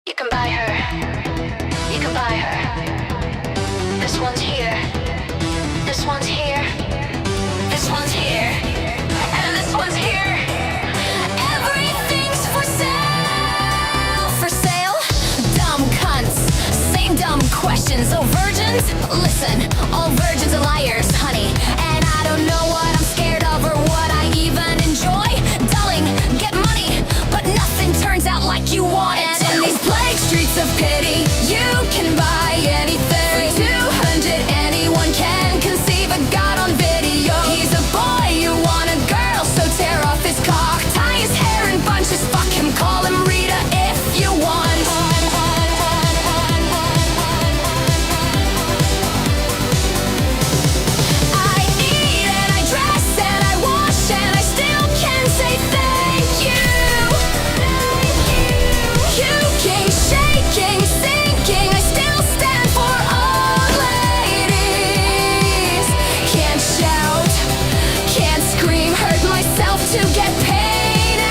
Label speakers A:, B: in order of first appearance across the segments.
A: You can buy her. You can buy her. This one's here. This one's here. This one's here. And this one's here. Everything's for sale. For sale? Dumb cunts. Same dumb questions. Oh, virgins? Listen, all virgins are liars, honey. And I don't know what I'm scared of or what I even enjoy. Darling, get money, but nothing turns out like you want it. And in these plague streets of pity, you can buy anything. For 200, anyone can conceive a god on video. He's a boy, you want a girl, so tear off his cock, tie his hair in bunches, fuck him, call him Rita if you want. I eat and I dress and I wash and I still can say thank you. Puking, shaking, sinking, I still stand for old ladies. Can't shout, can't scream, hurt myself to get paid out.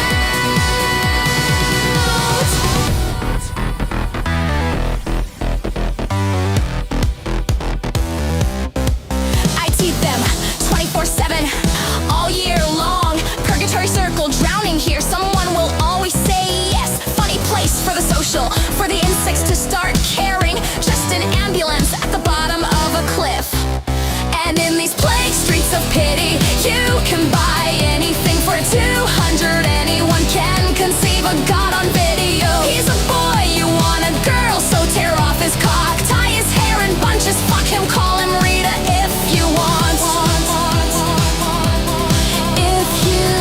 A: I teeth them 24/7, all year long. Purgatory circle, drowning here. Someone will always say yes. Funny place for the social, for the insects to start caring. Just an ambulance at the bottom of a cliff. And in these plague streets of pity, you can buy anything for 200. Anyone can conceive a god on video. He's a boy, you want a girl, so tear off his cock, tie his hair in bunches, fuck him, call him Rita if you want. If you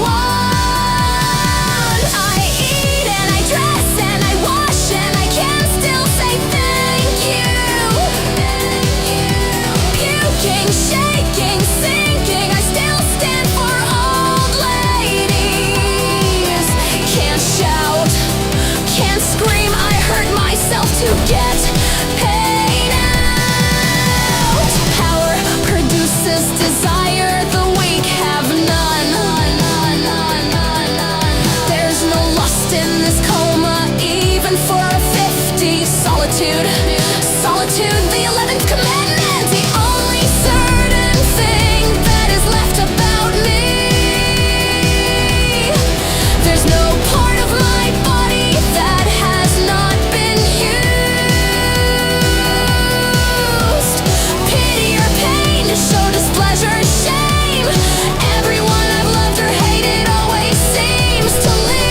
A: want. I eat and I dress and I wash and I can still say thank you. Puking, shaking, sinking, I still stand for old ladies. Can't shout, can't scream, I hurt myself to get paid out. Power produces desire, the weak have none. There's no lust in this coma, even for a 50. Solitude, solitude, the 11th commandment. The only certain thing that is left about me. There's no part of my body that has not been used. Pity or pain, show displeasure, shame. Everyone I've loved or hated always seems to leave.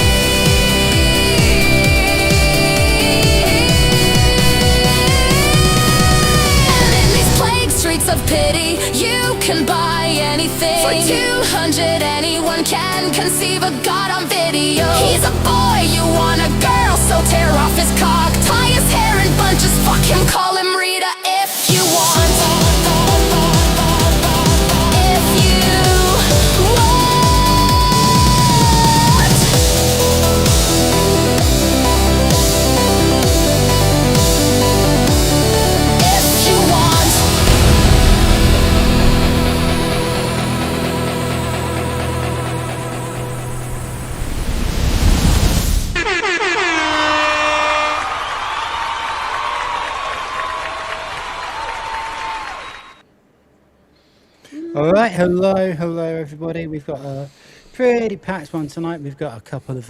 A: And in these plague streets of pity, you can buy anything. For 200, anyone can conceive a god on video. He's a boy, you want a girl, so tear off his cock, tie his hair in bunches, fuck him, call him Rita if you want. If you want. If you want.
B: All right, hello everybody. We've got a pretty packed one tonight. We've got a couple of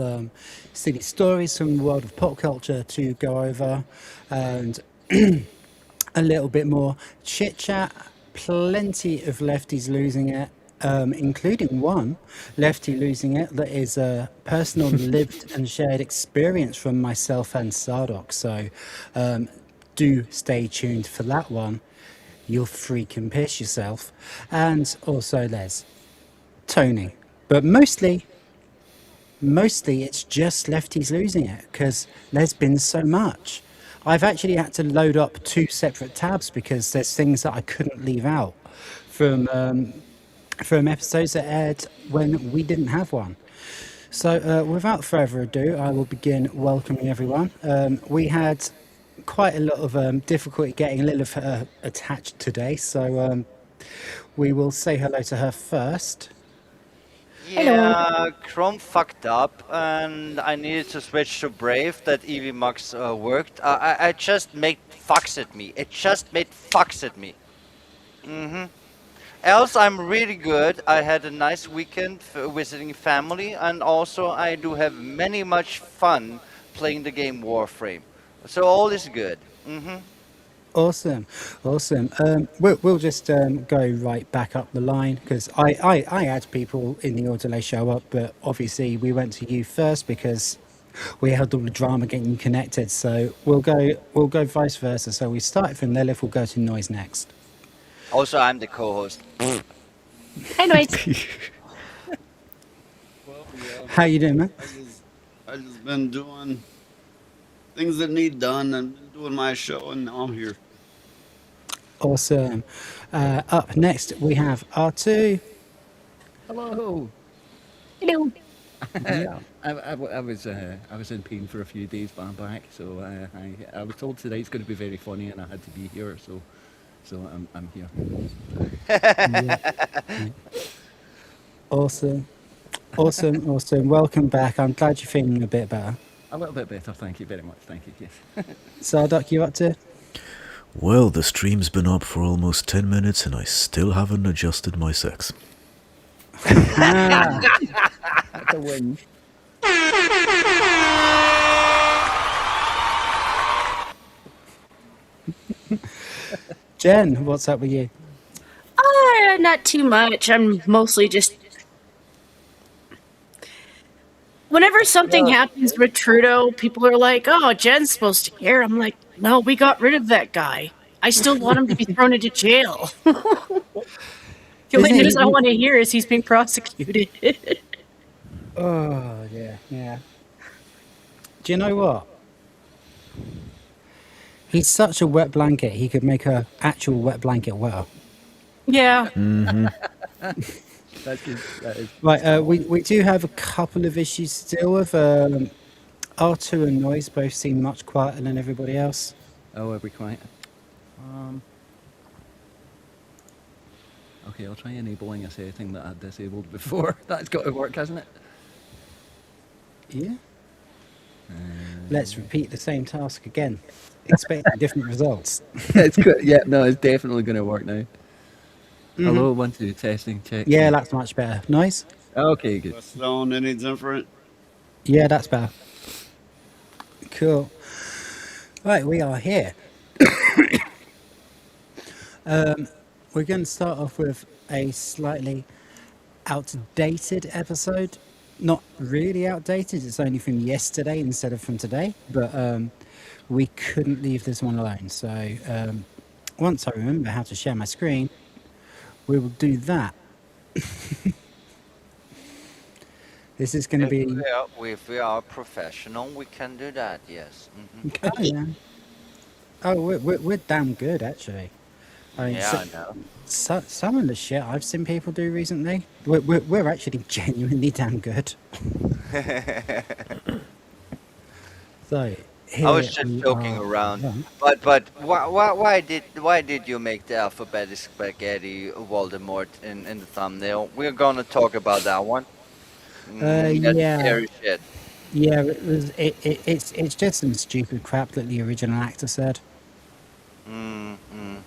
B: silly stories from the world of pop culture to go over, and a little bit more chit chat. Plenty of lefties losing it, including one lefty losing it that is a personal lived and shared experience from myself and Sardok. So do stay tuned for that one. You'll freaking piss yourself. And also there's Tony. But mostly it's just lefties losing it because there's been so much. I've actually had to load up 2 separate tabs because there's things that I couldn't leave out from episodes that aired when we didn't have one. So without further ado, I will begin welcoming everyone. We had quite a lot of difficulty getting Lilith attached today, so we will say hello to her first.
C: Hello.
D: Yeah, Chrome fucked up, and I needed to switch to Brave. That EVMux worked. I just made fucks at me. It just made fucks at me. hmm Else, I'm really good. I had a nice weekend visiting family, and also I do have many much fun playing the game Warframe. So all is good.
B: Awesome, awesome. We'll just go right back up the line because I had people in the order they show up, but obviously we went to you first because we had all the drama getting you connected. So we'll go vice versa. So we started from Lilith. We'll go to Noise next.
D: Also, I'm the co-host.
C: Hi, Noise.
E: Well, yeah.
B: How you doing, man?
E: I just been doing things that need done and been doing my show, and now I'm here.
B: Awesome. Up next we have R2.
F: Hello.
C: Hello.
B: Yeah.
F: I was in pain for a few days, but I'm back. So I was told tonight's going to be very funny, and I had to be here. So I'm here.
B: Yeah. Yeah. Awesome. Awesome. Awesome. Welcome back. I'm glad you're feeling a bit better.
F: A little bit better. Thank you very much. Thank you. Yes.
B: Sardoc, you up to?
G: Well, the stream's been up for almost 10 minutes and I still haven't adjusted my sex.
B: Ah,
F: That's a win.
B: Jen, what's up with you?
C: Not too much. I'm mostly just. Whenever something happens with Trudeau, people are like, "Oh, Jen's supposed to care." I'm like, "No, we got rid of that guy. I still want him to be thrown into jail." The only
B: Isn't
C: news I
B: he-
C: want to hear is he's being prosecuted.
B: Oh, yeah, yeah. Do you know what? He's such a wet blanket, he could make a actual wet blanket wetter.
C: Yeah.
F: That's good. That is.
B: Right, we do have a couple of issues still with R2 and Noise both seem much quieter than everybody else.
F: Oh, are we quiet? Okay, I'll try enabling a setting that I disabled before. That's got to work, hasn't it?
B: Yeah. Let's repeat the same task again, expecting different results.
F: It's good. Yeah, no, it's definitely going to work now. Hello, 1, 2, testing, check.
B: Yeah, that's much better. Noise?
F: Okay, good.
E: The sound any different?
B: Yeah, that's better. Cool. Right, we are here. We're going to start off with a slightly outdated episode. Not really outdated, it's only from yesterday instead of from today, but we couldn't leave this one alone. So once I remember how to share my screen, we will do that. This is going to be...
D: If we are professional, we can do that. Yes.
B: Oh, yeah. Oh, we're damn good, actually. I mean,
D: Yeah, I know.
B: some of the shit I've seen people do recently, we're actually genuinely damn good. So,
D: I was
B: here
D: just
B: we
D: joking
B: are
D: around.
B: then.
D: But why did you make the alphabetic spaghetti Voldemort in the thumbnail? We're gonna talk about that one. That's
B: Yeah,
D: scary shit.
B: yeah, it's just some stupid crap that the original actor said.
D: Mm, mm.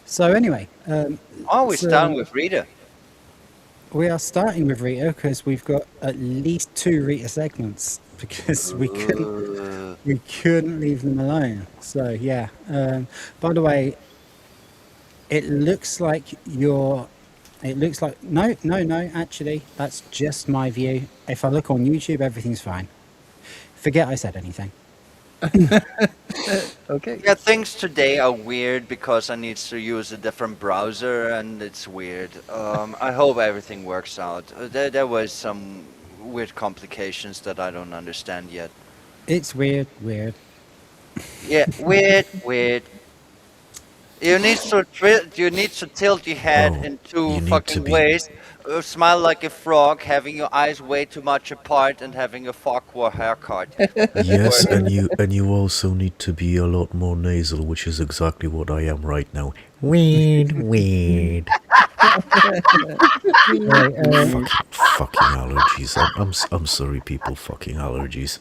B: So anyway,
D: Oh, we're
B: so
D: starting with Rita.
B: we are starting with Rita because we've got at least 2 Rita segments because
D: Uh,
B: we couldn't leave them alone. So yeah. By the way, it looks like you're. It looks like no. Actually, that's just my view. If I look on YouTube, everything's fine. Forget I said anything.
F: Okay.
D: Yeah, things today are weird because I need to use a different browser and it's weird. I hope everything works out. There was some weird complications that I don't understand yet.
B: It's weird.
D: Yeah, weird. You need to tilt your head
G: Oh,
D: in two
G: you need to
D: fucking
G: be.
D: ways. Smile like a frog, having your eyes way too much apart, and having a Farquhar haircut.
G: Yes,
D: Or-
G: and you also need to be a lot more nasal, which is exactly what I am right now. Weird.
B: Right,
G: Fucking allergies. I'm sorry, people. Fucking allergies.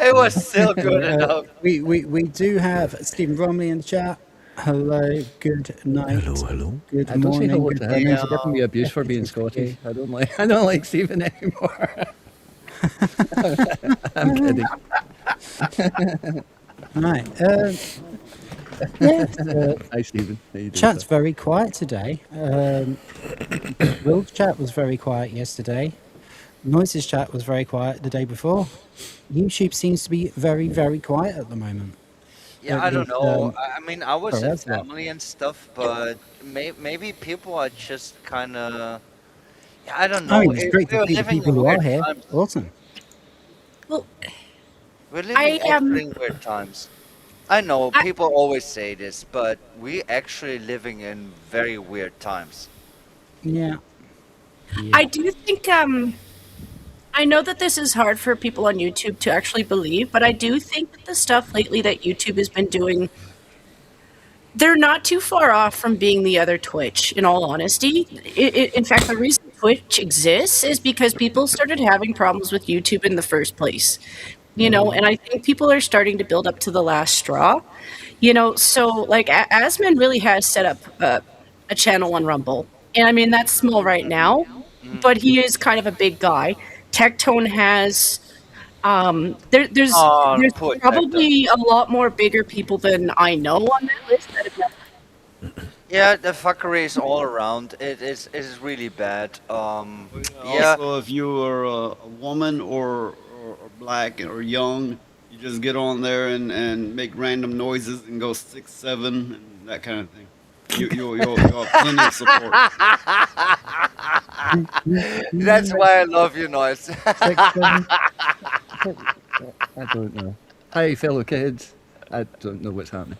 D: It was still good
B: uh,
D: enough.
B: we do have Stephen Bromley in the chat. Hello, good night,
G: Hello.
B: good
F: I don't say
B: morning,
F: hello
B: good
F: to him. He's
B: day.
F: giving me abuse for being Scottish. I don't like Stephen anymore. I'm kidding.
B: Right. Yes,
F: Hi, Stephen. How you doing,
B: chat's
F: sir?
B: very quiet today. Will's chat was very quiet yesterday. Noise's chat was very quiet the day before. YouTube seems to be very, very quiet at the moment.
D: Yeah,
B: At
D: I don't
B: least,
D: know. I mean, I was
B: for
D: at
B: us lot.
D: family and stuff, but maybe people are just kind of. Yeah, I don't
B: I
D: know.
B: mean, it's great to
D: We're
B: see the
D: living
B: people
D: in
B: who are
D: weird
B: here.
D: times.
B: Awesome.
C: Well,
D: We're living
C: I
D: actually in weird times. I know
C: I,
D: people always say this, but we actually living in very weird times.
B: Yeah.
C: I do think I know that this is hard for people on YouTube to actually believe, but I do think that the stuff lately that YouTube has been doing, they're not too far off from being the other Twitch, in all honesty. In fact, the reason Twitch exists is because people started having problems with YouTube in the first place. And I think people are starting to build up to the last straw. So like Asman really has set up a channel on Rumble. And I mean, that's small right now,
D: Mhm.
C: but he is kind of a big guy. Tectone has
D: Oh,
C: there's
D: poor Tecton.
C: probably a lot more bigger people than I know on that list that have
D: Yeah, the fuckery is all around. It is really bad. Yeah.
E: Also, if you are a woman or black or young, you just get on there and make random noises and go 6'7" and that kind of thing. You'll have plenty of support.
D: That's why I love you, Noise.
B: 6, 7.
F: I don't know. Hi, fellow kids. I don't know what's happening.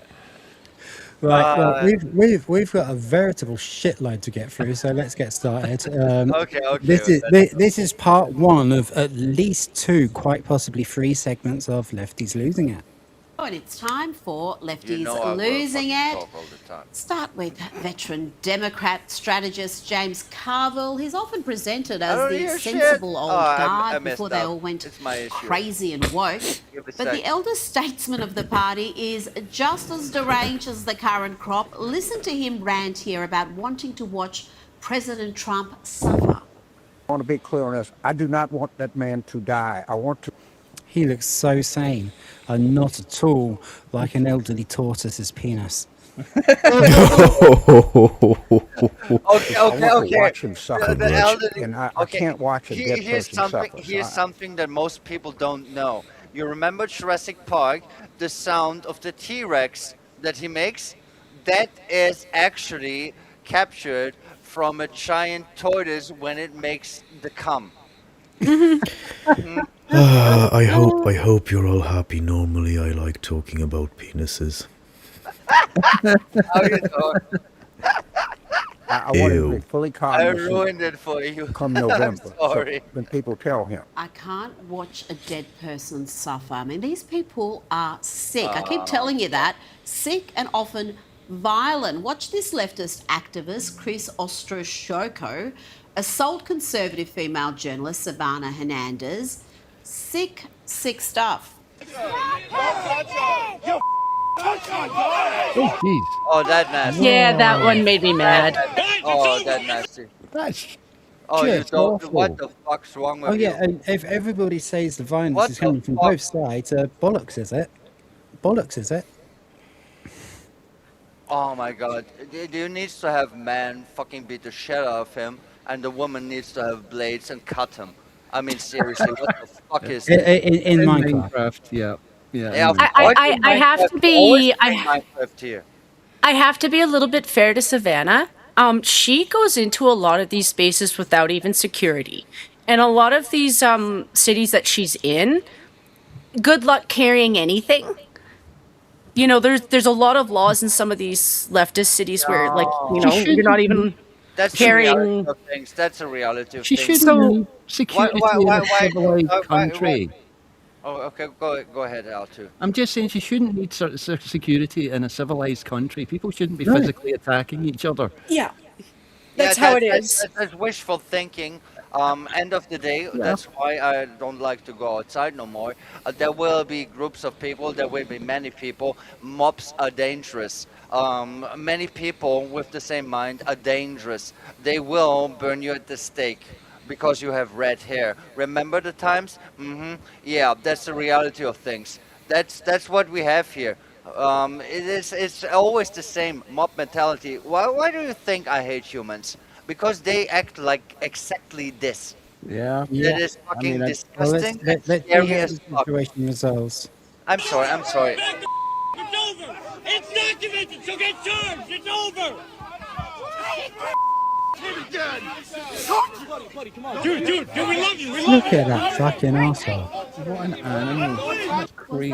B: Right. Well,
D: Uh,
B: we've got a veritable shitload to get through, so let's get started.
D: okay, okay.
B: This is part one of at least two, quite possibly three segments of Lefties losing it.
H: And it's time for
D: You
H: Lefties
D: know I will
H: Losing
D: fucking
H: It.
D: talk all the time.
H: Start with veteran Democrat strategist James Carville. He's often presented
D: I
H: as
D: don't
H: the
D: hear
H: sensible
D: shit.
H: old
D: Oh, I
H: guard
D: messed
H: before they
D: up.
H: all went
D: It's my issue.
H: crazy and woke.
D: Give a
H: But the
D: sec.
H: elder statesman of the party is just as deranged as the current crop. Listen to him rant here about wanting to watch President Trump suffer.
I: I want to be clear on this. I do not want that man to die. I want to.
B: He looks so sane and not at all like an elderly tortoise's penis.
D: Okay,
I: I want to
D: okay.
I: watch him suffer,
D: The elderly.
I: and I
D: Okay,
I: can't watch a dead
D: here's
I: person
D: something.
I: suffer.
D: Here's something that most people don't know. You remember Jurassic Park? The sound of the T-Rex that he makes, that is actually captured from a giant tortoise when it makes the cum.
G: I hope you're all happy. Normally, I like talking about penises.
D: How you doing?
I: I want him to
G: Ew.
I: be fully
D: I
I: cognizant
D: ruined it for you.
I: come
D: I'm
I: November.
D: sorry.
I: So when people tell him,
H: I can't watch a dead person suffer. I mean, these people are sick. I keep telling you that. Sick and often violent. Watch this leftist activist, Chris Ostroshoko, assault conservative female journalist Savannah Hernandez. Sick, sick stuff.
F: Oh, jeez.
D: Oh, that nasty.
C: Yeah, that one made me mad.
D: Oh, that nasty.
F: That's
D: Oh, you
B: Just
D: don't.
B: awful.
D: What the fuck's wrong with
B: Oh yeah,
D: you?
B: and if everybody says the violence
D: What
B: is
D: the
B: coming from
D: fuck?
B: both sides, bollocks is it? Bollocks is it?
D: Oh my god. You needs to have man fucking beat the shit out of him, and the woman needs to have blades and cut him. I mean, seriously, what the fuck is
B: In,
D: this?
B: in Minecraft.
F: Minecraft. Yeah. Yeah.
D: Yeah,
F: in
D: of
F: Minecraft.
D: course in
C: I have
D: Minecraft,
C: to
D: you
C: be-
D: always
C: I-
D: bring Minecraft here.
C: I have to be a little bit fair to Savannah. She goes into a lot of these spaces without even security. And a lot of these cities that she's in, good luck carrying anything. There's a lot of laws in some of these leftist cities where, like, you're not even
D: That's the
C: carrying.
D: reality of things. That's a reality of
F: She
D: things.
F: shouldn't
C: So-
F: need security
D: why-
F: in a
D: why-
F: civilized
D: why-
F: country.
D: Oh, okay, go ahead, Al, too.
F: I'm just saying she shouldn't need security in a civilized country. People shouldn't be
B: Right.
F: physically attacking each other.
C: Yeah. That's how it is.
D: That's wishful thinking. End of the day,
C: Yeah.
D: that's why I don't like to go outside no more. There will be groups of people, there will be many people. Mobs are dangerous. Many people with the same mind are dangerous. They will burn you at the stake because you have red hair. Remember the times? Yeah, that's the reality of things. That's what we have here. It's always the same mob mentality. Why do you think I hate humans? Because they act like exactly this.
F: Yeah.
D: That
B: Yeah.
D: is
F: I mean,
D: fucking
B: Well,
D: disgusting and
B: let's see
D: scary
B: how
D: as
B: the
D: fuck.
B: situation resolves.
D: I'm sorry, I'm sorry.
J: It's over! It's documented, so get charged! It's over! Dude, we love you! We love
B: Look at that fucking asshole.
F: what an animal. That's
H: Was
F: crazy.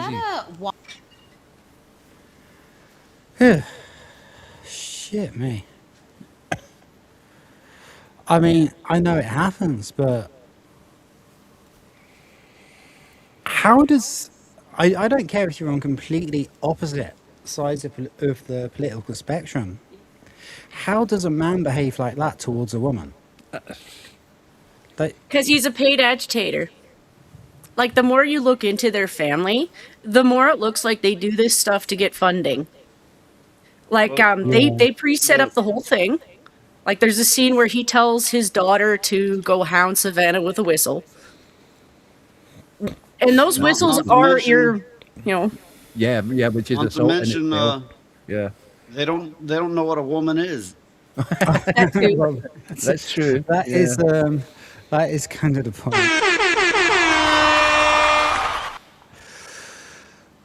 H: that
B: Shit me. I mean, I know it happens, but how does... I don't care if you're on completely opposite sides of the political spectrum. How does a man behave like that towards a woman? They,
C: Because he's a paid agitator. Like, the more you look into their family, the more it looks like they do this stuff to get funding. Like,
B: Yeah.
C: they pre-set up the whole thing. Like, there's a scene where he tells his daughter to go hound Savannah with a whistle. And those whistles
E: not to
C: are
E: mention-
F: Yeah, which is
E: Not to
F: assault in
E: mention,
F: itself. Yeah,
E: they don't know what a woman is.
C: that too.
B: well,
F: that's true.
B: that
F: yeah.
B: is kind of the point.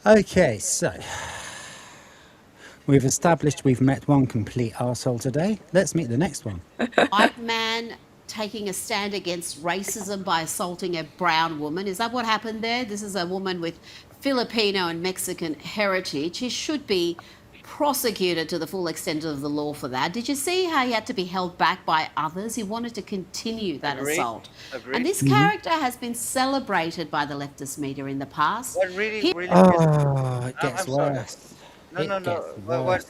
B: Okay, so we've established we've met one complete arsehole today. Let's meet the next one.
H: white man taking a stand against racism by assaulting a brown woman? Is that what happened there? This is a woman with Filipino and Mexican heritage. He should be prosecuted to the full extent of the law for that. Did you see how he had to be held back by others? He wanted to continue that
D: Agreed.
H: assault.
D: Agreed.
H: And this character has been celebrated by the leftist media in the past.
D: What really,
H: He-
D: really
B: Oh, it gets
D: I'm sorry.
B: worse.
D: No,
B: It
D: no, no.
B: gets
D: What
B: worse.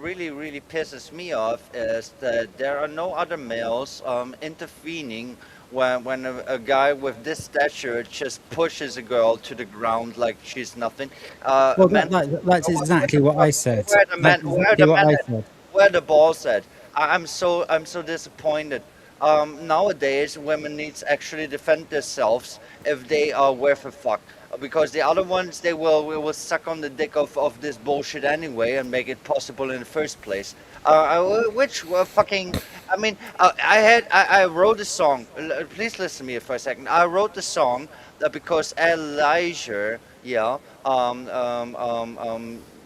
D: really pisses me off is that there are no other males intervening when a guy with this stature just pushes a girl to the ground like she's nothing.
B: Well,
D: Men,
B: that's exactly what I said.
D: where the man,
B: That's
D: where
B: exactly
D: the
B: what
D: man,
B: I
D: at?
B: said.
D: Where the balls at? I'm so disappointed. Nowadays, women needs actually defend themselves if they are worth a fuck. Because the other ones, they will suck on the dick of this bullshit anyway and make it possible in the first place. Which were fucking... I mean, I wrote a song. Please listen to me for a second. I wrote the song because Elijah, yeah,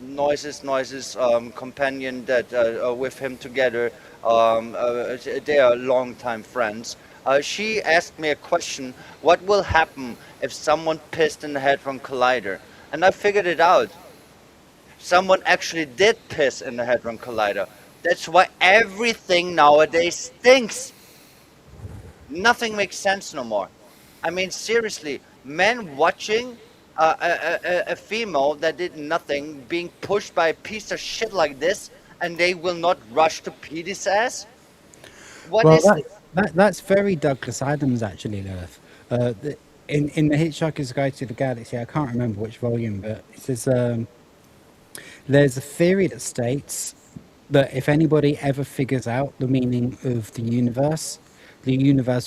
D: Noises companion that with him together, they are longtime friends. She asked me a question: what will happen if someone pissed in the Hadron Collider? And I figured it out. Someone actually did piss in the Hadron Collider. That's why everything nowadays stinks. Nothing makes sense no more. I mean, seriously, men watching a female that did nothing being pushed by a piece of shit like this, and they will not rush to pee this ass? What
B: Well,
D: is this?
B: that's very Douglas Adams, actually, Lilith. In the Hitchhiker's Guide to the Galaxy, I can't remember which volume, but it says there's a theory that states that if anybody ever figures out the meaning of the universe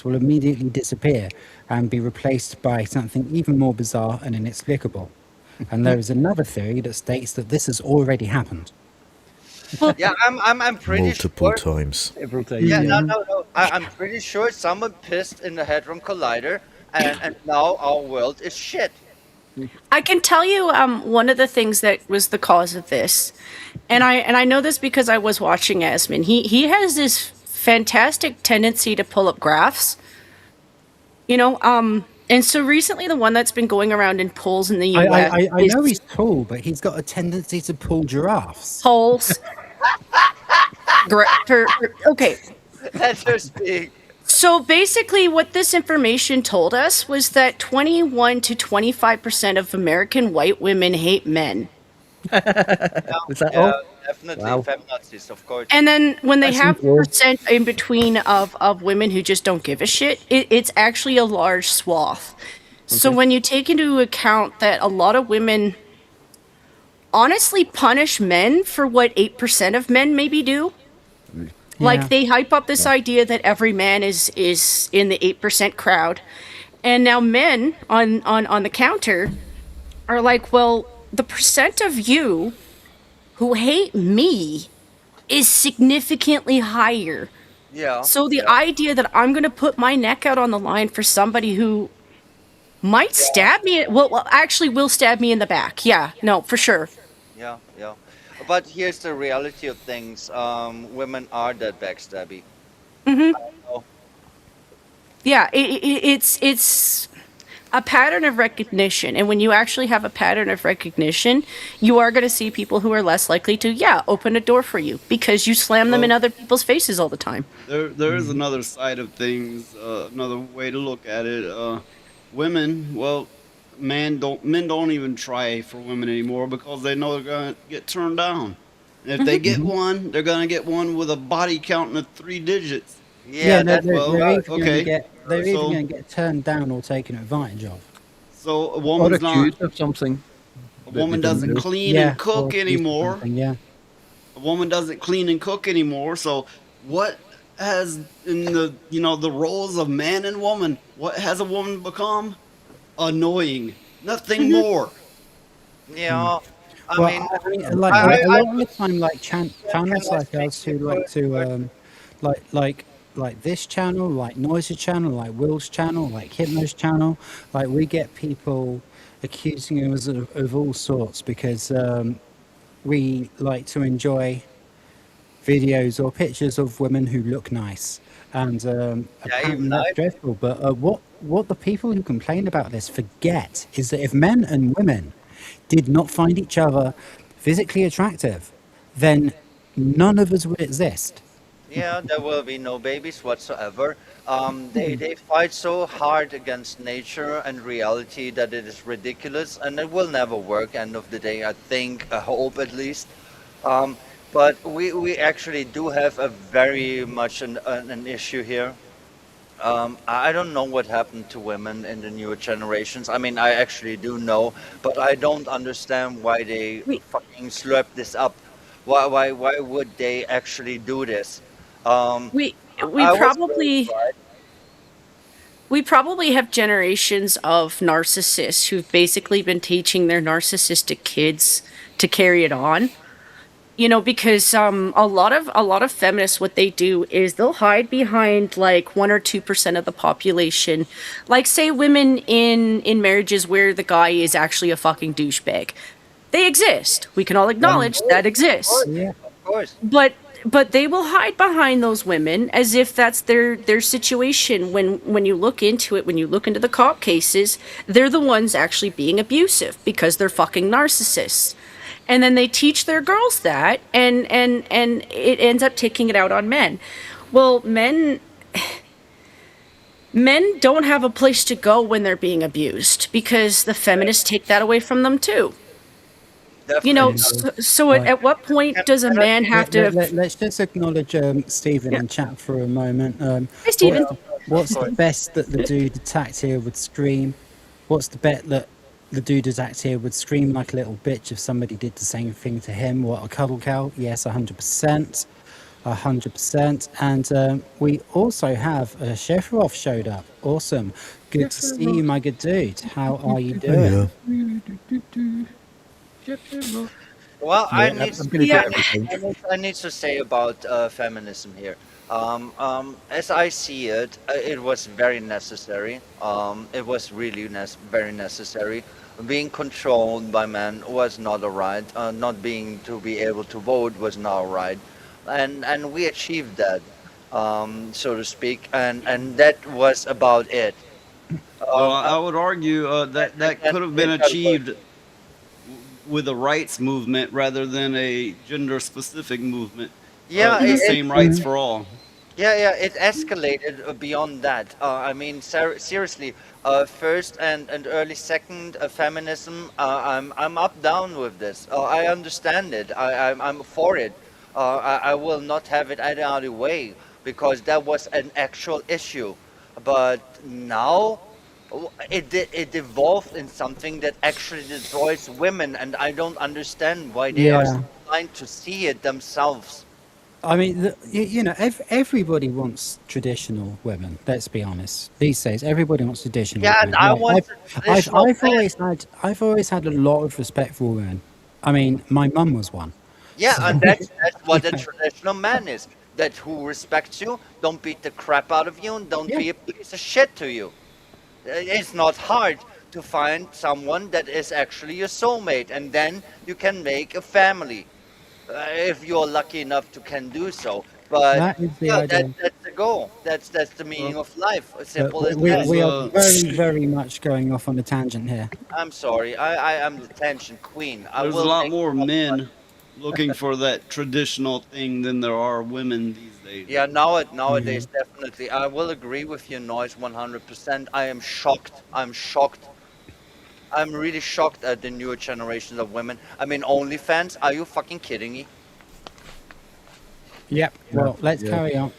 B: will immediately disappear and be replaced by something even more bizarre and inexplicable. And there is another theory that states that this has already happened.
D: Yeah, I'm pretty
G: Multiple
D: sure.
G: times.
F: Several times.
D: Yeah,
B: Yeah.
D: no. I'm pretty sure someone pissed in the Hadron Collider, and now our world is shit.
C: I can tell you one of the things that was the cause of this, and I know this because I was watching Asman. He has this fantastic tendency to pull up graphs, and so recently the one that's been going around in polls in the U.S.
B: I
C: is
B: know he's tall, but he's got a tendency to pull giraffes.
C: polls. Okay,
D: That's just big.
C: so basically, what this information told us was that 21 to 25% of American white women hate men.
F: Is that
D: Yeah,
F: all?
D: definitely
F: Wow.
D: feminazis, of course.
C: And then when they
F: That
C: have
F: seems low.
C: percent in between of women who just don't give a shit, it's actually a large swath. So
F: Okay.
C: when you take into account that a lot of women honestly punish men for what 8% of men maybe do, like
B: Yeah.
C: they hype up this idea that every man is in the 8% crowd. And now men on the counter are like, well, the percent of you who hate me is significantly higher.
D: Yeah,
C: So the
D: yeah,
C: idea that I'm going to put my neck out on the line for somebody who might
D: yeah,
C: stab me, well, actually will stab me in the back. Yeah, no, for sure.
D: yeah, yeah. But here's the reality of things. Women are that backstabby. Oh,
C: Yeah, it's a pattern of recognition, and when you actually have a pattern of recognition, you are going to see people who are less likely to, yeah, open a door for you because you slam them in
E: Well,
C: other people's faces all the time.
E: there is another side of things, another way to look at it. Women, well, men don't even try for women anymore because they know they're gonna get turned down. And if they get one, they're gonna get one with a body count in the 3 digits.
B: Yeah,
D: yeah,
B: no,
D: that's
B: they're,
E: Well,
B: they're either going to
E: okay,
B: get they're either
E: so
B: going to get turned down or taken advantage of.
E: so
F: Or accused of something
E: a
F: that they
E: woman
F: don't
E: doesn't
F: do.
E: clean
B: Yeah,
E: and
B: or
E: cook
B: accused of
E: anymore.
B: something. Yeah.
E: A woman doesn't clean and cook anymore. So what has in the roles of man and woman, what has a woman become? Annoying. Nothing more.
D: yeah. I
B: Well,
D: mean,
B: I mean, like
D: I,
B: a
D: I
B: lot of the time, like
D: can
B: channels
D: I
B: like
D: speak
B: us who like
D: for
B: to like like like this channel, like Noise's channel, like Will's channel, like Hypno's channel, like we get people accusing us of all sorts because we like to enjoy videos or pictures of women who look nice, and
D: yeah, even
B: apparently that's
D: I.
B: dreadful. But what the people who complain about this forget is that if men and women did not find each other physically attractive, then none of us would exist.
D: Yeah, there will be no babies whatsoever. They fight so hard against nature and reality that it is ridiculous, and it will never work. End of the day, I think, I hope at least. Um, but we actually do have a very much an issue here. I don't know what happened to women in the newer generations. I mean, I actually do know, but I don't understand why they
C: We
D: fucking slurp this up. Why would they actually do this?
C: we we
D: I was raised
C: probably
D: right.
C: we probably have generations of narcissists who've basically been teaching their narcissistic kids to carry it on. You know, because a lot of feminists, what they do is they'll hide behind like 1 or 2% of the population, like say women in marriages where the guy is actually a fucking douchebag. They exist. We can all
B: Yeah,
C: acknowledge that
D: Of
C: exists.
D: course,
B: yeah,
D: of course.
C: But they will hide behind those women as if that's their situation. When you look into it, when you look into the cop cases, they're the ones actually being abusive because they're fucking narcissists. And then they teach their girls that, and it ends up taking it out on men. Well, men don't have a place to go when they're being abused because the feminists take that away from them too. You know,
D: Definitely.
B: yeah.
C: so
B: Right.
C: at what point does a
D: Can I
C: man
D: speak?
C: have to?
B: Let's just acknowledge Stephen
C: Yeah.
B: in chat for a moment.
C: Hi,
B: What
C: Stephen.
D: Of
B: what's the
D: course.
B: best that the dude attacked here would scream? What's the bet that the dude attacked here would scream like a little bitch if somebody did the same thing to him? What, a cuddle cow? Yes, 100%. 100%. And we also have Shefrov showed up. Awesome. Good to see you, my good dude. How are you
G: Oh, yeah.
B: doing?
D: Well,
F: Yeah, I'm going to do
C: Yeah.
F: it every time.
D: I need to say about feminism here. As I see it, it was very necessary. It was really very necessary. Being controlled by men was not a right. Not being to be able to vote was not a right, and we achieved that, so to speak. And that was about it.
E: Well,
D: Um,
E: I would argue that that
D: and
E: could have been
D: it got worse.
E: achieved with a rights movement rather than a gender specific movement.
D: Yeah,
E: The same rights for all.
D: Yeah, it escalated beyond that. I mean, seriously, first and early second feminism. I'm up down with this. I understand it. I'm for it. I will not have it any other way because that was an actual issue. But now it evolved in something that actually destroys women, and I don't understand why they are so
B: Yeah.
D: blind to see it themselves.
B: I mean, everybody wants traditional women. Let's be honest. These days, everybody wants traditional
D: Yeah, and
B: women.
D: I
B: Like,
D: want a traditional man.
B: I've always had a lot of respect for women. I mean, my mum was one.
D: Yeah,
B: So,
D: and that's
B: you
D: what a
B: know,
D: traditional man is. That who respects you, don't beat the crap out of you, and don't
B: yeah,
D: be a piece of shit to you. It's not hard to find someone that is actually your soulmate, and then you can make a family if you're lucky enough to can do so. But
B: that is the
D: yeah,
B: idea.
D: that's the goal. That's the
E: Well,
D: meaning of life. As
B: But
D: simple as
B: we,
D: that.
E: there's
B: we are
E: a
B: very, very much going off on a tangent here.
D: I'm sorry. I am the tension queen. I
E: there's a
D: will
E: lot
D: make
E: more
D: it up.
E: men looking for that traditional thing than there are women these days.
D: Yeah,
B: Hmm.
D: nowadays definitely. I will agree with your noise 100%. I am shocked. I'm shocked. I'm really shocked at the newer generations of women. I mean, OnlyFans? Are you fucking kidding me?
B: Yep. Well, let's carry on.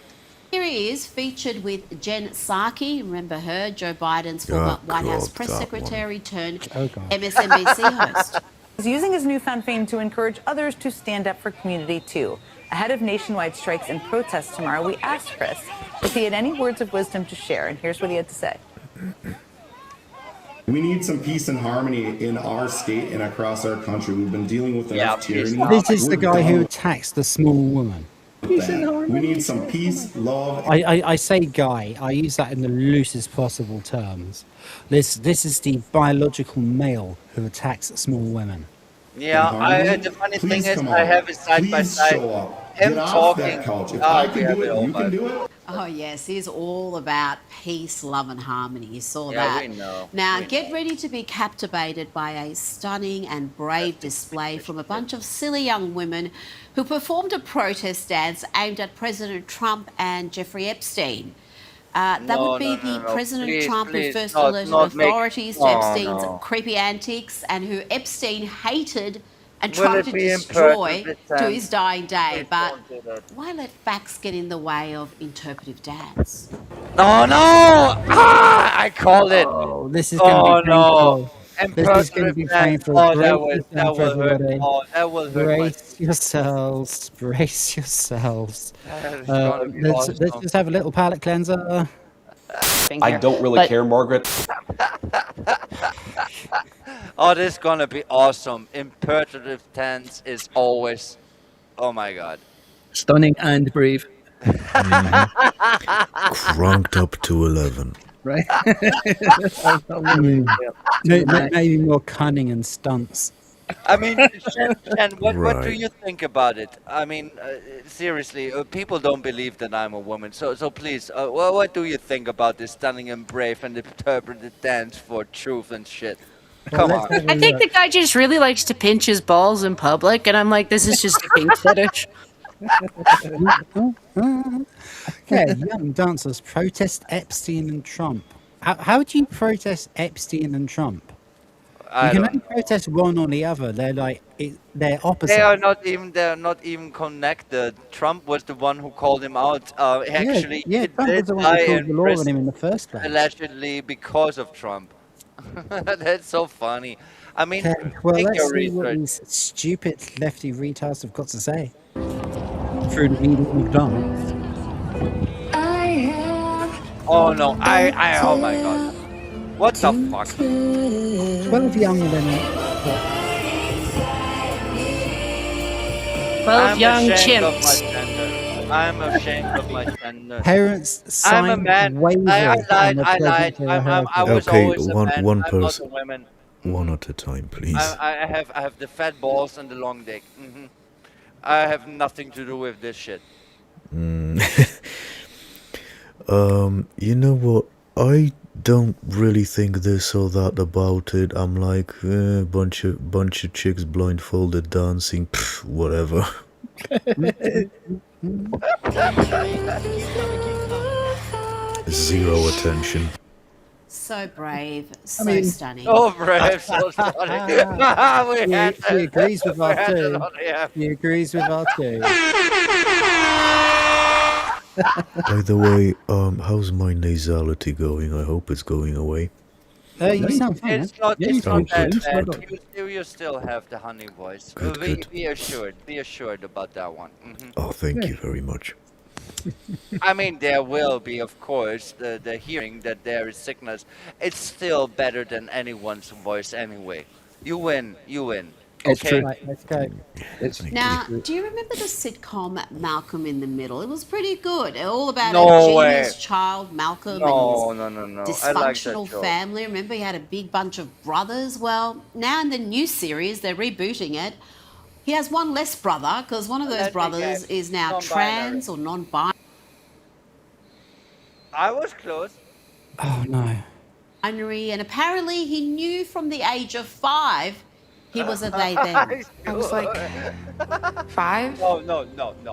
H: Here he is, featured with Jen Psaki. Remember her, Joe Biden's former
G: Oh
H: White House
G: god,
H: press
G: that one.
H: secretary turned
B: Oh God.
H: MSNBC host.
K: Is using his newfound fame to encourage others to stand up for community too. Ahead of nationwide strikes and protests tomorrow, we asked Chris if he had any words of wisdom to share, and here's what he had to say.
L: We need some peace and harmony in our state and across our country. We've been dealing with
D: Yeah,
L: enough
D: peace
L: tyranny.
D: and
B: This is
D: harmony.
B: the
L: We're
B: guy who
L: done
B: attacks the small woman.
L: with that. We need some peace, love.
B: I say guy. I use that in the loosest possible terms. This is the biological male who attacks small women.
D: Yeah,
L: harmony.
D: the funny thing
L: Please
D: is,
L: come
D: I
L: on.
D: have it side by
L: Please
D: side.
L: show up.
D: Him
L: Get off
D: talking.
L: that couch. If
D: Ah,
L: I
D: we
L: can
D: have
L: do
D: it
L: it,
D: all
L: you can
D: by.
L: do it.
H: Oh, yes, he's all about peace, love, and harmony. You saw
D: Yeah,
H: that.
D: we know.
H: Now,
D: We
H: get
D: know.
H: ready to be captivated by a stunning and brave display from a bunch of silly young women who performed a protest dance aimed at President Trump and Jeffrey Epstein. That would
D: No,
H: be
D: no,
H: the
D: no, no.
H: President
D: Please,
H: Trump who
D: please,
H: first
D: not,
H: alerted
D: not make.
H: authorities to
D: No,
H: Epstein's
D: no.
H: creepy antics and who Epstein hated and
D: Will
H: tried
D: it
H: to
D: be impertinent
H: destroy
D: this
H: to
D: time?
H: his dying day.
D: Please
H: But
D: don't do that.
H: why let facts get in the way of interpretive dance?
D: Oh no! Ah, I called it.
B: Oh, this is going to be
D: Oh no!
B: painful. This is going to
D: Impertinent
B: be
D: man.
B: painful.
D: Oh,
B: Brace
D: that
B: yourself,
D: will hurt.
B: everybody.
D: Oh, that will hurt my.
B: Brace yourselves. Brace yourselves.
D: It's gonna be
B: Let's
D: awesome.
B: just have a little palate cleanser.
M: I don't really care, Margaret.
D: Oh, this is gonna be awesome. Impertinent tense is always. Oh my god.
F: Stunning and brave,
G: Cranked up to 11.
F: right?
B: Mm.
F: Yeah.
B: Maybe more cunning and stunts.
D: I mean, Shen, what do
G: Right.
D: you think about it? I mean, seriously, people don't believe that I'm a woman. So please, what do you think about this stunning and brave and interpreted dance for truth and shit?
B: Well,
D: Come
B: let's
D: on.
B: have a
C: I think
B: look.
C: the guy just really likes to pinch his balls in public, and I'm like, this is just a kink fetish.
B: Okay, young dancers protest Epstein and Trump. How do you protest Epstein and Trump? You
D: I
B: can
D: don't
B: only
D: know.
B: protest one or the other. They're like they're opposite.
D: They're not even connected. Trump was the one who called him out. Actually,
B: Yeah,
D: he
B: Trump was
D: did
B: the one
D: die
B: who called
D: in
B: the law on
D: prison
B: him in the first place.
D: allegedly because of Trump. That's so funny. I mean,
B: Okay, well,
D: make
B: let's
D: your
B: see what
D: research.
B: these stupid lefty retards have got to say through the medium of dance.
D: Oh no, oh my god. What the fuck?
B: 12 young women.
C: 12
D: I'm
C: young
D: ashamed of my
C: chimps.
D: gender. I'm ashamed of my gender.
B: Parents
D: I'm a
B: signed
D: man.
B: waivers
D: I
B: on the
D: lied.
B: pregnancy of her
D: I was
G: Okay,
D: always a man.
G: one
D: I'm not a
G: person.
D: woman.
G: One at a time, please.
D: I have the fat balls and the long dick. I have nothing to do with this shit.
G: You know what? I don't really think this or that about it. I'm like, bunch of chicks blindfolded dancing, pff, whatever. Zero attention.
H: So brave, so stunning.
D: Oh, brave, so stunning. we had
B: She agrees with
D: we
B: our
D: had it
B: two.
D: on the app.
B: She agrees with our two.
G: By the way, how's my nasality going? I hope it's going away.
B: You sound fine.
D: It's not,
F: Yeah,
D: it's
F: you
D: not
F: sound
D: that
F: good.
D: bad. You still have the honey voice.
G: Good.
D: Be assured about that one.
G: Oh, thank you very much.
D: I mean, there will be, of course, the hearing that there is sickness. It's still better than anyone's voice anyway. You win.
F: It's
D: Okay.
F: true.
B: Right, let's go.
H: Now, do you remember the sitcom Malcolm in the Middle? It was pretty good. All about
D: No
H: a
D: way.
H: genius child, Malcolm,
D: No.
H: and
D: I
H: his
D: like that
H: dysfunctional
D: show.
H: family. Remember, he had a big bunch of brothers. Well, now in the new series, they're rebooting it. He has one less brother because one of those
D: Let me
H: brothers
D: guess.
H: is now
D: Non-binary.
H: trans or non-binary.
D: I was close.
B: Oh no.
H: And apparently he knew from the age of 5 he was a they them.
N: I was like 5
D: No.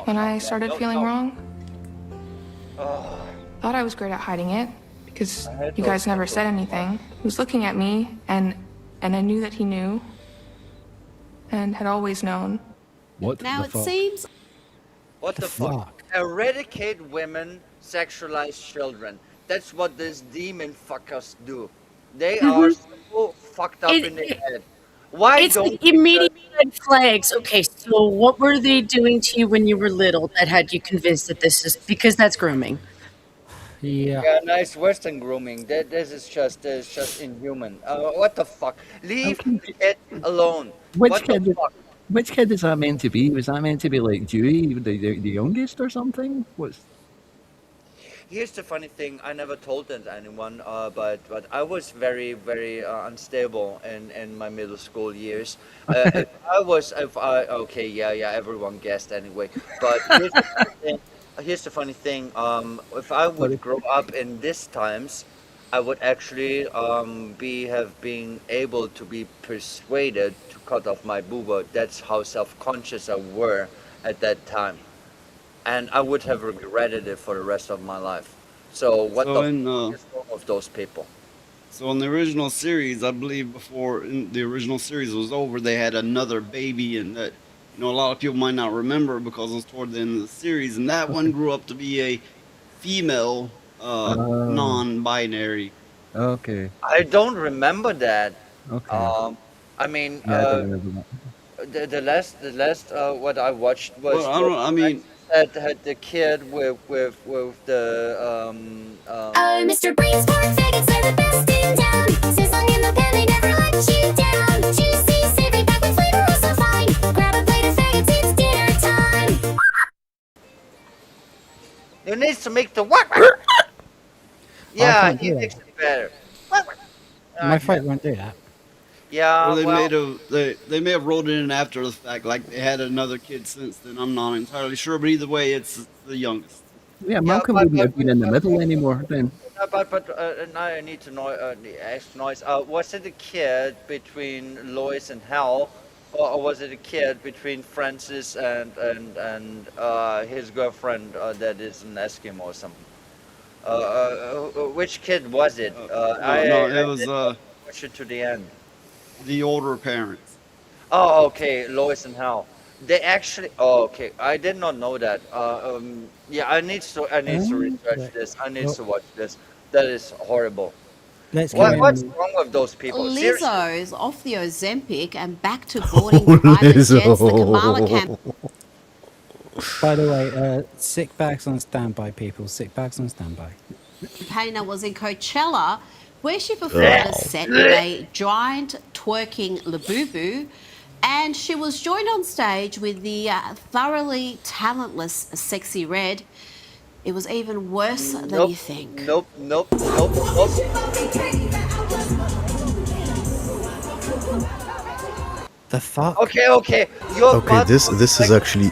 N: when I started feeling wrong.
D: Oh,
N: Thought I was great at hiding it because
D: had
N: you
D: no
N: guys never said anything. He was looking at me and I knew that he knew and had always known.
F: What
H: Now
F: the
H: it
F: fuck?
H: seems
D: what the fuck? Eradicate women, sexualize children. That's what these demon fuckers do. They are so fucked up in the head. Why
C: It's
D: don't
C: the immediate red flags. Okay, so what were they doing to you when you were little that had you convinced that this is because that's grooming?
D: Yeah, nice Western grooming. This is just inhuman. What the fuck? Leave it alone.
F: Which
D: What the
F: kid?
D: fuck?
F: Which kid is that meant to be? Was that meant to be like Dewey, the youngest, or something? What's
D: Here's the funny thing. I never told that to anyone, but I was very unstable in my middle school years. Okay, yeah, everyone guessed anyway. But here's the funny thing. If I would grow up in these times, I would actually have been able to be persuaded to cut off my booba. That's how self-conscious I were at that time. And I would have regretted it for the rest of my life. So what
E: So
D: the
E: in
D: fuck is wrong with those people?
E: So in the original series, I believe before the original series was over, they had another baby, and that a lot of people might not remember because it was toward the end of the series, and that one grew up to be a female, non-binary.
F: okay?
D: I don't remember that.
F: Okay.
D: I mean,
F: Yeah, I don't remember that.
D: the last what I watched was
E: Well, I don't. I mean,
D: had the kid with the
A: Mr. Brainsport, faggots are the best in town. Sizzling in the pan, they never let you down. Juicy, savory, packed with flavor, oh so fine. Grab a plate of faggots, it's dinner time.
D: You need to make the what? Yeah,
B: can't
D: he
B: do
D: makes
B: that.
D: it better.
B: My fight won't do that.
D: Yeah,
E: or they
D: well,
E: they may have wrote it in after the fact, like they had another kid since then. I'm not entirely sure, but either way, it's the youngest.
F: Yeah, Malcolm wouldn't have been in the middle anymore then.
D: but now I need to know ask noise. Was it a kid between Lois and Hal, or was it a kid between Francis and his girlfriend that is an Eskimo or something? Which kid was it?
E: No, it was
D: didn't watch it to the end.
E: the older parents.
D: Oh, okay, Lois and Hal. They actually. Oh, okay. I did not know that. Yeah, I need to research this. I need to watch this. That is horrible.
B: Let's
D: What's wrong with those people? Seriously.
H: Lizzo's off the Ozempic and back to boarding private jets, the Kamala campaign.
B: By the way, sick bags on standby, people. Sick bags on standby.
H: Campaigner was in Coachella, where she performed a set with a giant twerking Labubu, and she was joined on stage with the thoroughly talentless Sexy Red. It was even worse than you think.
D: Nope.
B: The fuck?
D: Okay. Your
G: Okay,
D: butt
G: this
D: looks
G: is
D: like-
G: actually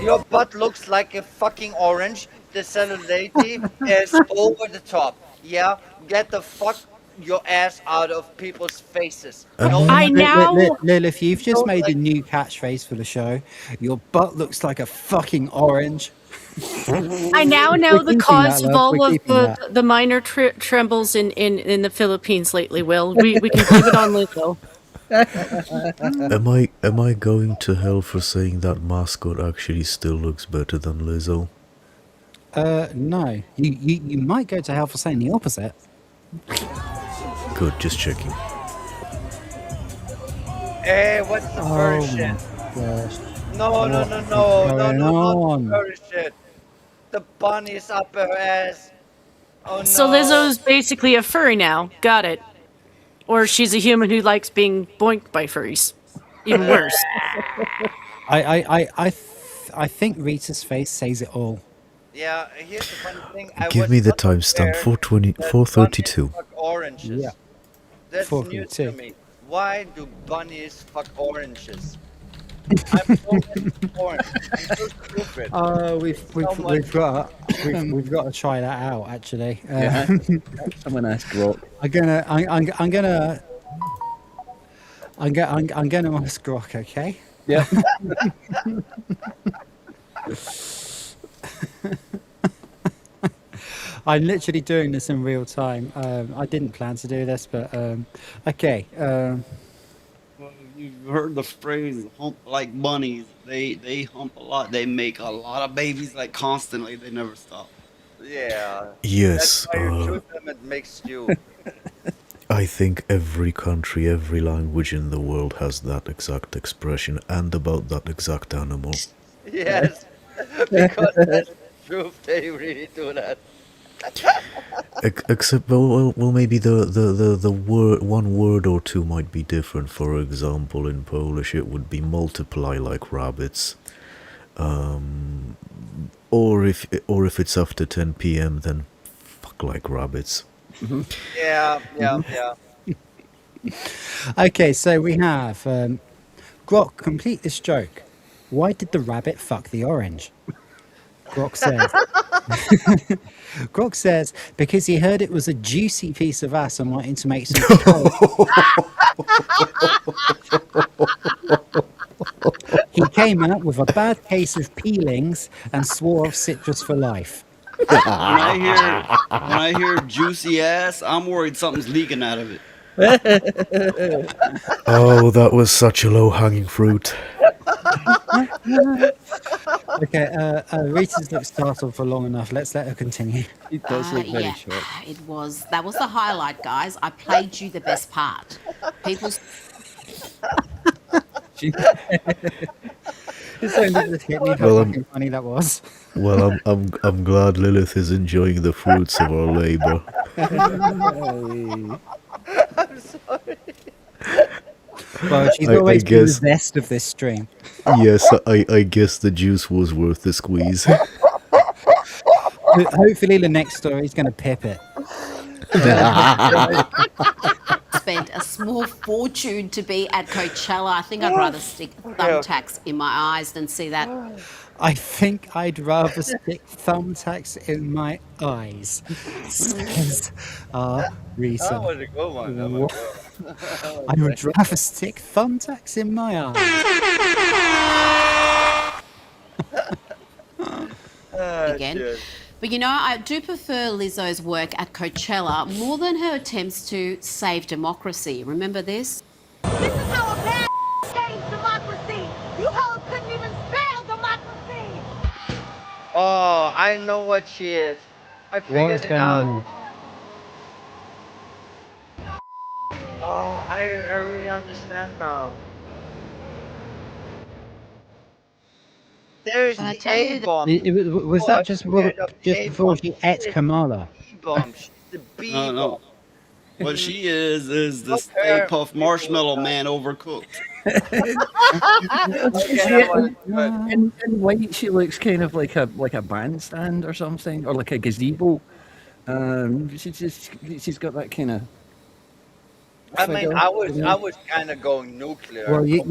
D: Your butt looks like a fucking orange. The salinity is over the top. Yeah, get the fuck your ass out of people's faces.
G: Am
D: No,
C: I now
B: Lilith, you've just
D: don't
B: made a
D: like.
B: new catchphrase for the show. Your butt looks like a fucking orange.
C: I now
B: We're
C: know the
B: keeping that,
C: cause of
B: love. We're
C: all of
B: keeping that.
C: the minor trembles in the Philippines lately. Will we can blame it on Lizzo?
G: am I going to hell for saying that mascot actually still looks better than Lizzo?
B: No. You might go to hell for saying the opposite.
G: Good, just checking.
D: Hey, what's the furry
B: Oh
D: shit?
B: my gosh.
D: No, no,
B: What
D: no,
B: is
D: no, no,
B: going
D: no, not the
B: on?
D: furry shit. The bunny's up her ass. Oh
C: So
D: no.
C: Lizzo's basically a furry now. Got it. Or she's a human who likes being boinked by furries. Even worse.
B: I think Rita's face says it all.
D: Yeah, here's the funny thing. I
G: Give
D: was
G: me the
D: not
G: timestamp.
D: aware
G: 420,
D: that bunnies
G: 432.
D: fuck oranges.
B: Yeah.
D: That's news to
B: 432.
D: me. Why do bunnies fuck oranges? I'm so informed. I'm so stupid.
B: We've got to try that out actually.
F: Yeah. Someone asked Grok.
B: I'm gonna ask Grok, okay?
F: Yeah.
B: I'm literally doing this in real time. I didn't plan to do this, but okay.
E: Well, you've heard the phrase "hump like bunnies." They hump a lot. They make a lot of babies like constantly. They never stop.
D: Yeah.
G: Yes,
D: That's why you shoot them and make stew.
G: I think every country, every language in the world has that exact expression and about that exact animal.
D: Yes. Because that's the truth. They really do that.
G: Except, well, maybe the word, one word or two might be different. For example, in Polish, it would be multiply like rabbits. Or if it's after 10 p.m., then fuck like rabbits.
D: Yeah, yeah.
B: Okay, so we have Grok. Complete this joke. Why did the rabbit fuck the orange? Grok says. Grok says because he heard it was a juicy piece of ass and wanted to make some. He came out with a bad case of peelings and swore off citrus for life.
E: When I hear juicy ass, I'm worried something's leaking out of it.
G: Oh, that was such a low-hanging fruit.
B: Okay, Rita's looked startled for long enough. Let's let her continue.
F: It does look very
H: Yeah,
F: short.
H: that was the highlight, guys. I played you the best part. People
B: It's only just hit me how
G: Well,
B: fucking funny that was.
G: Well, I'm glad Lilith is enjoying the fruits of our labor.
D: I'm sorry.
B: Well, she's
G: I
B: always been the
G: guess-
B: zest of this stream.
G: Yes, I guess the juice was worth the squeeze.
B: Hopefully, the next story is going to pip it.
H: spent a small fortune to be at Coachella. I think I'd rather stick thumbtacks in my eyes than see that.
B: I think I'd rather stick thumbtacks in my eyes, says Rita.
D: That was a good one. That was good.
B: I would rather stick thumbtacks in my eyes.
H: Again.
D: Shit.
H: But you know, I do prefer Lizzo's work at Coachella more than her attempts to save democracy. Remember this?
J: This is how a bad saves democracy. You hoes couldn't even spell democracy.
D: Oh, I know what she is. I figured
B: What's
D: it
B: going
D: out.
B: on?
D: Oh, I really understand now. There's the A-bomb.
B: Was that just before she ate Kamala?
D: B-bomb. She's the B-bomb.
E: No. What she is the
D: Look
E: Stay
D: her.
E: Puft Marshmallow Man overcooked.
F: In white, she looks kind of like a bandstand or something, or like a gazebo. She's got that kind of.
D: I mean, I was kind of going nuclear.
B: Well, you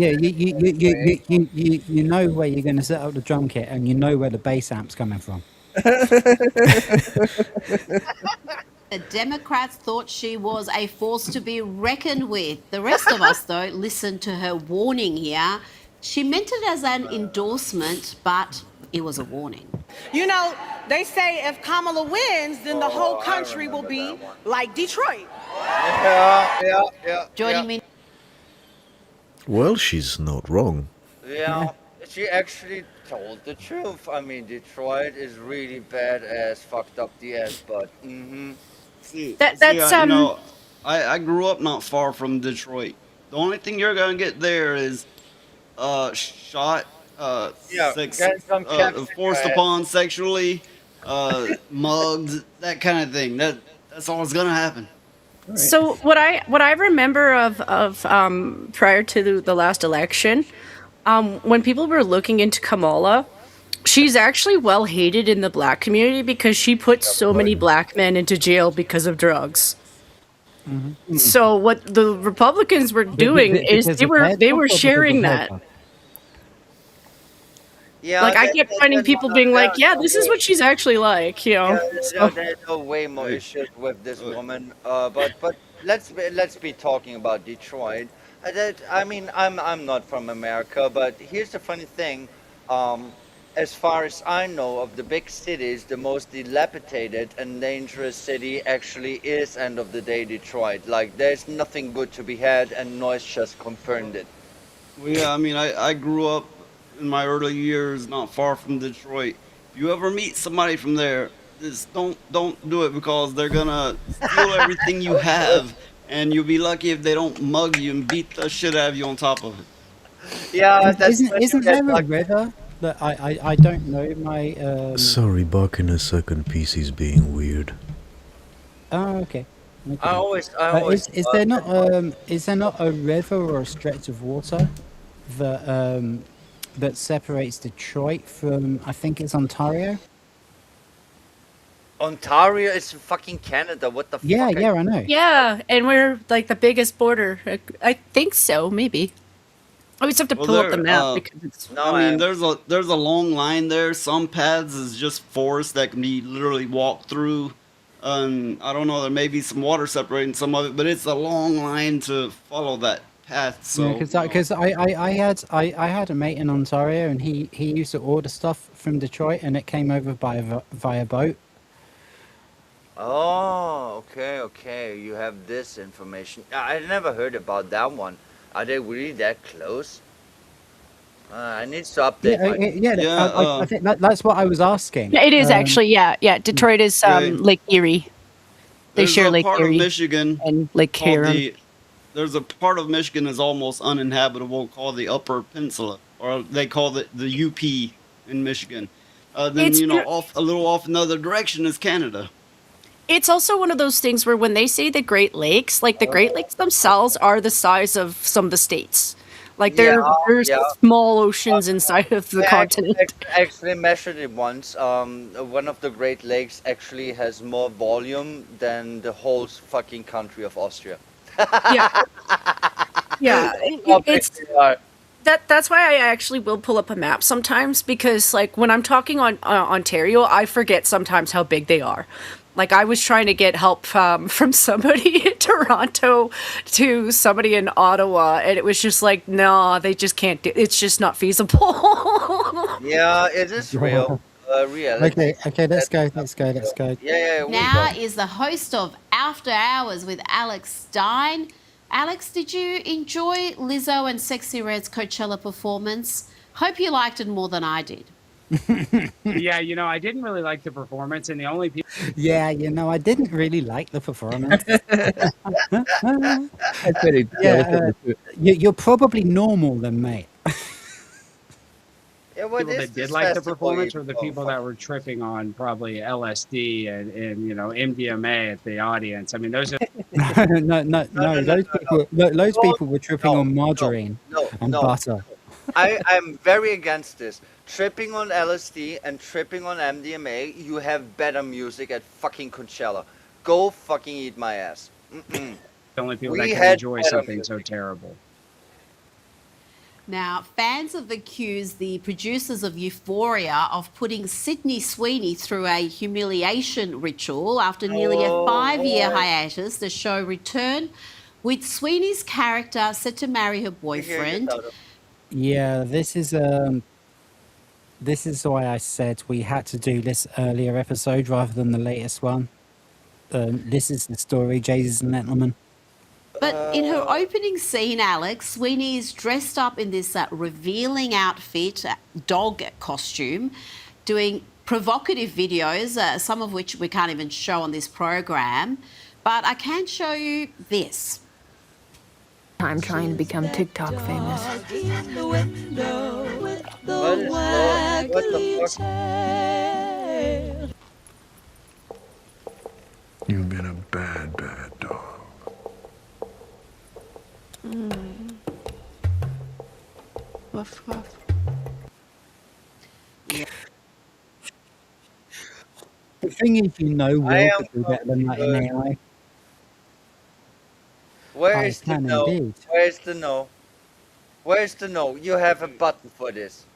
B: know where you're going to set up the drum kit, and you know where the bass amp's coming from.
H: The Democrats thought she was a force to be reckoned with. The rest of us, though, listened to her warning here. She meant it as an endorsement, but it was a warning.
J: You know, they say if Kamala wins, then the whole country will be like Detroit.
D: Yeah.
H: Joining me.
G: Well, she's not wrong.
D: Yeah, she actually told the truth. I mean, Detroit is really badass, fucked up the ass, but
C: That's
E: you know, I grew up not far from Detroit. The only thing you're gonna get there is shot,
D: yeah,
E: sex,
D: get some caps in
E: forced
D: your ass.
E: upon sexually, mugged, that kind of thing. That's all that's gonna happen.
C: So what I remember of prior to the last election, when people were looking into Kamala, she's actually well hated in the black community because she put so many black men into jail because of drugs. So what the Republicans were doing is
B: Because
C: they
B: of
C: were
B: their
C: they
B: job
C: were
B: or because
C: sharing
B: of her
C: that.
B: job?
D: Yeah,
C: Like I kept finding people being like, "Yeah, this is what she's actually like," you know. So
D: there's no way more
E: Hey.
D: issues with this woman. But let's be talking about Detroit. I mean, I'm not from America, but here's the funny thing. As far as I know, of the big cities, the most dilapidated and dangerous city actually is, end of the day, Detroit. Like, there's nothing good to be had, and noise just confirmed it.
E: Well, yeah, I mean, I grew up in my early years not far from Detroit. If you ever meet somebody from there, just don't do it because they're gonna steal everything you have, and you'll be lucky if they don't mug you and beat the shit out of you on top of it.
D: Yeah, that's when you
B: Isn't
D: get
B: there a
D: lucky.
B: river that I don't know my
G: Sorry, back in a second, PC's being weird.
B: Oh, okay.
D: I always
B: Is there not a river or a stretch of water that that separates Detroit from, I think it's Ontario?
D: Ontario is fucking Canada. What the
B: Yeah,
D: fuck?
B: yeah, I know.
C: yeah, and we're like the biggest border. I think so, maybe. I always have to
E: Well,
C: pull up the
E: there,
C: map because it's.
D: No,
E: I mean, there's a long line there. Some paths is just forest that can be literally walked through. I don't know, there may be some water separating some of it, but it's a long line to follow that path. So
B: Because I had a mate in Ontario and he used to order stuff from Detroit and it came over via boat.
D: Oh, okay. You have this information. I never heard about that one. Are they really that close? I need to update my.
B: I think that's what I was asking.
C: Yeah, it is actually. Yeah. Detroit is
E: Right.
C: Lake Erie. They
E: there's
C: share
E: a
C: Lake
E: part of
C: Erie
E: Michigan
C: and Lake
E: called
C: Huron.
E: there's a part of Michigan is almost uninhabitable called the Upper Peninsula, or they call it the UP in Michigan. Then
C: It's
E: off a little off another direction is Canada.
C: It's also one of those things where when they say the Great Lakes, like the Great Lakes themselves are the size of some of the states. Like they're small oceans inside of the continent.
D: Actually measured it once. One of the Great Lakes actually has more volume than the whole fucking country of Austria.
C: Yeah. Yeah,
D: How big
C: it's
D: they are.
C: that's why I actually will pull up a map sometimes because like when I'm talking on Ontario, I forget sometimes how big they are. Like I was trying to get help from somebody in Toronto to somebody in Ottawa, and it was just like, no, they just can't do. It's just not feasible.
D: Yeah, it is real. Reality.
B: Okay, let's go.
D: Yeah.
H: Now is the host of After Hours with Alex Stein. Alex, did you enjoy Lizzo and Sexy Red's Coachella performance? Hope you liked it more than I did.
O: Yeah, I didn't really like the performance, and the only people.
B: Yeah, I didn't really like the performance. You're probably normal then, mate.
D: Yeah,
O: People that did like the performance were the people that were tripping on probably LSD and MDMA at the audience. I mean, those are.
B: No. Those people were tripping on margarine and butter.
D: I'm very against this. Tripping on LSD and tripping on MDMA, you have better music at fucking Coachella. Go fucking eat my ass.
O: The only people that can enjoy something so terrible.
H: Now, fans have accused the producers of Euphoria of putting Sydney Sweeney through a humiliation ritual. After nearly a 5-year hiatus, the show returned with Sweeney's character set to marry her boyfriend.
B: Yeah, this is why I said we had to do this earlier episode rather than the latest one. This is the story, Ladies and gentlemen.
H: But in her opening scene, Alex, Sweeney is dressed up in this revealing outfit, dog costume, doing provocative videos, some of which we can't even show on this program. But I can show you this.
N: I'm trying to become TikTok famous.
D: What the fuck?
P: You've been a bad, bad dog.
C: Woof, woof.
B: The thing is, Will could do better than that in AI.
D: Where is the
B: can
D: no?
B: indeed.
D: Where's the no? Where's the no? You have a button for this.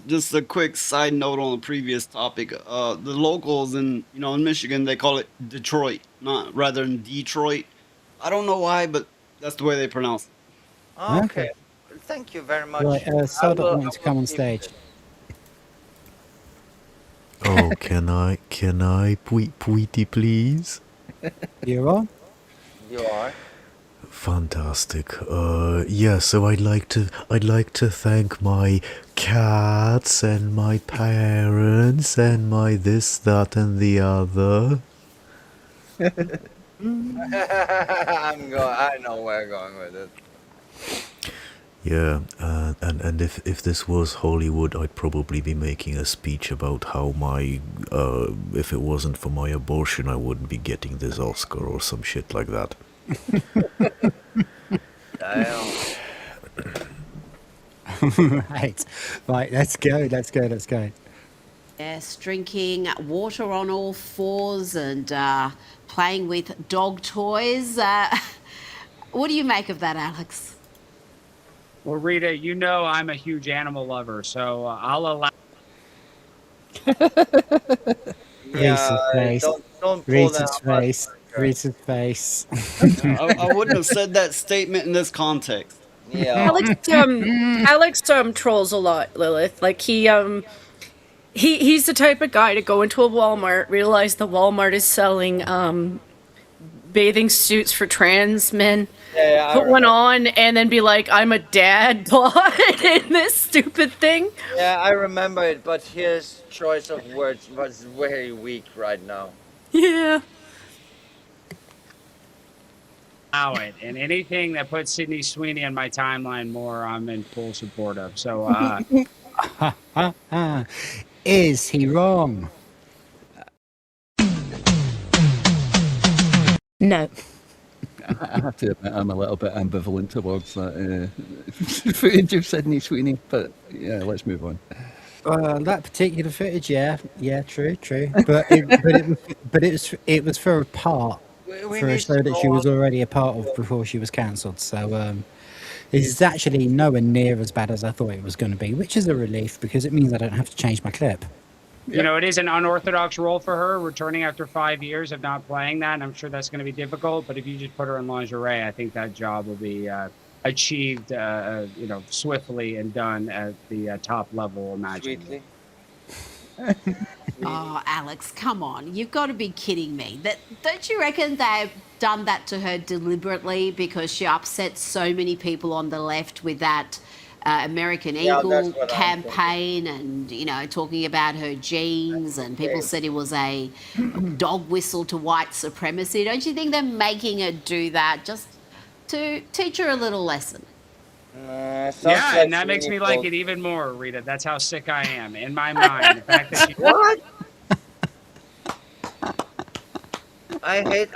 E: Just a quick side note on the previous topic. The locals in Michigan, they call it Detroit, not rather than Detroit. I don't know why, but that's the way they pronounce it.
D: Okay. Thank you very much.
B: Right, Sardot wanting to come on stage.
G: Oh, can I, Pweety, please?
B: You're on?
D: You are.
G: Fantastic. Yeah, so I'd like to thank my cats and my parents and my this, that, and the other.
D: I know where you're going with it.
G: Yeah, and if this was Hollywood, I'd probably be making a speech about how if it wasn't for my abortion, I wouldn't be getting this Oscar or some shit like that.
B: Right, let's go.
H: Yes, drinking water on all fours and playing with dog toys. What do you make of that, Alex?
O: Well, Rita, I'm a huge animal lover, so I'll allow.
B: Racist face.
D: Don't pull that
B: Racist face.
E: I wouldn't have said that statement in this context.
D: Yeah.
C: Alex trolls a lot, Lilith. Like he's the type of guy to go into a Walmart, realize the Walmart is selling bathing suits for trans men, put one on, and then be like, I'm a dad bod in this stupid thing.
D: Yeah, I remember it, but his choice of words was very weak right now.
C: Yeah.
O: Allow it, and anything that puts Sydney Sweeney on my timeline more, I'm in full support of. So,
B: is he wrong?
C: No.
F: I have to admit, I'm a little bit ambivalent towards that footage of Sydney Sweeney, but yeah, let's move on.
B: That particular footage, yeah, true. But it was for a part, for a show that she was already a part of before she was cancelled. So it's actually nowhere near as bad as I thought it was going to be, which is a relief because it means I don't have to change my clip.
O: it is an unorthodox role for her, returning after 5 years of not playing that, and I'm sure that's going to be difficult. But if you just put her in lingerie, I think that job will be achieved, swiftly and done at the top level imaginable.
H: Oh, Alex, come on. You've got to be kidding me. Don't you reckon they've done that to her deliberately because she upset so many people on the left with that American Eagle campaign and, talking about her genes, and people said it was a dog whistle to white supremacy. Don't you think they're making her do that just to teach her a little lesson?
O: Yeah, and that makes me like it even more, Rita. That's how sick I am. In my mind, the fact that she...
D: What? I hate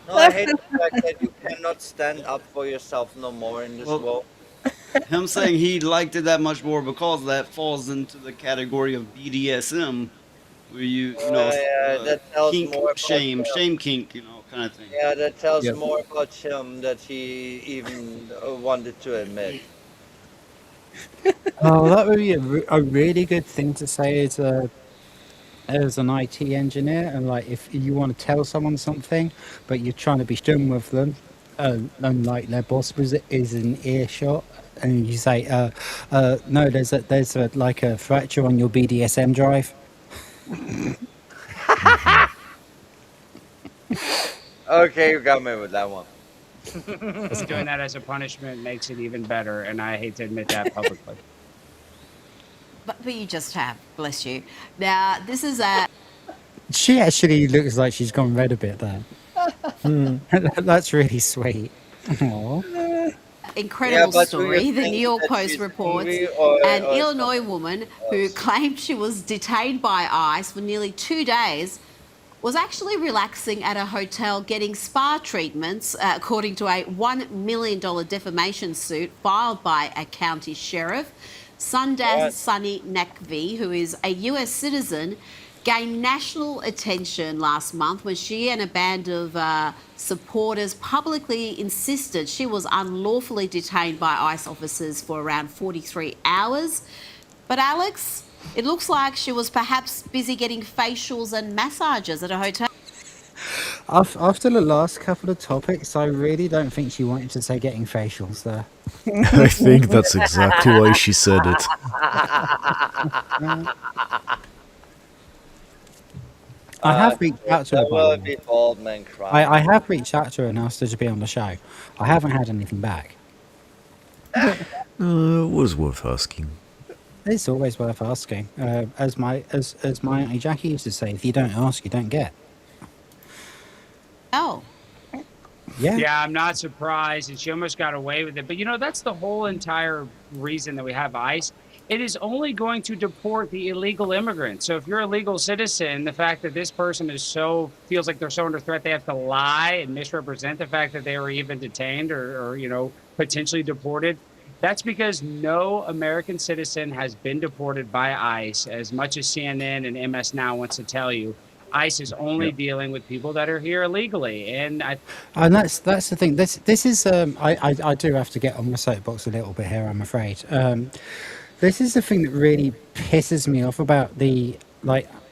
D: No, I hate the fact that you cannot stand up for yourself no more in this world.
E: Him saying he liked it that much more because that falls into the category of BDSM, where that tells kink,
D: more
E: shame kink, kind of thing.
D: Yeah, that tells
F: Yep.
D: more about him that he even wanted to admit.
B: Oh, that would be a really good thing to say as an IT engineer. And like, if you want to tell someone something, but you're trying to be done with them, and like their boss is in earshot, and you say, no, there's a like a fracture on your BDSM drive.
D: Okay, you got me with that one.
O: Doing that as a punishment makes it even better, and I hate to admit that publicly.
H: But you just have, bless you. Now, this is a
B: She actually looks like she's gone red a bit there. That's really sweet. Aww.
H: incredible
D: but do you
H: story. The
D: think
H: New York
D: that
H: Post
D: she's
H: reports
D: hungry
H: an
D: or
H: Illinois
D: something
H: woman who
D: else?
H: claimed she was detained by ICE for nearly 2 days was actually relaxing at a hotel getting spa treatments, according to a $1 million defamation suit filed by a county sheriff. Sundas
D: What?
H: Sunny Nakvi, who is a US citizen, gained national attention last month when she and a band of supporters publicly insisted she was unlawfully detained by ICE officers for around 43 hours. But Alex, it looks like she was perhaps busy getting facials and massages at a hotel.
B: After the last couple of topics, I really don't think she wanted to say getting facials there.
G: I think that's exactly why she said it.
B: I have reached out to her,
D: That
B: by the
D: would
B: way.
D: be bald man crying.
B: I have reached out to her and asked her to be on the show. I haven't had anything back.
G: It was worth asking.
B: It's always worth asking. As my auntie Jackie used to say, if you don't ask, you don't get.
H: Oh.
B: Yeah.
O: Yeah, I'm not surprised, and she almost got away with it. But that's the whole entire reason that we have ICE. It is only going to deport the illegal immigrants. So if you're a legal citizen, the fact that this person feels like they're so under threat, they have to lie and misrepresent the fact that they were even detained or potentially deported. That's because no American citizen has been deported by ICE, as much as CNN and MS Now wants to tell you. ICE is only dealing with people that are here illegally, and
B: that's the thing. This is I do have to get on my soapbox a little bit here, I'm afraid. This is the thing that really pisses me off about the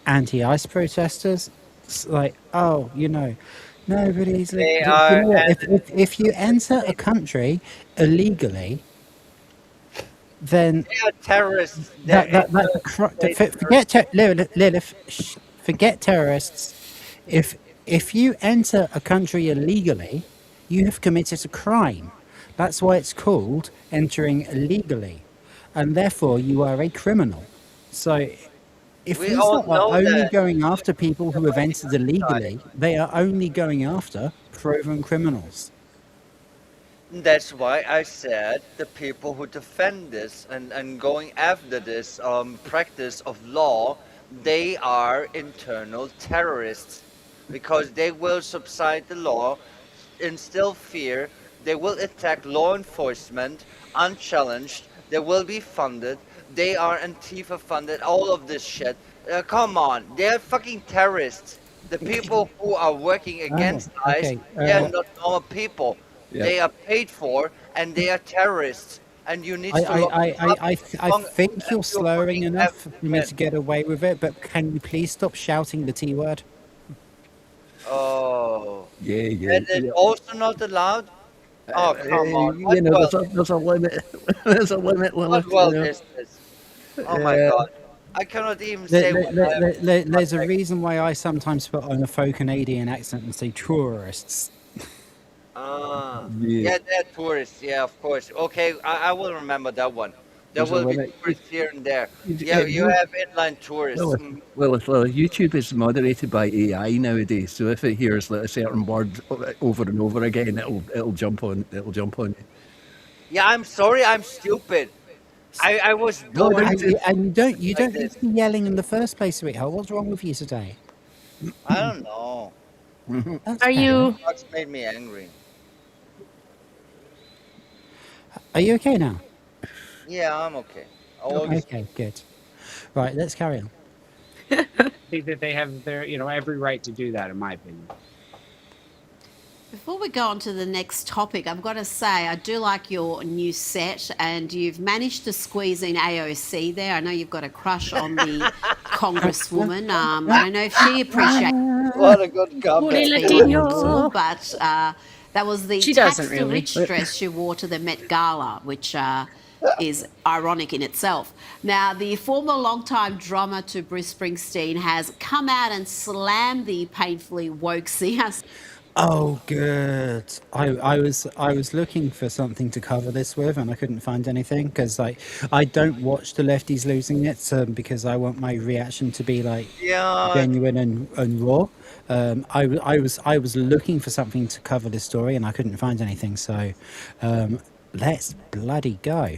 B: anti-ICE protesters. It's like, nobody's.
D: They
B: You
D: are
B: know what? If you enter a country illegally, then
D: they are terrorists.
B: forget terrorists. If you enter a country illegally, you have committed a crime. That's why it's called entering illegally, and therefore you are a criminal. So if
D: We
B: these
D: all
B: are
D: know
B: only
D: that.
B: going after people who have entered illegally, they are only going after proven criminals.
D: That's why I said the people who defend this and going after this practice of law, they are internal terrorists because they will subside the law, instill fear, they will attack law enforcement unchallenged, they will be funded, they are Antifa funded, all of this shit. Come on, they're fucking terrorists. The people who are working against ICE,
B: Okay.
D: they're not normal people.
F: Yeah.
D: They are paid for, and they are terrorists. And you need to look them up.
B: I think you're slurring enough for me to get away with it, but can you please stop shouting the T word?
D: Oh.
F: Yeah.
D: And it's also not allowed? Oh, come on. What
F: There's a limit. There's a limit, Lilith.
D: What world is this? Oh my god. I cannot even say what
B: There's a reason why I sometimes put on a faux Canadian accent and say tourists.
D: Yeah, they're tourists. Yeah, of course. Okay, I will remember that one. There
F: There's a
D: will be
F: limit.
D: tourists here and there.
F: Yeah,
D: You have inline tourists.
F: Lilith, YouTube is moderated by AI nowadays, so if it hears a certain word over and over again, it'll jump on you.
D: Yeah, I'm sorry, I'm stupid. I was born.
B: And you don't need to be yelling in the first place, sweetheart. What's wrong with you today?
D: I don't know.
C: Are you?
D: Fox made me angry.
B: Are you okay now?
D: Yeah, I'm okay.
B: Okay, good. Right, let's carry on.
O: I think that they have their every right to do that, in my opinion.
H: Before we go on to the next topic, I've got to say I do like your new set, and you've managed to squeeze in AOC there. I know you've got a crush on the Congresswoman. I don't know if she appreciates
D: What a good comeback.
H: being on the wall, but that was the
C: She doesn't
H: tax the
C: really.
H: rich dress she wore to the Met Gala, which is ironic in itself. Now, the former longtime drummer to Bruce Springsteen has come out and slammed the painfully woke singer.
B: Oh, good. I was looking for something to cover this with, and I couldn't find anything because I don't watch the Lefties losing it because I want my reaction to be
D: Yeah.
B: genuine and raw. I was looking for something to cover this story, and I couldn't find anything. So let's bloody go.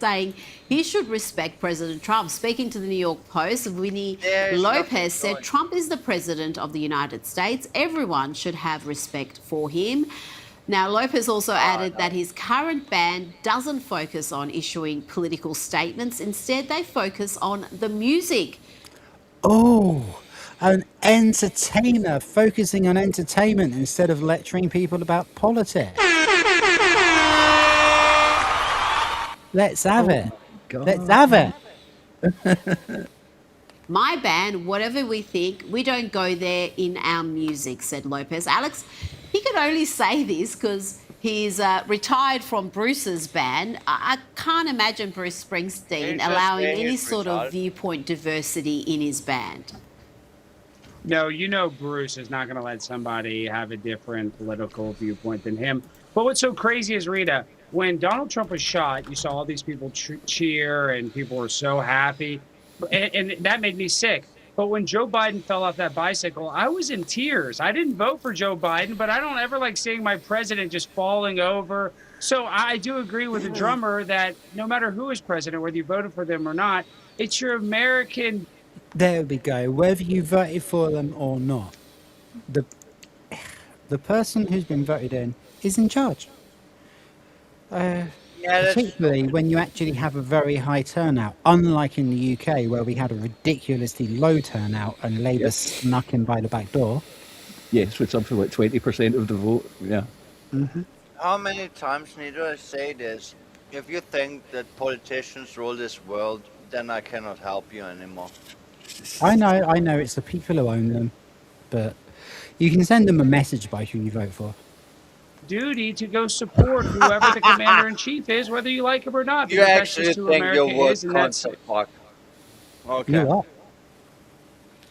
H: Saying he should respect President Trump. Speaking to the New York Post, Winnie
D: There's
H: Lopez
D: nothing
H: said
D: going.
H: Trump is the president of the United States. Everyone should have respect for him. Now, Lopez also added that his current band doesn't focus on issuing political statements. Instead, they focus on the music.
B: Oh, an entertainer focusing on entertainment instead of lecturing people about politics. Let's have it. Let's have it.
H: My band, whatever we think, we don't go there in our music, said Lopez. Alex, he can only say this because he's retired from Bruce's band. I can't imagine Bruce Springsteen allowing any sort of viewpoint diversity in his band.
O: No, Bruce is not going to let somebody have a different political viewpoint than him. But what's so crazy is, Rita, when Donald Trump was shot, you saw all these people cheer and people were so happy. And that made me sick. But when Joe Biden fell off that bicycle, I was in tears. I didn't vote for Joe Biden, but I don't ever like seeing my president just falling over. So I do agree with the drummer that no matter who is president, whether you voted for them or not, it's your American.
B: There we go. Whether you voted for them or not, the person who's been voted is in charge. Particularly when you actually have a very high turnout, unlike in the UK where we had a ridiculously low turnout and Labour snuck in by the back door.
F: Yes, with something like 20% of the vote. Yeah.
B: Mm-hmm.
D: How many times need I say this? If you think that politicians rule this world, then I cannot help you anymore.
B: I know, it's the people who own them, but you can send them a message by who you vote for.
O: Duty to go support whoever the commander-in-chief is, whether you like him or not.
D: You
O: because that's
D: actually
O: just who
D: think
O: America
D: your word
O: is, and that's
D: concept fuck. Okay.
B: You what?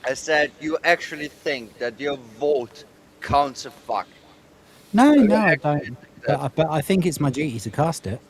D: I said you actually think that your vote counts a fuck.
B: No, I don't. But I think it's my duty to cast it.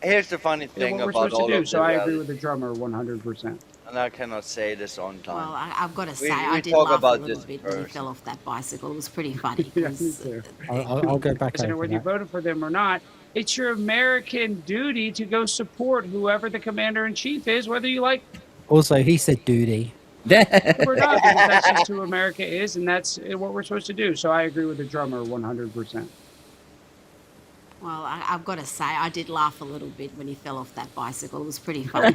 D: Here's the funny thing
O: what we're
D: about
O: supposed
D: all
O: to do.
D: of
O: So I
D: the
O: agree with the drummer 100%.
D: and I cannot say this on time.
H: Well, I've got to say,
D: We
H: I did
D: talk
H: laugh a
D: about
H: little
D: this
H: bit when he
D: first.
H: fell off that bicycle. It was pretty funny.
O: Yeah, me too.
B: I'll go back
O: President,
B: over
O: whether you
B: that.
O: voted for them or not, it's your American duty to go support whoever the commander-in-chief is, whether you like
B: Also, he said duty.
O: him or not, because that's just who America is, and that's what we're supposed to do. So I agree with the drummer 100%.
H: Well, I've got to say, I did laugh a little bit when he fell off that bicycle. It was pretty funny.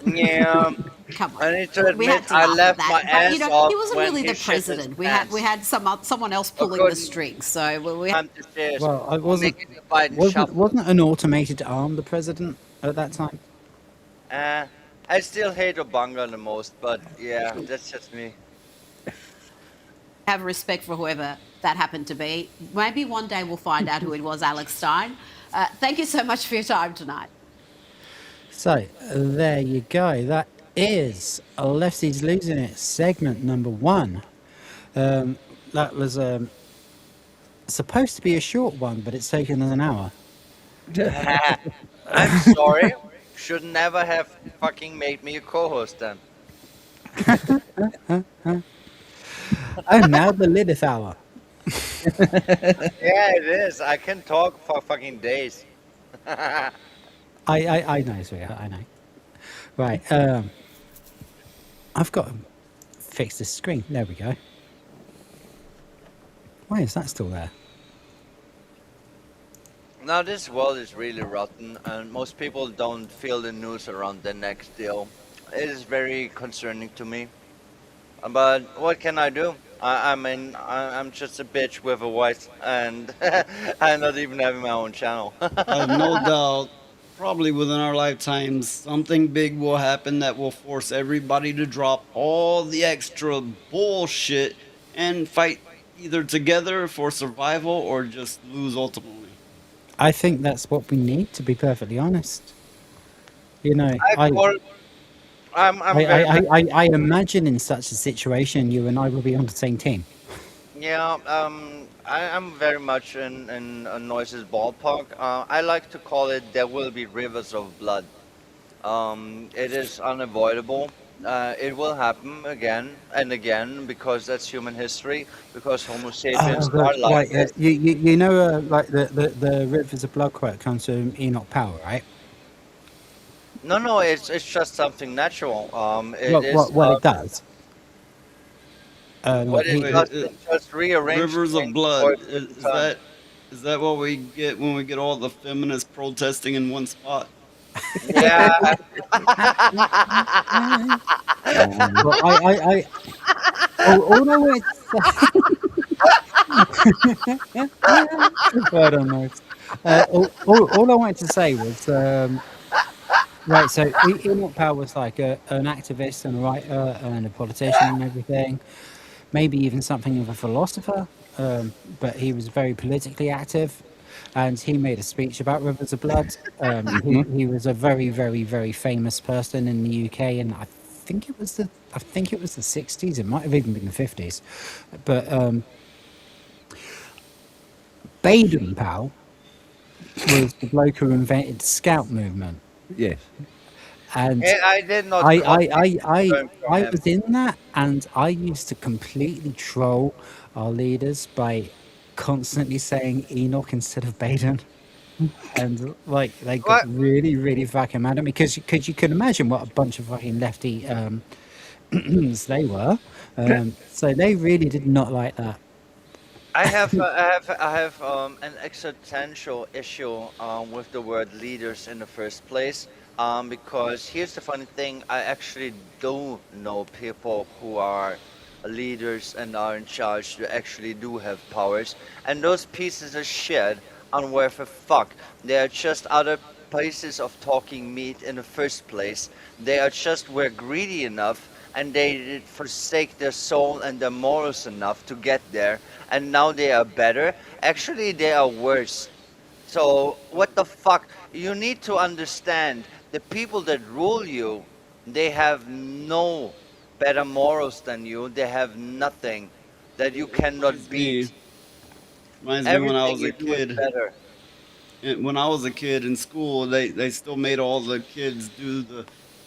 D: Yeah,
H: Come on.
D: I need to
H: We had
D: admit
H: to
D: I
H: laugh at
D: left
H: that.
D: my
H: But,
D: ass
H: you know,
D: off
H: he wasn't
D: when
H: really
D: he
H: the
D: shit his
H: president.
D: pants.
H: We had someone else pulling the
D: couldn't-
H: strings. So we
D: I'm just serious.
B: Well, I
D: I'm
B: wasn't.
D: making the Biden shuffle.
B: Wasn't an automated arm the president at that time?
D: I still hate Obama the most, but yeah, that's just me.
H: have respect for whoever that happened to be. Maybe one day we'll find out who it was, Alex Stein. Thank you so much for your time tonight.
B: So there you go. That is Lefties Losing It, segment number 1. That was supposed to be a short one, but it's taken us an hour.
D: I'm sorry. Should never have fucking made me a co-host then.
B: Oh, now the Lilith hour.
D: Yeah, it is. I can talk for fucking days.
B: I know, sweetheart, I know. Right, I've got to fix this screen. There we go. Why is that still there?
D: Now this world is really rotten, and most people don't feel the news around the next deal. It is very concerning to me. But what can I do? I'm just a bitch with a voice, and I'm not even having my own channel.
E: I have no doubt, probably within our lifetimes, something big will happen that will force everybody to drop all the extra bullshit and fight either together for survival or just lose ultimately.
B: I think that's what we need, to be perfectly honest. You know,
D: I quote, I'm very much,
B: I imagine in such a situation, you and I will be on the same team.
D: yeah, I'm very much in Noise's ballpark. I like to call it there will be rivers of blood. It is unavoidable. It will happen again and again because that's human history, because Homo sapiens are like
B: Right,
D: this.
B: you know, like the rivers of blood quote comes from Enoch Power, right?
D: No, no, it's just something natural. It is
B: What it does.
D: what it
E: Wait,
D: does. It just rearrange
E: rivers of
D: things for
E: blood.
D: a certain
E: Is
D: time.
E: that what we get when we get all the feminists protesting in one spot?
D: Yeah.
B: Well, all I wanted to say, well done, Maurice. All I wanted to say was, right, so Enoch Powell was like an activist and a writer and a politician and everything, maybe even something of a philosopher, but he was very politically active, and he made a speech about rivers of blood. He was a very, very, very famous person in the UK, and I think it was the 60s. It might have even been the 50s, but Baden Powell was the bloke who invented the Scout movement,
F: Yes.
B: and
D: I did not copy the term from
B: I
D: him.
B: was in that, and I used to completely troll our leaders by constantly saying Enoch instead of Baden, and like they got
D: What?
B: really, really fucking mad at me because you can imagine what a bunch of fucking lefty they were. So they really did not like that.
D: I have an existential issue with the word leaders in the first place. Because here's the funny thing, I actually do know people who are leaders and are in charge who actually do have powers, and those pieces of shit aren't worth a fuck. They are just other pieces of talking meat in the first place. They are just were greedy enough and they did forsake their soul and their morals enough to get there, and now they are better. Actually, they are worse. So, what the fuck? You need to understand the people that rule you, they have no better morals than you. They have nothing that you cannot
E: Reminds me,
D: beat.
E: reminds me when I
D: Everything
E: was a
D: you do is
E: kid.
D: better.
E: When I was a kid in school, they still made all the kids do the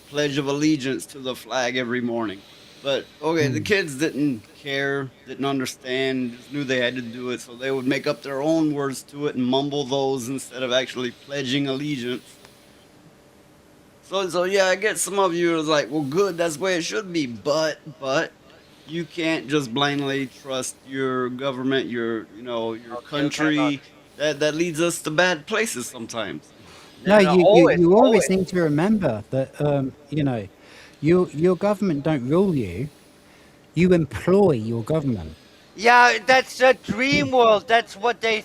E: Pledge of Allegiance to the flag every morning. But okay, the kids didn't care, didn't understand, just knew they had to do it, so they would make up their own words to it and mumble those instead of actually pledging allegiance. So yeah, I get some of you is like, well, good, that's the way it should be, but you can't just blindly trust your government, your
D: You cannot.
E: country. That leads us to bad places sometimes.
B: No,
D: No, no, always,
B: you always
D: always.
B: need to remember that you know, your government don't rule you. You employ your government.
D: Yeah, that's a dream world. That's what they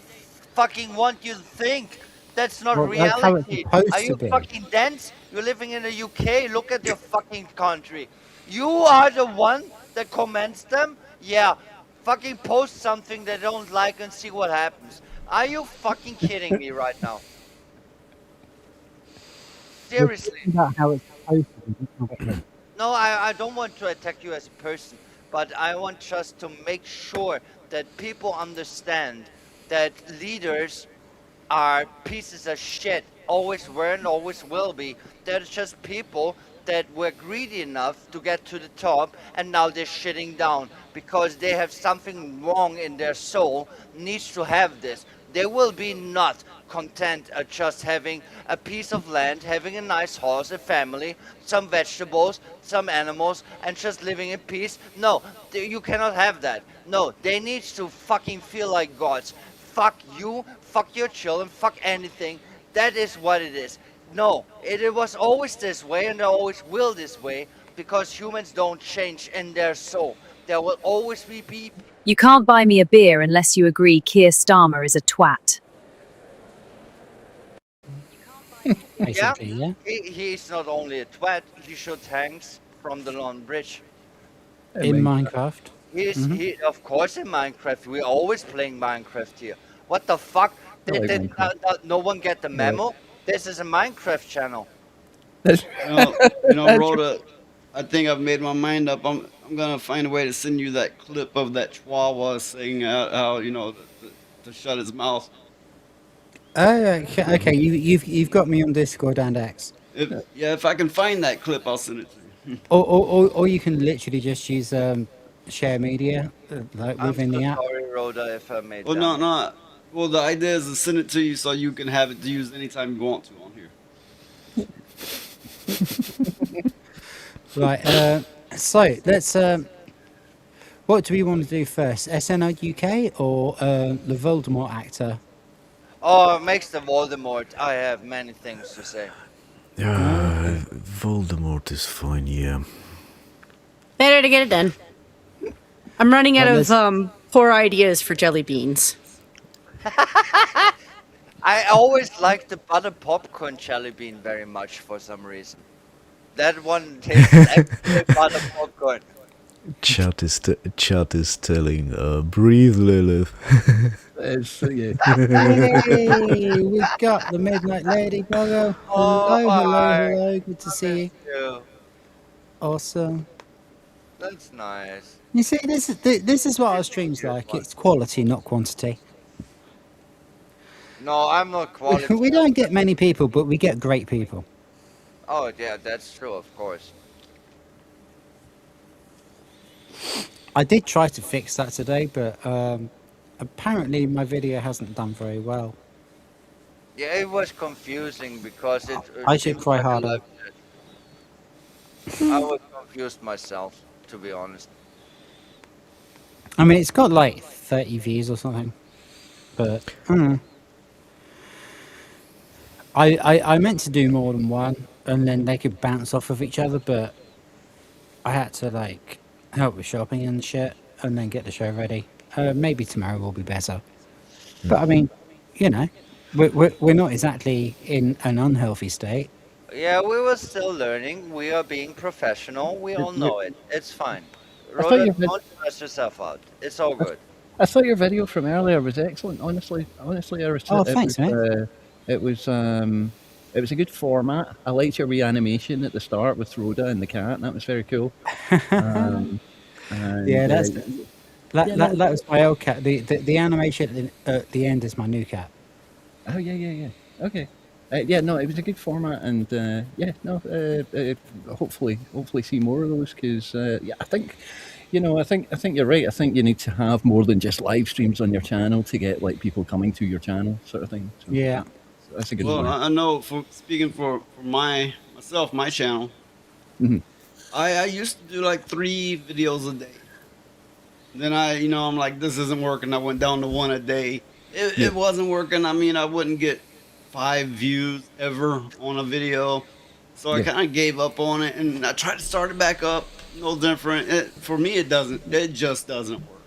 D: fucking want you to think. That's not
B: Well, that's how it's
D: reality. Are
B: supposed to
D: you
B: be.
D: fucking dense? You're living in the UK. Look at your fucking country. You are the one that commends them? Yeah. Fucking post something they don't like and see what happens. Are you fucking kidding me right now?
B: We're
D: Seriously.
B: talking about how it's supposed to be. Not me.
D: No, I don't want to attack you as a person, but I want just to make sure that people understand that leaders are pieces of shit. Always were and always will be. They're just people that were greedy enough to get to the top and now they're shitting down because they have something wrong in their soul, needs to have this. They will be not content at just having a piece of land, having a nice house, a family, some vegetables, some animals, and just living in peace. No, you cannot have that. No, they need to fucking feel like gods. Fuck you, fuck your children, fuck anything. That is what it is. No, it was always this way and it always will this way because humans don't change in their soul. There will always be beep.
Q: You can't buy me a beer unless you agree Keir Starmer is a twat.
B: Basically, yeah.
D: He's not only a twat, he shoots tanks from the London Bridge.
B: In Minecraft.
D: Of course in Minecraft. We're always playing Minecraft here. What the fuck? Did no one get the memo? This is a Minecraft channel.
E: Rhoda, I think I've made my mind up. I'm gonna find a way to send you that clip of that Chihuahua saying how to shut his mouth.
B: Oh, okay. You've got me on Discord and X.
E: If I can find that clip, I'll send it to you.
B: Or you can literally just use share media like
D: I'm
B: within
D: so
B: the app.
D: sorry, Rhoda, if I made
E: Well,
D: that.
E: no. Well, the idea is to send it to you so you can have it to use anytime you want to on here.
B: Right. So let's. What do we want to do first? SNL UK or the Voldemort actor?
D: Oh, it makes the Voldemort. I have many things to say.
G: Voldemort is fine, yeah.
C: Better to get it done. I'm running out of poor ideas for jelly beans.
D: I always like the butter popcorn jelly bean very much for some reason. That one tastes like butter popcorn.
G: Chat is telling, breathe, Lilith.
B: Hey, we got the Midnight Lady Bugger. Hello. Good to see you. Awesome.
D: That's nice.
B: You see, this is what our stream's like. It's quality, not quantity.
D: No, I'm not quality.
B: We don't get many people, but we get great people.
D: Oh, yeah, that's true, of course.
B: I did try to fix that today, but apparently my video hasn't done very well.
D: Yeah, it was confusing because it.
B: I should try harder.
D: I was confused myself, to be honest.
B: I mean, it's got like 30 views or something, but I don't know. I meant to do more than one, and then they could bounce off of each other, but I had to like help with shopping and shit, and then get the show ready. Maybe tomorrow will be better, but I mean, you know, we're not exactly in an unhealthy state.
D: Yeah, we were still learning. We are being professional. We all know it. It's fine. Rhoda, don't stress yourself out. It's all good.
F: I thought your video from earlier was excellent. Honestly,
B: thanks, man.
F: It was a good format. I liked your wee animation at the start with Rhoda and the cat. That was very cool.
B: Yeah, that was my old cat. The animation at the end is my new cat.
F: Oh yeah. Okay. Yeah, no, it was a good format, and hopefully see more of those because I think you're right. I think you need to have more than just live streams on your channel to get like people coming to your channel, sort of thing. So,
B: yeah,
F: that's a good
E: one.
F: Well,
E: I know, speaking for my channel, I used to do like 3 videos a day. Then I'm like, this isn't working. I went down to 1 a day. It wasn't working. I mean, I wouldn't get 5 views ever on a video, so I kind of gave up on it, and I tried to start it back up. No different. For me, it just doesn't work.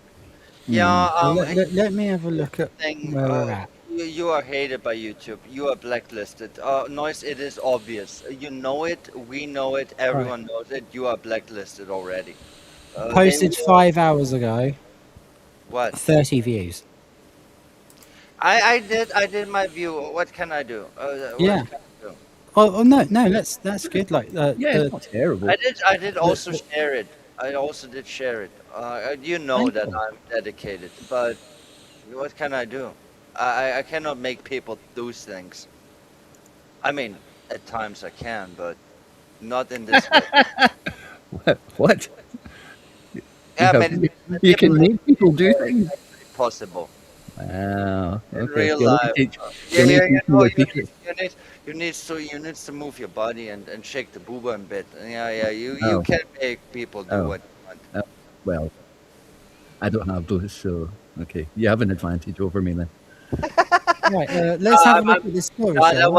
D: Yeah.
B: Let me have a look at where we're at.
D: You are hated by YouTube. You are blacklisted. Noise, it is obvious. You know it. We know it. Everyone knows it. You are blacklisted already.
B: Posted 5 hours ago.
D: What?
B: 30 views.
D: I did my view. What can I do?
B: Yeah. Oh no, that's good. Like
F: it's not terrible.
D: I did also share it. I also did share it. You know that I'm dedicated, but what can I do? I cannot make people do things. I mean, at times I can, but not in this way.
F: What?
D: Yeah,
F: you can make people do things.
D: Possible.
F: Wow.
D: In
F: Okay.
D: real life. You need to move your body and shake the booba a bit. Yeah. You can make people do what you want.
F: Well, I don't have those, so you have an advantage over me then.
B: Right, let's have a look at this story.
D: That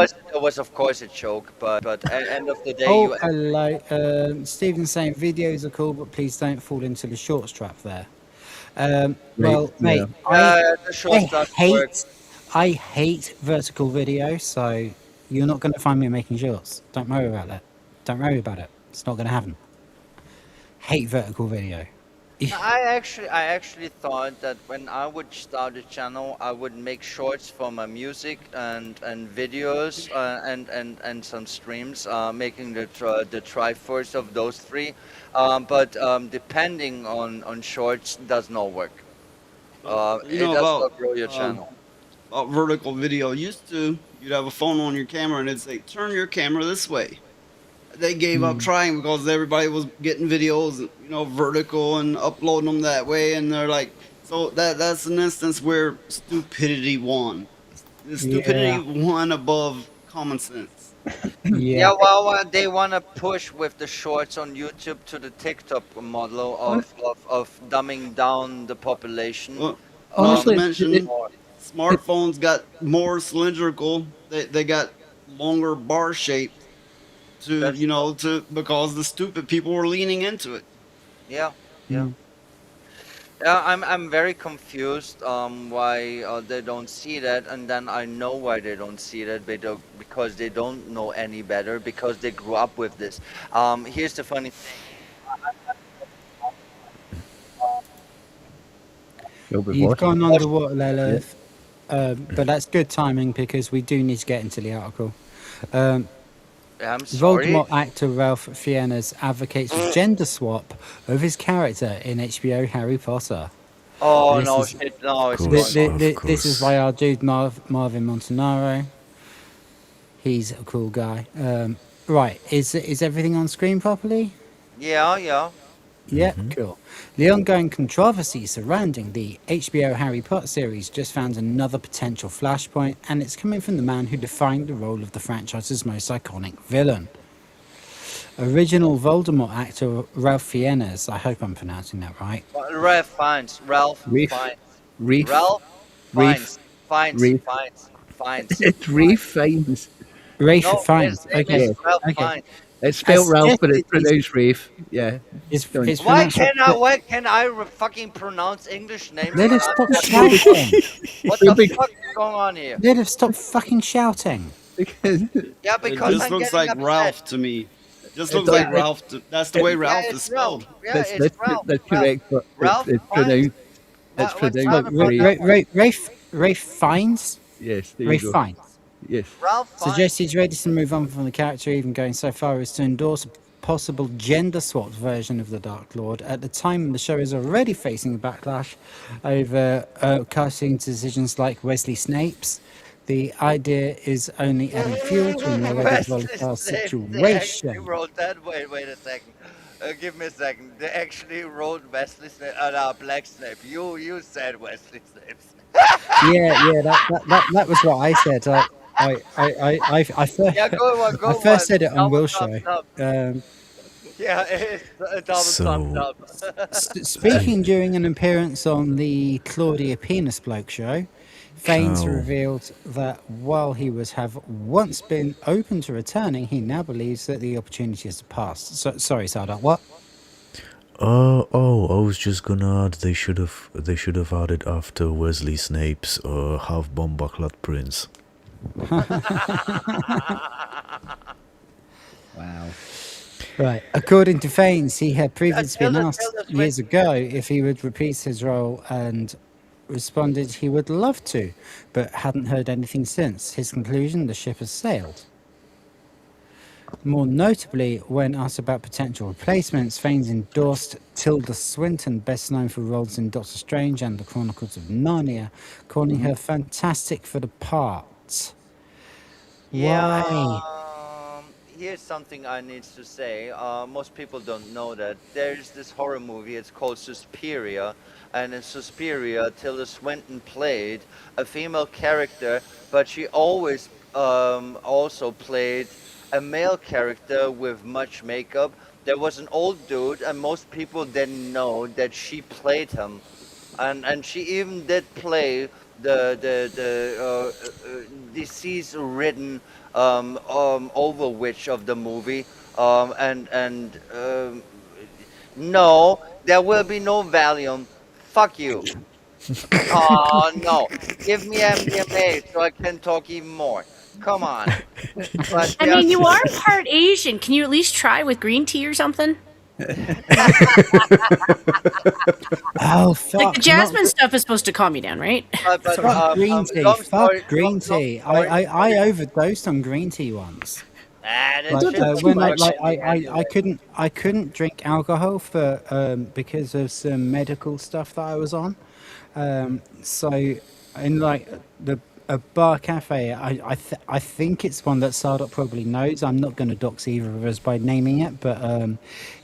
D: was of course a joke, but at end of the day,
B: Oh,
D: you
B: hello. Stephen's saying videos are cool, but please don't fall into the shorts trap there.
F: Right,
B: Well, mate,
F: yeah.
D: the shorts doesn't work.
B: I hate vertical video, so you're not going to find me making shorts. Don't worry about that. Don't worry about it. It's not going to happen. Hate vertical video.
D: No, I actually thought that when I would start a channel, I would make shorts for my music and videos and some streams, making the triforce of those three. But depending on shorts does not work.
E: You
D: It
E: know
D: does not grow your
E: um,
D: channel.
E: about vertical video. Used to, you'd have a phone on your camera and it'd say, "Turn your camera this way." They gave up trying because everybody was getting videos, vertical and uploading them that way, and they're like, so that's an instance where stupidity won. The stupidity won above common sense.
D: Yeah, well, they want to push with the shorts on YouTube to the TikTok model of dumbing down the population.
E: Well, not to
F: Honestly,
E: mention, smartphones got more cylindrical. They got longer bar shaped because the stupid people were leaning into it.
D: Yeah, yeah. Yeah, I'm very confused why they don't see that, and then I know why they don't see that, because they don't know any better, because they grew up with this. Here's the funny thing.
B: You've gone underwater, Lilith. But that's good timing because we do need to get into the article.
D: I'm sorry.
B: Voldemort actor Ralph Fiennes advocates for gender swap of his character in HBO Harry Potter.
D: Oh,
B: This
D: no,
B: is-
D: shit, no, it's
B: This is by our dude Marvin Montanaro. He's a cool guy. Right, is everything on screen properly?
D: Yeah, yeah.
B: Yeah, cool. The ongoing controversy surrounding the HBO Harry Potter series just found another potential flashpoint, and it's coming from the man who defined the role of the franchise's most iconic villain. Original Voldemort actor Ralph Fiennes, I hope I'm pronouncing that right.
D: Ralph Fiennes. Ralph
F: Reef.
D: Fiennes.
F: Reef.
D: Ralph
F: Reef.
D: Fiennes.
F: Reef.
D: Fiennes.
F: It's Reef Fiennes.
B: Rafe
D: No,
B: Fiennes.
D: his name
B: Okay.
D: is Ralph
B: Okay.
D: Fiennes.
F: It's spelled Ralph, but it's
B: suggested he's-
F: pronounced Reef. Yeah.
B: It's
D: Why
B: pronounced-
D: can I fucking pronounce English names?
B: Let us
D: and
B: stop
D: I'm not-
B: shouting.
D: What the fuck is going on here?
B: Let us stop fucking shouting.
D: Yeah,
E: It
D: because
E: just
D: I'm
E: looks
D: getting
E: like
D: upset.
E: Ralph to me. Just
F: It
E: looks
F: does-
E: like Ralph. That's the way
D: Yeah,
E: Ralph
D: it's
E: is spelled.
D: Ralph. Yeah, it's
F: That's
D: Ralph.
F: that's correct, but
D: Ralph
F: it's
D: Fiennes.
F: pronounced. It's
D: What's
F: pronounced
D: wrong with
F: Reef.
B: Rafe Fiennes?
F: Yes, there
B: Rafe
F: you go.
B: Fiennes.
F: Yes.
D: Ralph Fiennes.
B: Suggests he's ready to move on from the character, even going so far as to endorse a possible gender swapped version of the Dark Lord. At the time, the show is already facing a backlash over casting decisions like Wesley Snipes. The idea is only adding fuel to an already volatile
D: They actually
B: situation.
D: wrote that. Wait a second. Give me a second. They actually wrote Wesley Snape. Black Snape. You said Wesley Snipes.
B: Yeah, that was what I said. I first,
D: Yeah, go on, go
B: I first
D: on.
B: said it on
D: Double
B: Will's
D: thumbs
B: show.
D: up. Yeah, it's a double thumbs up.
B: Speaking during an appearance on the Claudia Penis Bloke show, Faines
G: Cow.
B: revealed that while he have once been open to returning, he now believes that the opportunity has passed. Sorry, Sardak, what?
G: I was just gonna add they should have added after Wesley Snape's half bomb bucklet prince.
F: Wow.
B: Right. According to Faines, he had previously been
D: tell us,
B: asked
D: tell us,
B: years ago if he would repeat his role and responded he would love to, but hadn't heard anything since. His conclusion, the ship has sailed. More notably, when asked about potential replacements, Faines endorsed Tilda Swinton, best known for roles in Doctor Strange and The Chronicles of Narnia, calling her fantastic for the part.
D: Yeah,
B: Why?
D: here's something I need to say. Most people don't know that there's this horror movie. It's called Suspiria, and in Suspiria, Tilda Swinton played a female character, but she always also played a male character with much makeup. There was an old dude, and most people didn't know that she played him, and she even did play the disease-ridden overwitch of the movie. No, there will be no Valium. Fuck you. Oh no, give me MDMA so I can talk even more. Come on. But
C: I
D: yeah,
C: mean, you are part Asian. Can you at least try with green tea or something?
B: Oh
C: Like the
B: fuck! Not
C: jasmine stuff is supposed to calm you down, right?
D: but
B: fuck green tea.
D: long
B: Fuck
D: story,
B: green
D: long
B: tea.
D: story
B: I
D: short.
B: overdosed on green tea once.
D: That
B: Like
D: shit
C: do
D: was
C: too
B: when
C: much.
D: recommending
B: I
D: anyway.
B: couldn't drink alcohol for because of some medical stuff that I was on. So in like the a bar cafe, I think it's one that Sardot probably knows. I'm not going to dox either of us by naming it, but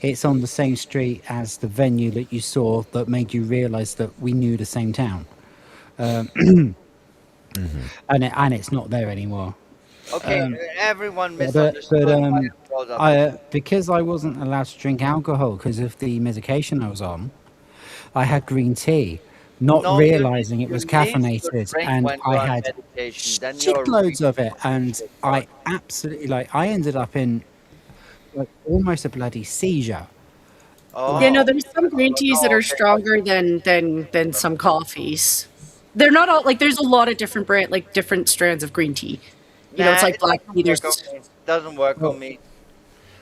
B: it's on the same street as the venue that you saw that made you realise that we knew the same town, and it's not there anymore.
D: Okay, everyone
B: But
D: misunderstood why I brought up this.
B: I because I wasn't allowed to drink alcohol because of the medication I was on, I had green tea, not
D: No,
B: realizing it
D: you
B: was
D: need to
B: caffeinated,
D: drink
B: and
D: when
B: I
D: you're on
B: had
D: medication. Then you're really
B: shitloads of it, and
D: shit
B: I
D: fucked.
B: absolutely I ended up in like almost a bloody seizure.
C: Yeah,
B: Like
C: no,
D: Oh,
C: there's some green teas that
D: no,
C: are
D: okay.
C: stronger than some coffees. They're not all like there's a lot of different different strands of green tea. You know, it's
D: Nah,
C: like
D: it
C: black
D: doesn't
C: tea.
D: work on
C: There's
D: me. Doesn't work on
B: well,
D: me.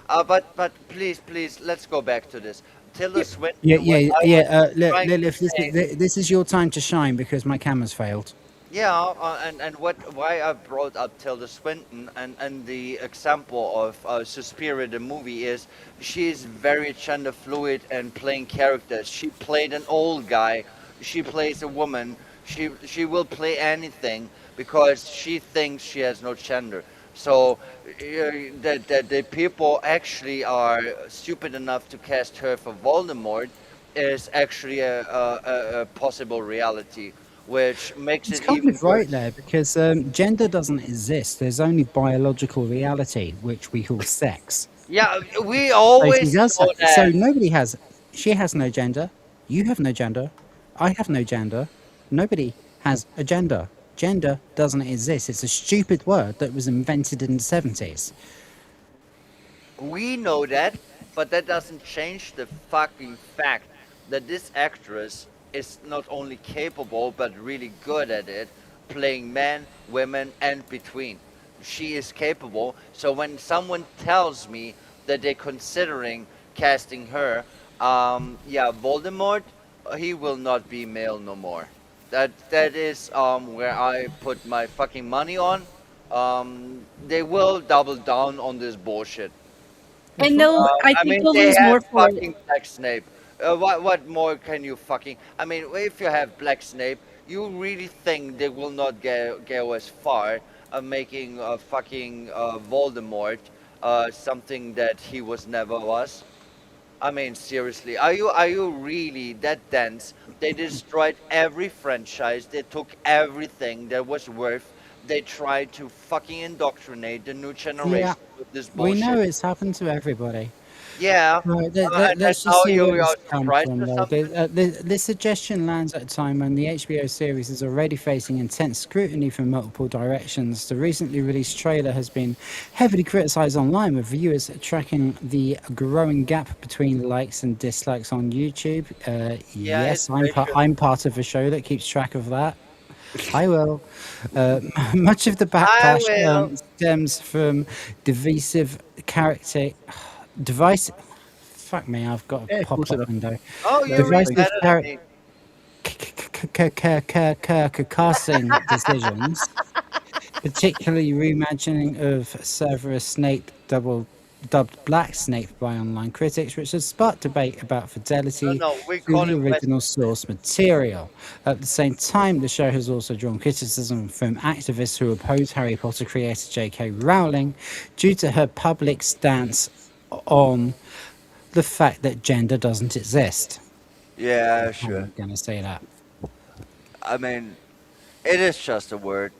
D: But please, let's go back to this. Tilda
B: yeah,
D: Swinton, what
B: yeah,
D: I
B: yeah.
D: was trying to
B: Lilith,
D: say.
B: this is your time to shine because my camera's failed.
D: Yeah, and why I brought up Tilda Swinton and the example of Suspiria the movie is she's very gender fluid and playing characters. She played an old guy. She plays a woman. She will play anything because she thinks she has no gender. So the people actually are stupid enough to cast her for Voldemort is actually a possible reality, which makes
B: It's
D: it
B: kind
D: even
B: of right
D: worse.
B: there because gender doesn't exist. There's only biological reality, which we call sex.
D: Yeah, we
B: So she
D: always
B: does.
D: know
B: So
D: that.
B: nobody has. She has no gender. You have no gender. I have no gender. Nobody has a gender. Gender doesn't exist. It's a stupid word that was invented in the 70s.
D: We know that, but that doesn't change the fucking fact that this actress is not only capable but really good at it, playing men, women, and between. She is capable. So when someone tells me that they're considering casting her, yeah, Voldemort, he will not be male no more. That is where I put my fucking money on. They will double down on this bullshit.
C: and they'll I
D: I
C: think
D: mean,
C: they'll
D: they
C: lose
D: had
C: more for it.
D: fucking Black Snape. What more can you fucking? I mean, if you have Black Snape, you really think they will not go as far making fucking Voldemort something that he was never was? I mean, seriously, are you really that dense? They destroyed every franchise. They took everything that was worth. They tried to fucking indoctrinate the new
B: Yeah,
D: generation with this
B: we know
D: bullshit.
B: it's happened to everybody.
D: Yeah,
B: Right,
D: and
B: let's just
D: now
B: see where
D: you
B: this
D: are
B: comes
D: surprised
B: from,
D: or
B: though.
D: something?
B: This suggestion lands at a time when the HBO series is already facing intense scrutiny from multiple directions. The recently released trailer has been heavily criticized online, with viewers tracking the growing gap between likes and dislikes on YouTube.
D: Yeah, it's
B: Yes,
D: racial.
B: I'm part of a show that keeps track of that. I will. Uh, much of the
D: I
B: backlash
D: will.
B: stems from divisive character, device. Fuck me, I've got a
F: Yeah, close
B: pop-up
F: enough.
B: window.
D: Oh,
F: That'll
D: you
F: be
D: read
F: fine.
B: Divisive
D: better than me.
B: casting decisions, particularly reimagining of Severus Snape dubbed Black Snape by online critics, which has sparked debate about
D: No,
B: fidelity
D: no, we
B: to
D: call
B: the
D: him West.
B: original source material. At the same time, the show has also drawn criticism from activists who oppose Harry Potter creator J.K. Rowling due to her public stance on the fact that gender doesn't exist.
D: Yeah,
B: I'm
D: sure.
B: not going to say that.
D: I mean, it is just a word.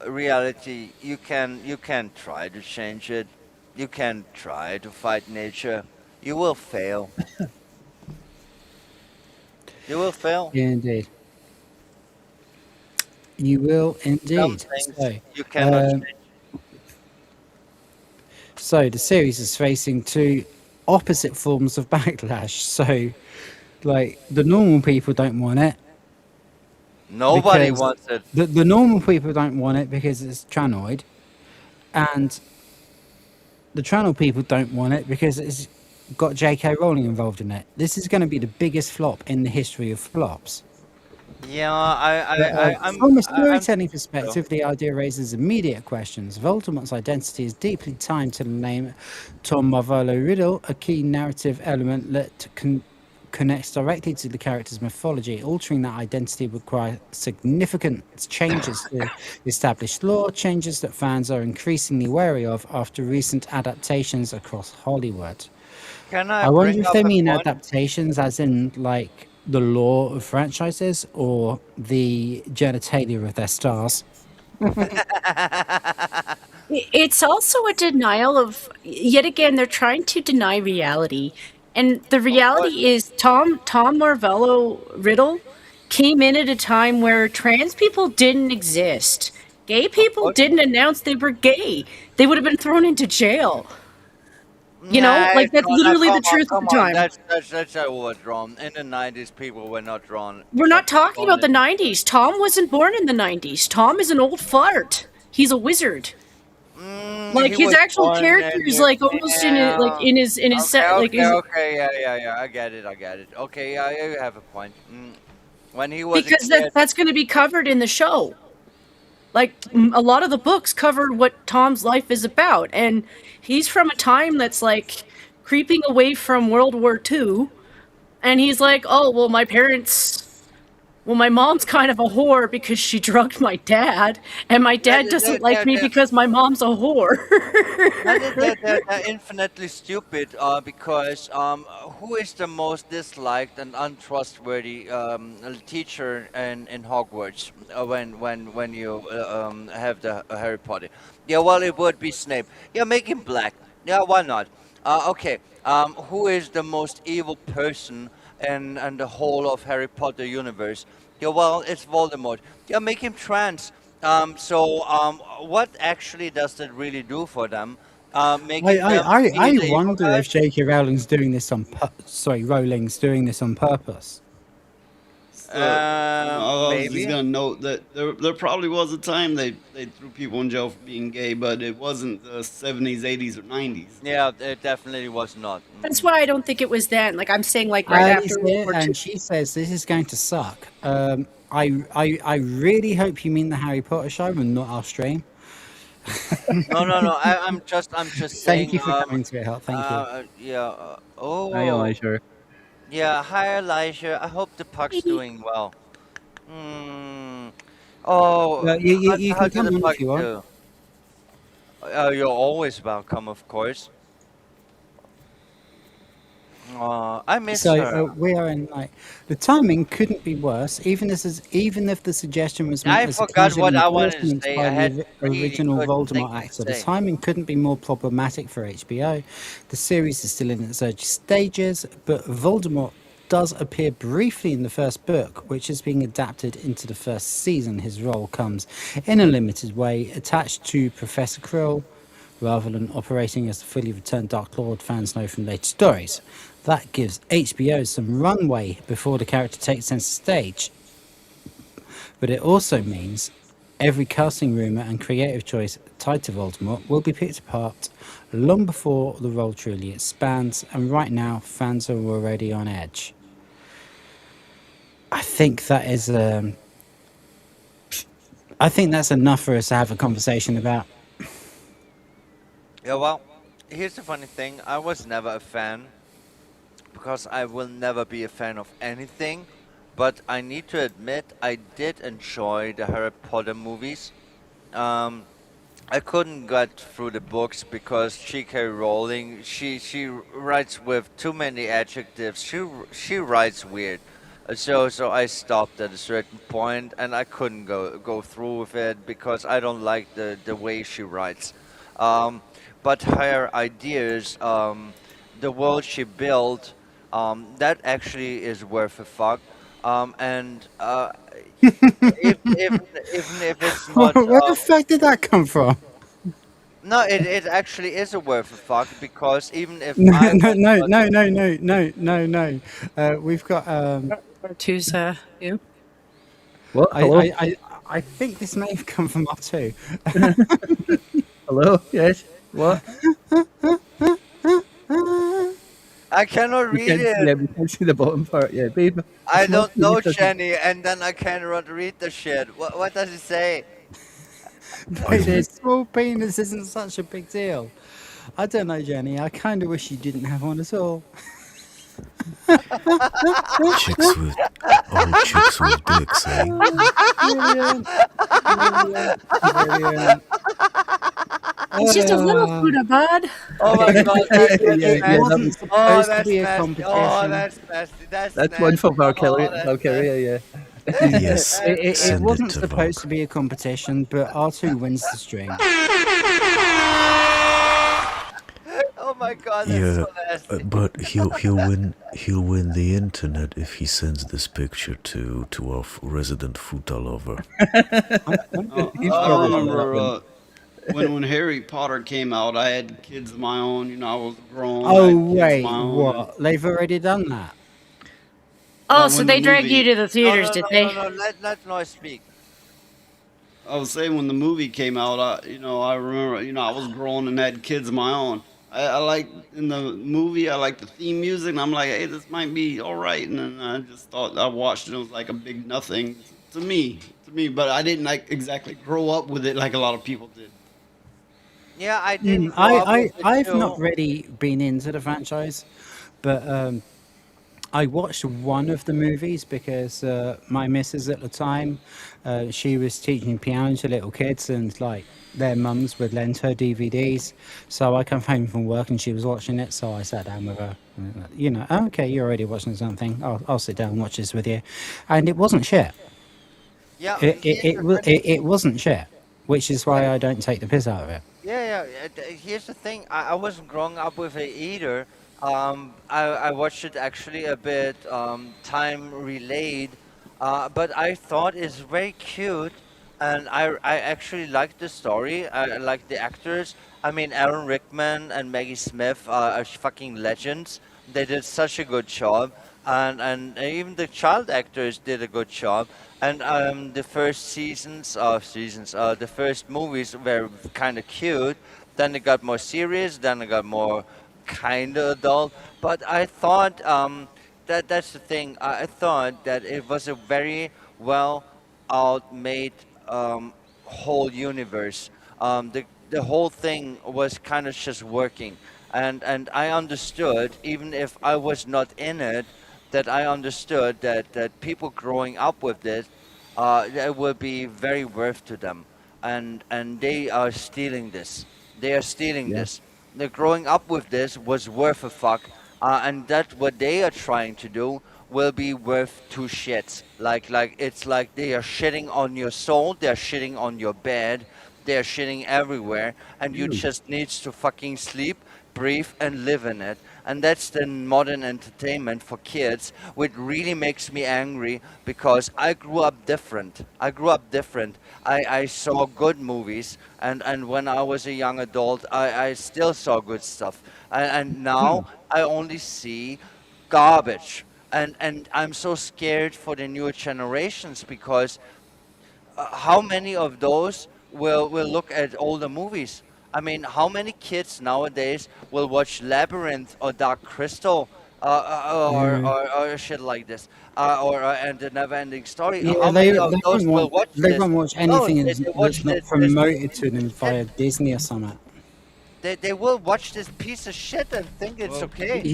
D: Reality. You can try to change it. You can try to fight nature. You will fail. You will fail.
B: Yeah, indeed. You will
D: Some
B: indeed.
D: things you cannot
B: Um,
D: change.
B: so the series is facing two opposite forms of backlash. So, like, the normal people don't want it
D: Nobody
B: because
D: wants it.
B: the normal people don't want it because it's Tranoid, and the Trano people don't want it because it's got J.K. Rowling involved in it. This is going to be the biggest flop in the history of flops.
D: Yeah,
B: But,
D: I'm
B: from a
D: I'm
B: storytelling
D: so.
B: perspective, the idea raises immediate questions. Voldemort's identity is deeply tied to the name Tom Marvolo Riddle, a key narrative element that connects directly to the character's mythology. Altering that identity would require significant changes to established lore, changes that fans are increasingly wary of after recent adaptations across Hollywood.
D: Can I
B: I wonder
D: bring
B: if
D: up
B: they
D: a
B: mean
D: point?
B: adaptations as in like the lore of franchises or the genitalia of their stars.
C: It's also a denial of, yet again, they're trying to deny reality. And the
D: Of course,
C: reality is Tom Marvello Riddle came in at a time where trans people didn't exist. Gay
D: of
C: people
D: course.
C: didn't announce they were gay. They would have been thrown into jail. You know,
D: Nah,
C: like that's
D: no, no,
C: literally the truth at
D: come
C: the
D: on.
C: time.
D: That's overdrawn. In the 90s, people were not
C: We're not talking
D: thrown
C: about the
D: into.
C: 90s. Tom wasn't born in the 90s. Tom is an old fart. He's a wizard. Like
D: He
C: his
D: was
C: actual
D: born
C: character
D: in
C: is
D: the.
C: like almost in it, like
D: Yeah.
C: in his
D: Okay,
C: set, like
D: okay,
C: is
D: okay. Yeah. I get it. Okay, yeah, you have a point. When he was a
C: because
D: kid.
C: that's going to be covered in the show. Like a lot of the books cover what Tom's life is about, and he's from a time that's like creeping away from World War II, and he's like, oh well, my mom's kind of a whore because she drugged my dad, and my
D: Yeah,
C: dad doesn't like me
D: they're,
C: because my mom's a whore.
D: no, they're infinitely stupid. Because who is the most disliked and untrustworthy teacher in Hogwarts when you have the Harry Potter? Yeah, well, it would be Snape. Yeah, make him black. Yeah, why not? Okay. Who is the most evil person in the whole of Harry Potter universe? Yeah, well, it's Voldemort. Yeah, make him trans. What actually does that really do for them? Making them be
B: I
D: the evil
B: wonder
D: guy?
B: if J.K. Rowling's doing this on Rowling's doing this on purpose.
E: So, I was just
D: Maybe.
E: gonna note that there probably was a time they threw people in jail for being gay, but it wasn't the 70s, 80s, or 90s.
D: Yeah, it definitely was not.
C: That's why I don't think it was then. Like I'm saying, like right
B: Ali's
C: after World
B: here,
C: War II.
B: and she says this is going to suck. I really hope you mean the Harry Potter show and not our stream.
D: No. I'm just
B: Thank
D: saying.
B: you for coming to it, help. Thank you.
D: Yeah.
F: Hi,
D: Oh.
F: Elijah.
D: Yeah. Hi, Elijah. I hope the puck's doing well. Hmm. Oh,
B: You
D: how
B: can
D: did
B: come
D: the
B: on
D: puck
B: if you want.
D: do? You're always welcome, of course. I miss
B: So
D: her.
B: we are in like the timing couldn't be worse. Even if the suggestion was meant
D: I
B: as a
D: forgot
B: casual
D: what I wanted to
B: endorsement
D: say.
B: by
D: I
B: the
D: had really
B: original
D: good things
B: Voldemort
D: to
B: actor, the
D: say.
B: timing couldn't be more problematic for HBO. The series is still in its early stages, but Voldemort does appear briefly in the first book, which is being adapted into the first season. His role comes in a limited way, attached to Professor Krill, rather than operating as the fully returned Dark Lord fans know from later stories. That gives HBO some runway before the character takes center stage. But it also means every casting rumour and creative choice tied to Voldemort will be picked apart long before the role truly expands, and right now fans are already on edge. I think that is I think that's enough for us to have a conversation about.
D: Yeah, well, here's the funny thing. I was never a fan because I will never be a fan of anything. But I need to admit, I did enjoy the Harry Potter movies. Um, I couldn't get through the books because J.K. Rowling, she writes with too many adjectives. She writes weird. So I stopped at a certain point, and I couldn't go through with it because I don't like the way she writes. Um, but her ideas, the world she built, that actually is worth a fuck. And even if it's not
B: Where the fuck did that come from?
D: no, it actually is a worth a fuck because even if
B: No,
D: I
B: no,
D: was
B: no,
D: not
B: no, no, no, no, no, no. We've got.
C: Two's you.
F: What?
B: I,
F: Hello?
B: I, I, I think this may have come from R2.
F: Hello? Yes? What?
D: I cannot
F: We
D: read
F: can't,
D: it.
F: yeah, we can't see the bottom part. Yeah, babe.
D: I
F: It's not
D: don't know,
F: doesn't.
D: Jenny, and then I cannot read the shit. What does it say?
B: But a small penis isn't such a big deal. I don't know, Jenny. I kind of wish you didn't have one at all.
G: Chicks with chicks with dicks, eh?
B: Brilliant, brilliant, brilliant.
C: It's just a little Buddha bud.
D: Oh my
B: It,
D: god, that's
B: it
F: Yeah,
D: nasty.
F: that
B: wasn't
F: was,
D: Oh,
B: supposed to
D: that's
B: be a
D: nasty. Oh,
B: competition.
D: that's nasty. That's
F: that's one for
D: nasty. Oh,
F: Valkyria,
D: that's
F: Valkyria,
D: nasty.
F: yeah.
G: Yes,
B: It
G: send it
B: wasn't
G: to
B: supposed
G: Valk.
B: to be a competition, but R2 wins the stream.
D: Oh my god, that's
G: Yeah,
D: so nasty.
G: but he'll win the internet if he sends this picture to our resident futa lover.
F: He's
E: I
F: probably got that
E: remember
F: one.
E: when Harry Potter came out, I had kids of my own. You know, I was grown. I
B: Oh
E: had kids of
B: wait,
E: my own. And
B: what? They've already done that.
C: Oh, so
E: when the
C: they dragged you
E: movie,
C: to the theaters,
D: No,
C: did
D: no,
C: they?
D: no, no. Let Noise speak.
E: I was saying when the movie came out, I remember, I was grown and had kids of my own. I like in the movie, I like the theme music, and I'm like, hey, this might be all right. And then I just thought I watched it, it was like a big nothing to me. But I didn't like exactly grow up with it like a lot of people did.
D: Yeah, I didn't grow up with it
B: I've not
D: too.
B: really been into the franchise, but I watched one of the movies because my missus at the time, she was teaching piano to little kids, and like their mums would lend her DVDs. So I come home from work and she was watching it, so I sat down with her. "Oh, okay, you're already watching something. I'll sit down and watch this with you," and it wasn't shit.
D: Yeah,
B: It wasn't shit, which is why I don't take the piss out of it.
D: Here's the thing. I wasn't growing up with it either. I watched it actually a bit time relayed, but I thought it's very cute, and I actually liked the story. I like the actors. I mean, Aaron Rickman and Maggie Smith are fucking legends. They did such a good job, and even the child actors did a good job. And the first the first movies were kind of cute. Then it got more serious. Then it got more kind of adult. But I thought that's the thing. I thought that it was a very well out made whole universe. The whole thing was kind of just working, and I understood, even if I was not in it, that I understood that people growing up with this, it will be very worth to them, and they are stealing this. They are stealing
F: Yeah.
D: this. The growing up with this was worth a fuck, and that what they are trying to do will be worth two shits. Like it's like they are shitting on your soul, they're shitting on your bed, they're shitting everywhere, and you
F: Really?
D: just needs to fucking sleep, breathe, and live in it. And that's the modern entertainment for kids, which really makes me angry because I grew up different. I grew up different. I saw good movies, and when I was a young adult, I still saw good stuff. And now I only see garbage. And I'm so scared for the newer generations because how many of those will look at older movies? I mean, how many kids nowadays will watch Labyrinth or Dark Crystal
B: Yeah.
D: or shit like this, or and the Never-Ending Story?
B: Yeah,
D: How many of those will watch
B: they
D: this?
B: won't watch
D: No,
B: anything
D: they watch
B: that's not
D: this
B: promoted to them via Disney or something.
D: they will watch this piece of shit and think it's
E: Well,
D: okay.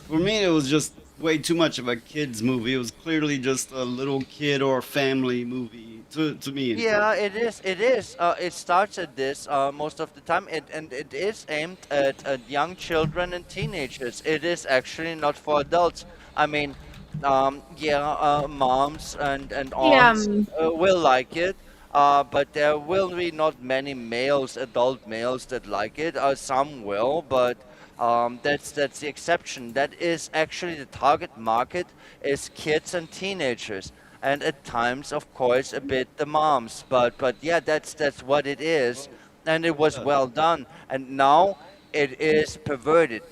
E: for me, it was just way too much of a kids movie. It was clearly just a little kid or family movie to me.
D: Yeah, it is. It is. It starts at this most of the time, and it is aimed at young children and teenagers. It is actually not for adults. I mean, moms and
C: Yeah,
D: aunts will like it, but there will be not many males, adult males, that like it. Some will, but That's the exception. That is actually the target market is kids and teenagers, and at times, of course, a bit the moms. But yeah, that's what it is, and it was
E: Yeah.
D: well done. And now it is perverted.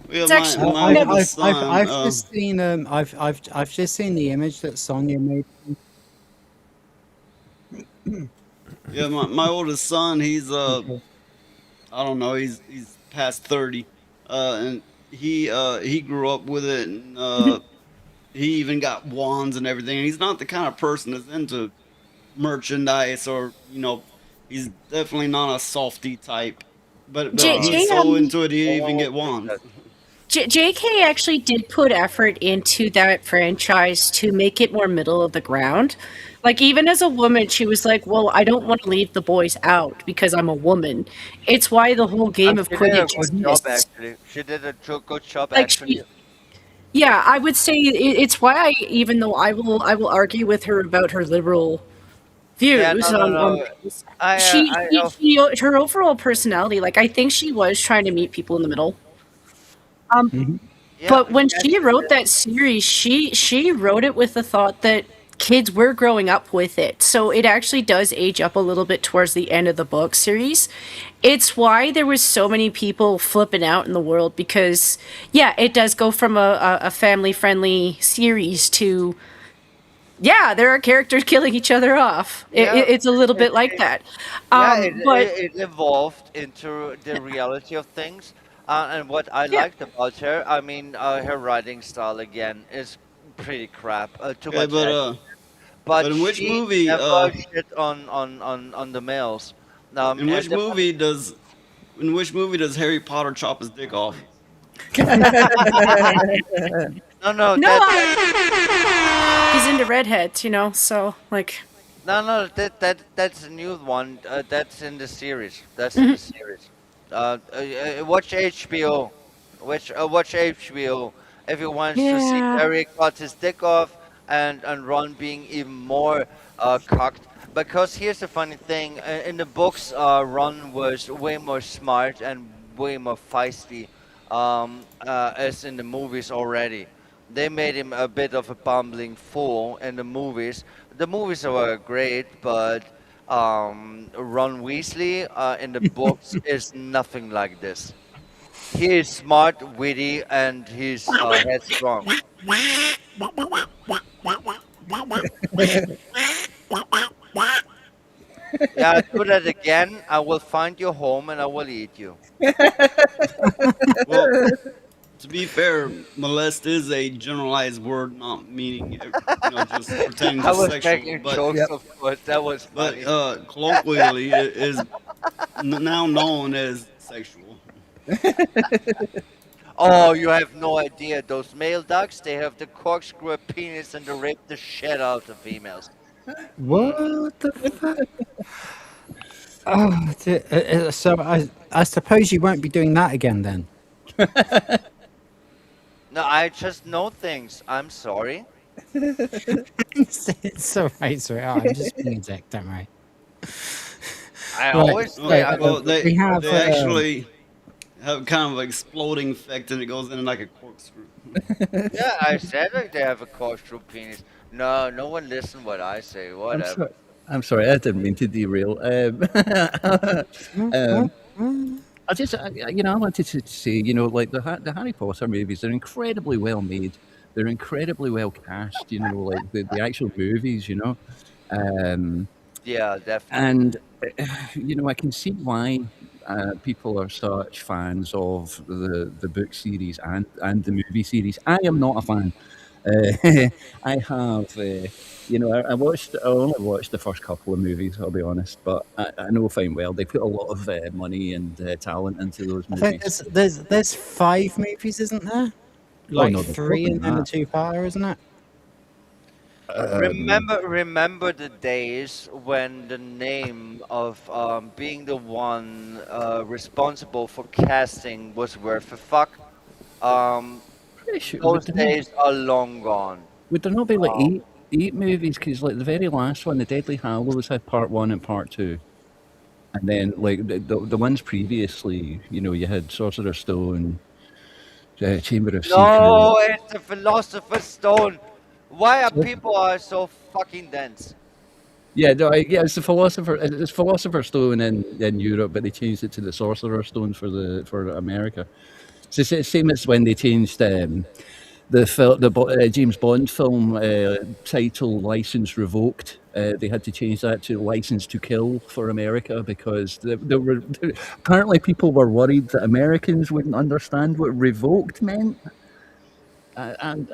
E: Yeah,
C: It's
E: my
C: actually
E: my
C: kind of
E: oldest son.
B: I've just seen I've just seen the image that Sonia made.
E: Yeah, my oldest son. He's
B: Okay.
E: I don't know. He's past 30, and he grew up with it, and he even got wands and everything. And he's not the kind of person that's into merchandise or he's definitely not a softy type. But
C: J,
E: he's
C: J,
E: so
C: um,
E: into it he even
D: Oh
E: get
D: my
E: wands.
D: God.
C: JK actually did put effort into that franchise to make it more middle of the ground. Like, even as a woman, she was like, well, I don't want to leave the boys out because I'm a woman. It's why the whole game of
D: She did a
C: Quidditch
D: good job
C: exists.
D: actually. She did a good job
C: Like,
D: actually.
C: she, yeah, I would say it's why even though I will argue with her about her liberal
D: Yeah,
C: views
D: no, no,
C: on
D: no.
C: things,
D: I
C: her overall personality, like, I think she was trying to meet people in the middle.
B: Mhm.
D: yeah,
C: But when
D: yes,
C: she wrote that series, she wrote it with the thought that kids were growing up with it. So it actually does age up a little bit towards the end of the book series. It's why there was so many people flipping out in the world because yeah, it does go from a family friendly series to yeah, there are characters killing each other off.
D: yeah.
C: It's a little
D: It,
C: bit like
D: it,
C: that.
D: yeah,
C: But
D: it evolved into the reality of things. And what I
C: yeah,
D: liked about her, I mean, her writing style again is pretty crap. Too
E: Okay,
D: much
E: but
D: action. But
E: in which
D: she
E: movie
D: never shit on the males.
E: in
D: And
E: which
D: the funny,
E: movie does in which movie does Harry Potter chop his dick off?
D: no, no,
C: no,
D: that
C: he's into redheads, so like
D: No, no, that's a new one. That's in the series. That's in the
C: mhm.
D: series. Watch HBO. Watch HBO if you want to see
C: Yeah.
D: Harry cut his dick off and Ron being even more cocked. Because here's the funny thing: in the books, Ron was way more smart and way more feisty, as in the movies already. They made him a bit of a bumbling fool in the movies. The movies were great, but Ron Weasley in the books is nothing like this. He is smart, witty, and he's headstrong. Yeah, do that again. I will find your home and I will eat you.
E: Well, to be fair, molest is a generalized word, not meaning just pertaining
D: I
E: to
D: was
E: sexual,
D: making jokes, of course. That was funny.
E: colloquially it is now known as sexual.
D: Oh, you have no idea. Those male ducks, they have the corkscrew penis and they rape the shit out of females. Mhm.
B: What the fuck? Oh, so I suppose you won't be doing that again then.
D: No, I just know things. I'm sorry.
B: It's all right, sweetheart. I'm just being a dick, don't worry.
D: I
B: Right,
D: always
B: so
D: say I'm.
E: Well,
B: we have
E: they actually have kind of an exploding effect, and it goes in like a corkscrew.
D: Yeah, I said like they have a corkscrew penis. No, no one listen what I say.
F: I'm
D: Whatever.
F: sorry. I'm sorry. I didn't mean to derail. I just, I wanted to say, like the Harry Potter movies, they're incredibly well made. They're incredibly well cast. Like the actual movies. Um,
D: Yeah, definitely.
F: and I can see why people are such fans of the book series and the movie series. I am not a fan. I have, I only watched the first couple of movies. I'll be honest, but I know fine well they put a lot of money and talent into those
B: I think
F: movies.
B: there's 5 movies, isn't there?
F: Oh
B: Like
F: no, there's more
B: three
F: than
B: and then a
F: that.
B: two-parter, isn't it?
D: Remember the days when the name of being the one responsible for casting was worth a fuck. Um,
F: Pretty sure
D: those days are long gone.
F: would there not be like
D: Um,
F: eight movies? Because like the very last one, the Deadly Hallows had part one and part two. And then, like the ones previously, you had Sorcerer's Stone, Chamber of
D: No,
F: Secrets.
D: it's the Philosopher's Stone. Why are
F: So-
D: people are so fucking dense?
F: Yeah, no, it's It's Philosopher's Stone in Europe, but they changed it to the Sorcerer's Stone for America. It's the same as when they changed the James Bond film title license revoked. They had to change that to license to kill for America because apparently people were worried that Americans wouldn't understand what revoked meant. And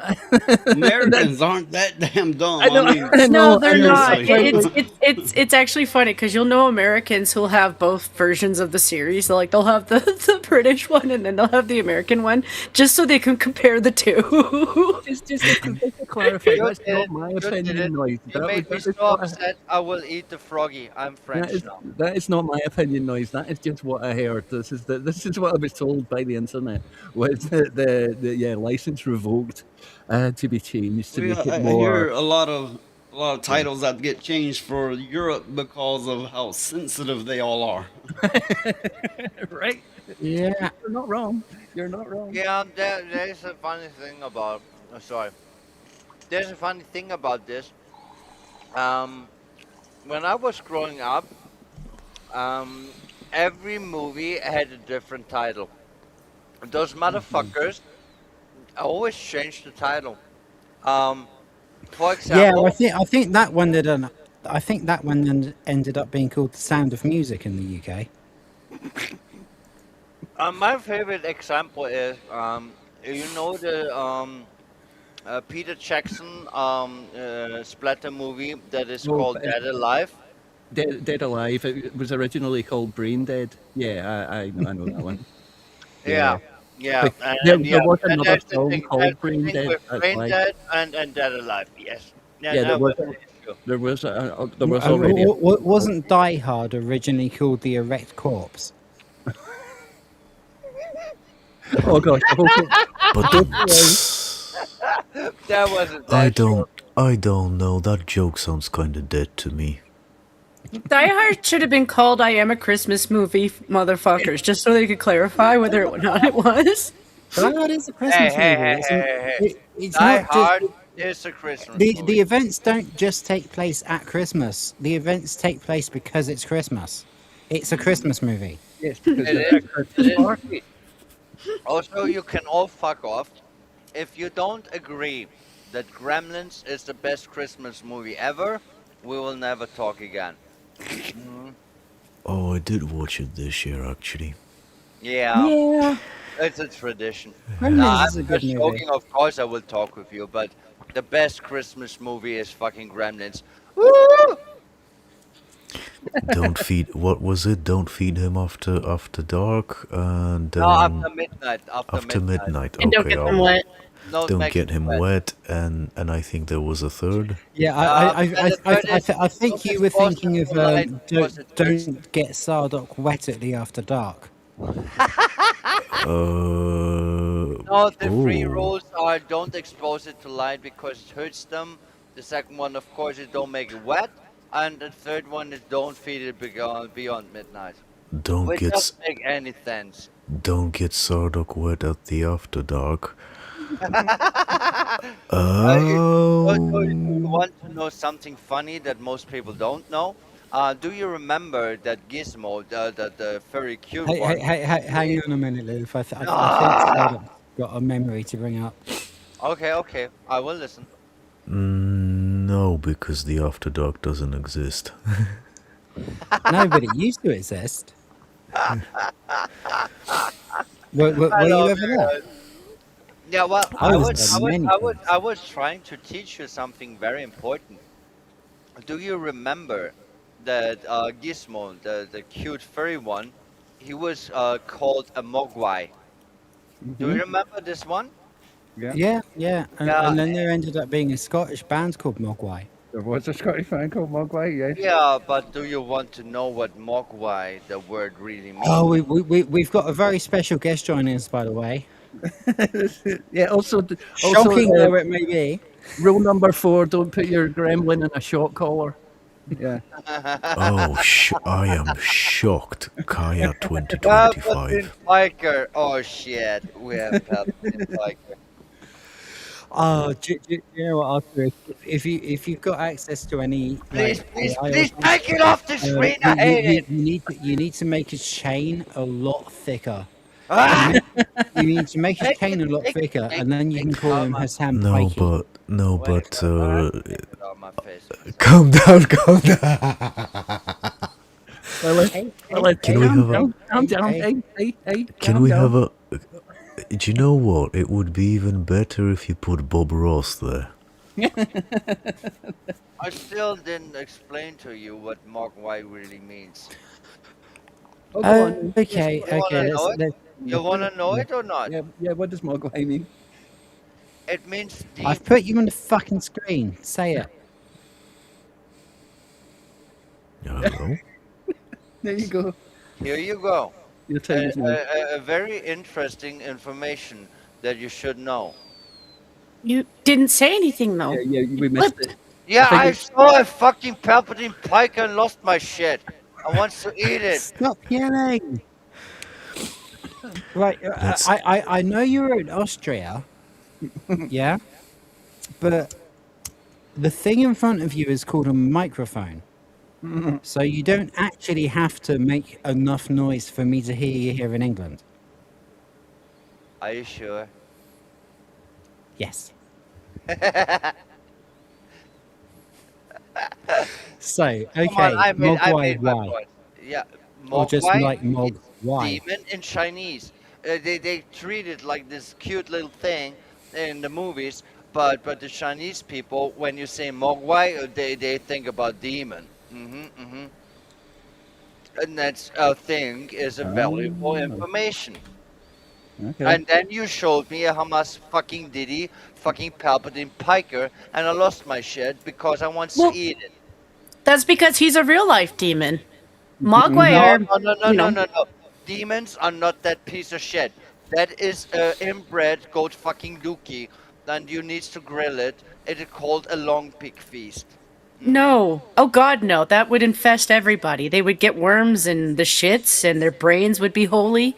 E: Americans aren't that damn dumb. I mean,
C: No, they're not.
E: seriously.
C: It's actually funny because you'll know Americans who'll have both versions of the series. So like they'll have the British one and then they'll have the American one, just so they can compare the two.
F: just to clarify, that's
D: You
F: not my opinion, Noise.
D: You made me so upset. I will eat the froggy. I'm French now.
F: That is not my opinion, Noise. That is just what I heard. This is what I was told by the internet. Was the license revoked to be changed to make
E: I
F: it
E: hear
F: more.
E: a lot of titles that get changed for Europe because of how sensitive they all are.
F: Right?
B: Yeah.
F: You're not wrong. You're not wrong.
D: Yeah, there's a funny thing about. Sorry. There's a funny thing about this. When I was growing up, every movie had a different title. Those motherfuckers always change the title. For
B: Yeah,
D: example,
B: I think that one ended up being called The Sound of Music in the UK.
D: my favorite example is, the Peter Jackson splatter movie that is called Dead Alive.
F: Dead Alive. It was originally called Brain Dead. Yeah, I know that one.
D: Yeah, yeah,
F: But
D: and
F: there was
D: and
F: another
D: there's the
F: film
D: thing,
F: called Brain
D: thing
F: Dead.
D: with
F: That's
D: Brain
F: why.
D: Dead and Dead Alive. Yes. Yeah,
F: Yeah,
D: that was an issue.
F: there was already.
B: Wasn't Die Hard originally called The Erect Corpse?
F: Oh gosh, I hope
G: But
D: That wasn't
G: I
D: that
G: don't know. That joke sounds kind of dead to me.
C: Die Hard should have been called I Am a Christmas Movie, motherfuckers, just so they could clarify whether or not it was.
B: Die Hard is a
D: Hey,
B: Christmas
D: hey,
B: movie.
D: hey,
B: It's,
D: hey, hey.
B: it's
D: Die
B: not
D: Hard
B: just
D: is a Christmas
B: the
D: movie.
B: events don't just take place at Christmas. The events take place because it's Christmas. It's a Christmas movie.
F: Yes, because
D: It is. It is. Also, you can all fuck off if you don't agree that Gremlins is the best Christmas movie ever. We will never talk again. Mhm.
G: Oh, I did watch it this year, actually.
D: Yeah.
B: Yeah.
D: It's a tradition.
B: Gremlins
D: Nah,
B: is a
D: I'm
B: good
D: just
B: movie.
D: joking. Of course, I will talk with you, but the best Christmas movie is fucking Gremlins. Woo!
G: Don't feed. What was it? Don't feed him after dark and
D: No, after midnight.
G: after midnight.
C: And don't
G: Okay,
C: get them wet.
G: don't get him wet, and I think there was a third.
B: Yeah, I think you were thinking of don't get Sardock wet at the After Dark.
D: No, the three
G: Oh.
D: rules are don't expose it to light because it hurts them. The second one, of course, is don't make it wet. And the third one is don't feed it beyond midnight.
G: Don't
D: Which
G: get
D: doesn't make any sense.
G: don't get Sardock wet at the after dark.
D: You want to know something funny that most people don't know? Do you remember that Gizmo, the very cute one?
B: Hang on a minute, Lilith. I think
D: Ah!
B: Sardock's got a memory to bring up.
D: Okay, I will listen.
G: No, because the after dark doesn't exist.
B: No, but it used to exist. Were
D: I
B: you
D: love
B: ever
D: you
B: there?
D: guys. Yeah, well,
B: I was there many times.
D: I was trying to teach you something very important. Do you remember that Gizmo, the cute furry one, he was called a Mogwai? Do you remember this one?
B: Yeah. And then there ended up being a Scottish band called Mogwai.
F: There was a Scottish band called Mogwai, yes.
D: Yeah, but do you want to know what Mogwai, the word, really means?
B: Oh, we've got a very special guest joining us, by the way.
F: Yeah, also,
B: Shocking though it may be.
F: Rule number 4, don't put your gremlin in a shot collar. Yeah.
G: Oh, I am shocked. Kaya
D: Palpatine
G: 2025.
D: Piker. Oh shit, we have Palpatine Piker.
B: Oh, do you know what, Arthur? If you've got access to any
D: Please,
B: like
D: please,
B: AI or
D: please
B: something,
D: take it off the screen. I hate it.
B: you need to make his chain a lot thicker.
D: Ah!
B: You need to make his
D: Make
B: chain
D: it,
B: a lot
D: make it,
B: thicker,
D: make
B: and then you
D: make
B: can
D: it.
B: call
D: Oh
B: him
D: my.
B: Hassan
G: No,
B: Pikey.
D: Wait, take it off my face.
G: calm down, calm down.
F: Lily,
B: Hey,
F: Lily,
G: Can we have a,
F: calm down.
B: hey.
F: Hey,
G: can
F: calm
G: we
F: down.
G: have a, do you know what? It would be even better if you put Bob Ross there.
D: I still didn't explain to you what Mark White really means.
F: Oh, go on. Yes,
B: Okay,
D: You
B: okay.
D: wanna know it?
B: Let's
D: You wanna know it or not?
F: yeah, what does Mogwai mean?
D: It means
B: I've
D: demon.
B: put you on the fucking screen. Say it.
G: Hello?
F: There you go.
D: Here you go.
F: Your time is now.
D: A very interesting information that you should know.
C: You didn't say anything though.
F: Yeah,
C: You
F: we missed
C: flipped.
F: it.
D: Yeah,
F: think
D: I
F: it's-
D: saw a fucking Palpatine Piker and lost my shit. I want to eat it.
B: Stop yelling. Right,
G: Let's.
B: I know you were in Austria, yeah, but the thing in front of you is called a microphone. So you don't actually have to make enough noise for me to hear you here in England.
D: Are you sure?
B: Yes. So, okay,
D: Come on, I made
B: Mogwai
D: my
B: why?
D: point. Yeah,
B: Or just
D: Mogwai,
B: like Mog
D: it's
B: why?
D: demon in Chinese. They treat it like this cute little thing in the movies, but the Chinese people, when you say Mogwai, they think about demon. And that's a thing is a valuable information.
F: Okay.
D: And then you showed me a Hamas fucking Diddy, fucking Palpatine Piker, and I lost my shit because I want to
C: Well,
D: eat it.
C: that's because he's a real life demon. Mogwai
D: No,
C: are,
D: no, no, no,
C: you
D: no,
C: know,
D: no, no. Demons are not that piece of shit. That is inbred goat fucking dookie, and you need to grill it. It is called a long pig feast.
C: no. Oh God, no. That would infest everybody. They would get worms and the shits, and their brains would be holy.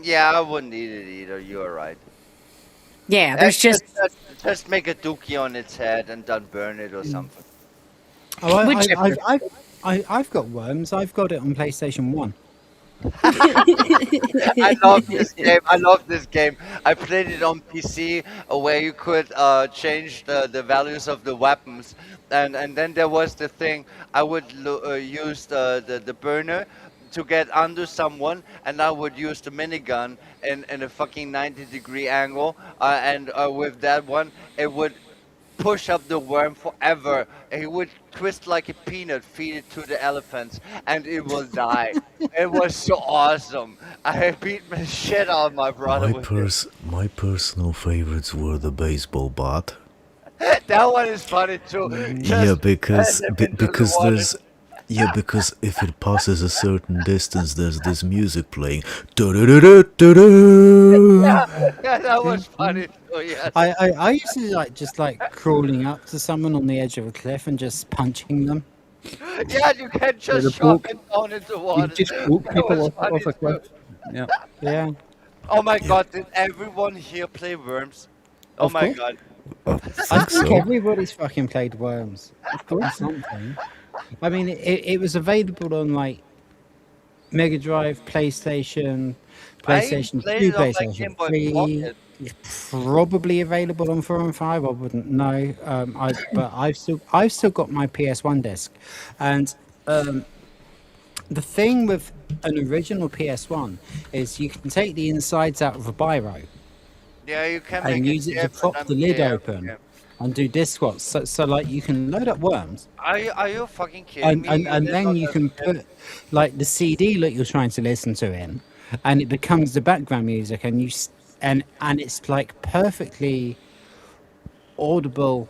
D: Yeah, I wouldn't eat it either. You're right.
C: Yeah, there's just
D: Just make a dookie on its head and then burn it or something.
B: Oh,
C: whichever.
B: I've got worms. I've got it on PlayStation 1.
D: I love this game. I love this game. I played it on PC where you could change the values of the weapons, and then there was the thing I would use the burner to get under someone, and I would use the minigun in a fucking 90-degree angle, and with that one it would push up the worm forever. He would twist like a peanut, feed it to the elephants, and it will die. It was so awesome. I beat the shit out of my brother with it.
G: My personal favorites were the baseball bat.
D: That one is funny too.
G: Yeah,
D: Just
G: because
D: send them into the water.
G: there's because if it passes a certain distance, there's this music playing.
D: Yeah, that was funny too. Yes.
B: I used to just crawling up to someone on the edge of a cliff and just punching them.
D: Yeah, you can just shove it down into water.
F: just poke
D: That
F: people
D: was
F: off
D: funny
F: a cliff.
D: too.
F: Yeah.
B: Yeah.
D: Oh my god, did everyone here play Worms? Oh
B: Of
D: my
B: course.
D: god.
B: I think everybody's fucking played Worms. Or something. I mean, it was available on Mega Drive, PlayStation,
D: I even
B: PlayStation
D: played
B: 2,
D: it on my
B: PlayStation
D: Game Boy
B: 3.
D: Pocket.
B: It's probably available on 4 and 5. I wouldn't know. But I've still got my PS1 disc, and the thing with an original PS1 is you can take the insides out of a biro
D: Yeah, you can
B: and
D: make
B: use it to
D: different.
B: prop the lid
D: Yeah,
B: open
D: yeah.
B: and do disc swaps. So you can load up Worms.
D: Are you fucking kidding me?
B: And
D: did
B: then
D: not
B: you
D: have
B: can
D: it.
B: put the CD that you're trying to listen to in, and it becomes the background music, and and it's perfectly audible,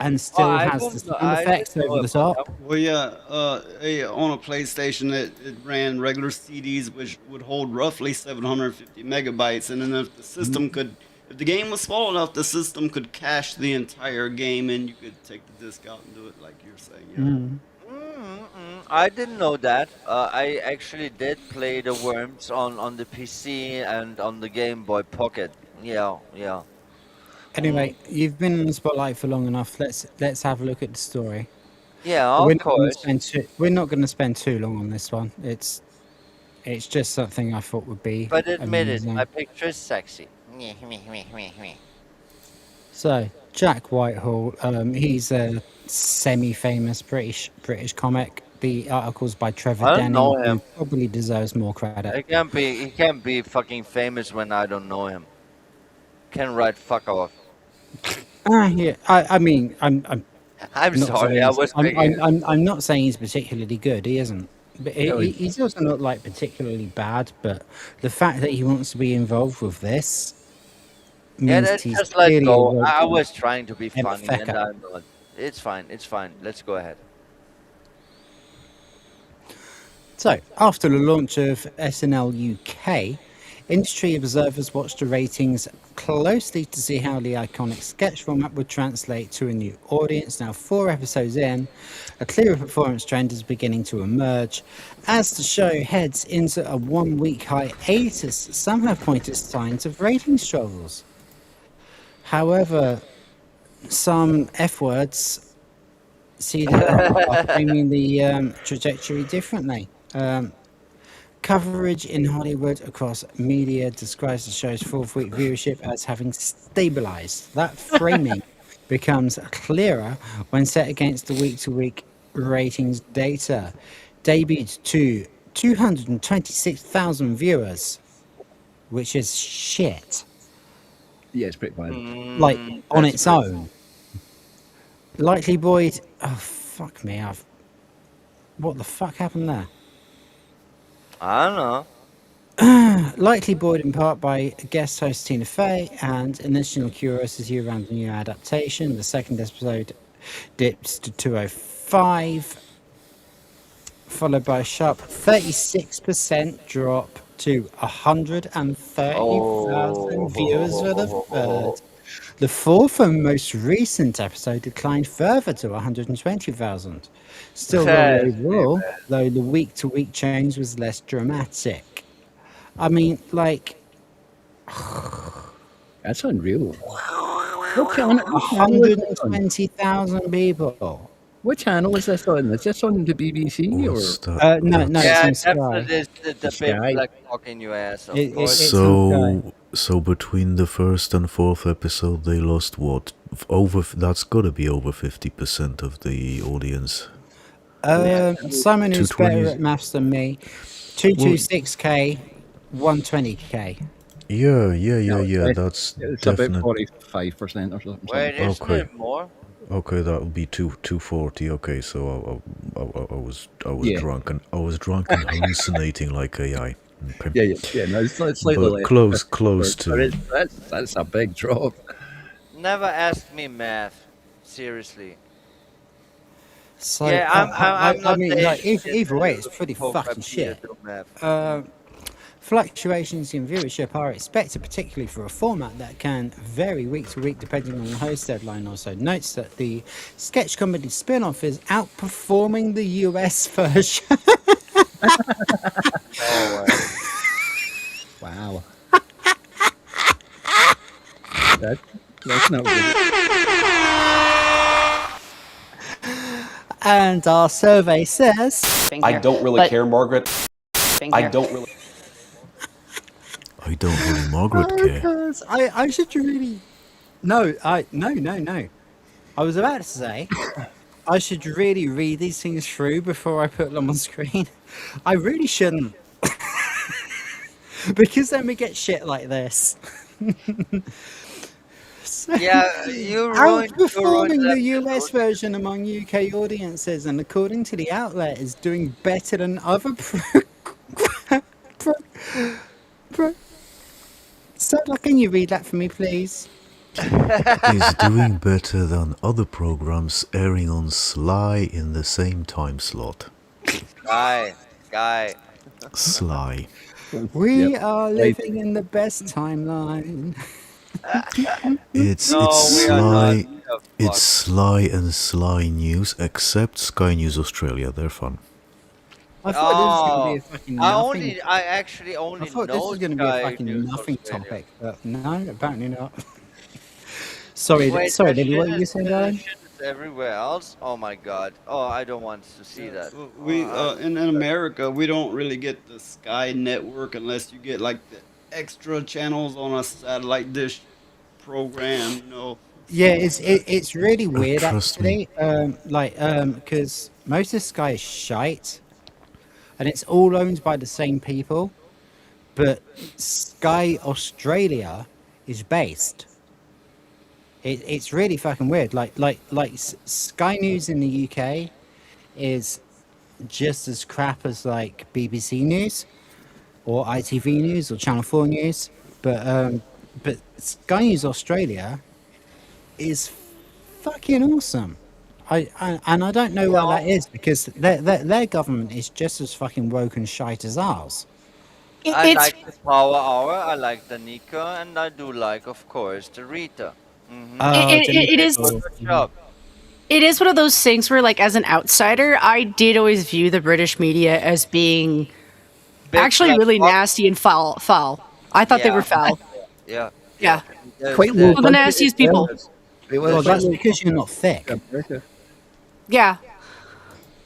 B: and still has the sound
D: I didn't
B: effects
D: know
B: over the
D: about
B: top.
D: that.
E: Well, yeah, on a PlayStation, it ran regular CDs, which would hold roughly 750 megabytes, and then if the system could if the game was small enough, the system could cache the entire game, and you could take the disc out and do it like you're saying. Yeah.
B: Mm.
D: I didn't know that. I actually did play the Worms on the PC and on the Game Boy Pocket. Yeah, yeah.
B: Anyway, you've been in the spotlight for long enough. Let's have a look at the story.
D: Yeah,
B: We're
D: of
B: not going to
D: course.
B: we're not going to spend too long on this one. It's just something I thought would be
D: But admit it,
B: amazing.
D: my picture is sexy.
B: So Jack Whitehall, he's a semi-famous British comic. The article's by Trevor
D: I don't
B: Denning,
D: know
B: who
D: him.
B: probably deserves more credit.
D: He can't be fucking famous when I don't know him. Can write fuck off.
B: Yeah, I mean, I'm
D: I'm
B: not
D: sorry,
B: saying
D: I was making.
B: I'm not saying he's particularly good. He isn't, but
F: No,
B: he's also not like particularly bad. But the fact that he wants to be involved with this
D: Yeah,
B: means
D: that's
B: he's
D: just let
B: clearly
D: go.
B: a
D: I was trying to be funny and
B: fecker.
D: I'm not. It's fine, it's fine. Let's go ahead.
B: So, after the launch of SNL UK, industry observers watched the ratings closely to see how the iconic sketch format would translate to a new audience. Now, 4 episodes in, a clearer performance trend is beginning to emerge. As the show heads into a 1-week hiatus, some have pointed signs of rating struggles. However, some F words see that are framing the trajectory differently. Coverage in Hollywood across media describes the show's 4th-week viewership as having stabilized. That framing becomes clearer when set against the week-to-week ratings data. Debuted to 226,000 viewers, which is shit.
F: Yeah, it's pretty bad.
B: Like, on
D: that's
B: its
D: pretty-
B: own. Likely Boyd... Oh, fuck me. What the fuck happened there?
D: I don't know.
B: Likely buoyed in part by guest host Tina Fey and initial curiosity around the new adaptation. The second episode dips to 205, followed by a sharp 36% drop to 130,000 viewers for the third. The fourth and most recent episode declined further to 120,000. Still low
D: That's
B: overall, though the week-to-week change was less dramatic. I mean, like,
F: That's unreal. What channel is this on?
B: 120,000 people.
F: What channel is this on? Is this on the BBC or?
G: What's that?
B: No,
D: Yeah,
B: it's on Sky.
D: definitely is the big
F: Sky.
D: black cock in your ass, of
B: It-
D: course.
B: it's on Sky.
G: So between the first and fourth episode, they lost what? That's got to be over 50% of the audience.
B: Simon who's better
G: 220.
B: at maths than me. 226k, 120k.
G: Yeah.
F: It's
G: That's
F: about
G: definitely
F: 45% or something.
D: Wait, isn't
G: Okay.
D: it more?
G: okay. That would be 240. Okay, so I was
F: Yeah.
G: drunk and hallucinating like AI. Okay.
F: Yeah. No, it's slightly
G: But
F: less.
G: close
F: But
G: to.
F: that's a big drop.
D: Never ask me math. Seriously.
B: So,
D: Yeah, I'm not
B: I mean,
D: the
B: like,
D: shit
B: either way, it's
D: to
B: pretty
D: poke
B: fucking
D: up
B: shit.
D: here to math.
B: Fluctuations in viewership are expected, particularly for a format that can vary week to week depending on the host deadline. Also notes that the sketch comedy spin-off is outperforming the US version.
D: Oh,
F: Wow. That's not good.
B: And our survey says...
M: I don't really care, Margaret. I don't really.
G: I don't really Margaret care.
B: Because I should really... No. I was about to say, I should really read these things through before I put them on screen. I really shouldn't. Because then we get shit like this. So,
D: Yeah, you ruined
B: outperforming the
D: that
B: US version among UK audiences, and according to the outlet, is doing better than other So, can you read that for me, please?
G: Is doing better than other programs airing on Sly in the same time slot.
D: Guy.
G: Sly.
B: We are living in the best timeline.
G: It's
D: No, we are not.
G: sly.
D: We are
G: It's
D: fucked.
G: sly and sly news, except Sky News Australia. They're fun.
B: I thought this was going to be
D: Oh,
B: a fucking nothing.
D: I actually
B: I
D: only
B: thought this
D: know
B: was going to be a
D: Sky
B: fucking
D: News
B: nothing
D: Australia.
B: topic, but no, apparently not. sorry,
D: Wait,
B: sorry, Lily, what were you saying,
D: that
B: darling?
D: shit is everywhere else? Oh my god. Oh, I don't want to see that.
E: Well,
D: Oh,
E: we in America we don't really get the Sky Network unless you get like the extra channels on a satellite dish program.
B: Yeah,
E: Stuff like that.
B: it's really weird
G: Trust me.
B: actually. Because most of Sky is shite, and it's all owned by the same people. But Sky Australia is based. It's really fucking weird. Sky News in the UK is just as crap as like BBC News or ITV News or Channel 4 News, but Sky News Australia is fucking awesome. And I don't know
D: You
B: why
D: know,
B: that is because their government is just as fucking woke and shite as ours.
D: I
C: It's
D: like the Power Hour, I like the Nika, and I do like, of course, the Rita. Mm-hmm.
B: Oh,
C: it
B: Denise,
C: is
D: Good job.
C: it is one of those things where, like, as an outsider, I did always view the British media as being
D: Big
C: actually
D: fat
C: really
D: fuck.
C: nasty and foul. Foul. I thought they were
D: Yeah,
C: foul.
D: yeah,
C: Yeah.
B: Quite
C: Well,
B: woke.
C: the nastiest people.
B: Well, that's because you're not thick.
C: Yeah.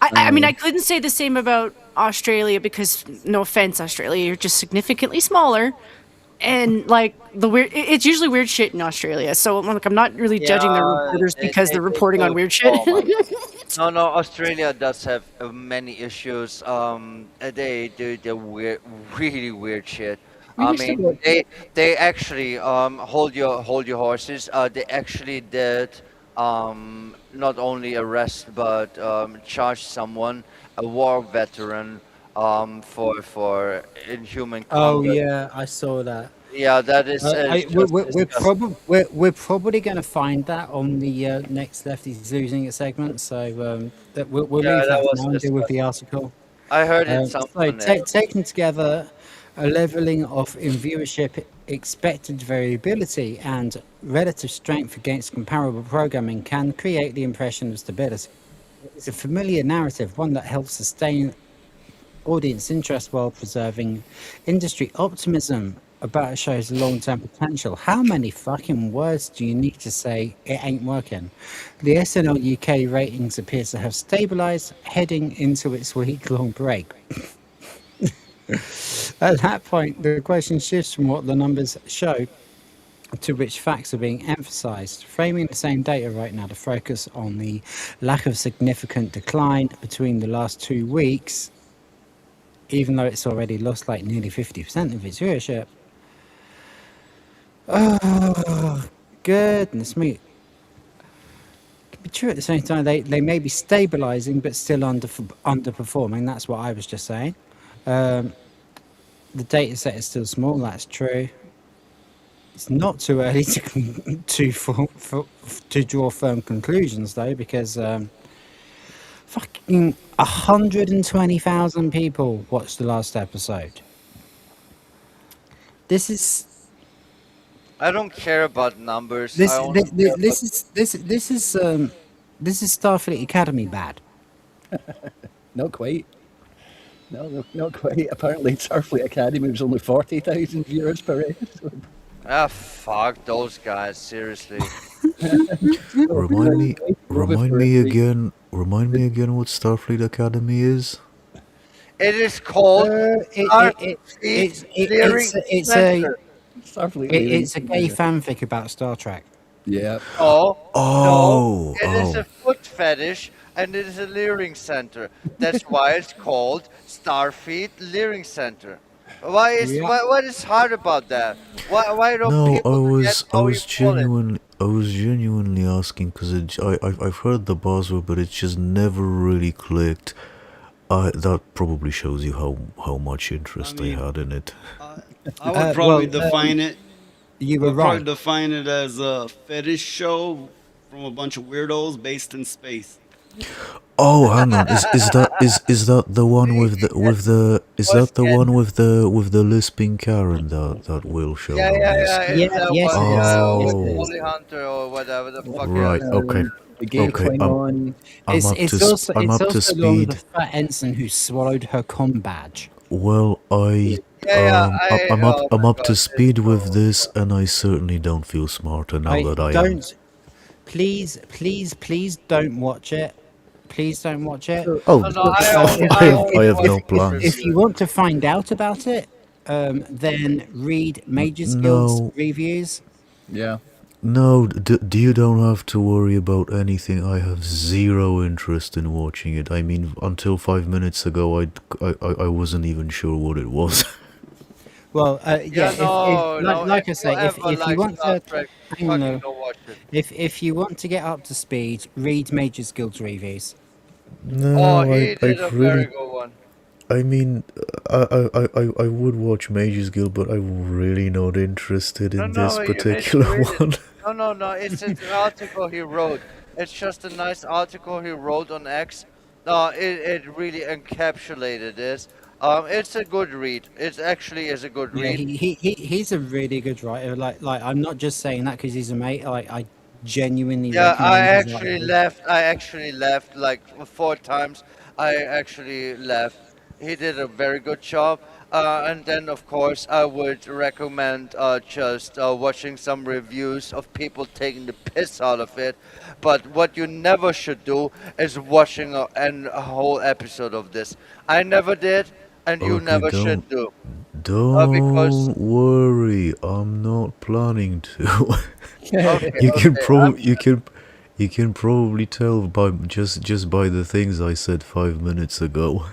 C: I mean, I couldn't say the same about Australia because, no offense, Australia, you're just significantly smaller. And, like, it's usually weird shit in Australia. So, like, I'm not really judging the
D: yeah,
C: reporters because they're reporting on
D: they,
C: weird shit.
D: oh my god. No, no, Australia does have many issues. They do the weird, really weird shit. I mean, they actually hold your horses. They actually did not only arrest but charge someone, a war veteran, for inhuman
B: Oh
D: conduct.
B: yeah, I saw that.
D: Yeah, that is just disgusting.
B: We're probably going to find that on the next Lefties losing it segment. So we'll
D: Yeah,
B: leave
D: that
B: that for
D: was
B: now and deal with the
D: disgusting.
B: article.
D: I heard it
B: So
D: somewhere.
B: taken together, a leveling off in viewership, expected variability, and relative strength against comparable programming can create the impression of stability. It's a familiar narrative, one that helps sustain audience interest while preserving industry optimism about a show's long-term potential. How many fucking words do you need to say it ain't working? The SNL UK ratings appear to have stabilized heading into its week-long break. At that point, the question shifts from what the numbers show to which facts are being emphasized. Framing the same data right now to focus on the lack of significant decline between the last 2 weeks, even though it's already lost like nearly 50% of its viewership. Oh, goodness me. It can be true at the same time. They may be stabilizing, but still underperforming. That's what I was just saying. The data set is still small. That's true. It's not too early to draw firm conclusions, though, because fucking 120,000 people watched the last episode. This is
D: I don't care about numbers.
B: this
D: I only care about
B: this is Starfleet Academy bad.
F: Not quite. No, not quite. Apparently, Starfleet Academy was only 40,000 viewers per episode.
D: ah fuck those guys. Seriously.
G: Remind me again. Remind me again what Starfleet Academy is.
D: It is called
B: It's a gay fanfic about Star Trek.
F: Yeah.
D: No,
G: Oh,
D: it is a foot fetish and it is a leering center. That's why it's called Starfleet Leering Center. What is hard about that? Why don't
G: No,
D: people get
G: I
D: how
G: was
D: you pull it?
G: genuinely asking because I've heard the buzzword, but it just never really clicked. That probably shows you how much interest I had in it.
E: I would probably
B: well,
E: define it.
B: You were
E: I'd probably
B: right.
E: define it as a fetish show from a bunch of weirdos based in space.
G: Oh, hang on. Is that the one with the is
D: Was
G: that the
D: Ken?
G: one with the lisping Karen that will show
D: Yeah,
G: her
D: yeah,
G: ass?
D: yeah.
B: Yeah,
D: It's that
B: yes
D: one.
B: it is.
D: Yeah,
B: Yes
D: with
B: it
G: Oh,
B: is.
D: Holly Hunter or whatever the fuck. Yeah.
G: right. Okay.
F: The gay
G: Okay.
F: Klingon.
G: I'm up to I'm
B: It's
G: up to
B: also the one with the
G: speed.
B: fat ensign who swallowed her com badge.
G: Well,
D: Yeah, yeah. Oh
G: I'm
D: my
G: up
D: god,
G: to
D: it's
G: speed with
D: so.
G: this, and I certainly don't feel smarter now
B: I
G: that I am.
B: don't. Please don't watch it. Please don't watch it.
F: So,
G: Oh,
D: No, no.
F: so
G: I have
D: I only
B: If
G: no
D: watched the
G: plans.
B: if you
D: reviews.
B: want to find out about it, then read Mages Guild's
G: No,
B: reviews.
F: yeah.
G: no, you don't have to worry about anything. I have zero interest in watching it. I mean, until 5 minutes ago, I wasn't even sure what it was.
B: Well,
D: Yeah,
B: yeah. If
D: no, no. If
B: like I
D: you
B: say,
D: ever
B: if you
D: like
B: want
D: Star
B: to,
D: Trek,
B: hang on,
D: fucking
B: Laura.
D: don't watch it.
B: If you want to get up to speed, read Mages Guild's reviews.
D: Oh,
G: No,
D: he
G: I
D: did a very
G: really,
D: good one.
G: I mean, I would watch Mages Guild, but I'm really not interested
D: No,
G: in this
D: no, you need to
G: particular
D: read it.
G: one.
D: No, no, no. It's an article he wrote. It's just a nice article he wrote on X. No, it really encapsulated this. It's a good read. It actually is a good
B: Yeah,
D: read.
B: he's a really good writer. Like I'm not just saying that because he's a mate. Like I genuinely
D: Yeah, I
B: recommend his
D: actually
B: articles.
D: left. I actually left like 4 times. I actually left. He did a very good job. And then, of course, I would recommend just watching some reviews of people taking the piss out of it. But what you never should do is watching a whole episode of this. I never did, and you
G: Okay,
D: never should do. Because
G: don't worry. I'm not planning to.
D: okay,
G: You can
D: okay,
G: probably you can probably tell by just by the things I said 5 minutes ago.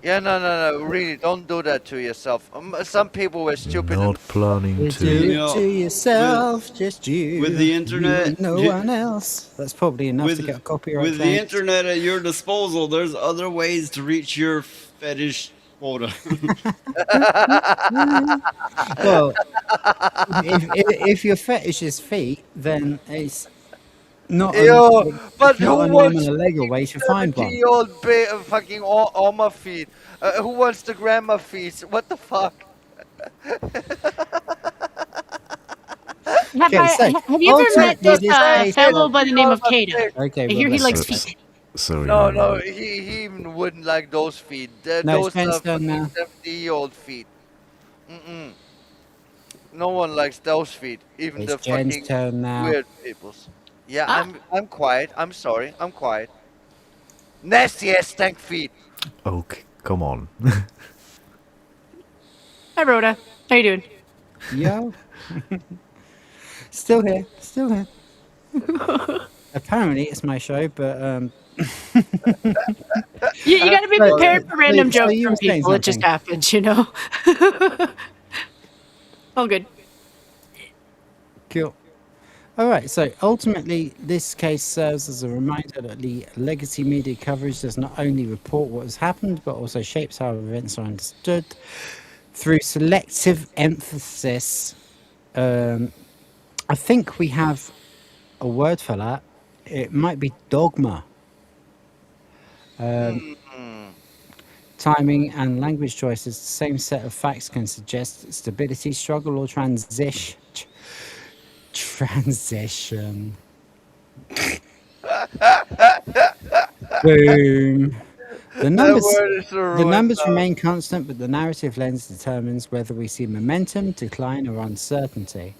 D: yeah, no, no, no, really, don't do that to yourself. Some people were stupid
G: Not
D: enough.
G: planning
B: You
G: to.
B: do
E: You
B: it to
E: know,
B: yourself, just you,
E: with the
B: you
E: internet,
B: and no one else. That's probably enough to
E: with
B: get a copyright
E: with the
B: claim.
E: internet at your disposal, there's other ways to reach your fetish quota.
B: Well, if your fetish is feet, then it's not
D: Yo, but
B: it's not
D: who
B: an arm and
D: wants
B: a leg away to find one.
D: 70-year-old fucking Oma feet? Who wants the grandma feet? What the fuck?
B: Okay, so
C: Have you ever met
B: ultimately
C: this
B: this case,
C: fellow by the name of Kato?
B: okay,
C: I
B: well,
C: hear he
B: let's
C: likes
G: So,
C: feet.
G: sorry,
D: No,
G: hang
D: no,
G: on.
D: he even wouldn't like those feet.
B: no, it's
D: Those
B: Ben's
D: are
B: turn
D: fucking
B: now.
D: 70-year-old feet. Mm-mm. No one likes those feet. Even
B: It's
D: the
B: Jen's
D: fucking
B: turn now.
D: weird peoples. Yeah,
C: Ah,
D: I'm quiet. I'm sorry. I'm quiet. Nasty ass stank feet.
G: Okay, come on.
C: hi, Rhoda. How you doing?
B: Yo, still here, still here. Apparently, it's my show, but
C: You got to be
B: so,
C: prepared for random
B: so
C: jokes
B: you
C: from
B: were saying
C: people. It just
B: something.
C: happens, you know. All good.
B: Cool. All right, so ultimately, this case serves as a reminder that the legacy media coverage does not only report what has happened, but also shapes how events are understood through selective emphasis. I think we have a word for that. It might be dogma. Timing and language choices, the same set of facts can suggest stability, struggle, or transition. Transition. Boom. The
D: word is
B: the
D: ruined
B: numbers
D: now.
B: remain constant, but the narrative lens determines whether we see momentum, decline, or uncertainty.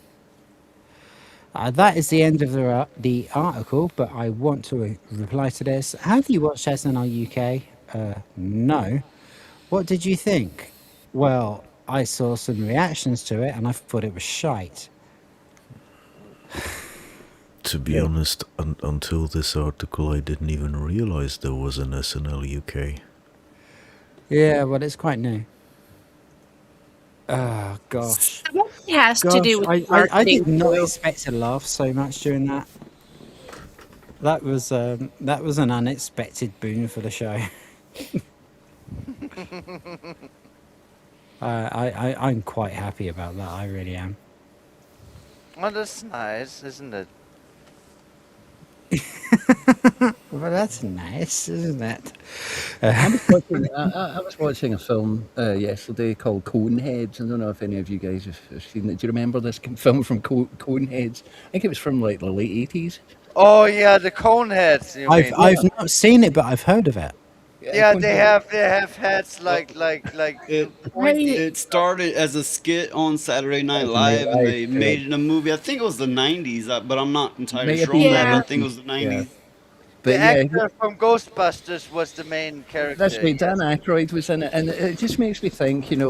B: That is the end of the article, but I want to reply to this. Have you watched SNL UK? No. What did you think? Well, I saw some reactions to it, and I thought it was shite.
G: To be honest, until this article, I didn't even realize there was an SNL UK.
B: Yeah, well, it's quite new. Oh, gosh.
C: It has to do with
B: I
C: marketing.
B: did not
C: too.
B: expect to laugh so much during that. That was an unexpected boon for the show. I'm quite happy about that. I really am.
D: Well, that's nice, isn't it?
B: Well, that's nice, isn't it?
F: I was watching a film yesterday called Coneheads. I don't know if any of you guys have seen it. Do you remember this film from Coneheads? I think it was from like the late 80s.
D: Oh yeah, the cone heads. You
B: I've
D: mean?
B: I've not seen it, but I've heard of it.
D: Yeah, they have heads like pointy.
E: It started as a skit on Saturday Night
F: Saturday Night
E: Live, and
F: Live,
E: they
F: yeah.
E: made it a movie. I think it was the '90s, but I'm not entirely
F: May have
E: sure
F: been
E: on
F: the
E: that. But I
C: Yeah.
E: think it was the
F: 90s, yeah.
E: '90s.
D: The
F: But yeah,
D: actor from Ghostbusters was the main
F: that's
D: character.
F: right. Dan
D: Yes.
F: Aykroyd was in it, and it just makes me think. Talking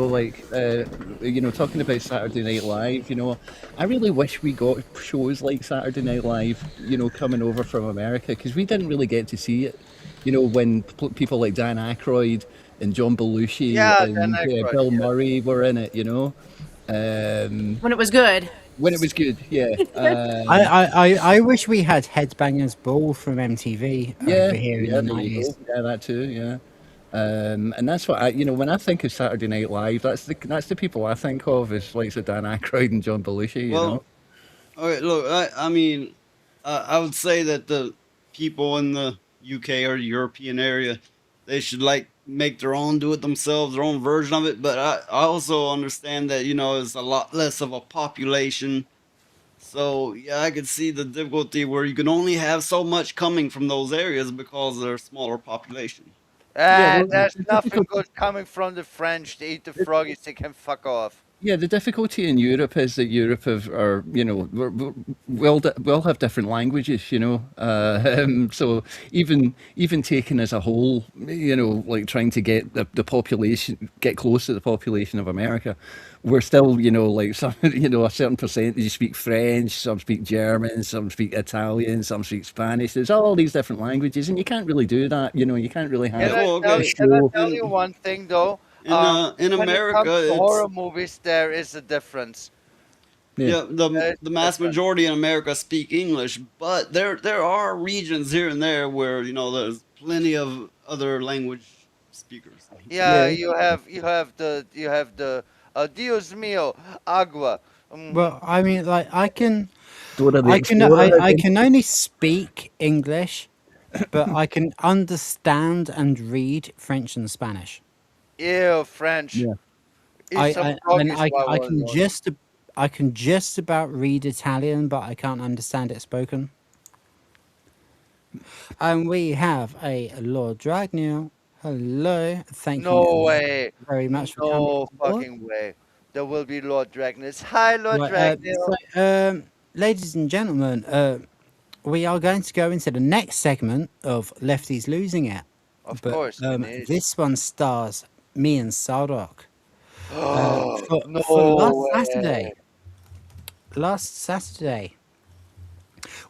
F: about Saturday Night Live. I really wish we got shows like Saturday Night Live. Coming over from America, because we didn't really get to see it. When people like Dan Aykroyd and John Belushi
D: Yeah, Dan
F: and
D: Aykroyd.
F: Bill
D: Yeah.
F: Murray were in it.
C: When it was good.
F: When it was good, yeah.
B: I wish we had Headbangers Ball from MTV
F: Yeah,
B: over here in
F: yeah,
B: the
F: there you
B: 90s.
F: go. Yeah, that too. Yeah, and that's what when I think of Saturday Night Live, that's the people I think of as like Dan Aykroyd and John Belushi.
E: Well, okay, look, I mean, I would say that the people in the UK or European area, they should like make their own, do it themselves, their own version of it. But I also understand that it's a lot less of a population. So yeah, I could see the difficulty where you can only have so much coming from those areas because they're smaller population.
F: Yeah, well,
D: There's
F: the
D: nothing
F: difficult-
D: good coming from the French. They eat the froggies. They can fuck off.
F: Yeah, the difficulty in Europe is that Europe are we'll have different languages, so even taken as a whole, like trying to get the population, get close to the population of America, we're still, like some, a certain percentage speak French, some speak German, some speak Italian, some speak Spanish. There's all these different languages, and you can't really do that. You can't really have a
D: Can I
F: show.
D: tell you one thing though?
E: In
D: When it
E: America,
D: comes to
E: it's
D: horror movies, there is a difference.
E: yeah, the
D: There's
E: the
D: a
E: mass
D: difference.
E: majority in America speak English, but there are regions here and there where there's plenty of other language speakers.
D: Yeah, you have the Dios mío, agua.
B: Well, I mean, like
F: Dora the
B: I
F: Explorer.
B: can only speak English, but I can understand and read French and Spanish.
D: Ew, French.
F: Yeah.
D: Eat some
B: And
D: froggies while
B: I
D: we're
B: can
D: going.
B: I can just about read Italian, but I can't understand it spoken. And we have a Lord Dragneel. Hello, thank
D: No
B: you
D: way.
B: very much for coming.
D: No
B: on board.
D: fucking way. There will be Lord Dragness. Hi, Lord
B: Right,
D: Dragneel.
B: ladies and gentlemen, we are going to go into the next segment of Lefties Losing It.
D: Of
B: But
D: course, we need.
B: this one stars me and Sardok. For
D: No
B: last Saturday.
D: way.
B: Last Saturday,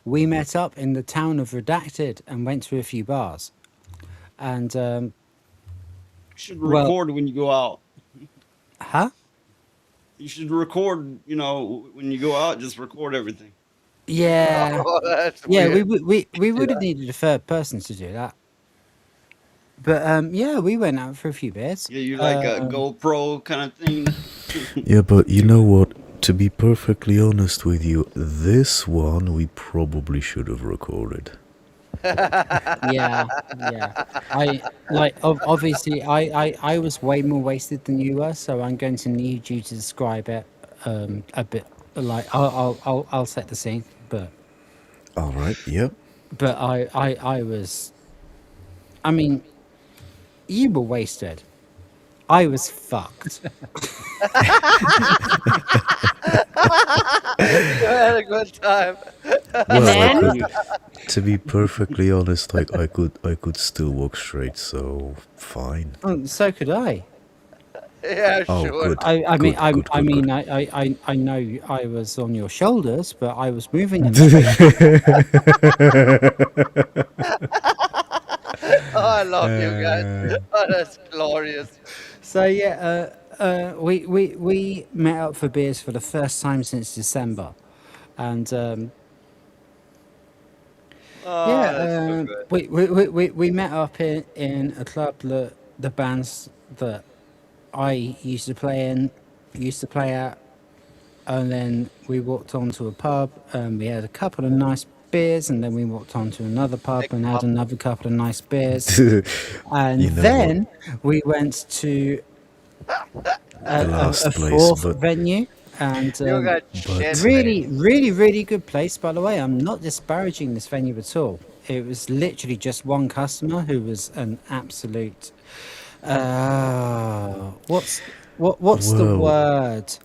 B: we met up in the town of Redacted and went to a few bars. And,
E: You should
B: well,
E: record when you go out.
B: huh?
E: You should record, when you go out, just record everything.
B: Yeah.
D: Oh, that's
B: Yeah,
D: weird.
B: we would have needed a third person to do that. But yeah, we went out for a few beers.
E: Yeah, you like a GoPro kind of thing.
G: Yeah, but you know what? To be perfectly honest with you, this one we probably should have recorded.
B: Yeah. Obviously I was way more wasted than you were, so I'm going to need you to describe it a bit. Like I'll set the scene, but
G: All right. Yep.
B: I was. I mean, you were wasted. I was fucked.
D: You had a good time.
G: Well, to be perfectly honest, I could still walk straight, so fine.
B: So could I.
D: Yeah,
G: Oh,
D: sure.
G: good.
B: I mean,
G: Good, good,
B: I
G: good,
B: mean,
G: good.
B: I know I was on your shoulders, but I was moving.
D: Oh, I love you guys. Oh, that's glorious.
B: So yeah, we met up for beers for the first time since December, and
D: Oh, that's so good.
B: we met up in a club that the bands that I used to play at, and then we walked on to a pub and we had a couple of nice beers, and then we walked on to another pub and had another couple of nice beers. And
G: You know
B: then we went to
G: The last
B: a
G: place,
B: fourth
G: but
B: venue, and
D: You got shit
B: really,
D: faced.
B: really, really good place. By the way, I'm not disparaging this venue at all. It was literally just one customer who was an absolute. What's the
G: well,
B: word?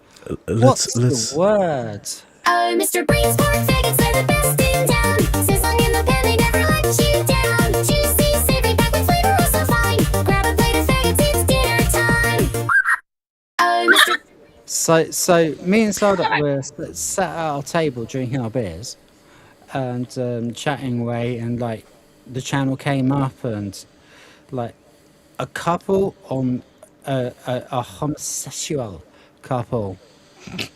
G: let's
B: What's the word?
A: Oh, Mr. Breeze, pork faggots are the best in town. Sizzling in the pan, they never let you down. Juicy, savory, packed with flavor, oh so fine. Grab a plate of faggots, it's dinner time. Oh, Mr.
B: So me and Sardak were sat at our table drinking our beers and chatting away, and like the channel came up, and like a couple on a homosexual couple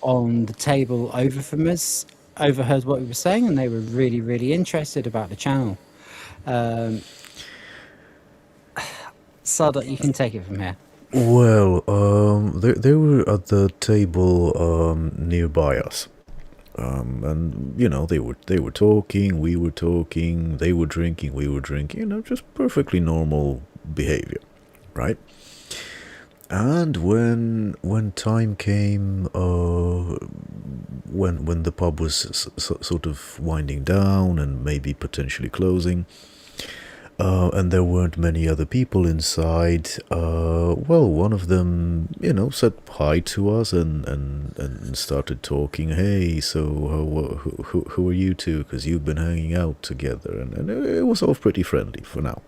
B: on the table over from us overheard what we were saying, and they were really, really interested about the channel. Sardak, you can take it from here.
G: well, they were at the table nearby us. And you know they were talking, we were talking, they were drinking, we were drinking, you know, just perfectly normal behavior, right? And when time came, when the pub was sort of winding down and maybe potentially closing, and there weren't many other people inside, well, one of them, you know, said hi to us and started talking. Hey, so who are you two? Because you've been hanging out together, and it was all pretty friendly for now.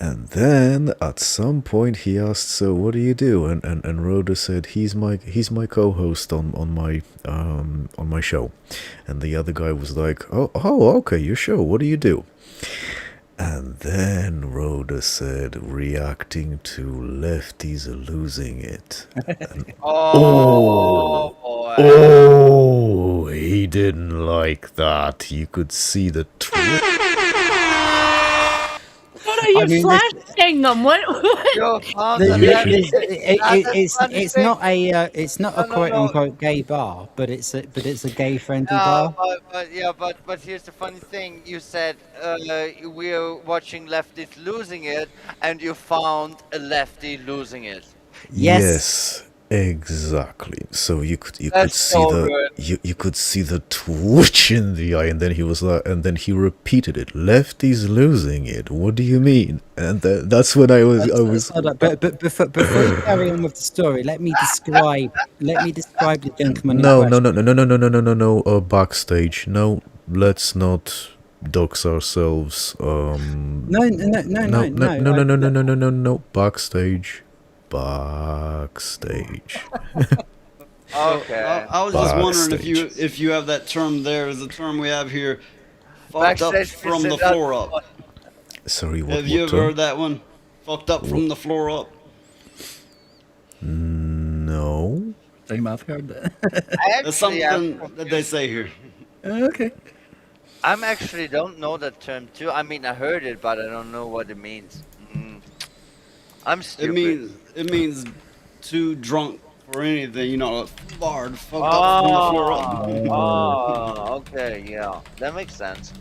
G: And then at some point he asked, "So what do you do?" And Rhoda said, "He's my co-host on my show." And the other guy was like, "Oh, okay, your show. What do you do?" And then Rhoda said, reacting to Lefties losing it. And oh, he didn't like that. You could see the
C: What are you flashing them? What?
D: You found
B: It's not a quote unquote gay bar, but it's a gay friendly bar.
D: But here's the funny thing. You said we're watching lefties losing it, and you found a lefty losing it.
G: Yes, exactly. So you could
D: That's
G: see
D: so
G: you could see the twitch in the eye, and then he was like, and then he repeated it. Lefty's losing it. What do you mean? And that's when I was.
B: But before you carry on with the story, let me describe the gentleman.
G: No. Backstage. No, let's not dox ourselves.
B: No.
G: Backstage.
E: Okay. I was just wondering if you have that term there. Is the term we have here, fucked up from the floor up.
G: Sorry, what?
E: Have you ever heard that one? Fucked up from the floor up.
G: No.
F: Time I've heard that.
E: That's something that they say here.
F: Okay.
D: I actually don't know that term too. I mean, I heard it, but I don't know what it means. I'm stupid.
E: It means too drunk for anything, you know, hard, fucked up from the floor up.
D: Oh, okay, yeah, that makes sense.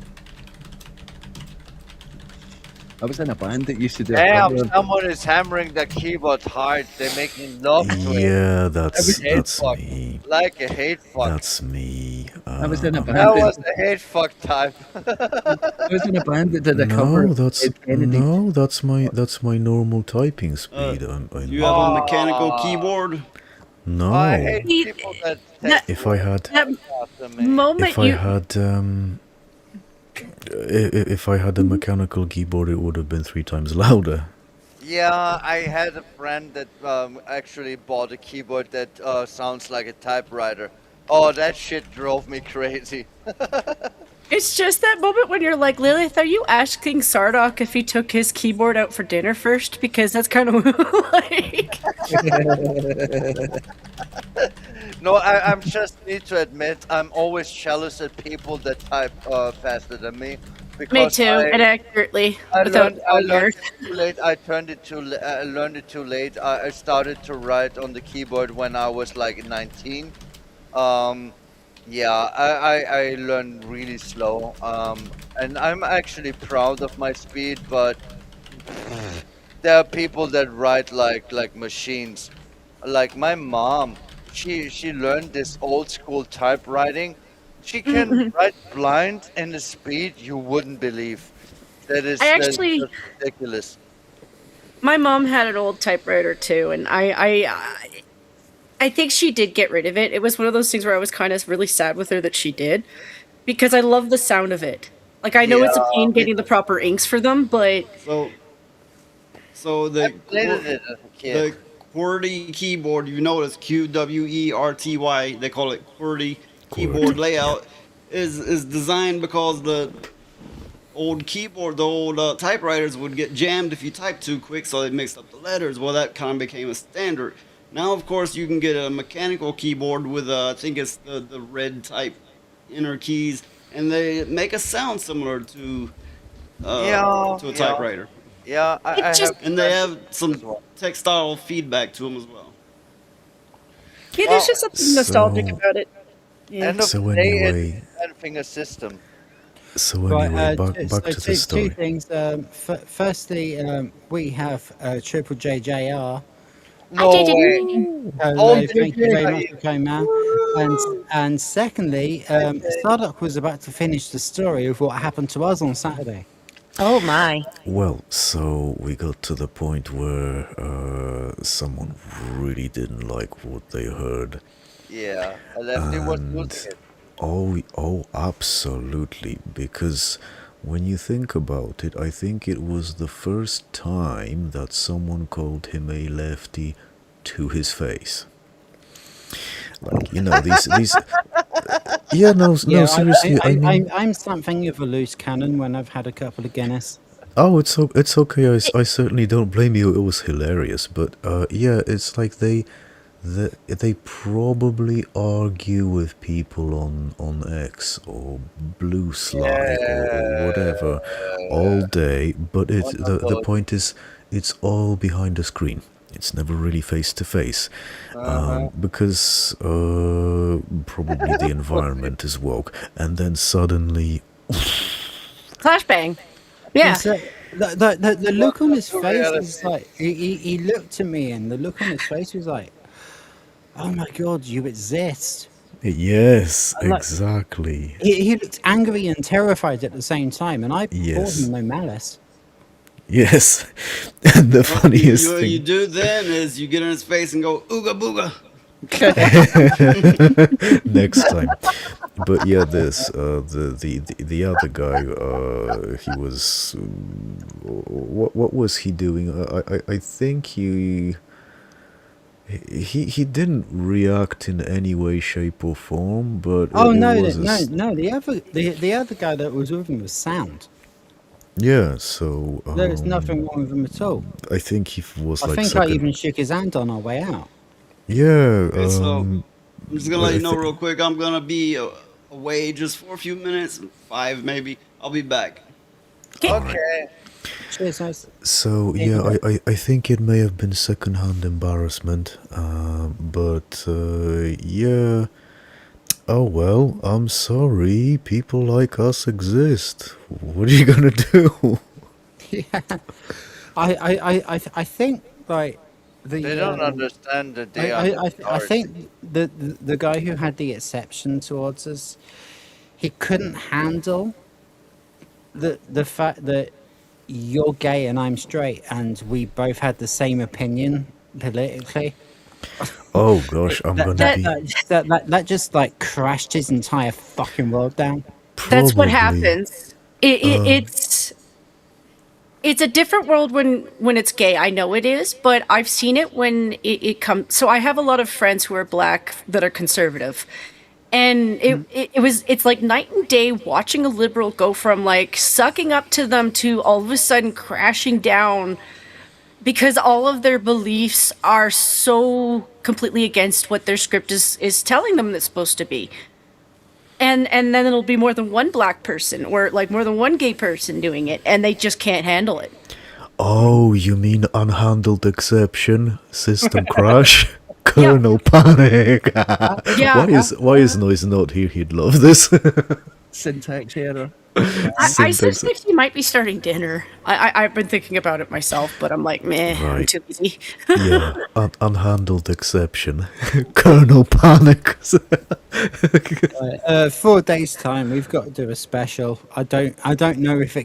F: I was in a band that used to do.
D: Damn, someone is hammering the keyboard hard. They're making love to it.
G: Yeah, that's
D: me. Like a hate fuck.
G: That's me.
F: I was in a band.
D: That was the hate fuck type.
F: I was in a band that did a cover.
G: That's my normal typing speed.
E: Do you have a mechanical keyboard?
G: No.
D: I hate people that
G: If I had if I had a mechanical keyboard, it would have been 3 times louder.
D: Yeah, I had a friend that actually bought a keyboard that sounds like a typewriter. Oh, that shit drove me crazy.
C: It's just that moment when you're like, Lilith, are you asking Sardak if he took his keyboard out for dinner first? Because that's kind of like...
D: No, I'm just need to admit, I'm always jealous at people that type faster than me.
C: Me too, and accurately.
D: I learned it too late. I learned it too late. I started to write on the keyboard when I was like 19. Yeah, I learn really slow. And I'm actually proud of my speed, but there are people that write like machines. Like my mom, she learned this old school typewriting. She can
C: Mhm.
D: write blind in a speed you wouldn't believe.
C: I
D: That is
C: actually,
D: just ridiculous.
C: my mom had an old typewriter too, and I think she did get rid of it. It was one of those things where I was kind of really sad with her that she did because I love the sound of it. Like I know
D: Yeah,
C: it's a pain
D: me
C: getting the
D: too.
C: proper inks for them, but
E: So so
D: I played it as a kid.
E: the QWERTY keyboard, you notice QWERTY, they call it QWERTY keyboard
G: QWERTY. Yeah.
E: layout, is designed because the old keyboard, the old typewriters would get jammed if you type too quick, so they mixed up the letters. Well, that kind of became a standard. Now, of course, you can get a mechanical keyboard with I think it's the red type inner keys, and they make a sound similar
D: Yeah,
E: to a
D: yeah,
E: typewriter,
D: yeah. I
C: it
D: have
C: just
E: and they
D: friends
E: have
D: as
E: some
D: well.
E: textile feedback to them as well.
C: yeah, there's
D: Well,
C: just something nostalgic
G: So
C: about it. Yeah.
D: end of the
G: so
D: day, it's
G: anyway,
D: a 10-finger system.
B: Right.
G: back
B: So
G: to the
B: two
G: story.
B: things. Firstly, we have Triple JJR.
C: Hi,
D: No
C: JJ.
D: way. Oh,
B: Hello, thank you
D: JJ,
B: very
D: are
B: much
D: you?
B: for coming, man. And secondly, Sadok was about to finish the story of what happened to us on Saturday.
Q: Oh my.
G: Well, so we got to the point where someone really didn't like what they heard,
D: Yeah, a lefty was
G: and
D: losing it.
G: absolutely, because when you think about it, I think it was the first time that someone called him a lefty to his face. Like, these. Yeah, no,
B: Yeah,
G: seriously. I mean,
B: I'm something of a loose cannon when I've had a couple of Guinness.
G: oh, it's okay. I certainly don't blame you. It was hilarious, but yeah, it's like they probably argue with people on X or Blue Sly or
D: Yeah,
G: whatever all day, but
D: one of
G: the
D: those.
G: point is it's all behind a screen. It's never really face to face,
D: Uh-huh.
G: because probably the environment is woke, and then suddenly,
C: Flashbang. Yeah.
B: It's the look on
D: Welcome
B: his
D: to
B: face is
D: reality.
B: like he looked at me and the look on his face was like, "Oh my God, you exist!"
G: yes,
B: Like
G: exactly.
B: he looked angry and terrified at the same time, and I bore him
G: Yes.
B: no malice.
G: Yes. And the
E: Well,
G: funniest
E: you
G: thing.
E: do then is you get in his face and go ooga booga.
G: Next time. But yeah, this the other guy, he was, what was he doing? I think he didn't react in any way, shape, or form, but
B: Oh
G: it
B: no,
G: was
B: no! The other guy that was with him was sound.
G: yeah. So
B: There's nothing wrong with him at all.
G: I think he was
B: I
G: like
B: think I
G: sucking.
B: even shook his hand on our way out.
G: Yeah.
E: Okay, so I'm just gonna let
G: I
E: you know
G: think.
E: real quick. I'm gonna be away just for a few minutes, 5 maybe. I'll be back.
G: All right.
D: Okay.
B: Cheers, guys.
G: So
B: See you in
G: yeah,
B: a bit.
G: I think it may have been secondhand embarrassment, but yeah. Oh well, I'm sorry. People like us exist. What are you gonna do?
B: Yeah, I think like
D: They
B: the
D: don't understand that they are the
B: I
D: stars.
B: think the guy who had the exception towards us, he couldn't handle the fact that you're gay and I'm straight, and we both had the same opinion politically.
G: Oh gosh, I'm
B: That
G: gonna
B: that
C: That
G: be
B: that just like crashed his entire fucking world down.
C: that's what
G: probably.
C: happens. It's a different world when it's gay. I know it is, but I've seen it when it comes. So I have a lot of friends who are black that are conservative, and it's like night and day watching a liberal go from like sucking up to them to all of a sudden crashing down because all of their beliefs are so completely against what their script is telling them that's supposed to be. And then it'll be more than one black person or like more than one gay person doing it and they just can't handle it.
G: Oh, you mean unhandled exception? System crash? Colonel Panic.
C: Yeah.
G: Why is Noise not here? He'd love this.
F: Syntax error.
C: I suspect he might be starting dinner. I've been thinking about it myself, but I'm like, meh, I'm
G: Right.
C: too busy.
G: Yeah, unhandled exception. Colonel Panic.
B: 4 days time, we've got to do a special. I don't know if I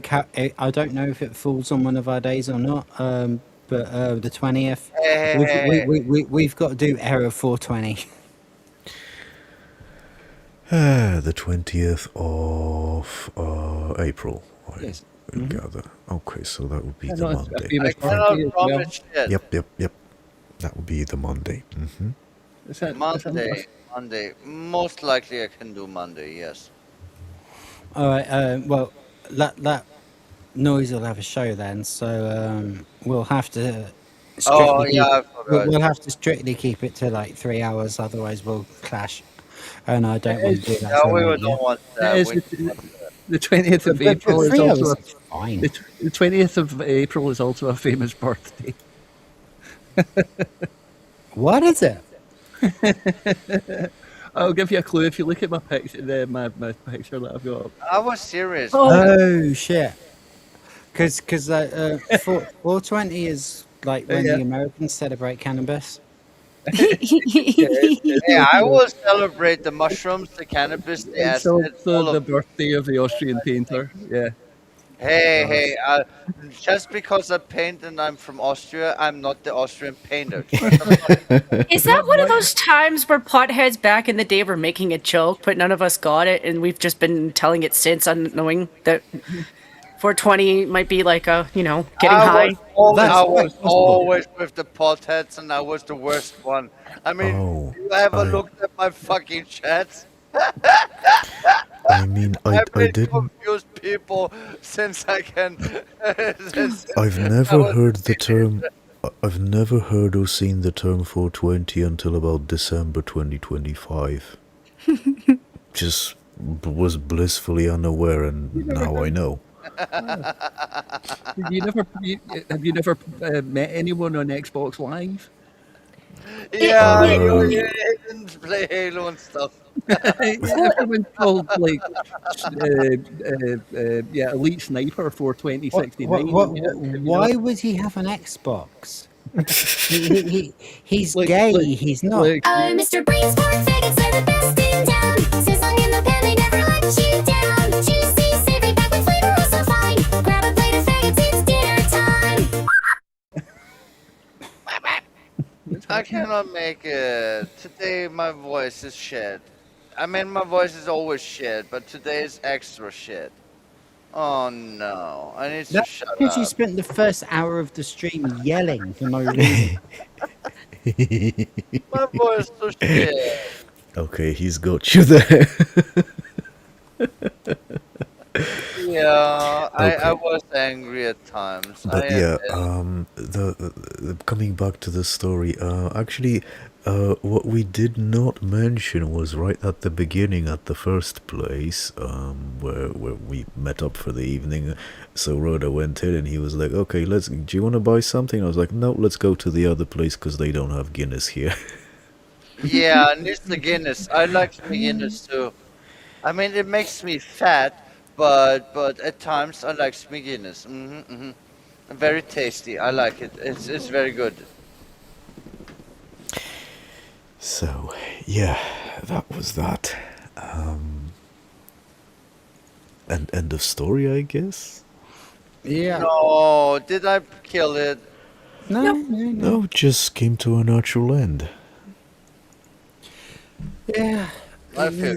B: don't know if it falls on one of our days or not. But the 20th, we've got to do Error 420.
G: The 20th of April, I
F: Yes.
G: gather. Okay, so that would be
F: Yeah,
G: the
F: no, it's a
G: Monday.
F: famous
D: I cannot
F: birthday as well.
D: promise shit.
G: Yep. That would be the Monday.
F: Is that
D: Monday. Most likely I can do Monday, yes.
B: All right. Well, that Noise will have a show then, so we'll have to.
D: Oh,
B: Strictly
D: yeah, I
B: keep-
D: forgot.
B: we'll have to strictly keep it to like 3 hours, otherwise we'll clash. And I don't want to do that.
D: No,
B: to
D: we
B: anyone,
D: don't want
F: It
D: that.
F: is
D: We don't want that.
F: the 20th of
B: But
F: April is
B: 3
F: also
B: hours is fine.
F: the 20th of April is also a famous birthday.
B: What is it?
F: I'll give you a clue if you look at my picture. My picture that I've got up.
D: I was serious.
B: Oh shit! Because 420 is like when the Americans celebrate cannabis.
D: Yeah, I will celebrate the mushrooms, the cannabis, the
F: It's
D: acid, all
F: also the
D: of it.
F: birthday of the Austrian painter. Yeah.
D: Hey, just because I paint and I'm from Austria, I'm not the Austrian painter.
C: Is that one of those times where potheads back in the day were making a joke, but none of us got it, and we've just been telling it since, unknowing that 420 might be like a, getting high?
D: I was always with the potheads, and I was the worst one. I mean, you ever looked at my fucking chats?
G: I mean, I
D: been
G: didn't.
D: confused people since I can.
G: I've never heard the term. I've never heard or seen the term 420 until about December 2025. Just was blissfully unaware, and now I know.
F: Have you never met anyone on Xbox Live?
D: Yeah, you didn't play Halo and stuff.
F: Everyone's called like Elite Sniper for 2069.
B: Why would he have an Xbox? He's gay. He's not.
A: Mr. Brainsport, faggots are the best in town. Sizzling in the pan, they never let you down. Juicy, savory, packed with flavor, oh so fine. Grab a plate of faggots, it's dinner time.
D: I cannot make it. Today my voice is shit. I mean, my voice is always shit, but today is extra shit. Oh no, I need to
B: That's
D: shut
B: because you
D: up.
B: spent the first hour of the stream yelling for no reason.
D: My voice is so shit.
G: Okay, he's got you there.
D: Yeah, I
G: Okay.
D: was angry at times.
G: But yeah, the coming back to the story, actually, what we did not mention was right at the beginning, at the first place, where we met up for the evening. So Rhoda went in and he was like, "Okay, do you want to buy something?" I was like, "No, let's go to the other place because they don't have Guinness here."
D: Yeah, and it's the Guinness. I like the Guinness too. I mean, it makes me fat, but at times I like Guinness. Very tasty. I like it. It's very good.
G: So yeah, that was that. And end of story, I guess.
B: Yeah.
D: No, did I kill it?
G: No, just came to a natural end.
B: Yeah.
D: I feel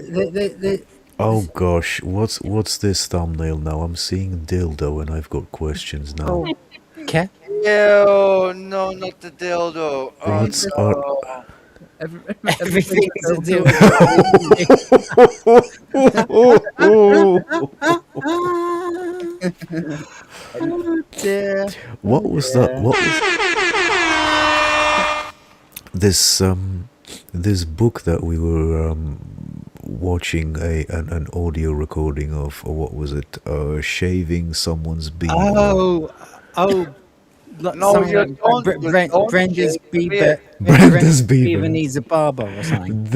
G: Oh gosh, what's this thumbnail now? I'm seeing dildo and I've got questions now.
B: Okay.
D: Ew, no, not the dildo. Oh
G: What's
D: no.
B: Everything is a deal. Oh dear.
G: What was that? What was this book that we were watching an audio recording of, or what was it? Shaving someone's beard.
B: Oh,
D: No,
B: something
D: you
B: like
D: don't. You don't
B: Brenda's
D: shave the
B: Bieber.
D: beard.
G: Brenda's Beaver.
B: needs a barber or something.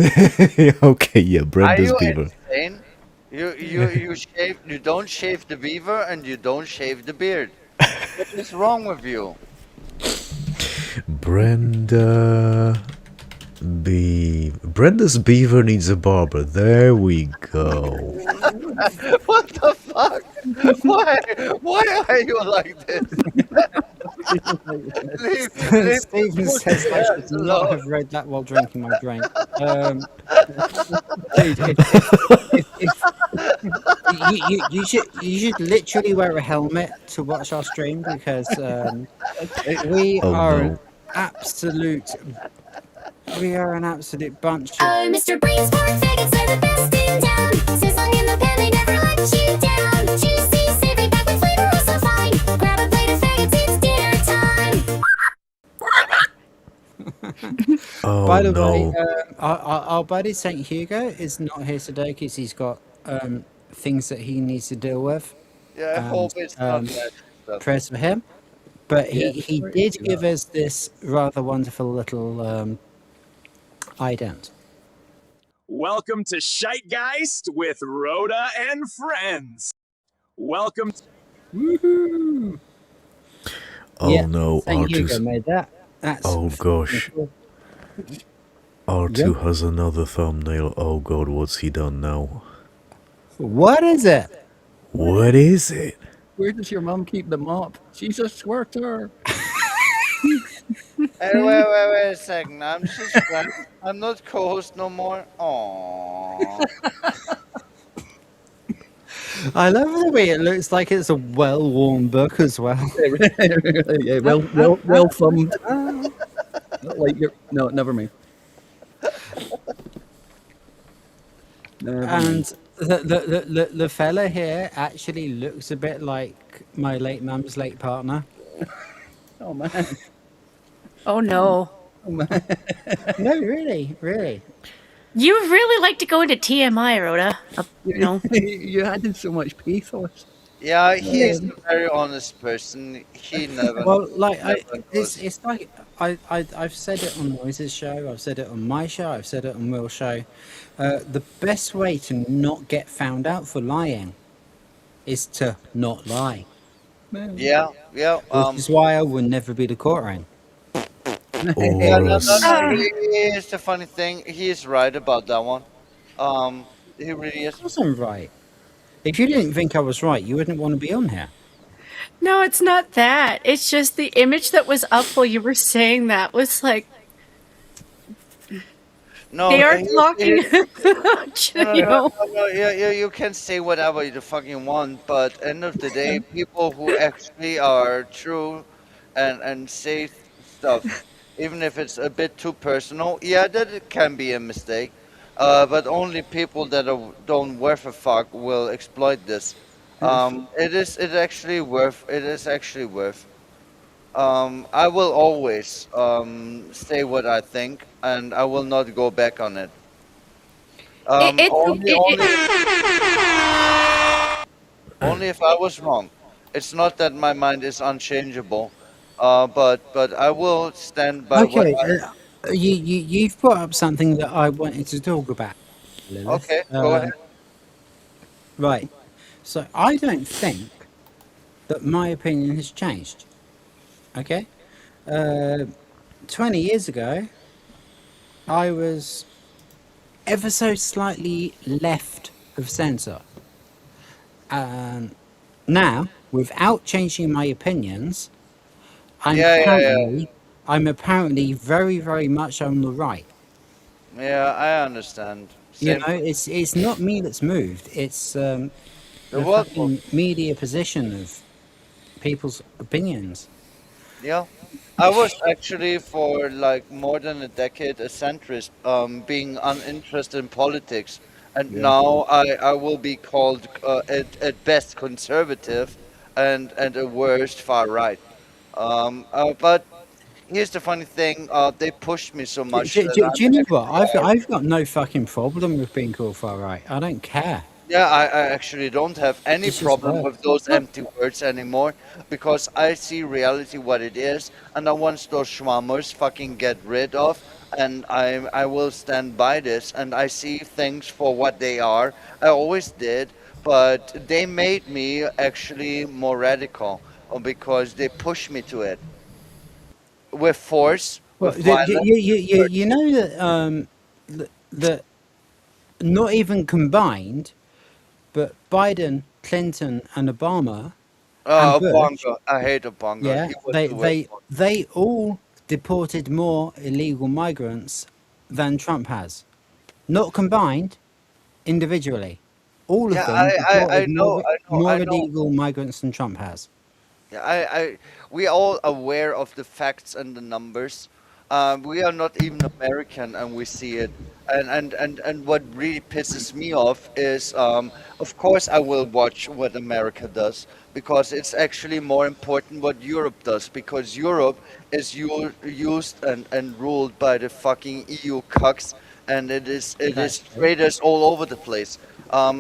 G: Okay, yeah,
D: Are
G: Brenda's
D: you
G: Beaver.
D: insane? You shave. You don't shave the beaver and you don't shave the beard. What is wrong with you?
G: Brenda. Brenda's Beaver needs a barber. There we go.
D: What the fuck? Why? Why are you like this? leave
B: Stephen
D: the
B: says I
D: pussy
B: should
D: ass
B: not
D: alone.
B: have read that while drinking my drink. Dude, you should literally wear a helmet to watch our stream because we
G: Oh
B: are
G: no.
B: absolute we are an absolute bunch of
A: Oh, Mr. Brainsport faggots are the best in town. Sizzling in the pan, they never let you down. Juicy, savory, back with flavor, oh so fine. Grab a plate of faggots, it's dinner time.
G: Oh
B: By the way,
G: no.
B: our buddy Saint Hugo is not here today because he's got things that he needs to deal with.
D: Yeah, I
B: And
D: hope it's not magic stuff.
B: prayers for him. But
F: Yeah,
B: he
F: sorry
B: did
F: to
B: give
F: that.
B: us this rather wonderful little ident.
R: Welcome to Shitegeist with Rhoda and friends. Welcome.
F: Woohoo!
G: Oh
B: Yeah,
G: no,
B: Saint Hugo
G: R2's.
B: made that. That's
G: Oh gosh.
B: cool.
G: R2
B: Yeah.
G: has another thumbnail. Oh god, what's he done now?
B: What is it?
G: What is it?
F: Where does your mum keep the mop? She's a squirter.
D: Hey, wait a second. I'm just friend. I'm not co-host no more. Aww.
B: I love the way it looks like it's a well-worn book as well.
F: Yeah, well thumbed. Not like your. No, never mind. Never mind.
B: And the fella here actually looks a bit like my late mum's late partner.
F: Oh man.
C: Oh no.
F: Oh man.
B: No, really.
C: You really like to go into TMI, Rhoda. You know.
F: You added so much pathos.
D: Yeah, he's a very honest person. He never.
B: Well, like
D: never goes.
B: it's like I've said it on Noise's show, I've said it on my show, I've said it on Will's show. The best way to not get found out for lying is to not lie.
D: Yeah.
B: Which is why I will never be the courtroom.
D: Yeah, no,
G: Or
D: here's the funny thing. He's right about that one. He really is.
B: I wasn't right. If you didn't think I was right, you wouldn't want to be on here.
C: No, it's not that. It's just the image that was up while you were saying that was like
D: No,
C: they are
D: he-
C: talking.
D: Yeah, you can say whatever you fucking want, but end of the day, people who actually are true and say stuff, even if it's a bit too personal, yeah, that it can be a mistake. But only people that don't worth a fuck will exploit this. It is actually worth. It is actually worth. I will always say what I think, and I will not go back on it. Only if I was wrong. It's not that my mind is unchangeable, but I will stand by what
B: Okay,
D: I.
B: you've brought up something that I wanted to talk about, Lilith.
D: Okay, go ahead.
B: Right. So I don't think that my opinion has changed. Okay? 20 years ago, I was ever so slightly left of centre. Now, without changing my opinions, I'm apparently very, very much on the right.
D: Yeah, I understand.
B: You
D: Same
B: know, it's not me that's moved. It's the
D: world
B: fucking media position of people's opinions.
D: Yeah. I was actually for like more than a decade a centrist, being uninterested in politics, and
F: Yeah.
D: now I will be called at best conservative, and at worst far right. But here's the funny thing: they pushed me so much that
B: Do you know what?
D: I'm actually
B: I've got no fucking problem with being called far right. I don't care.
D: Yeah, I actually don't have any
B: It's just
D: problem with
B: words.
D: those empty words anymore because I see reality what it is, and I want those schwammers fucking get rid of, and I will stand by this, and I see things for what they are. I always did, but they made me actually more radical because they pushed me to it with force,
B: Well,
D: with violence.
B: you know that that not even combined, but Biden, Clinton, and Obama and Bush,
D: Bongo. I hate a bongo.
B: yeah,
D: He was the worst one.
B: they all deported more illegal migrants than Trump has. Not combined, individually. All of
D: Yeah,
B: them
D: I
B: deported
D: know, I know,
B: more
D: I know.
B: illegal migrants than Trump has.
D: Yeah, we all aware of the facts and the numbers. We are not even American, and we see it. And what really pisses me off is, of course, I will watch what America does because it's actually more important what Europe does because Europe is used and ruled by the fucking EU cucks, and it is
B: That's true.
D: traitors all over the place.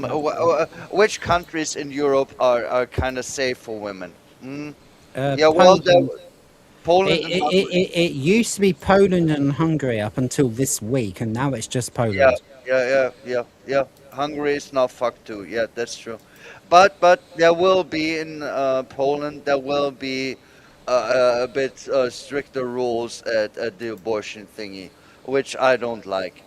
B: That's true.
D: Which countries in Europe are kind of safe for women? Mm. Yeah, well,
B: Poland.
D: Poland and Hungary.
B: It used to be Poland and Hungary up until this week, and now it's just
D: Yeah,
B: Poland.
D: yeah. Hungary is now fucked too. Yeah, that's true. But there will be in Poland there will be a bit stricter rules at the abortion thingy, which I don't like.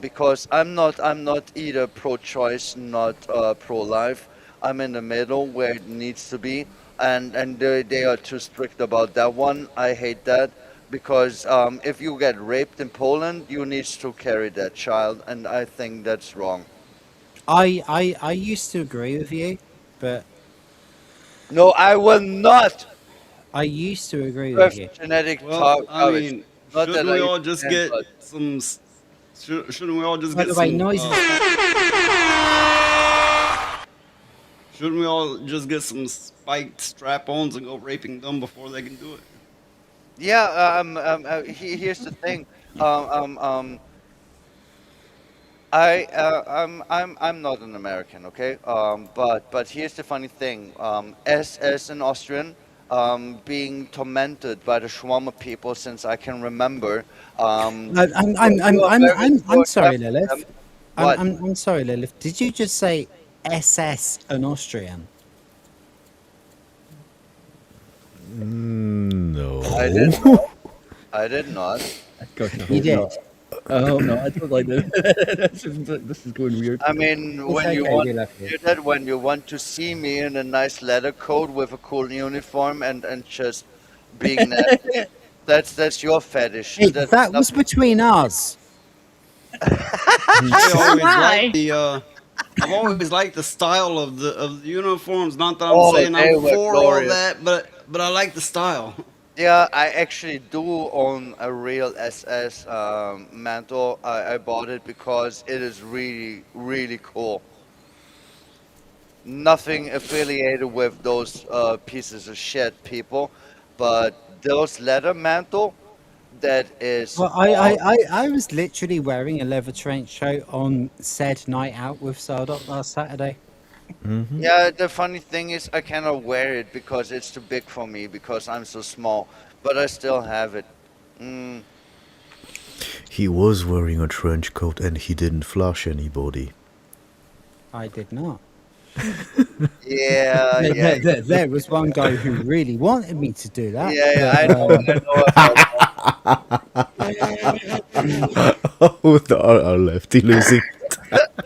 D: Because I'm not either pro-choice, not pro-life. I'm in the middle where it needs to be, and they are too strict about that one. I hate that because if you get raped in Poland, you need to carry that child, and I think that's wrong.
B: I used to agree with you, but
D: No, I will not
B: I used to agree with
D: have
B: you.
D: genetic
E: Well, I
D: garbage.
E: mean,
D: Not that
E: shouldn't
D: I
E: we
D: even
E: all just
D: can,
E: get
D: but
E: some? Shouldn't we all just
B: By
E: get
B: the way,
E: some?
B: noises.
E: Shouldn't we all just get some spiked strap-ons and go raping them before they can do it?
D: yeah. Here's the thing. Um, um, um, I'm not an American, okay? But here's the funny thing. As an Austrian, being tormented by the Schwammer people since I can remember.
B: I'm
D: You are
B: sorry,
D: them.
B: Lilith.
D: What?
B: I'm sorry, Lilith. Did you just say SS an Austrian?
G: No.
D: I did not. I did not.
F: Gosh, I
B: You
F: hope
B: did.
F: not. I hope not. I don't like this. This is going weird.
D: I mean,
B: It's
D: when you
B: okay,
D: want
B: we love
D: to
B: you.
D: hear that, when you want to see me in a nice leather coat with a cool uniform and just being nasty, that's your fetish.
B: Hey,
D: That's
B: that was
D: nothing.
B: between us.
E: I always
C: Why?
E: liked the. I've always liked the style of the uniforms. Not that I'm
D: Oh,
E: saying I'm
D: they were
E: for all
D: glorious.
E: that, but I like the style.
D: Yeah, I actually do own a real SS mantle. I bought it because it is really, really cool. Nothing affiliated with those pieces of shit people, but those leather mantle, that is
B: Well,
D: all.
B: I was literally wearing a leather trench coat on said night out with Sardot last Saturday.
D: Yeah, the funny thing is I cannot wear it because it's too big for me because I'm so small, but I still have it. Mm,
G: He was wearing a trench coat and he didn't flush anybody.
B: I did not.
D: yeah, yeah,
B: There was one guy who really wanted me to do that,
D: yeah, yeah.
B: but
D: I know about
G: Oh, our lefty losing.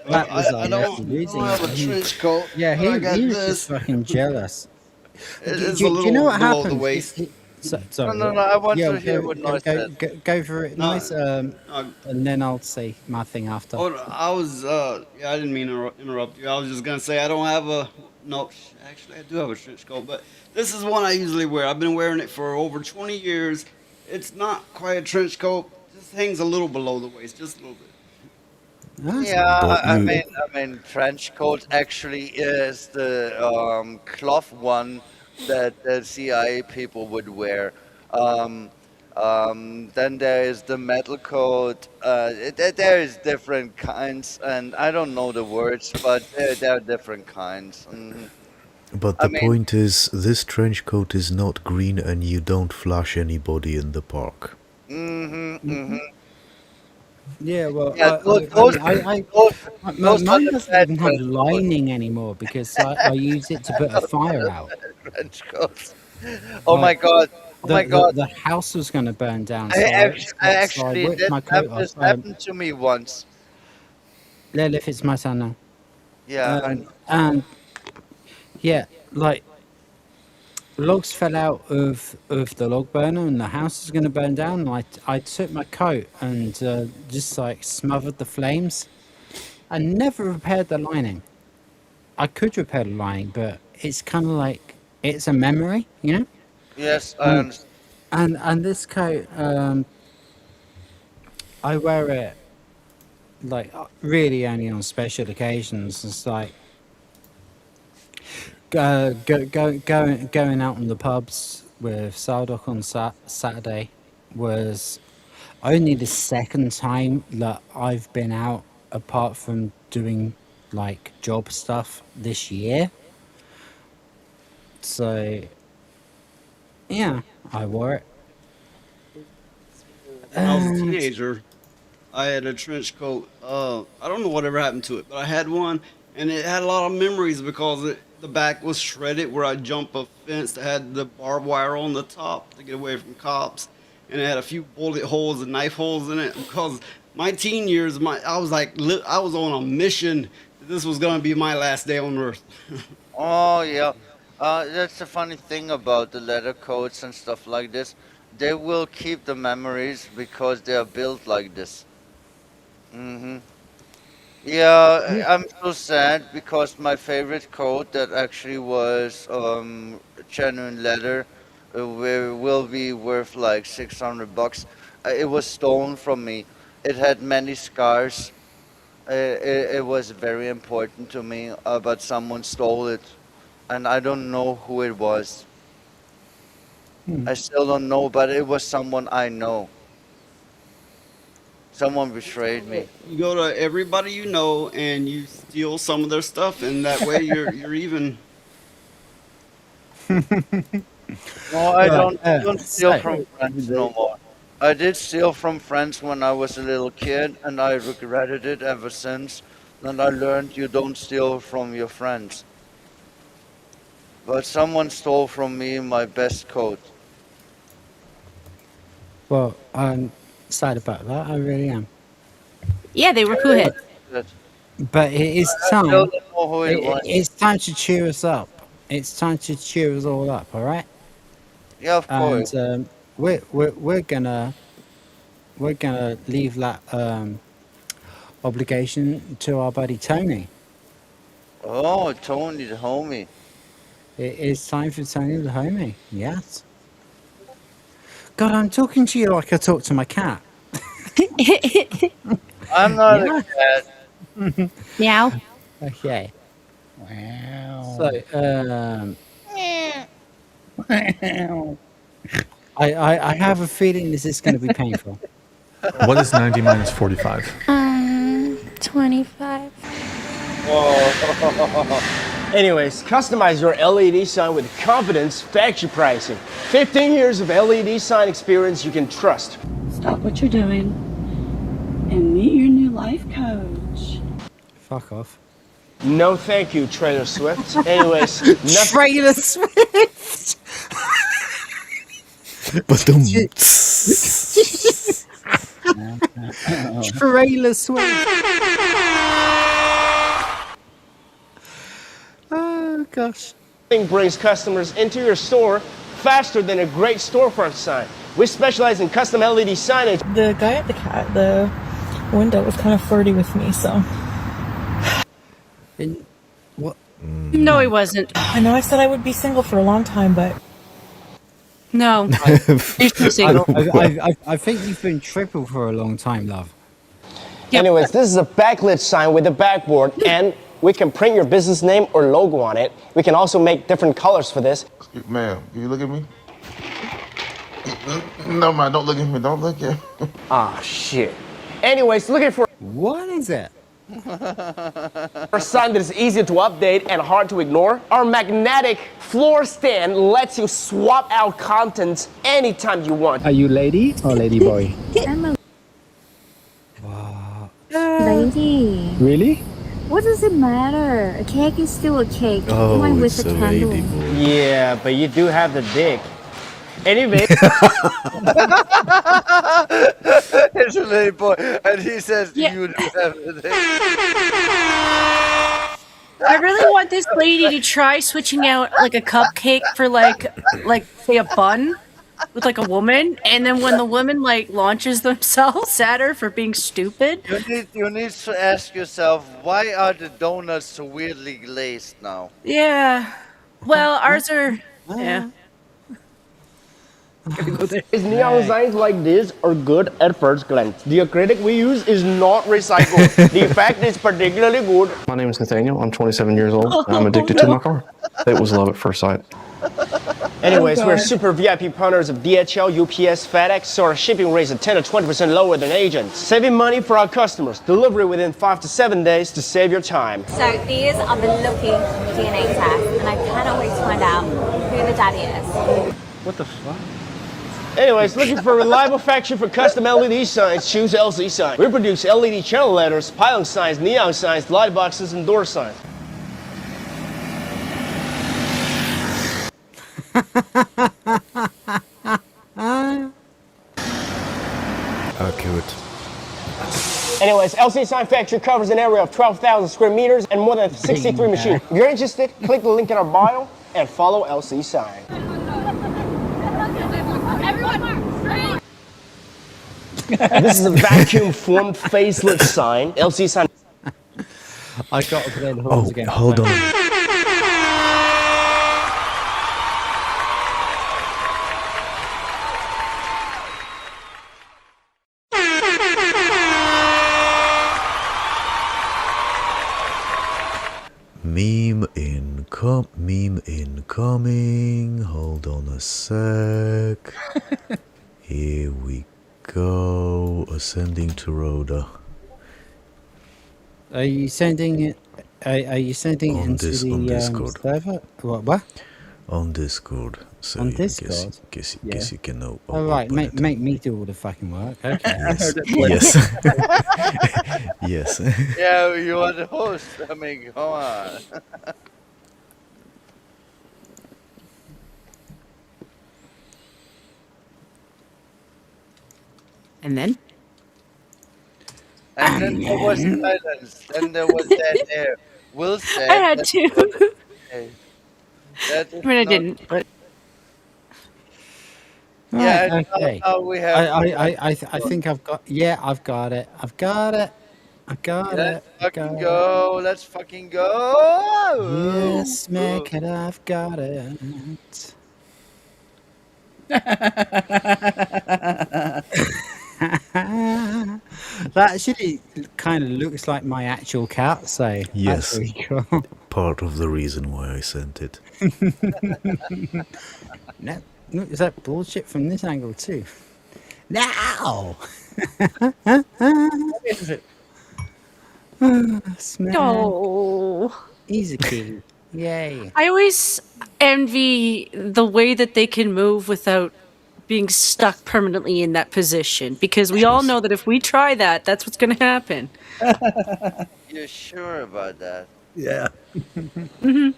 E: Well,
B: that was our
E: I
B: lefty
E: don't
B: losing.
E: have a trench coat,
B: Yeah,
E: but I got
B: he was just
E: this.
B: fucking jealous.
E: It's a
B: Do you know
E: little
B: what
E: below the
B: happens?
E: waist.
D: No,
B: Sorry,
D: no, no. I want
B: yeah,
D: to hear what Noise said.
B: go for it,
E: No,
B: nice.
E: no,
B: And then I'll say my thing after.
E: oh, I was yeah, I didn't mean to interrupt you. I was just gonna say I don't have a no. Actually, I do have a trench coat, but this is one I usually wear. I've been wearing it for over 20 years. It's not quite a trench coat. Just hangs a little below the waist, just a little bit.
B: That's
D: Yeah,
B: nice.
G: But you,
D: I mean, trench coat actually is the cloth one that the CIA people would wear. Um, Then there is the metal coat. There is different kinds, and I don't know the words, but there are different kinds.
G: But
D: I
G: the
D: mean,
G: point is, this trench coat is not green and you don't flash anybody in the park.
B: Yeah, well,
D: Yeah,
B: I mean,
D: those, those are
B: mine
D: the
B: doesn't
D: bad
B: even have
D: trench coats.
B: lining anymore because I use it to put a fire out.
D: Trench coats. Oh my
B: Like
D: god! Oh my god!
B: the house was going to burn down, so
D: I
B: so I
D: actually
B: whipped
D: did
B: my
D: have
B: coat off.
D: this happen to me once.
B: Lilith, it's my son now.
D: Yeah, I know.
B: And yeah, like logs fell out of the log burner, and the house was going to burn down. And I took my coat and just like smothered the flames. I never repaired the lining. I could repair the lining, but it's kind of like it's a memory, you know.
D: Yes, I
B: And
D: understand.
B: and this coat, I wear it like really only on special occasions. It's like going out on the pubs with Saldok on Saturday was only the second time that I've been out apart from doing like job stuff this year. So yeah, I wore it.
E: When I was a
B: And
E: teenager, I had a trench coat. I don't know whatever happened to it, but I had one, and it had a lot of memories because the back was shredded where I jumped a fence that had the barbed wire on the top to get away from cops, and it had a few bullet holes and knife holes in it because my teen years, I was like, I was on a mission. This was gonna be my last day on Earth.
D: Oh yeah, that's the funny thing about the leather coats and stuff like this. They will keep the memories because they are built like this. hmm Yeah, I'm so sad because my favorite coat that actually was genuine leather, will be worth like $600. It was stolen from me. It had many scars. It was very important to me, but someone stole it, and I don't know who it was. I still don't know, but it was someone I know. Someone betrayed me.
E: You go to everybody you know and you steal some of their stuff, and that way you're even.
D: No, I
B: right,
D: don't steal from friends no more. I did steal from friends when I was a little kid, and I regretted it ever since. And I learned you don't steal from your friends. But someone stole from me my best coat.
B: well, I'm sad about that. I really am.
C: Yeah, they were poo heads.
B: But it is
D: I still
B: time.
D: don't know who it was.
B: It's time to cheer us up. It's time to cheer us all up. All right.
D: Yeah, of
B: And
D: course.
B: we're gonna leave that obligation to our buddy Tony.
D: Oh, Tony the homie.
B: It is time for Tony the homie. Yes. God, I'm talking to you like I talk to my cat.
D: I'm not
B: Yeah.
D: a cat.
C: Meow.
B: Okay.
F: Wow.
B: So I have a feeling this is going to be painful.
S: What is 90 minus 45?
N: 25.
T: Anyways, customize your LED sign with confidence factory pricing. 15 years of LED sign experience you can trust.
U: Stop what you're doing and meet your new life coach.
B: Fuck off.
T: No thank you, Trailer Swift. Anyways,
B: Trailer Swift.
G: But
B: Trailer Swift. Oh gosh.
T: Nothing brings customers into your store faster than a great storefront sign. We specialize in custom LED signage.
V: The guy at the window was kind of flirty with me, so.
B: What?
C: No, he wasn't.
V: I know I said I would be single for a long time, but.
C: No. You're still single.
B: I think you've been triple for a long time, love.
T: Anyways, this is a backlit sign with a backboard, and we can print your business name or logo on it. We can also make different colors for this.
W: Ma'am, can you look at me?
L: No, man, don't look at me. Don't look at me.
T: Ah, shit. Anyways, looking for
B: What is it?
T: a sign that is easy to update and hard to ignore, our magnetic floor stand lets you swap out contents anytime you want.
F: Are you lady or lady boy?
I: I'm a lady.
F: Really?
I: What does it matter? A cake is still a cake, even
G: Oh,
I: with
G: it's
I: a
G: a
I: candle.
G: lady boy.
T: Yeah, but you do have the dick. Anyway.
D: It's a lady boy, and he says,
C: Yeah.
D: "You do have the
C: I really want this lady to try switching out like a cupcake for like say a bun with like a woman, and then when the woman like launches themselves at her for being stupid.
D: You need to ask yourself, why are the donuts so weirdly glazed now?
C: Yeah. Well, ours are. Yeah.
T: Is neon signs like this are good at first glance. The acrylic we use is not recycled. The effect is particularly good.
K: My name is Nathaniel. I'm 27 years old. I'm addicted to my car. It was love at first sight.
T: Anyways,
K: Oh,
T: we're
K: God.
T: super VIP partners of DHL, UPS, FedEx, so our shipping rates are 10 to 20% lower than agents. Saving money for our customers. Delivery within 5 to 7 days to save your time.
W: So these are the lucky DNA tests, and I cannot wait to find out who the daddy is.
T: What the fuck? Anyways, looking for a reliable factory for custom LED signs, choose LC Sign. We produce LED channel letters, pylon signs, neon signs, light boxes, and door signs.
G: Accurate.
T: Anyways, LC Sign Factory covers an area of 12,000 square meters and more than 63 machines. If you're interested, click the link in our bio and follow LC Sign. This is a vacuum formed faceless sign. LC Sign.
B: I got to play the horns again.
G: Hold on. Meme incoming. Hold on a sec. Here we go. Ascending to Rhoda.
B: Are you sending it? Are you sending it into the
G: Discord.
B: server? What?
G: On Discord. So
B: On
G: I
B: Discord?
G: Guess
B: Yeah.
G: you can know.
B: All right, make me do all the fucking work. Okay.
G: Yes. Yes.
D: Yeah, you are the host. I mean, come on.
C: And then?
D: And then there was silence. Then there was dead air. Will said.
C: I had to.
D: Okay. That is
C: I mean, I
D: not-
C: didn't, but.
D: Yeah,
B: Right, okay.
D: now we have.
B: I think I've got. Yeah, I've got it. I've got it. I got
D: Let's
B: it.
D: fucking go. Let's fucking go.
B: Yes, make it. I've got it. That actually kind of looks like my actual cat, so
G: Yes.
B: that's really cool.
G: Part of the reason why I sent it.
B: No, look, is that bullshit from this angle too? Now!
C: What is it?
B: Smash.
C: No.
B: Easy key. Yay.
C: I always envy the way that they can move without being stuck permanently in that position, because we all know that if we try that, that's what's going to happen.
D: You're sure about that?
G: Yeah.
C: hmm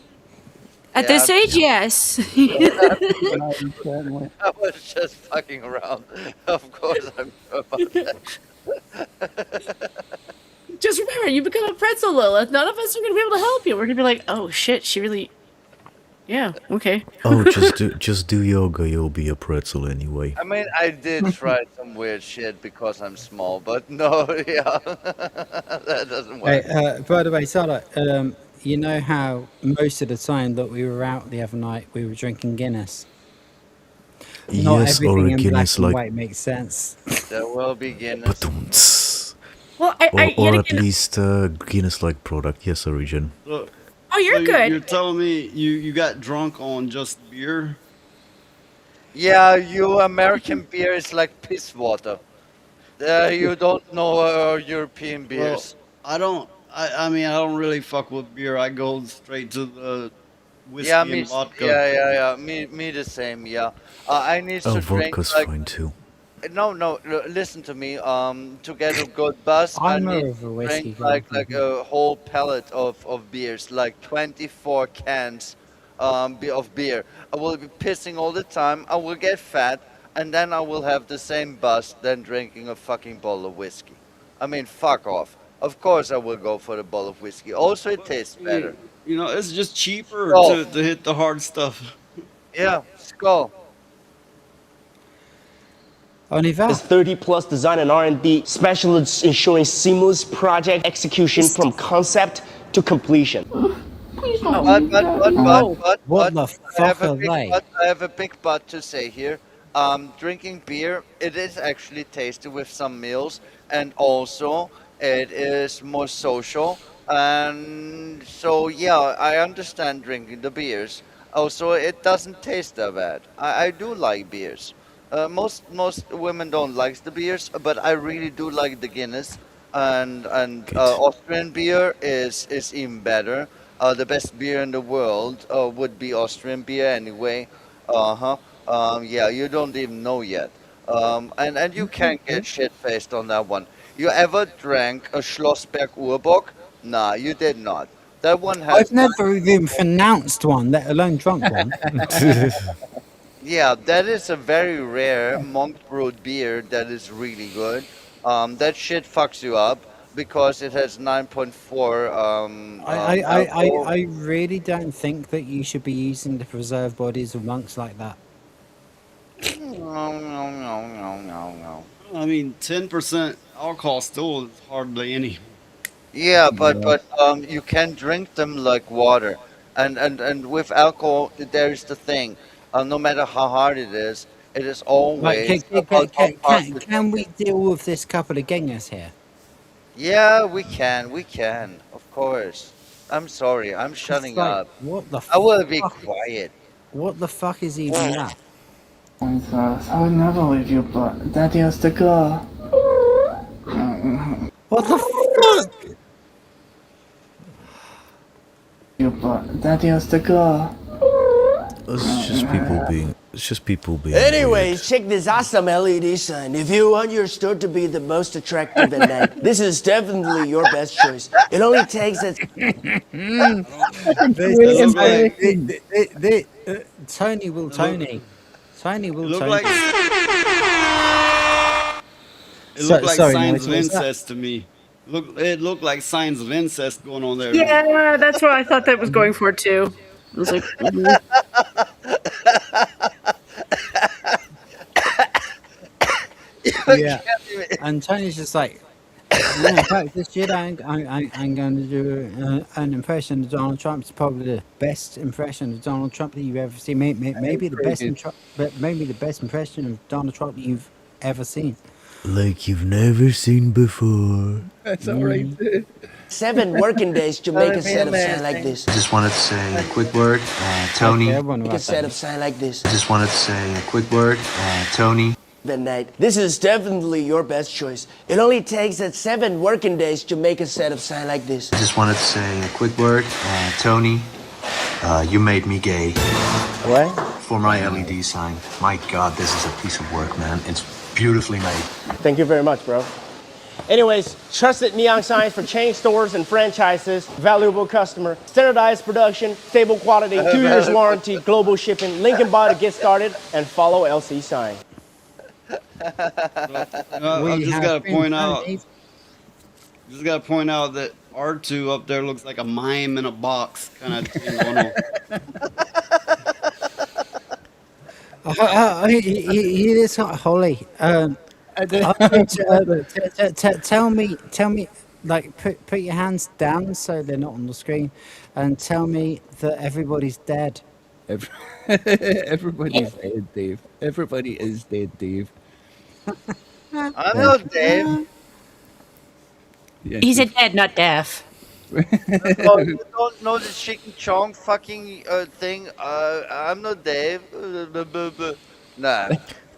C: At this
D: Yeah.
C: age, yes.
D: I was just fucking around. Of course, I'm sure about that.
C: Just remember, you become a pretzel, Lilith. None of us are going to be able to help you. We're going to be like, oh shit, she really. Yeah, okay.
G: Oh, just do yoga. You'll be a pretzel anyway.
D: I mean, I did try some weird shit because I'm small, but no, yeah, that doesn't
B: Hey,
D: work.
B: by the way, Sarah, you know how most of the time that we were out the other night, we were drinking Guinness? Not
G: Yes, or
B: everything
G: a
B: in
G: Guinness
B: black and
G: like.
B: white makes sense.
D: There will be Guinness.
C: Well,
G: Or at least Guinness-like product. Yes, Origin.
E: So,
C: Oh, you're
E: so
C: good.
E: You're telling me you got drunk on just beer?
D: Yeah, you American beer is like piss water. You don't know European
E: Well,
D: beers.
E: I don't. I mean, I don't really fuck with beer. I go straight to the
D: Yeah,
E: whiskey and vodka.
D: yeah. Me the same. Yeah. I need
G: Oh,
D: to drink
G: vodka's
D: like
G: fine too.
D: no. Listen to me. To get a good buzz, I
B: I'm
D: need
B: more of
D: to
B: a
D: drink
B: whiskey guy.
D: like a whole pallet of beers, like 24 cans, of beer. I will be pissing all the time. I will get fat, and then I will have the same buzz than drinking a fucking bottle of whiskey. I mean, fuck off. Of course, I will go for the bottle of whiskey. Also, it tastes better.
E: You know, it's just cheaper
D: Skull.
E: to hit the hard stuff.
D: Yeah, skull.
B: On y va.
T: Is 30 plus design and R&D specialists ensuring seamless project execution from concept to completion.
U: Please don't
D: But
U: leave
D: but but
U: Daddy.
D: but
B: Oh,
D: but
B: what
D: but
B: the
D: I have
B: fuck
D: a
B: are
D: big
B: they?
D: but. I have a big but to say here. Drinking beer, it is actually tasty with some meals, and also it is more social. And so yeah, I understand drinking the beers. Also, it doesn't taste that bad. I do like beers. Most women don't like the beers, but I really do like the Guinness. And
G: Good.
D: Austrian beer is even better. The best beer in the world would be Austrian beer anyway. Uh-huh. Yeah, you don't even know yet. And you can get shit faced on that one. You ever drank a Schlossberg Urbock? Nah, you did not. That one has
B: I've never even pronounced one, let alone drunk one.
D: yeah, that is a very rare monk brewed beer that is really good. That shit fucks you up because it has 9.4 alcohol.
B: I really don't think that you should be using the preserved bodies of monks like that.
D: No.
E: I mean, 10% alcohol still is hardly any.
D: Yeah, but
F: Yeah.
D: you can drink them like water, and with alcohol, there's the thing. No matter how hard it is
B: Like,
D: always about how fast it.
B: can we deal with this couple of gangers here?
D: Yeah, we can, of course. I'm sorry, I'm
B: It's
D: shutting
B: like,
D: up.
B: what the
D: I will be
B: fuck?
D: quiet.
B: What the fuck is even that?
U: I would never leave you, but Daddy has to go.
B: What the fuck?
U: You, but Daddy has to go.
G: It's just people being
T: Anyways,
G: weird.
T: check this awesome LED sign. If you want your store to be the most attractive at night, this is definitely your best choice. It only takes a...
E: It look like
B: Tony will
E: it look,
B: Tony. Tony
E: it
B: will
E: look
B: Tony.
E: like it looked like
B: Sorry,
E: signs
B: Noise,
E: of
B: what was that?
E: incest to me. It looked like signs of incest going on there.
C: Yeah, that's what I thought that was going for too. I was like,
B: Yeah. And Tony's just like, yeah, in fact, this year I'm going to do an impression of Donald Trump. It's probably the best impression of Donald Trump that you've ever seen. Maybe the best, but maybe the best impression of Donald Trump that you've ever seen.
G: Like you've never seen before.
F: That's all right.
T: 7 working days to make a set of sign like this.
J: Just wanted to say a quick word, Tony.
B: Okay, everyone
T: Make a
B: wants
T: set
B: that.
T: of sign like this.
J: Just wanted to say a quick word, Tony.
T: The night. This is definitely your best choice. It only takes 7 working days to make a set of sign like this.
J: Just wanted to say a quick word, Tony. You made me gay.
T: What?
J: For my LED sign. My God, this is a piece of work, man. It's beautifully made.
T: Thank you very much, bro. Anyways, trusted neon signs for chain stores and franchises, valuable customer, standardized production, stable quality, 2 years warranty, global shipping, link in bio to get started, and follow LC sign.
E: I just gotta point out. Just gotta point out that R2 up there looks like a mime in a box kind of thing going on.
B: He is Holly. Tell me, like, put your hands down so they're not on the screen, and tell me that everybody's dead.
F: Everybody's dead, Dave. Everybody is dead, Dave.
D: I know, Dave.
F: Yeah,
C: he said dead, not deaf.
D: Oh, you don't know the chicken chong fucking thing? I'm not Dave. Nah,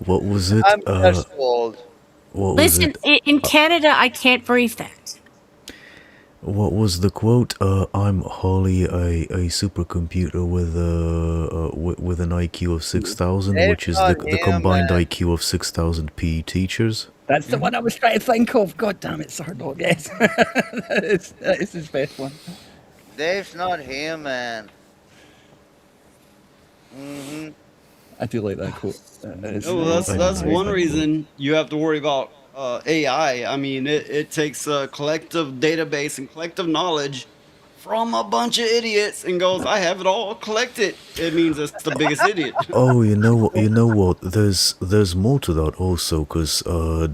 G: What was it?
D: I'm just too old.
G: What was
C: Listen,
G: it?
C: in Canada, I can't breathe that.
G: What was the quote? I'm wholly a supercomputer with an IQ of 6,000,
D: Dave's
G: which is
D: not
G: the
D: here,
G: combined
D: man.
G: IQ of 6,000 PE teachers.
F: That's the one I was trying to think of. God damn it, Sir Dog. Yes. that is his best one.
D: Dave's not here, man. Mm-hmm.
F: I do like that quote.
E: Oh, well, that's one reason you have to worry about AI. I mean, it takes a collective database and collective knowledge from a bunch of idiots and goes, I have it all collected. It means it's the biggest idiot.
G: Oh, you know what? You know what? There's more to that also, cause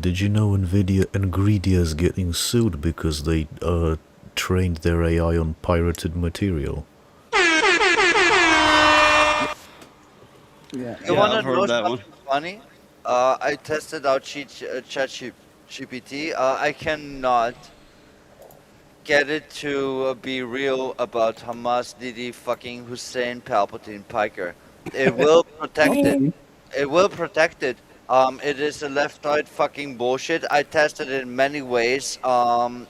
G: did you know Nvidia is getting sued because they trained their AI on pirated material?
F: Yeah,
D: You wanna
E: I've
D: know
E: heard that one.
D: something funny? I tested out ChatGPT. I cannot get it to be real about Hamas, Didi, fucking Hussein, Palpatine, Piker. It will protect it. It will protect it. It is a left-right fucking bullshit. I tested it in many ways.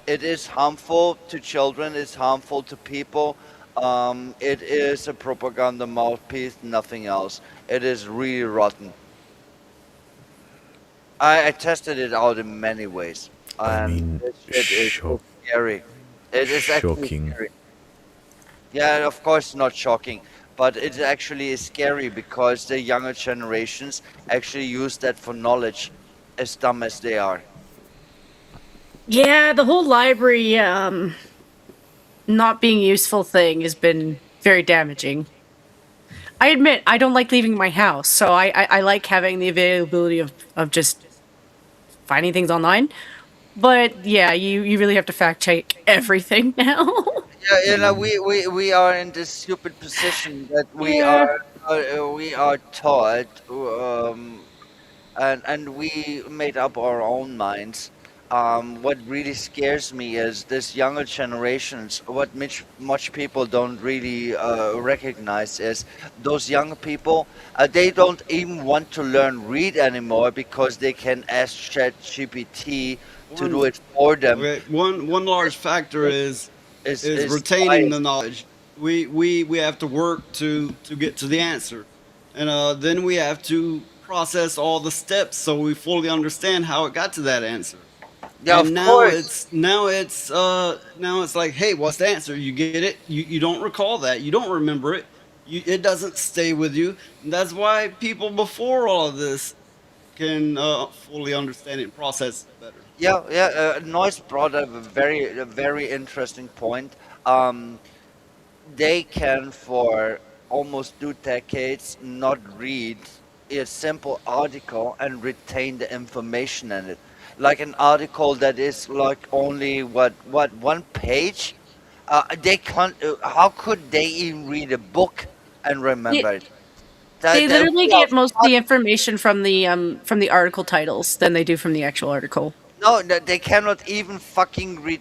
D: It is harmful to children. It's harmful to people. It is a propaganda mouthpiece, nothing else. It is really rotten. I tested it out in many ways,
G: I
D: and
G: mean,
D: this shit is scary. It is actually
G: shocking.
D: scary. Yeah, of course, not shocking, but it actually is scary because the younger generations actually use that for knowledge, as dumb as they are.
C: Yeah, the whole library not being useful thing has been very damaging. I admit I don't like leaving my house, so I like having the availability of just finding things online. But yeah, you really have to fact check everything now.
D: Yeah, you know, we are in this stupid position that
C: Yeah.
D: we are taught, and we made up our own minds. What really scares me is this younger generations. What much people don't really recognize is those young people. They don't even want to learn read anymore because they can ask ChatGPT to do it for them.
E: Okay, one large factor is
D: Is
E: retaining the knowledge. We have to work to get to the answer, and then we have to process all the steps so we fully understand how it got to that answer.
D: Yeah,
E: And
D: of course.
E: now it's like, hey, what's the answer? You get it? You don't recall that. You don't remember it. It doesn't stay with you. And that's why people before all of this can fully understand it and process it better.
D: Yeah, yeah. Noise brought up a very interesting point. They can, for almost 2 decades, not read a simple article and retain the information in it. Like an article that is like only what 1 page. They can't. How could they even read a book and remember it?
C: They
D: That
C: literally
D: we are
C: get most of the information from the article titles than they do from the actual article.
D: No, they cannot even fucking read.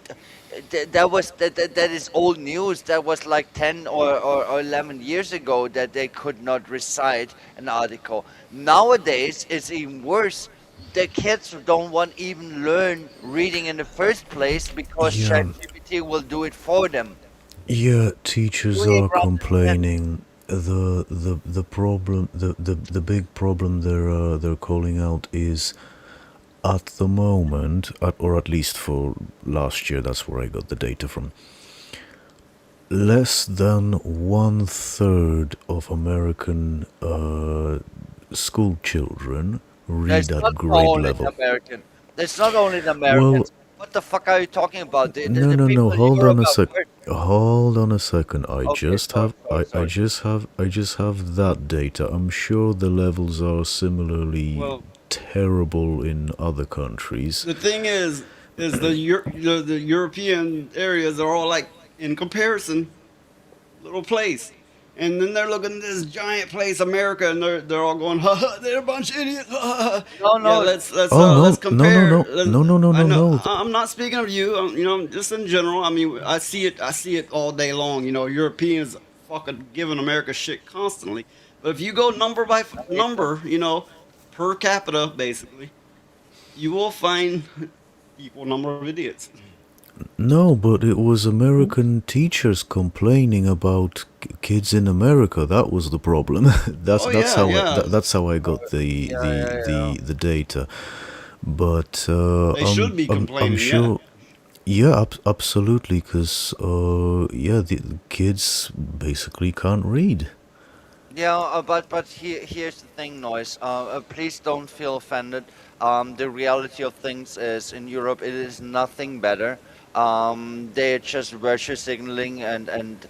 D: That is old news. That was like 10 or 11 years ago that they could not recite an article. Nowadays, it's even worse. The kids don't want even learn reading in the first place because
G: Yeah,
D: ChatGPT will do it for them.
G: yeah. Teachers
D: Really
G: are
D: rotten shit.
G: complaining. The problem, the big problem they're calling out is at the moment, or at least for last year, that's where I got the data from. Less than 1/3 of American school children
D: It's
G: read
D: not
G: at grade
D: only the
G: level.
D: American. It's not only the
G: Well,
D: Americans. What the fuck are you talking about?
G: no,
D: The
G: no, no.
D: people in
G: Hold on
D: Europe
G: a
D: are
G: sec.
D: worse.
G: Hold on a second. I
D: Okay,
G: just have. I
D: sorry.
G: just have that data. I'm sure the levels are similarly
E: Well,
G: terrible in other countries.
E: the thing is the European areas are all like in comparison little place. And then they're looking at this giant place, America, and they're all going, ha, ha, they're a bunch of idiots. Ha, ha, ha.
D: No,
E: Yeah,
D: no.
G: Oh
E: let's
G: no, no, no,
E: compare.
G: no, no, no, no,
E: I
G: no,
E: know
G: no.
E: I'm not speaking of you. You know, just in general. I mean, I see it all day long. You know, Europeans fucking giving America shit constantly. But if you go number by number, you know, per capita, basically, you will find equal number of idiots.
G: No, but it was American teachers complaining about kids in America. That was the problem. that's
E: Oh
G: that's
E: yeah,
G: how
E: yeah.
G: that's how I got the data. But
E: They should be
G: I'm
E: complaining. Yeah.
G: sure. Yeah, absolutely. Because yeah, the kids basically can't read.
D: Yeah, but here's the thing, Noise. Please don't feel offended. The reality of things is in Europe, it is nothing better. They're just virtue signaling, and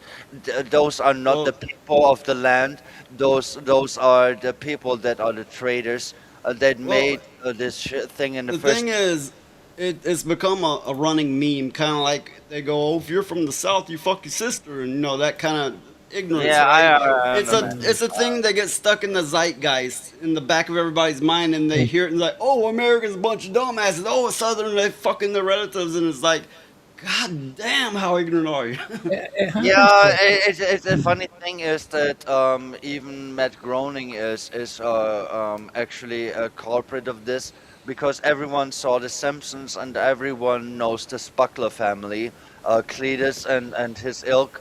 D: those are not the
E: Well,
D: people of the land. Those are the people that are the traders that
E: well,
D: made this thing in the
E: the
D: first.
E: thing is, it's become a running meme, kind of like they go, "Oh, if you're from the South, you fuck your sister," and that kind of ignorance,
D: Yeah,
E: right?
D: I understand.
E: It's a thing that gets stuck in the zeitgeist, in the back of everybody's mind, and they hear it and like, "Oh, America's a bunch of dumbasses." Oh, Southern, they fucking their relatives, and it's like, God damn, how ignorant are you?
F: It happens
D: Yeah,
F: to.
D: it's a funny thing is that even Matt Groening is actually a culprit of this because everyone saw The Simpsons and everyone knows the Spuckler family, Cletus and his ilk,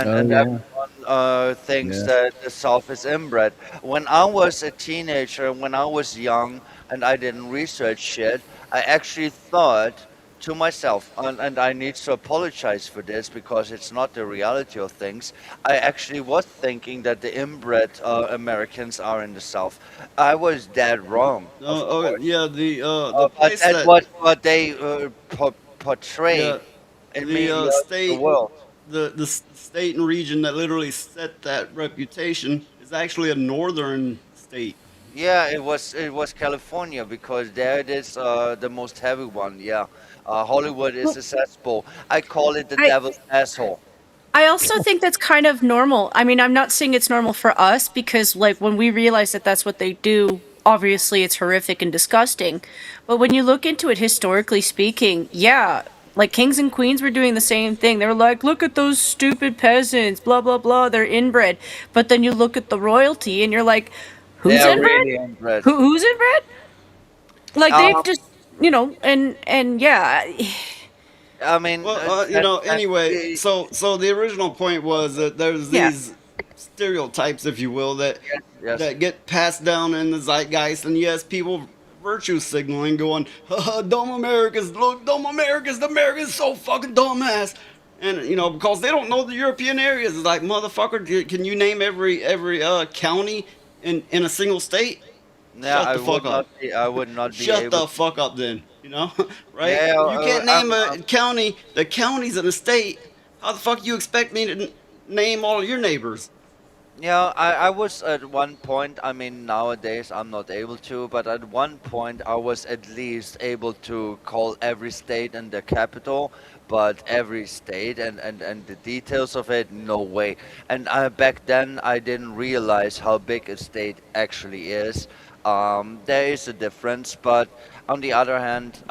F: Oh
D: and
F: yeah,
D: everyone thinks
F: yeah.
D: that the South is inbred. When I was a teenager, when I was young and I didn't research shit, I actually thought to myself, and I need to apologize for this because it's not the reality of things. I actually was thinking that the inbred Americans are in the South. I was dead wrong, of
E: Oh,
D: course.
E: yeah, the
D: But
E: place
D: that
E: that
D: was what they portray
E: yeah,
D: in
E: the
D: media to the
E: state,
D: world.
E: state and region that literally set that reputation is actually a northern state.
D: Yeah, it was California because there it is the most heavy one. Yeah, Hollywood is
C: Well,
D: a cesspool. I call it the
C: I
D: devil's asshole.
C: I also think that's kind of normal. I mean, I'm not saying it's normal for us because, like, when we realize that that's what they do, obviously it's horrific and disgusting. But when you look into it historically speaking, yeah, like kings and queens were doing the same thing. They were like, look at those stupid peasants, blah, blah, blah, they're inbred. But then you look at the royalty and you're like,
D: They
C: who's
D: are
C: inbred?
D: really inbred.
C: Who's inbred? Like, they've
D: Um,
C: just, and yeah.
D: I mean,
E: Well,
D: and
E: anyway, so the original point was that there's
C: Yeah.
E: these stereotypes, if you will,
D: yes, yes.
E: that get passed down in the zeitgeist, and yes, people virtue signaling, going, "Haha, dumb Americans, look, dumb Americans, the Americans so fucking dumbass," and because they don't know the European areas. It's like, motherfucker, can you name every county in a single state?
D: Yeah,
E: Shut the fuck up.
D: I would not be
E: Shut
D: able
E: the
D: to.
E: fuck up then, right?
D: Yeah,
E: You can't name a county, the counties in a state. How the fuck you expect me to name all your neighbors?
D: yeah, I was at one point, I mean, nowadays I'm not able to, but at one point I was at least able to call every state and the capital, but every state and the details of it, no way. And back then I didn't realize how big a state actually is. There is a difference, but on the other hand,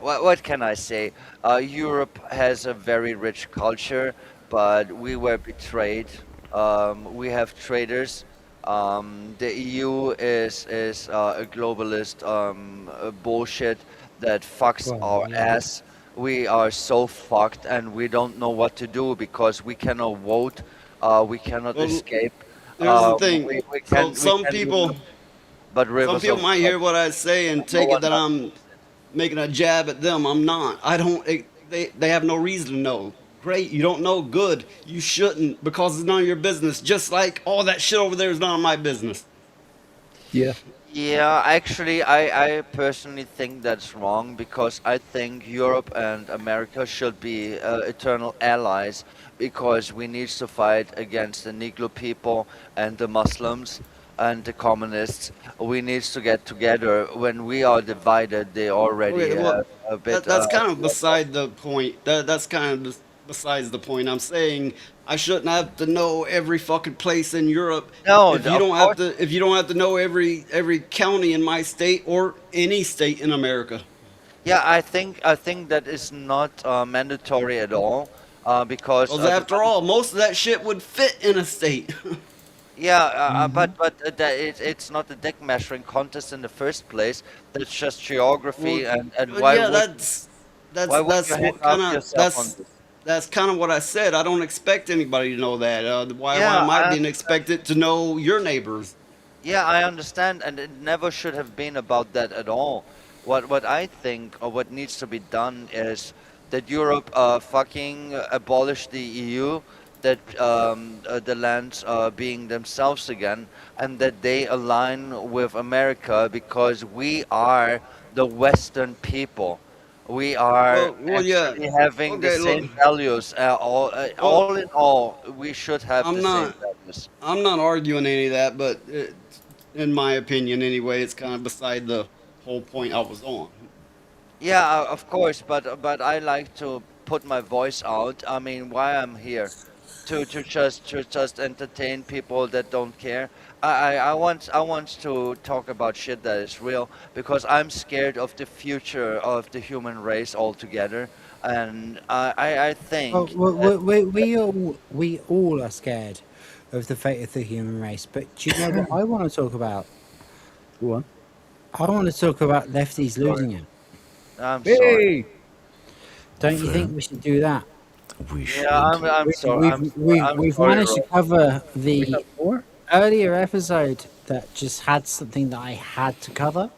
D: what can I say? Europe has a very rich culture, but we were betrayed. We have traitors. The EU is a globalist bullshit that fucks
B: Well,
D: our
B: yeah.
D: ass. We are so fucked, and we don't know what to do because we cannot vote. We cannot
E: Well,
D: escape.
E: there's the thing.
D: We
E: So
D: we can do but
E: some
D: rivers
E: people
D: of
E: might
D: blood.
E: hear what I say and
D: No
E: take it
D: one
E: that
D: does.
E: I'm making a jab at them. I'm not. I don't. They have no reason to know. Great, you don't know. Good, you shouldn't because it's none of your business. Just like all that shit over there is none of my business.
F: Yeah.
D: Yeah, actually, I personally think that's wrong because I think Europe and America should be eternal allies because we need to fight against the Negro people and the Muslims and the communists. We need to get together. When we are divided, they already
E: Okay, well,
D: have a bit.
E: that's kind of beside the point. That's kind of besides the point. I'm saying I shouldn't have to know every fucking place in Europe
D: No,
E: if you
D: of
E: don't have
D: course.
E: to know every county in my state or any state in America.
D: Yeah, I think that is not mandatory at all because
E: Because after all, most of that shit would fit in a state.
D: Yeah, it's not a dick measuring contest in the first place. That's just
E: Well,
D: geography, and
E: well, yeah,
D: why would you
E: that's
D: hang
E: what
D: up
E: kind of
D: yourself on this?
E: that's kind of what I said. I don't expect anybody to know that. Why
D: Yeah,
E: am I
D: I
E: being expected to know your neighbors?
D: Yeah, I understand, and it never should have been about that at all. What I think, or what needs to be done, is that Europe fucking abolish the EU, that the lands being themselves again, and that they align with America because we are the Western people. We are
E: Well, yeah.
D: actually having the
E: Okay, look,
D: same values.
E: well,
D: All in all, we should have
E: I'm
D: the same
E: not
D: values.
E: I'm not arguing any of that, but in my opinion, anyway, it's kind of beside the whole point I was on.
D: Yeah, of course, but I like to put my voice out. I mean, why I'm here, to just entertain people that don't care. I want to talk about shit that is real because I'm scared of the future of the human race altogether, and I
B: Well,
D: think that
B: we all are scared of the fate of the human race. But do you know what I want to talk about?
F: Go on.
B: I want to talk about lefties
D: sorry,
B: losing it.
D: I'm sorry.
F: Hey!
B: Don't you think
G: Fair.
B: we should do that?
G: We
D: Yeah,
G: should.
D: I'm
B: We've
D: sorry,
B: managed to
D: Rob.
B: cover
F: We have
B: the
F: more?
B: earlier episode that just had something that I had to cover,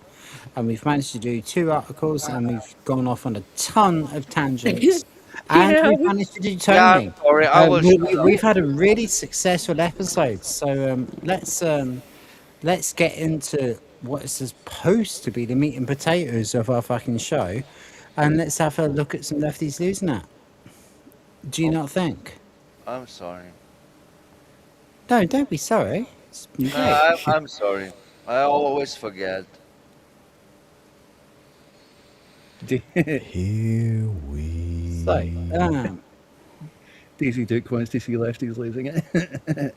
B: and we've managed to do 2 articles, and we've gone off on a ton of tangents, and
C: Yeah.
B: we've managed to do
D: Yeah, I'm
B: Tony.
D: sorry. I will shut up.
B: We've had a really successful episode, so let's get into what is supposed to be the meat and potatoes of our fucking show, and let's have a look at some lefties losing it. Do you not think?
D: I'm sorry.
B: No, don't be sorry. It's been
D: No,
B: great.
D: I'm sorry. I always forget.
G: Here we.
B: So,
F: Daisy Duke wants to see lefties losing it.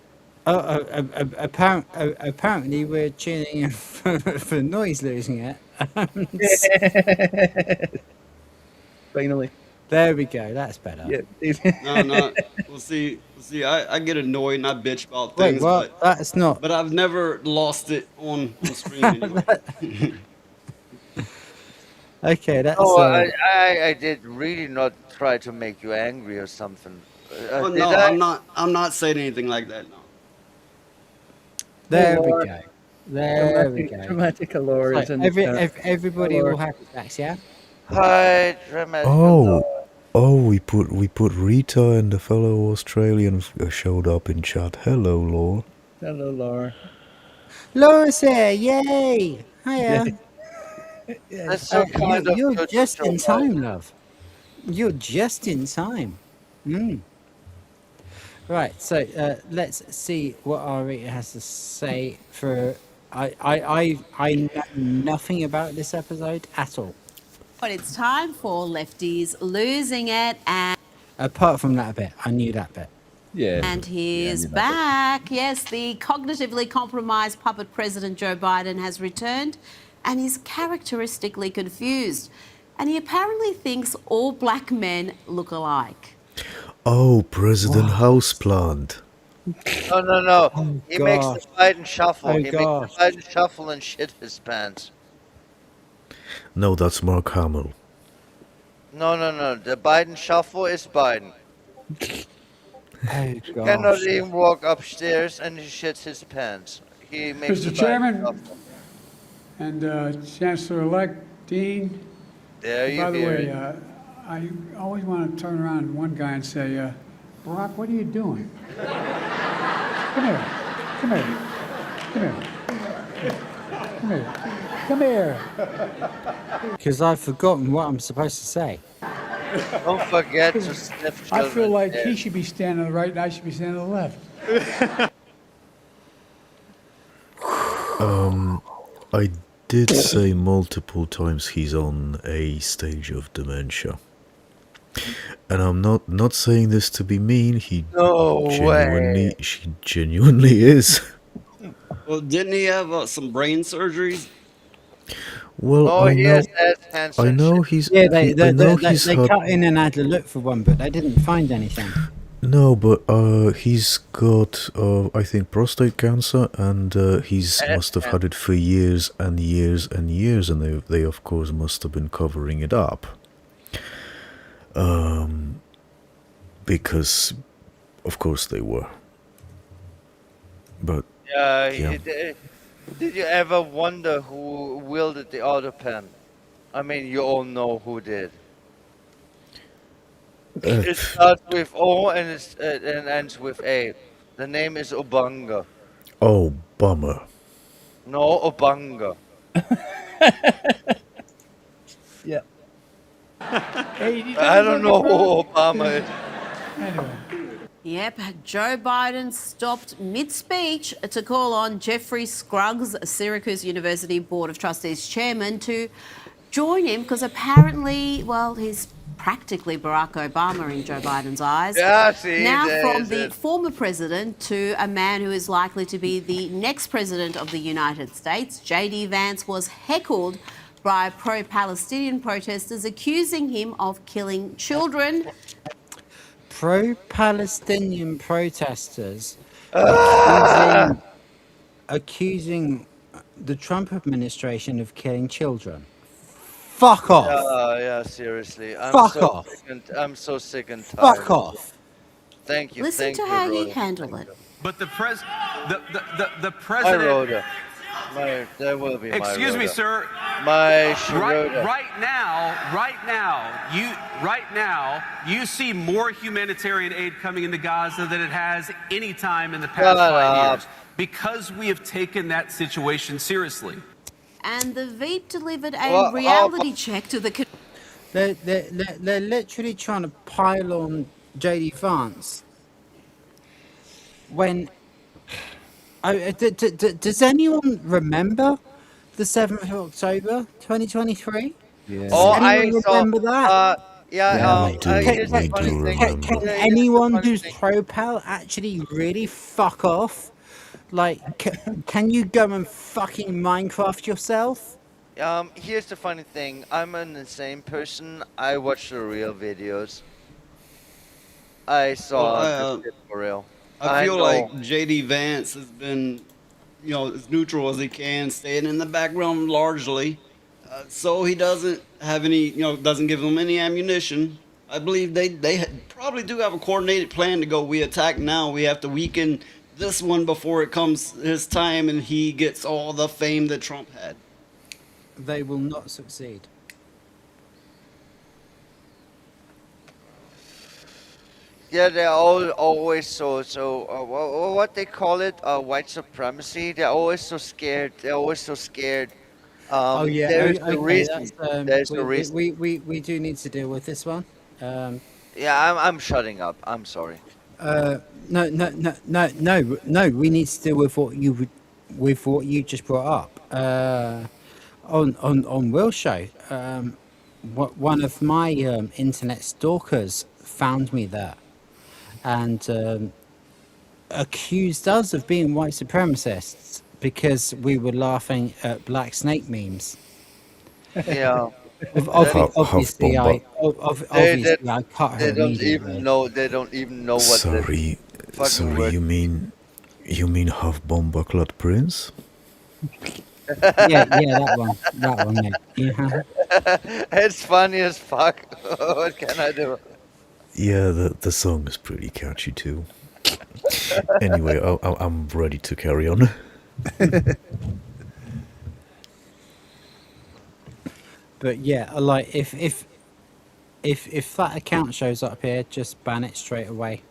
B: apparently we're tuning in for Noise losing it.
F: Finally.
B: There we go. That's better.
F: Yeah.
E: No. We'll see. I get annoyed and I bitch about
B: Wait,
E: things,
B: well, that's not.
E: but I've never lost it on stream anyway.
B: Okay, that's.
D: No, I did really not try to make you angry or something.
E: Well,
D: Did
E: no,
D: I?
E: I'm not saying anything like that. No.
B: There
F: Oh,
B: we
F: Lord.
B: go. There we go.
F: Dramatic allure is
B: So
F: in the chat.
B: everybody
F: Allure.
B: all happy backs, yeah?
D: Hi, dramatic.
G: Oh, we put Rita and the fellow Australian showed up in chat. Hello, lol.
F: Hello, Laura.
B: Laura's here, yay! Hiya.
D: That's so kind of
B: You're
D: you to
B: just in
D: show up.
B: time, love. You're just in time. Right, so let's see what our Rita has to say. For I know nothing about this episode at all,
H: But it's time for Lefties losing it, and
B: apart from that bit. I knew that bit.
H: and he's back. Yes, the cognitively compromised puppet President Joe Biden has returned, and he's characteristically confused. And he apparently thinks all black men look alike.
G: Oh, President Houseplant.
D: No.
B: Oh,
D: He makes the Biden shuffle.
B: Oh,
D: He makes the Biden shuffle and shit his pants.
G: No, that's Mark Hamill.
D: No. The Biden shuffle is Biden.
B: Oh,
D: He
B: gosh.
D: cannot even walk upstairs and he shits his pants. He makes the
O: Mr.
D: Biden
O: Chairman
D: shuffle.
O: and Chancellor-elect Dean.
D: There you
O: By the
D: hear
O: way,
D: it.
O: I always want to turn around to one guy and say, Barack, what are you doing? Come here.
B: Because I've forgotten what I'm supposed to say.
D: Don't forget to sniff
O: I feel
D: children's
O: like
D: hair.
O: he should be standing on the right and I should be standing on the left.
G: I did say multiple times he's on a stage of dementia. And I'm not saying this to be mean, he genuinely is.
E: Well, didn't he have some brain surgeries?
G: Well,
D: Oh, he has ass cancer.
G: I know he's
B: Yeah, they
G: I know he's
B: cut
G: had
B: in and had a look for one, but they didn't find anything.
G: No, but he's got I think prostate cancer, and he's must have had it for years and years and years, and they of course must have been covering it up. Because of course they were. But yeah.
D: Did you ever wonder who wielded the auto pen? I mean, you all know who did. It starts with O and ends with A. The name is Obanga.
G: Oh, bummer.
D: No, Obanga.
M: Yeah.
D: I don't know who Obama is.
H: Yep, Joe Biden stopped mid-speech to call on Jeffrey Scruggs, Syracuse University Board of Trustees chairman, to join him because apparently, well, he's practically Barack Obama in Joe Biden's eyes.
D: Yeah, see,
H: now
D: there
H: from
D: is
H: the
D: it.
H: former president to a man who is likely to be the next president of the United States, J.D. Vance was heckled by pro-Palestinian protesters accusing him of killing children.
B: Pro-Palestinian protesters accusing the Trump administration of killing children. Fuck off.
D: Yeah, seriously.
B: Fuck off.
D: I'm so sick and tired.
B: Fuck off.
D: Thank you.
H: Listen
D: thank
H: to
D: you,
H: how you
D: Rhoda.
H: handle it.
P: But the
D: My
P: president.
D: Rhoda. There will be my
P: Excuse me,
D: Rhoda.
P: sir.
D: My
P: Right,
D: Rhoda.
P: right now, you see more humanitarian aid coming into Gaza than it has any time in the past
D: Shut
P: 5
D: up.
P: years because we have taken that situation seriously.
H: And the Veep delivered a reality check to the...
B: They're literally trying to pile on J.D. Vance. When... does anyone remember the 7th of October, 2023?
F: Yeah.
B: Does
D: Oh,
B: anyone remember that? Can anyone who's pro-Pal actually really fuck off? Like, can you go and fucking Minecraft yourself?
D: Here's the funny thing. I'm an insane person. I watch the real videos. I saw the shit for real.
E: I feel
D: know.
E: like JD Vance has been, as neutral as he can, staying in the background largely, so he doesn't have any, doesn't give them any ammunition. I believe they probably do have a coordinated plan to go. We attack now. We have to weaken this one before it comes his time and he gets all the fame that Trump had.
B: They will not succeed.
D: Yeah, they're always so what they call it, white supremacy. They're always so scared.
B: Oh yeah,
D: There's
B: okay,
D: a reason. There's a reason.
B: we do need to deal with this one.
D: Yeah, I'm shutting up. I'm sorry.
B: No. We need to deal with what you just brought up. On Will's show, one of my internet stalkers found me there, and accused us of being white supremacists because we were laughing at black snake memes.
D: Yeah.
B: Obviously, I cut her
D: They don't
B: immediately.
D: even know. They don't even know what.
G: Sorry, you mean half bomba-clad prince?
B: yeah, that one, yeah.
D: It's funny as fuck. What can I do?
G: Yeah, the song is pretty catchy too. Anyway, I'm ready to carry on.
B: But yeah, like if that account shows up here, just ban it straight away.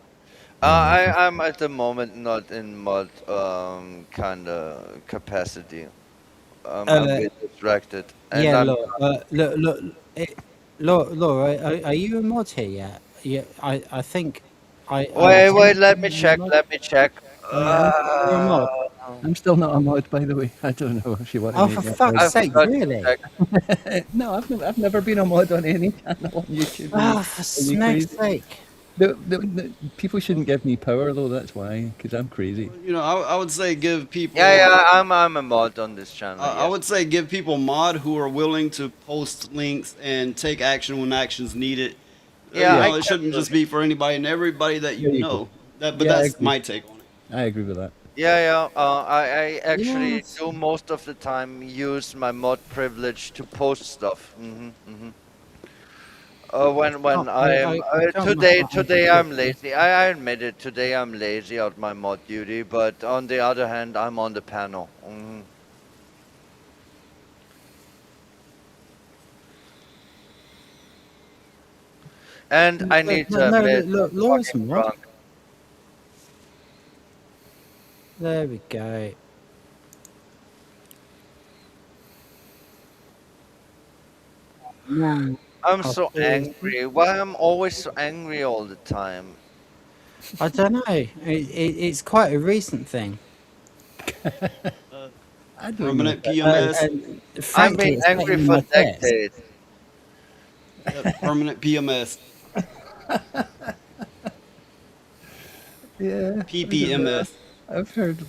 D: I'm at the moment not in mod kind of capacity. I'm a bit distracted. And
B: Yeah,
D: I'm,
B: Laura, are you a mod here yet? Yeah, I think
D: Wait, let me check.
B: You're a mod.
F: I'm still not a mod, by the way. I don't know if you want to.
B: Oh, for fuck's sake, really?
F: No, I've never been a mod on any channel on YouTube.
B: Oh, for smack's sake.
F: The people shouldn't give me power, though, that's why, because I'm crazy.
E: I would say give people...
D: Yeah, I'm a mod on this channel.
E: I would say give people mod who are willing to post links and take action when action's needed.
D: Yeah, I
E: It
D: get
E: shouldn't
D: the
E: just be for anybody and everybody that you
F: There you go.
E: know. But
F: Yeah, I
E: that's
F: agree.
E: my take on it.
F: I agree with that.
D: Yeah. I actually
B: Yes.
D: do most of the time use my mod privilege to post stuff. When
B: I can't much
D: today
B: about
D: today I'm
B: 150.
D: lazy. I admit it. Today I'm lazy at my mod duty, but on the other hand, I'm on the panel. And I need to
B: No,
D: admit,
B: look,
D: I'm
B: Laura's
D: fucking
B: some mod.
D: drunk.
B: There we go. Now,
D: I'm
B: I'll
D: so
B: pause.
D: angry. Why I'm always so angry all the time?
B: I don't know. It's quite a recent thing.
F: I don't know.
E: Permanent PMS.
D: I've
B: Frankly,
D: been
B: it's
D: angry
B: getting in
D: for
B: my test.
D: decades.
E: Permanent PMS.
F: Yeah.
E: PPMS.
F: I've heard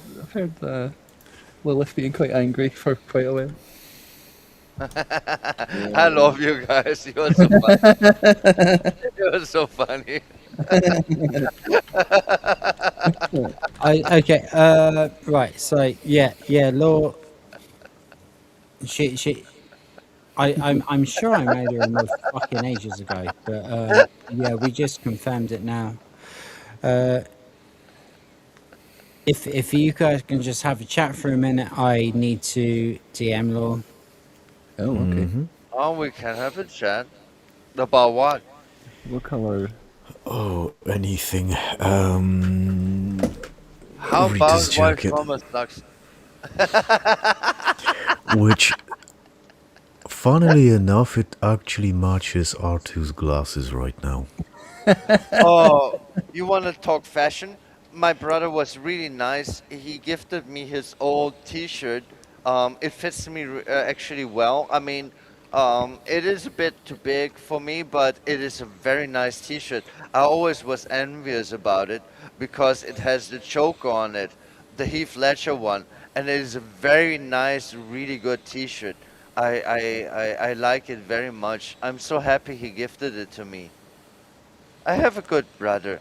F: Lilith being quite angry for quite a while.
D: I love you guys. You're so funny. You're so funny.
B: Okay. Right. So yeah. Law. She. I'm sure I made her a mod fucking ages ago, but yeah, we just confirmed it now. If you guys can just have a chat for a minute, I need to DM Law.
F: Oh, okay.
D: Oh, we can have a chat. About what?
F: What color?
G: Oh, anything.
D: How
G: Rita's
D: about why
G: jacket,
D: Thomas sucks?
G: which, funnily enough, it actually matches R2's glasses right now.
D: Oh, you want to talk fashion? My brother was really nice. He gifted me his old T-shirt. It fits me actually well. I mean, it is a bit too big for me, but it is a very nice T-shirt. I always was envious about it because it has the choker on it, the Heath Ledger one, and it is a very nice, really good T-shirt. I like it very much. I'm so happy he gifted it to me. I have a good brother.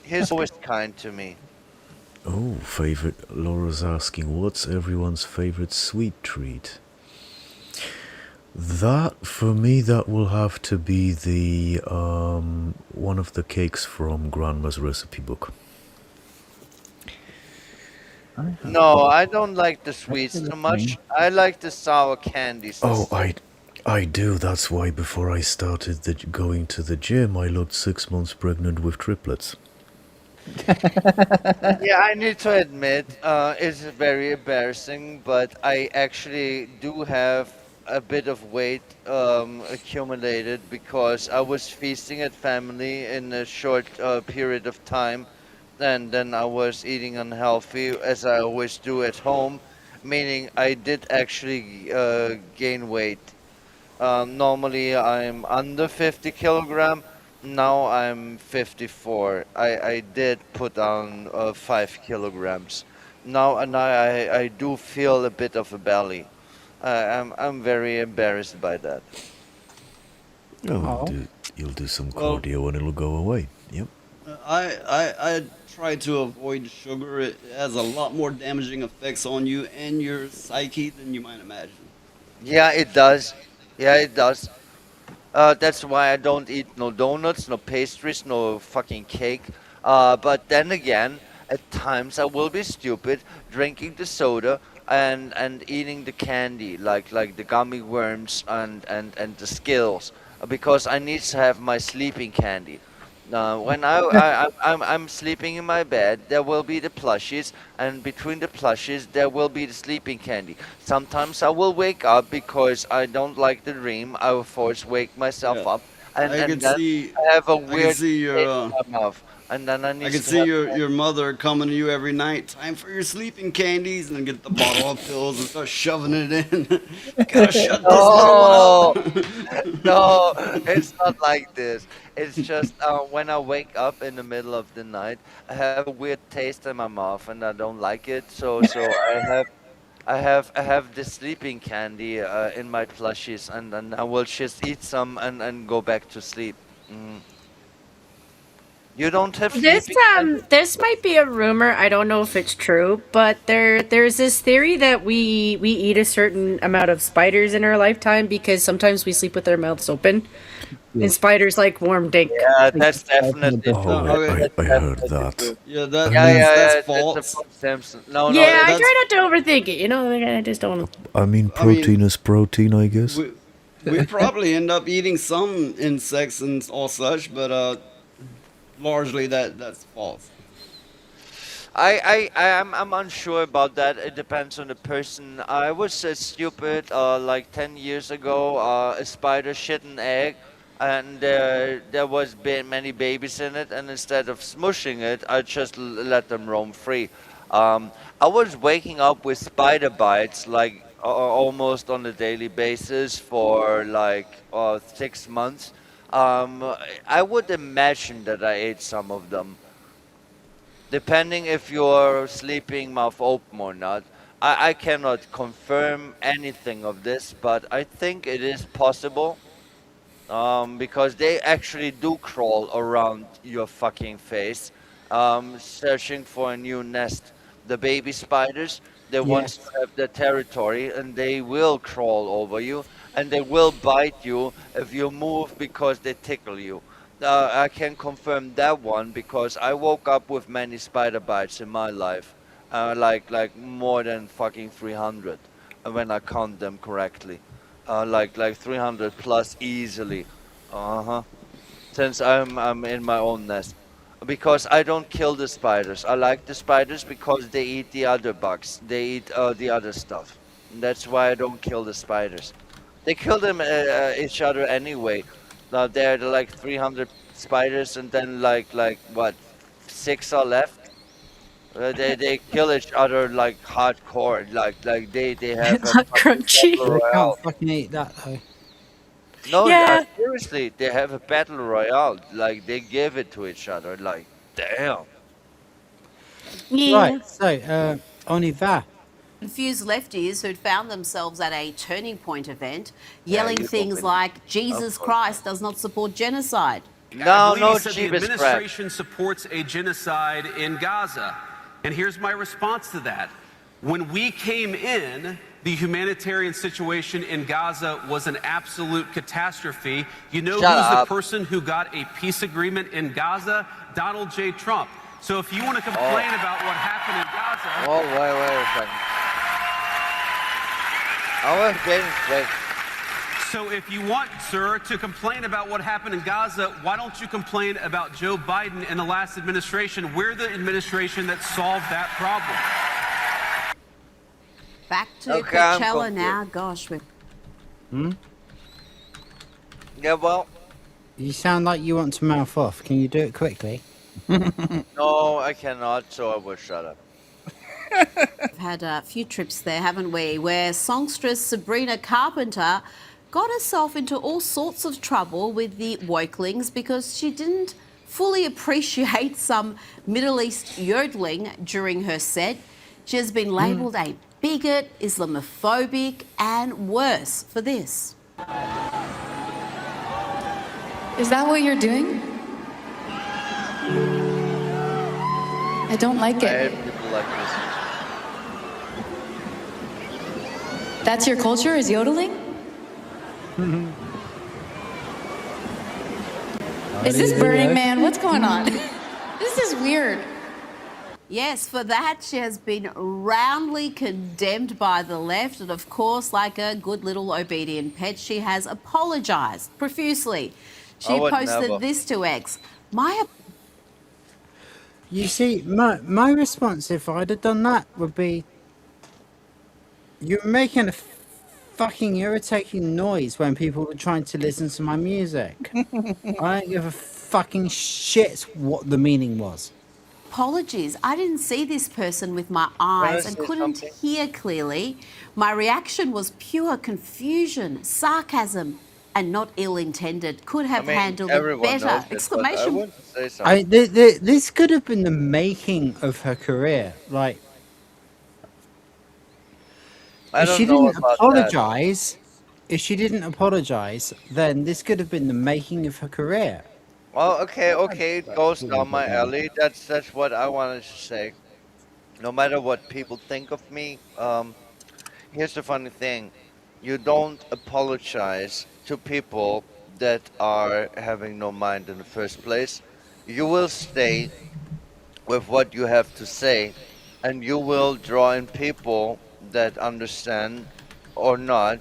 D: He's always kind to me.
G: Oh, favorite. Laura's asking, what's everyone's favorite sweet treat? That, for me, that will have to be the one of the cakes from Grandma's recipe book.
D: No, I don't like the sweets so much. I like the sour candies
G: Oh,
D: instead.
G: I do. That's why before I started going to the gym, I looked 6 months pregnant with triplets.
D: Yeah, I need to admit, it's very embarrassing, but I actually do have a bit of weight accumulated because I was feasting at family in a short period of time, and then I was eating unhealthy as I always do at home, meaning I did actually gain weight. Normally I'm under 50 kilogram. Now I'm 54. I did put on 5 kilograms. Now and I do feel a bit of a belly. I'm very embarrassed by that.
G: Oh,
B: Oh.
G: You'll do some
E: Well,
G: cardio and it'll go away. Yep.
E: I try to avoid sugar. It has a lot more damaging effects on you and your psyche than you might imagine.
D: Yeah, it does. Yeah, it does. That's why I don't eat no donuts, no pastries, no fucking cake. But then again, at times I will be stupid, drinking the soda and eating the candy, like the gummy worms and the Skittles, because I need to have my sleeping candy. When I'm sleeping in my bed, there will be the plushies, and between the plushies, there will be the sleeping candy. Sometimes I will wake up because I don't like the dream. I will force wake myself
E: Yeah,
D: up,
E: I
D: and
E: could
D: then
E: see,
D: I have a
E: I could
D: weird
E: see your,
D: taste in my mouth, and then I
E: I
D: need
E: could
D: to
E: see
D: have.
E: your mother coming to you every night. Time for your sleeping candies, and then get the bottle of pills and start shoving it in. Gotta shut this little one
D: No,
E: up.
D: no, it's not like this. It's just when I wake up in the middle of the night, I have a weird taste in my mouth, and I don't like it. So I have the sleeping candy in my plushies, and then I will just eat some and go back to sleep. Mm. You don't have
C: This
D: sleeping magic?
C: this might be a rumor. I don't know if it's true, but there's this theory that we eat a certain amount of spiders in our lifetime because sometimes we sleep with our mouths open, and spiders like warm dink.
D: Yeah, that's definitely
E: No,
D: true.
G: Oh,
E: okay.
G: I
D: That's
G: heard
D: definitely
G: that.
D: true.
E: Yeah,
G: I
D: Yeah,
G: mean,
D: yeah,
E: that's
D: yeah. That's a
E: false.
D: from Samson. No, no,
C: Yeah, I
E: That's
C: try not to overthink it. You know, like, I just don't.
E: I mean,
G: protein is protein, I guess.
E: we probably end up eating some insects and all such, but largely that's false.
D: I'm unsure about that. It depends on the person. I was stupid like 10 years ago. A spider shit an egg, and there was many babies in it. And instead of smushing it, I just let them roam free. I was waking up with spider bites like almost on a daily basis for like 6 months. I would imagine that I ate some of them depending if you're sleeping mouth open or not. I cannot confirm anything of this, but I think it is possible. Because they actually do crawl around your fucking face, searching for a new nest. The baby spiders, they want to
B: Yes.
D: have their territory, and they will crawl over you, and they will bite you if you move because they tickle you. I can confirm that one because I woke up with many spider bites in my life, like more than fucking 300, when I count them correctly like 300 plus easily. Uh-huh. Since I'm in my own nest. Because I don't kill the spiders. I like the spiders because they eat the other bugs. They eat the other stuff. And that's why I don't kill the spiders. They kill them each other anyway. Now there are like 300 spiders and then like what 6 are left. They kill each other like hardcore. Like they have a
C: Not
D: fucking
C: crunchy.
D: battle
B: They
D: royale.
B: can't fucking eat that though.
D: No,
C: Yeah.
D: seriously, they have a battle royale. Like they give it to each other. Like, damn.
B: Right.
C: Yeah.
B: So, Oniva.
H: Confused lefties who'd found themselves at a Turning Point event
D: Yeah,
H: yelling
D: you
H: things
D: open.
H: like,
D: Of
H: Jesus
D: course.
H: Christ does not support genocide.
P: I
D: No,
P: believe
D: no,
P: he said the
D: Jeebus crap.
P: administration supports a genocide in Gaza. And here's my response to that. When we came in, the humanitarian situation in Gaza was an absolute catastrophe. You know
D: Shut
P: who's the
D: up.
P: person who got a peace agreement in Gaza? Donald J. Trump. So if you want to complain about what happened in Gaza,
D: Oh, wait a second. I was getting straight.
P: so if you want, sir, to complain about what happened in Gaza, why don't you complain about Joe Biden and the last administration? We're the administration that solved that problem.
H: Back to
D: Okay, I'm
H: Coachella
D: confused.
H: now. Gosh, we're
D: Yeah, well,
B: You sound like you want to mouth off. Can you do it quickly?
D: no, I cannot, so I will shut up.
H: had a few trips there, haven't we? Where songstress Sabrina Carpenter got herself into all sorts of trouble with the wokelings because she didn't fully appreciate some Middle East yodeling during her set. She has been labelled a bigot, Islamophobic, and worse for this.
A: Is that what you're doing? I don't like
D: I
A: it.
D: hate people like this.
A: That's your culture, is yodeling? Is this Burning Man? What's going on? This is weird.
H: Yes, for that, she has been roundly condemned by the left. And of course, like a good little obedient pet, she has apologised profusely. She
D: I would
H: posted
D: never.
H: this to X.
B: You see, my response if I'd have done that would be, you're making a fucking irritating noise when people are trying to listen to my music. I don't give a fucking shit what the meaning was.
H: Apologies. I didn't see this person with my eyes and
D: say
H: couldn't
D: something?
H: hear clearly. My reaction was pure confusion, sarcasm, and not ill-intended. Could have handled it
D: everyone
H: better!
D: knows it, but I
H: Exclamation.
D: wouldn't say something.
B: This could have been the making of her career. Like,
D: I
B: if she
D: don't know
B: didn't
D: about that.
B: apologize, then this could have been the making of her career.
D: Well, okay, it goes down my alley. That's what I wanted to say. No matter what people think of me, here's the funny thing. You don't apologize to people that are having no mind in the first place. You will stay with what you have to say, and you will draw in people that understand or not.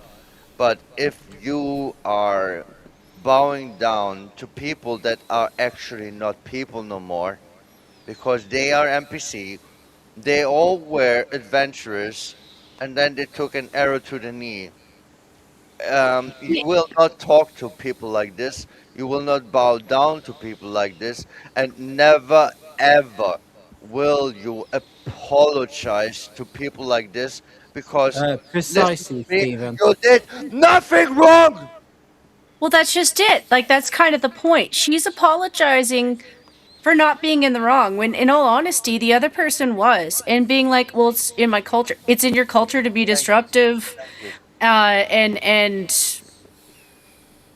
D: But if you are bowing down to people that are actually not people no more, because they are NPC, they all were adventurers, and then they took an arrow to the knee. You will not talk to people like this. You will not bow down to people like this, and never ever will you apologize to people like this because listen to
B: Precisely,
D: me,
B: Stephen.
D: you did nothing wrong.
C: Well, that's just it. Like, that's kind of the point. She's apologizing for not being in the wrong when, in all honesty, the other person was. And being like, well, it's in my culture. It's in your culture to be disruptive and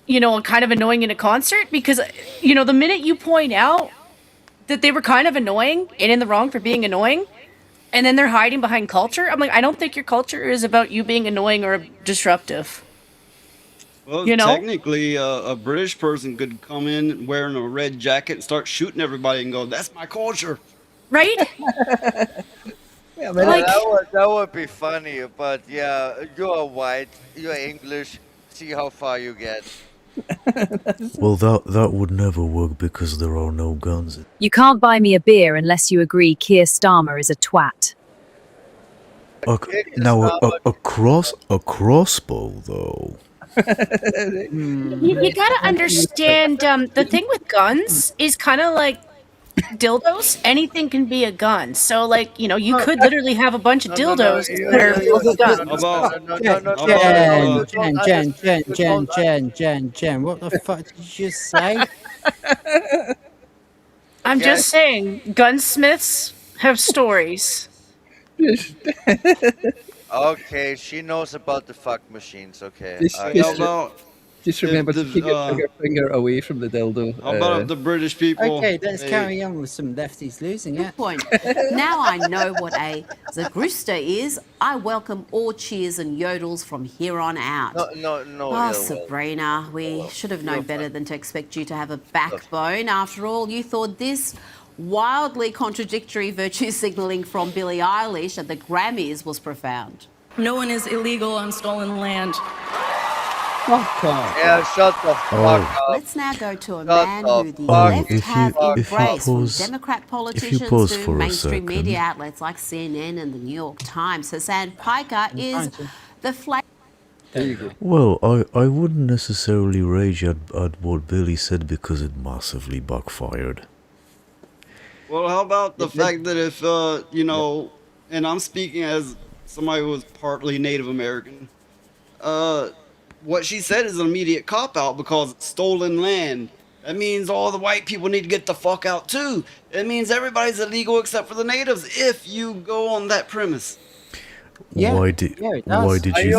C: you know, kind of annoying in a concert because, you know, the minute you point out that they were kind of annoying and in the wrong for being annoying, and then they're hiding behind culture, I'm like, I don't think your culture is about you being annoying or disruptive.
E: Well,
C: You know?
E: technically, a British person could come in wearing a red jacket and start shooting everybody and go, "That's my culture."
C: Right?
D: Yeah,
C: Like-
D: that would be funny, but yeah, you're white, you're English. See how far you get.
G: Well, that would never work because there are no guns.
M: You can't buy me a beer unless you agree Keir Starmer is a twat.
G: Now, a crossbow though.
C: You gotta understand, the thing with guns is kind of like dildos. Anything can be a gun. So, like, you know, you could literally have a bunch of dildos that are guns.
B: Jen, what the fuck did you just say?
C: I'm just saying, gunsmiths have stories.
D: Okay, she knows about the fuck machines. Okay.
F: Just remember to keep your finger away from the dildo.
E: How about the British people?
B: Okay, let's carry on with some lefties losing it.
H: Point. Now I know what a Zagrusta is. I welcome all cheers and yodels from here on out.
D: No.
H: Oh, Sabrina, we should have known better than to expect you to have a backbone. After all, you thought this wildly contradictory virtue signalling from Billie Eilish at the Grammys was profound.
V: No one is illegal on stolen land.
B: Fuck off.
D: Yeah, shut the fuck up.
H: Let's now go to a man who the
G: Oh,
H: left have embraced, from Democrat politicians
G: pause
H: to
G: for a
H: mainstream
G: second.
H: media outlets like CNN and the New York Times. Hassan Piker is the flag.
B: There you go.
G: Well, I wouldn't necessarily rage at what Billy said because it massively backfired.
E: Well, how about the fact that if, you know, and I'm speaking as somebody who was partly Native American, what she said is an immediate cop-out because it's stolen land. That means all the white people need to get the fuck out too. It means everybody's illegal except for the natives if you go on that premise.
G: Why did you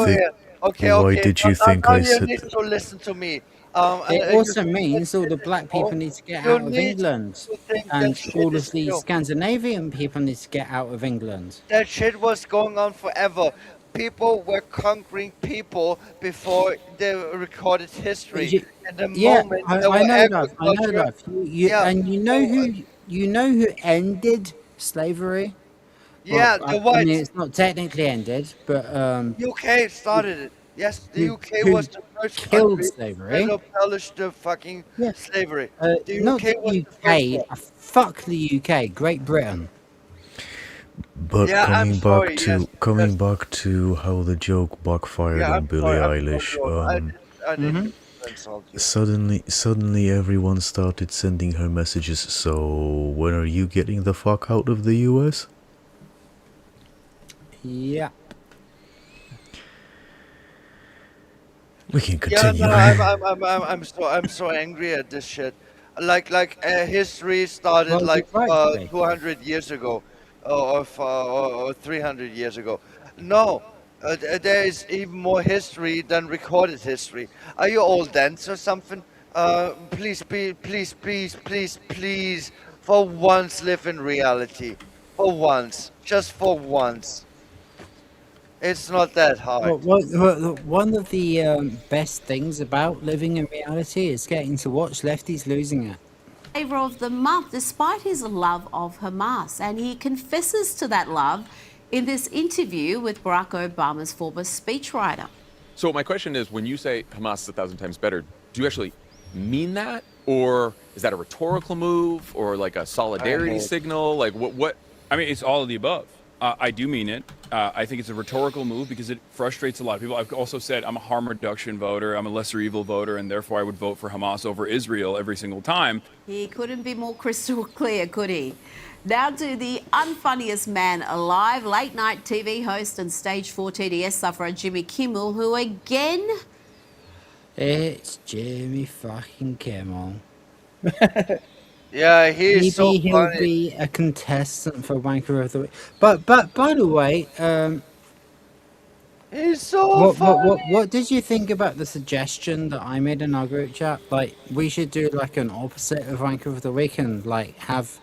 G: think?
D: Okay,
G: why did you think
D: now
G: I
D: you
G: said
D: need
G: that?
D: to listen to me.
B: It also means all the black people need to get out of England, and all of the Scandinavian people need to get out of England.
D: That shit was going on forever. People were conquering people before they recorded history. And the moment
B: I
D: there were
B: know that. I know
D: agriculture-
B: that. And you know who ended slavery?
D: Yeah,
B: Well,
D: the
B: I mean,
D: whites.
B: it's not technically ended, but
D: UK started it. Yes, the
B: Who-
D: UK
B: who
D: was the first
B: killed
D: country
B: slavery?
D: that abolished the fucking slavery. The
B: not
D: UK
B: the
D: was the
B: UK.
D: first one.
B: Fuck the UK. Great Britain.
G: But
D: Yeah,
G: coming
D: I'm
G: back
D: sorry,
G: to
D: yes,
G: coming back to how the joke backfired
D: Yeah,
G: on
D: I'm
G: Billie
D: sorry, I'm
G: Eilish.
D: sorry. I didn't insult you.
G: Suddenly everyone started sending her messages. So when are you getting the fuck out of the US?
B: Yeah.
G: We can
D: Yeah,
G: continue.
D: no, I'm so angry at this shit. Like history started
B: Well,
D: like
B: you're right, Greg.
D: 200 years ago, or 300 years ago. No, there is even more history than recorded history. Are you old dance or something? Please, please, for once live in reality. For once. Just for once. It's not that hard.
B: One of the best things about living in reality is getting to watch Lefties losing it.
H: Flavor of the month, despite his love of Hamas, and he confesses to that love in this interview with Barack Obama's former speechwriter.
Q: So my question is, when you say Hamas is 1,000 times better, do you actually mean that, or is that a rhetorical move, or like a solidarity signal? Like what?
R: I mean, it's all of the above. I do mean it. I think it's a rhetorical move because it frustrates a lot of people. I've also said I'm a harm reduction voter. I'm a lesser evil voter, and therefore I would vote for Hamas over Israel every single time.
H: He couldn't be more crystal clear, could he? Now to the unfunniest man alive, late night TV host and stage 4 TDS sufferer Jimmy Kimmel, who again...
B: It's Jimmy fucking Kimmel.
D: Yeah, he's so
B: Maybe he'll
D: funny.
B: be a contestant for Wanker of the Week. But by the way,
D: he's so funny.
B: what did you think about the suggestion that I made in our group chat? Like, we should do like an opposite of Wanker of the Week and like have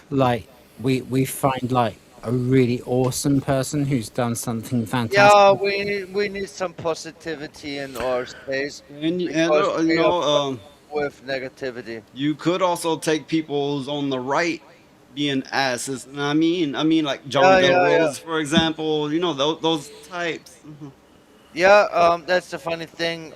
B: like we find like a really awesome person who's done something fantastic.
D: Yeah, we need some positivity in our space. Because we are full with negativity.
E: You could also take people who's on the right being asses. And I mean like John Bel Rose, for example. You know those types.
D: Yeah, that's the funny thing.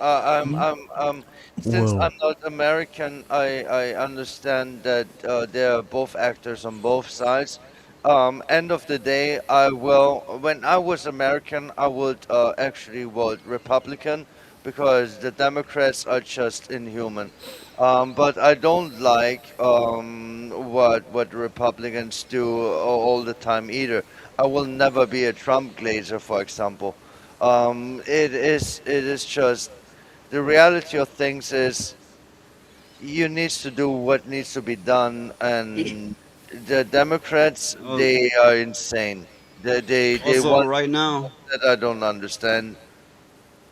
D: Since
G: Well-
D: I'm not American, I understand that there are both actors on both sides. End of the day, when I was American, I would actually vote Republican because the Democrats are just inhuman. But I don't like what Republicans do all the time either. I will never be a Trump glazer, for example. It is just the reality of things is you need to do what needs to be done, and the Democrats, they are insane. They
E: Also,
D: want
E: right now
D: that I don't understand.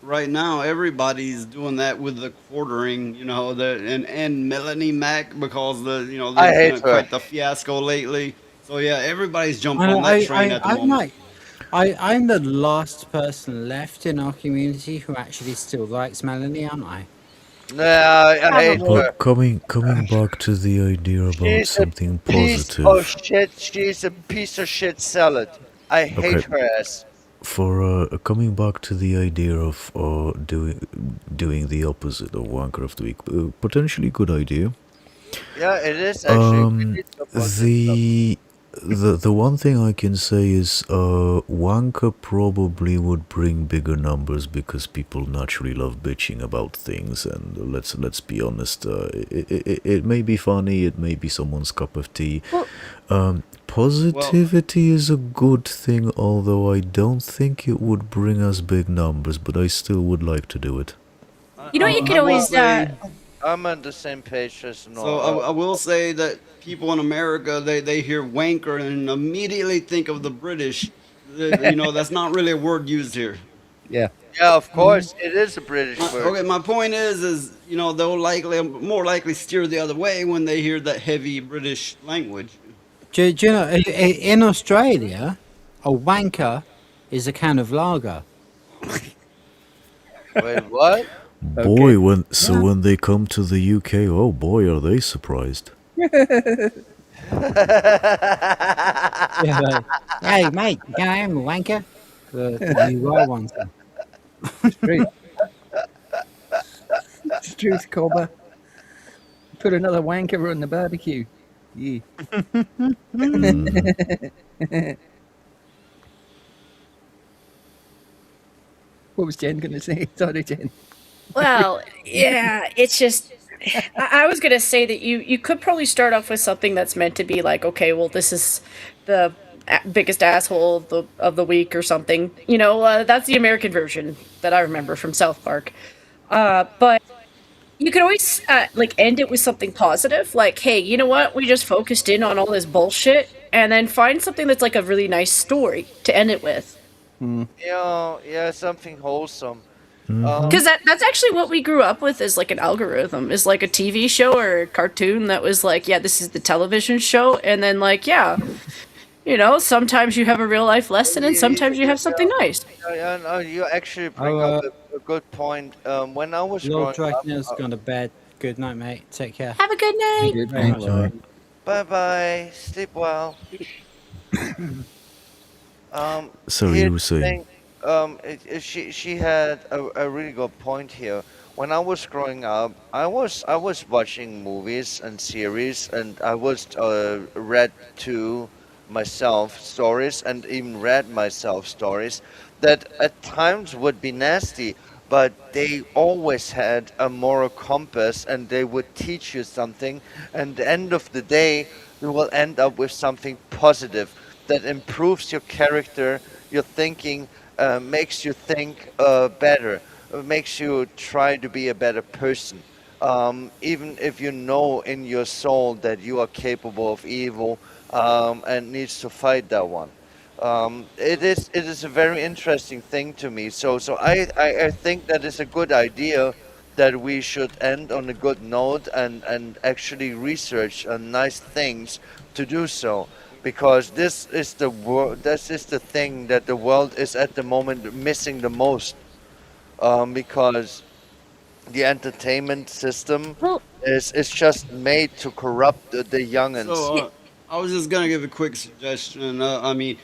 E: Right now, everybody's doing that with the quartering, you know, and Melanie Mack because
D: I
E: there's
D: hate
E: been
D: her.
E: quite the fiasco lately. So yeah, everybody's jumping on that train at the moment.
B: I'm the last person left in our community who actually still likes Melanie, aren't I?
D: Nah, I hate her.
G: But coming back to the idea about
D: She's
G: something
D: a piece
G: positive.
D: of shit. She's a piece of shit salad. I hate
G: Okay.
D: her ass.
G: For coming back to the idea of doing the opposite of Wanker of the Week, potentially good idea.
D: Yeah, it is actually. We need some positive
G: The one thing I can say is Wanker probably would bring bigger numbers because people naturally love bitching about things, and let's be honest, it may be funny, it may be someone's cup of tea. Positivity is a good thing, although I don't think it would bring us big numbers, but I still would like to do it.
C: You know, you could always.
D: I'm on the same page as no.
E: So I will say that people in America, they hear wanker and immediately think of the British. That's not really a word used here.
F: Yeah.
D: Yeah, of course, it is a British word.
E: Okay, my point is they'll more likely steer the other way when they hear that heavy British language.
B: Do you know, in Australia, a wanker is a can of lager.
D: Wait, what?
G: Boy, when they come to the UK, oh boy, are they surprised.
B: Yeah, like, hey mate, can I have a wanker? You are one.
F: It's true. It's truth, Cobber. Put another wanker on the barbecue. Yeah. What was Jen going to say? Sorry, Jen.
C: Well, yeah, it's just. I was gonna say that you could probably start off with something that's meant to be like, okay, well, this is the biggest asshole of the week or something. You know, that's the American version that I remember from South Park. But you could always end it with something positive, like, hey, you know what? We just focused in on all this bullshit, and then find something that's like a really nice story to end it with.
D: Yeah, something wholesome.
C: Because that's actually what we grew up with, is like an algorithm, is like a TV show or a cartoon that was like, yeah, this is the television show, and then like, yeah, sometimes you have a real life lesson and sometimes you have something nice.
D: Yeah, no, you actually bring up
B: Oh,
D: a good point. When I was
B: Lord
D: growing up,
B: Dragnell's gone to bed. Good night, mate. Take care.
C: Have a good night.
F: Good
B: Very
F: night,
B: much.
F: Joy.
D: bye bye, sleep well.
G: So you
D: Here's
G: were
D: the
G: saying?
D: thing. She had a really good point here. When I was growing up, I was watching movies and series, and I was read to myself stories, and even read myself stories that at times would be nasty, but they always had a moral compass, and they would teach you something. And at the end of the day, you will end up with something positive that improves your character, your thinking, makes you think better, makes you try to be a better person. Even if you know in your soul that you are capable of evil, and needs to fight that one. It is a very interesting thing to me. So I think that is a good idea that we should end on a good note, and actually research nice things to do so, because this is the thing that the world is at the moment missing the most, because the entertainment system is just made to corrupt the youngins.
E: So I was just gonna give a quick suggestion. I mean,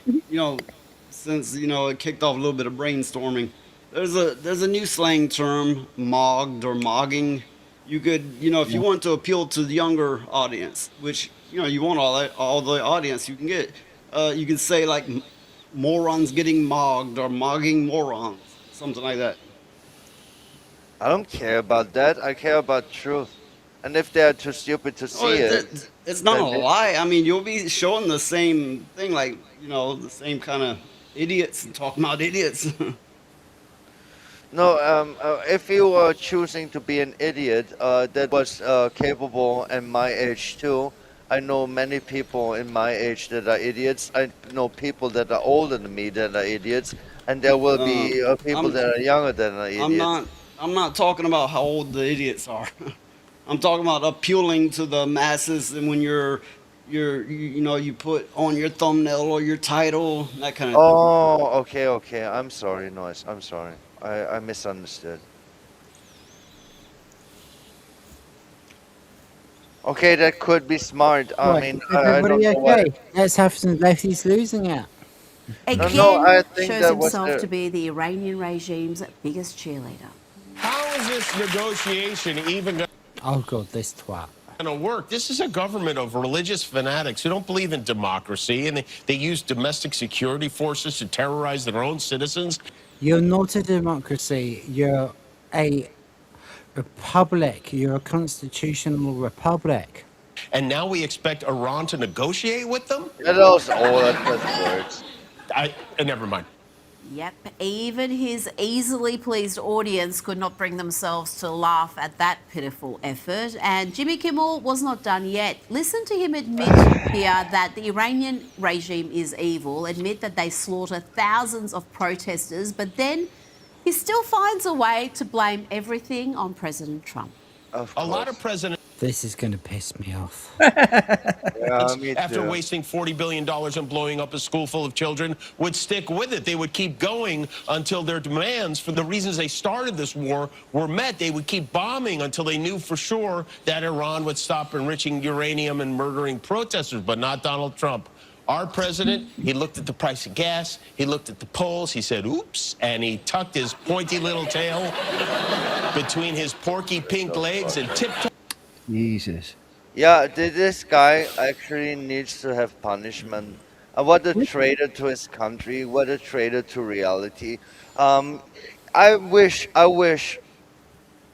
E: since it kicked off a little bit of brainstorming, there's a new slang term, mogged or mogging. You could, if you want to appeal to the younger audience, which you want all the audience you can get, you can say like morons getting mogged or mogging morons, something like that.
D: I don't care about that. I care about truth. And if they are too stupid to
E: Oh,
D: see it,
E: it's not a
D: then they,
E: lie. I mean, you'll be showing the same thing, like the same kind of idiots and talking about idiots.
D: no. If you are choosing to be an idiot, that was capable in my age too. I know many people in my age that are idiots. I know people that are older than me that are idiots, and there will be people
E: I'm
D: that are younger than are
E: I'm
D: idiots.
E: not I'm not talking about how old the idiots are. I'm talking about appealing to the masses, and when you put on your thumbnail or your title, that kind of thing.
D: Oh, okay, okay. I'm sorry, Noise. I'm sorry. I misunderstood. Okay, that could be smart. I
B: Right,
D: mean,
B: is
D: I don't
B: everybody
D: know why.
B: okay? Let's have some lefties losing it.
D: No,
H: Again,
D: I think
H: shows
D: that was
H: himself to
D: the.
H: be the Iranian regime's biggest cheerleader.
L: How is this negotiation even going
B: Oh god, this twat.
L: to work? This is a government of religious fanatics who don't believe in democracy, and they use domestic security forces to terrorize their own citizens.
B: You're not a democracy. You're a republic. You're a constitutional republic.
L: And now we expect Iran to negotiate with them?
D: That was all that just words.
L: Never mind.
H: Yep, even his easily pleased audience could not bring themselves to laugh at that pitiful effort. And Jimmy Kimmel was not done yet. Listen to him admit here that the Iranian regime is evil, admit that they slaughter thousands of protesters, but then he still finds a way to blame everything on President Trump.
L: A lot of presidents,
B: This is going to piss me off.
D: Me
L: after
D: too.
L: wasting $40 billion and blowing up a school full of children, would stick with it. They would keep going until their demands for the reasons they started this war were met. They would keep bombing until they knew for sure that Iran would stop enriching uranium and murdering protesters, but not Donald Trump. Our president, he looked at the price of gas, he looked at the polls, he said, oops, and he tucked his pointy little tail between his porky pink legs and tiptoed.
F: Jesus.
D: Yeah, this guy actually needs to have punishment. What a traitor to his country. What a traitor to reality. Um, I wish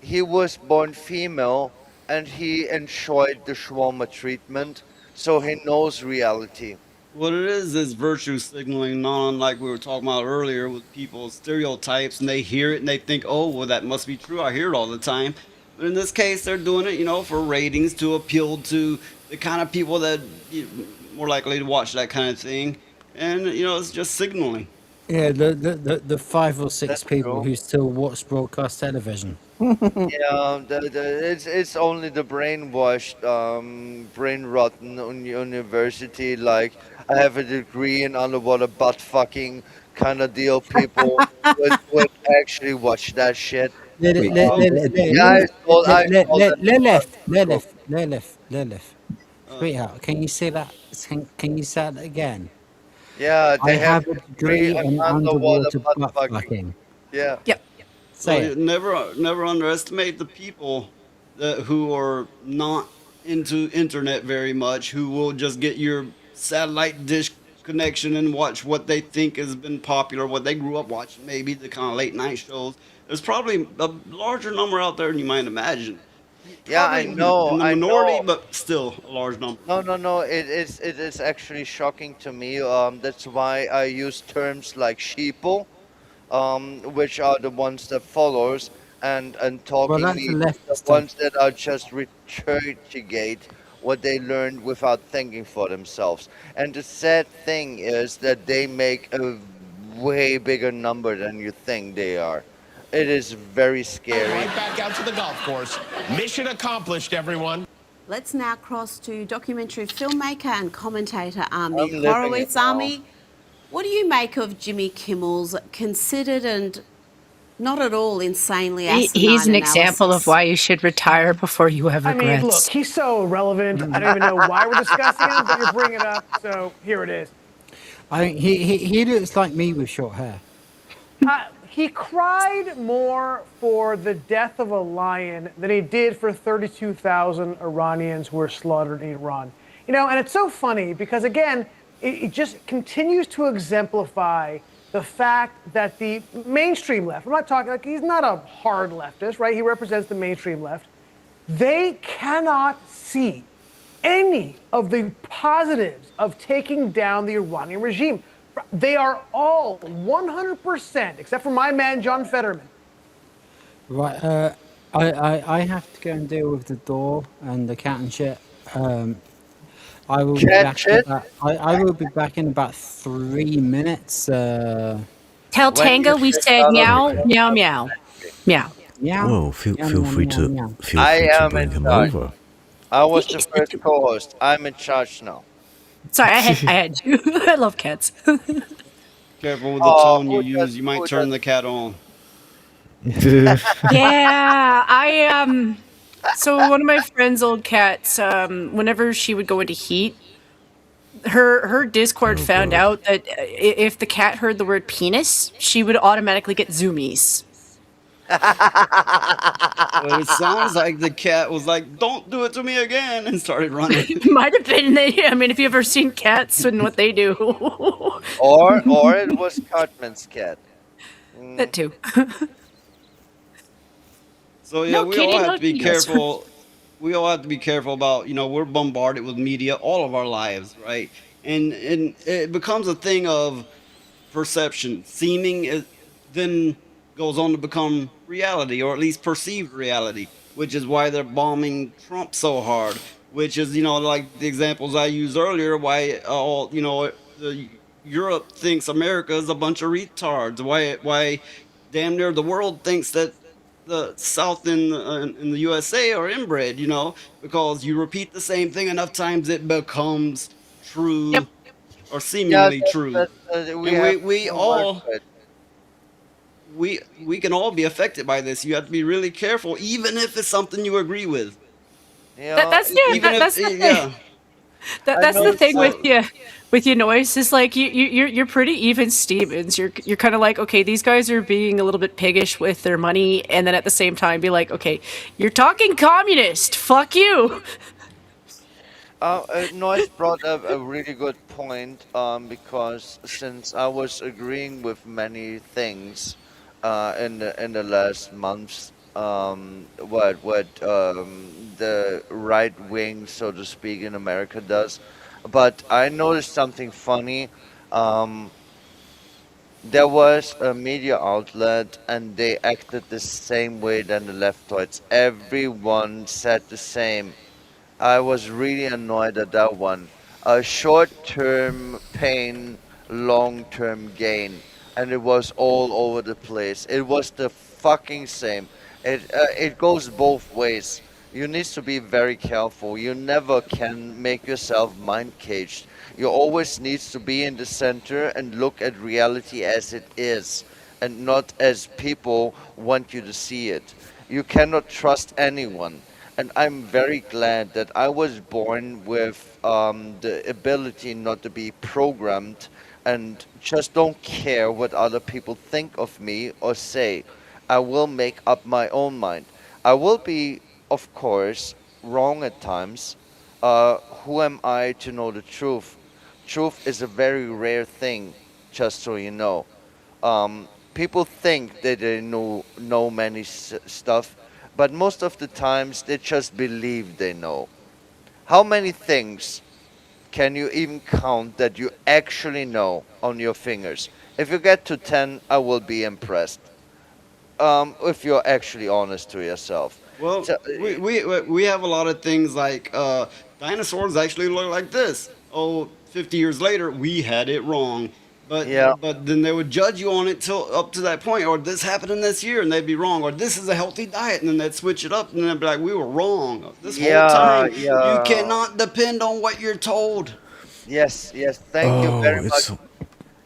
D: he was born female and he enjoyed the shawarma treatment, so he knows reality.
E: What it is virtue signaling, not unlike we were talking about earlier with people's stereotypes, and they hear it and they think, oh, well, that must be true. I hear it all the time. But in this case, they're doing it, for ratings, to appeal to the kind of people that more likely to watch that kind of thing. And, it's just signaling.
B: Yeah, the 5 or 6
D: That's
B: people
D: true.
B: who still watch broadcast television.
D: Yeah, it's only the brainwashed, brain rotten university. Like I have a degree in underwater butt fucking kind of deal. People would actually watch that shit.
F: Wait,
D: Yeah, I saw that.
B: Lilith, sweetheart, can you say that? Can you say that again?
D: Yeah,
B: I
D: they have
B: have a
D: a degree
B: degree
D: on
B: in
D: underwater
B: underwater
D: butt
B: butt
D: fucking.
B: fucking.
D: Yeah.
C: Yep.
E: So
B: Say it.
E: never underestimate the people who are not into internet very much, who will just get your satellite dish connection and watch what they think has been popular, what they grew up watching, maybe the kind of late night shows. There's probably a larger number out there than you might imagine.
D: Yeah,
E: Probably in the
D: I
E: minority,
D: know.
E: but still a large number.
D: No, no, no. It is actually shocking to me. That's why I use terms like sheeple, which are the ones that follows, and
B: Well,
D: talking
B: that's a
D: me, the
B: leftist term.
D: ones that are just regurgitate what they learned without thinking for themselves. And the sad thing is that they make a way bigger number than you think they are. It is very scary.
L: Right back out to the golf course. Mission accomplished, everyone.
H: Let's now cross to documentary filmmaker and commentator Ami
D: I'm living it
H: Horowitz.
D: now.
H: Ami, what do you make of Jimmy Kimmel's considered and not at all insanely
C: He's
H: asinine
C: an example of
H: analysis?
C: why you should retire before you have
O: I mean, look,
C: regrets.
O: he's so irrelevant. I don't even know why we're discussing him, but you're bringing it up, so here it is.
B: I think he looks like me with short hair.
O: He cried more for the death of a lion than he did for 32,000 Iranians who were slaughtered in Iran. You know, and it's so funny because, again, it just continues to exemplify the fact that the mainstream left, I'm not talking like he's not a hard leftist, right? He represents the mainstream left. They cannot see any of the positives of taking down the Iranian regime. They are all 100%, except for my man, John Fetterman.
B: Right, I have to go and deal with the door and the cat and shit. I will be
D: Cat
B: back in
D: shit?
B: about, I will be back in about 3 minutes.
C: Tell
D: When you
C: Tango we
D: shit
C: said
D: out of
C: meow,
D: your
C: meow, meow. Meow.
B: Meow.
G: Well, feel
B: Meow,
G: feel
B: meow,
G: free
B: meow,
G: to
B: meow.
G: feel
D: I
G: free to
D: am
G: bring
D: in
G: him
D: charge.
G: over.
D: I was the first co-host. I'm in charge now.
C: Sorry, I had you. I love cats.
E: Careful with the
D: Oh,
E: tone you use. You might turn the cat on.
C: Yeah, so one of my friend's old cats, whenever she would go into heat, her Discord found out that if the cat heard the word penis, she would automatically get zoomies.
E: Well, it sounds like the cat was like, "Don't do it to me again," and started running.
C: Might have been. I mean, if you've ever seen cats and what they do,
D: Or it was Cartman's cat.
C: that too.
E: So yeah,
C: No
E: we all
C: kidding,
E: have
C: no
E: to be
C: penis.
E: careful. We all have to be careful about, we're bombarded with media all of our lives, right? And it becomes a thing of perception. Seeming then goes on to become reality, or at least perceived reality, which is why they're bombing Trump so hard. Which is, like the examples I used earlier, why Europe thinks America is a bunch of retards. Why damn near the world thinks that the South in the USA are inbred, because you repeat the same thing enough times, it becomes true or
D: Yeah,
E: seemingly true.
D: we
E: And
D: have
E: we
D: to
E: all
D: work with.
E: we can all be affected by this. You have to be really careful, even if it's something you agree with.
D: You know,
C: That's
E: Even if
C: that's the thing.
E: yeah.
C: That's
D: know
C: the
D: it's
C: thing
D: so-
C: with you Noise. Is like you're pretty even Stevens. You're kind of like, okay, these guys are being a little bit piggish with their money, and then at the same time be like, okay, you're talking communist. Fuck you.
D: Noise brought up a really good point, because since I was agreeing with many things in the last months, what the right wing, so to speak, in America does, but I noticed something funny. Um, there was a media outlet, and they acted the same way than the leftoids. Everyone said the same. I was really annoyed at that one. Short-term pain, long-term gain. and it was all over the place. It was the fucking same. It goes both ways. You need to be very careful. You never can make yourself mind caged. You always needs to be in the center and look at reality as it is, and not as people want you to see it. You cannot trust anyone. And I'm very glad that I was born with the ability not to be programmed and just don't care what other people think of me or say. I will make up my own mind. I will be, of course, wrong at times. Who am I to know the truth? Truth is a very rare thing, just so you know. People think that they know many stuff, but most of the times they just believe they know. How many things can you even count that you actually know on your fingers? If you get to 10, I will be impressed. If you're actually honest to yourself.
E: Well,
D: So,
E: we have a lot of things like dinosaurs actually look like this. Oh, 50 years later, we had it wrong.
D: yeah,
E: But then they would judge you on it till up to that point, or this happened in this year, and they'd be wrong, or this is a healthy diet, and then they'd switch it up, and they'd be like, we were wrong this whole
D: yeah,
E: time. You
D: yeah.
E: cannot depend on what you're told.
D: Yes, yes. Thank you
G: Oh,
D: very much.
G: it's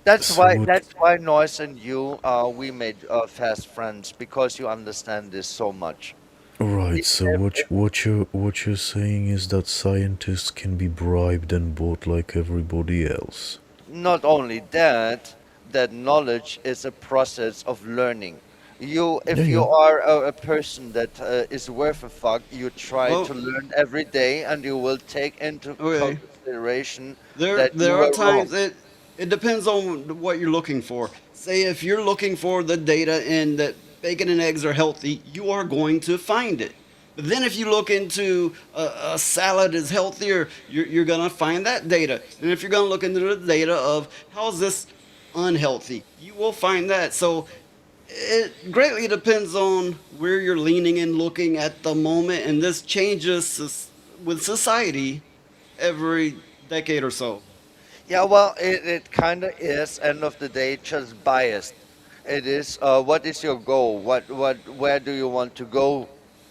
D: That's
G: so
D: why.
G: what?
D: That's why Noise and you, we made fast friends because you understand this so much.
G: Right. So
D: If
G: what you're saying is that scientists can be bribed and bought like everybody else.
D: not only that, that knowledge is a process of learning.
G: Yeah,
D: If you
G: yeah.
D: are a person that is worth a fuck, you try
E: Well,
D: to learn every day, and you will take into
E: okay.
D: consideration
E: There,
D: that you
E: there are
D: were wrong.
E: times it depends on what you're looking for. Say if you're looking for the data in that bacon and eggs are healthy, you are going to find it. But then if you look into a salad is healthier, you're gonna find that data. And if you're gonna look into the data of how is this unhealthy, you will find that. So it greatly depends on where you're leaning and looking at the moment, and this changes with society every decade or so.
D: Yeah, well, it kind of is. End of the day, just biased. It is. What is your goal? Where do you want to go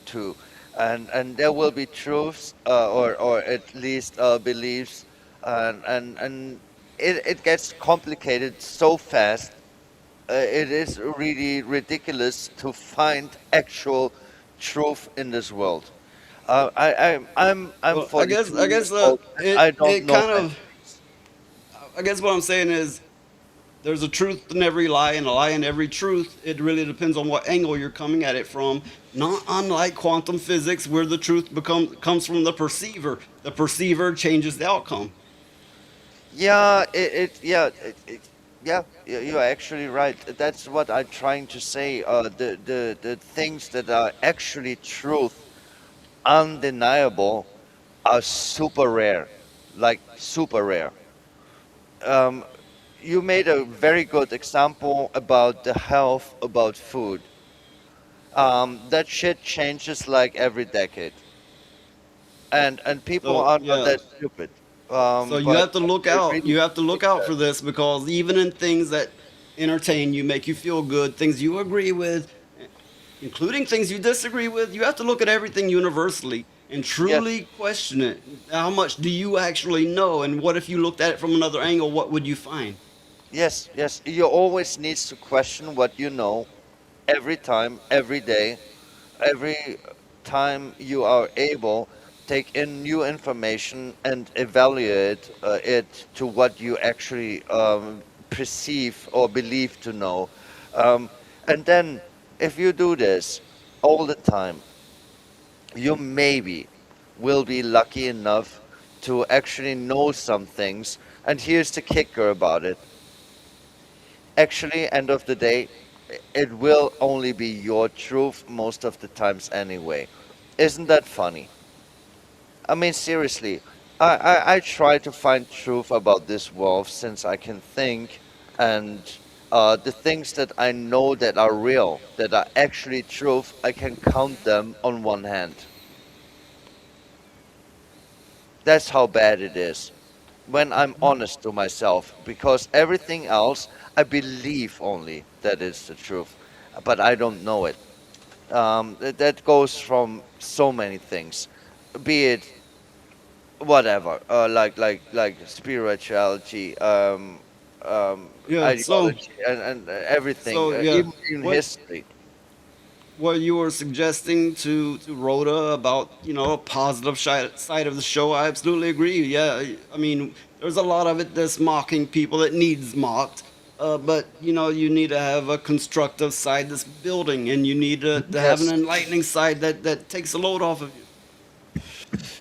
D: to? And there will be truths, or at least beliefs, and it gets complicated so fast. It is really ridiculous to find actual truth in this world. I'm
E: Well, I
D: 42
E: guess I
D: years
E: guess
D: old, and
E: it
D: I don't
E: it
D: know
E: kind
D: many
E: of
D: things.
E: I guess what I'm saying is there's a truth in every lie and a lie in every truth. It really depends on what angle you're coming at it from. Not unlike quantum physics, where the truth comes from the perceiver. The perceiver changes the outcome.
D: Yeah, yeah, you're actually right. That's what I'm trying to say. The things that are actually truth, undeniable, are super rare, like super rare. Um, you made a very good example about the health, about food. That shit changes like every decade, and people
E: So
D: are not
E: yeah,
D: that stupid.
E: so you
D: But
E: have to look
D: they
E: out.
D: really
E: You have to look
D: think
E: out
D: that.
E: for this because even in things that entertain you, make you feel good, things you agree with, including things you disagree with, you have to look at everything universally and
D: Yes.
E: truly question it. How much do you actually know? And what if you looked at it from another angle? What would you find?
D: Yes, yes. You always needs to question what you know every time, every day, every time you are able, take in new information and evaluate it to what you actually perceive or believe to know. Um, and then, if you do this all the time, you maybe will be lucky enough to actually know some things. And here's the kicker about it. Actually, end of the day, it will only be your truth most of the times anyway. Isn't that funny? I mean, seriously, I try to find truth about this world since I can think, and the things that I know that are real, that are actually truth, I can count them on one hand. That's how bad it is. when I'm honest to myself, because everything else I believe only that is the truth, but I don't know it. That goes from so many things, be it whatever, like spirituality,
E: Yeah.
D: ideology, and everything,
E: Yeah.
D: even
E: What
D: history.
E: what you were suggesting to Rhoda about a positive side of the show, I absolutely agree. Yeah, I mean, there's a lot of it that's mocking people that needs mocked, but you need to have a constructive side that's building, and you need to have an
D: Yes.
E: enlightening side that takes a load off of you.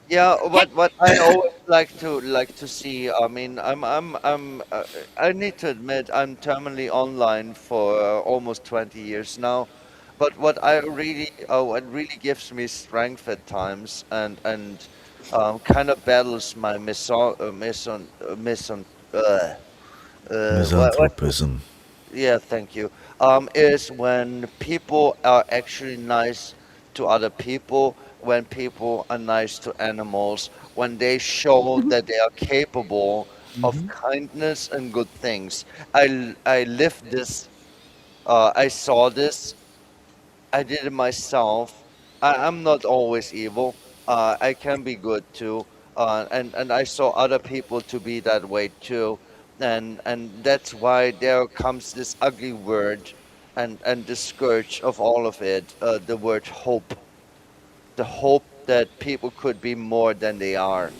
D: Yeah, what I always like to see. I mean, I need to admit I'm terminally online for almost 20 years now, but what really gives me strength at times, and kind of battles my what
G: Misanthropism.
D: yeah, thank you. Is when people are actually nice to other people, when people are nice to animals, when they show that they are capable of kindness and good things. I lived this, I saw this, I did it myself. I'm not always evil. I can be good too. And I saw other people to be that way too. And that's why there comes this ugly word and the scourge of all of it, the word hope. The hope that people could be more than they are.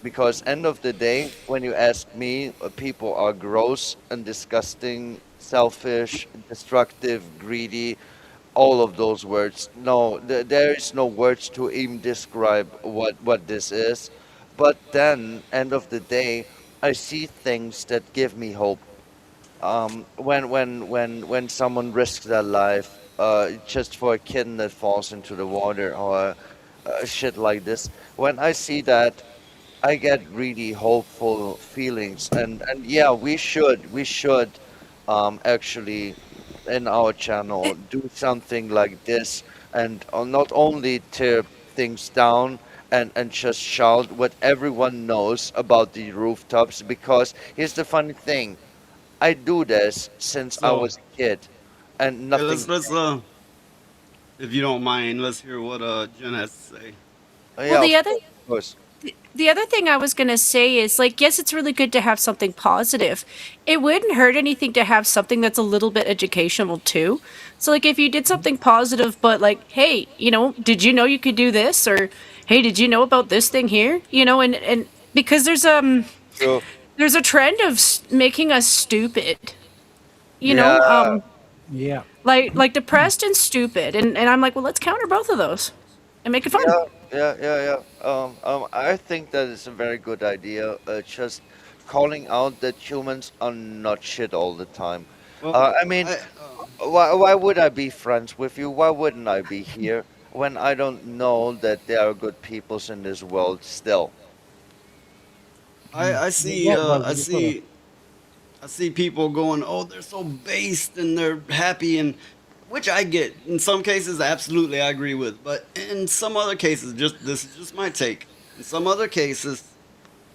D: Because end of the day, when you ask me, people are gross and disgusting, selfish, destructive, greedy, all of those words. No, there is no words to even describe what this is. But then, end of the day, I see things that give me hope. When someone risks their life, just for a kitten that falls into the water or shit like this. When I see that, I get really hopeful feelings, and yeah, we should actually in our channel do something like this, and not only tear things down and just shout what everyone knows about the rooftops, because here's the funny thing, I do this since I
E: So
D: was a kid, and
E: yeah,
D: nothing
E: let's
D: changed.
E: if you don't mind, let's hear what Jen has to say.
C: Well,
D: Yeah, of course.
C: the other thing I was going to say is like, yes, it's really good to have something positive. It wouldn't hurt anything to have something that's a little bit educational too. So like if you did something positive, but like, hey, did you know you could do this? Or hey, did you know about this thing here? And because
D: True.
C: there's a trend of making us stupid, you
D: Yeah.
C: know,
B: Yeah.
C: like depressed and stupid. And I'm like, well, let's counter both of those and make it fun.
D: Yeah. I think that is a very good idea. Just calling out that humans are not shit all the time.
E: Well,
D: I mean,
E: I
D: why would I be friends with you? Why wouldn't I be here when I don't know that there are good peoples in this world still?
E: I see
B: Yeah, well, you gotta.
E: I see people going, oh, they're so based and they're happy, and which I get. In some cases, absolutely, I agree with. But in some other cases, just this is just my take. In some other cases,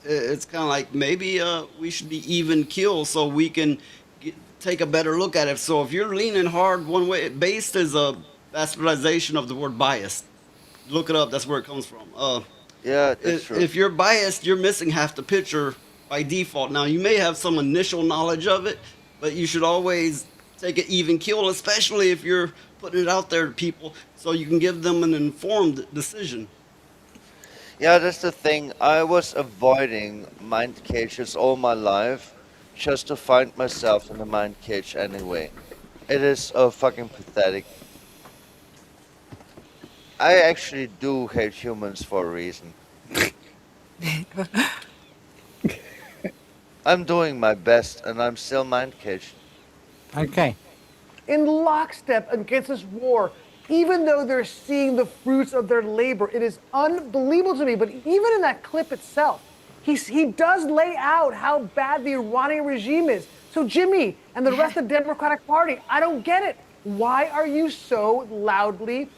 E: it's kind of like maybe we should be even kill so we can take a better look at it. So if you're leaning hard one way, based is a bastardization of the word biased. Look it up. That's where it comes from.
D: Yeah, that's true.
E: If you're biased, you're missing half the picture by default. Now, you may have some initial knowledge of it, but you should always take an even kill, especially if you're putting it out there to people so you can give them an informed decision.
D: Yeah, that's the thing. I was avoiding mind cages all my life just to find myself in a mind cage anyway. It is fucking pathetic. I actually do hate humans for a reason. I'm doing my best and I'm still mind caged.
B: Okay.
O: In lockstep against this war, even though they're seeing the fruits of their labor. It is unbelievable to me. But even in that clip itself, he does lay out how bad the Iranian regime is. So Jimmy and the rest of the Democratic Party, I don't get it. Why are you so loudly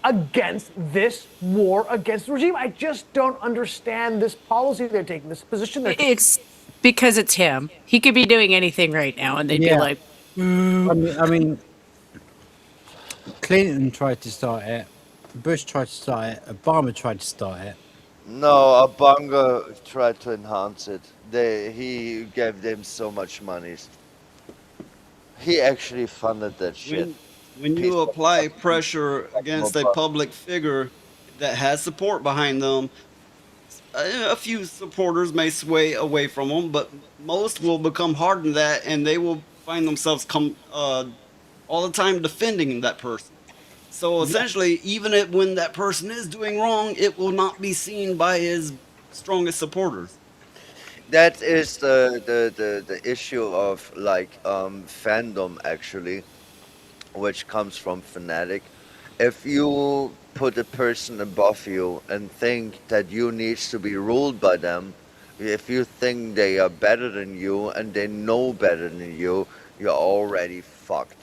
O: against this war against the regime. I just don't understand this policy they're taking, this position they're taking.
C: It's because it's him. He could be doing anything right now, and they'd be
B: Yeah.
C: like, "Mm."
B: I mean, Clinton tried to start it. Bush tried to start it. Obama tried to start it.
D: No, Abanga tried to enhance it. He gave them so much money. He actually funded that shit.
E: When you apply pressure against a public figure that has support behind them, a few supporters may sway away from them, but most will become hardened to that, and they will find themselves all the time defending that person. So essentially, even when that person is doing wrong, it will not be seen by his strongest supporters.
D: That is the issue of like fandom actually, which comes from fanatic. If you put a person above you and think that you needs to be ruled by them, if you think they are better than you and they know better than you, you're already fucked.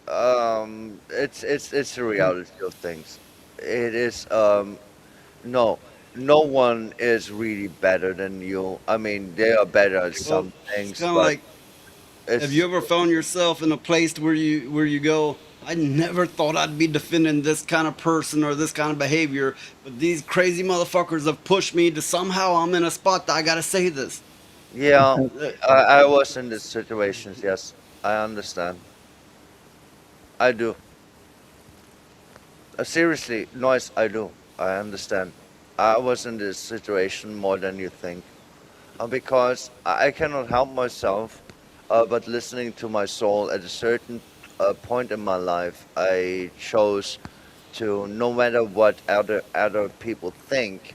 D: It's the reality of things. It is no one is really better than you. I mean, they are better at some things,
E: It's kind of
D: but
E: like, have you ever found yourself in a place where you go, I never thought I'd be defending this kind of person or this kind of behavior, but these crazy motherfuckers have pushed me to somehow I'm in a spot that I gotta say this.
D: yeah, I was in these situations. Yes, I understand. I do. Seriously, Noise, I do. I understand. I was in this situation more than you think. Because I cannot help myself but listening to my soul at a certain point in my life. I chose to, no matter what other people think,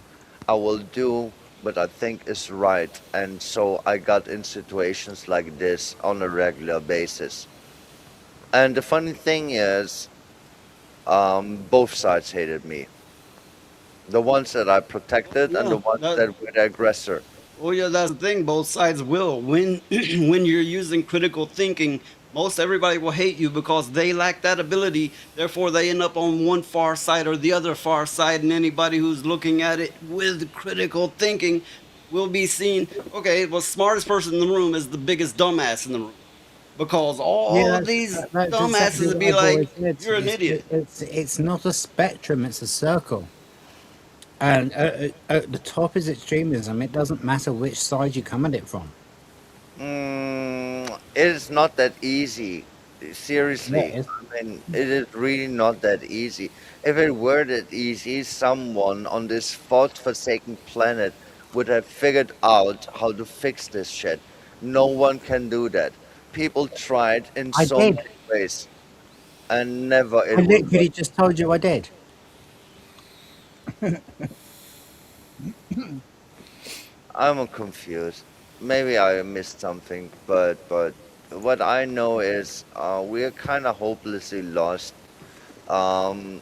D: I will do what I think is right. And so I got in situations like this on a regular basis. And the funny thing is, both sides hated me. The ones that I protected and the ones that were the aggressor.
E: Well, yeah, that's the thing. Both sides will. When when you're using critical thinking, most everybody will hate you because they lack that ability. Therefore, they end up on one far side or the other far side. And anybody who's looking at it with critical thinking will be seen. Okay, well, smartest person in the room is the biggest dumbass in the room, because all of these
B: That's
E: dumbasses
B: exactly
E: would
B: what
E: be
B: I've
E: like,
B: always said.
E: "You're an idiot."
B: It's not a spectrum; it's a circle. And at the top is extremism. It doesn't matter which side you come at it from.
D: It is not that easy. Seriously,
B: Yeah,
D: I mean, it is really not that easy. If it were that easy, someone on this forsaken planet would have figured out how to fix this shit. No one can do that. People tried in
B: I
D: so
B: did.
D: many ways, and never
B: I
D: it would work.
B: literally just told you I did.
D: I'm confused. Maybe I missed something, but what I know is we're kind of hopelessly lost. Um,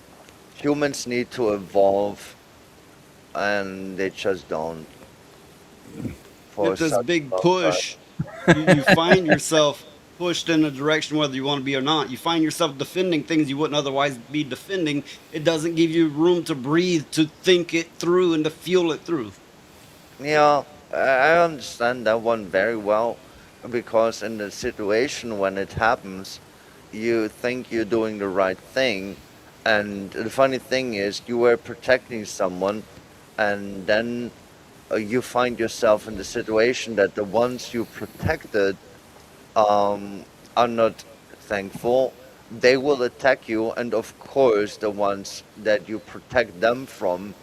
D: Humans need to evolve, and they just don't. For
E: With this
D: such
E: big
D: a long time.
E: push, you find yourself pushed in a direction whether you want to be or not. You find yourself defending things you wouldn't otherwise be defending. It doesn't give you room to breathe, to think it through, and to feel it through.
D: Yeah, I understand that one very well, because in the situation when it happens, you think you're doing the right thing, and the funny thing is you were protecting someone, and then you find yourself in the situation that the ones you protected are not thankful. They will attack you, and of course, the ones that you protect them from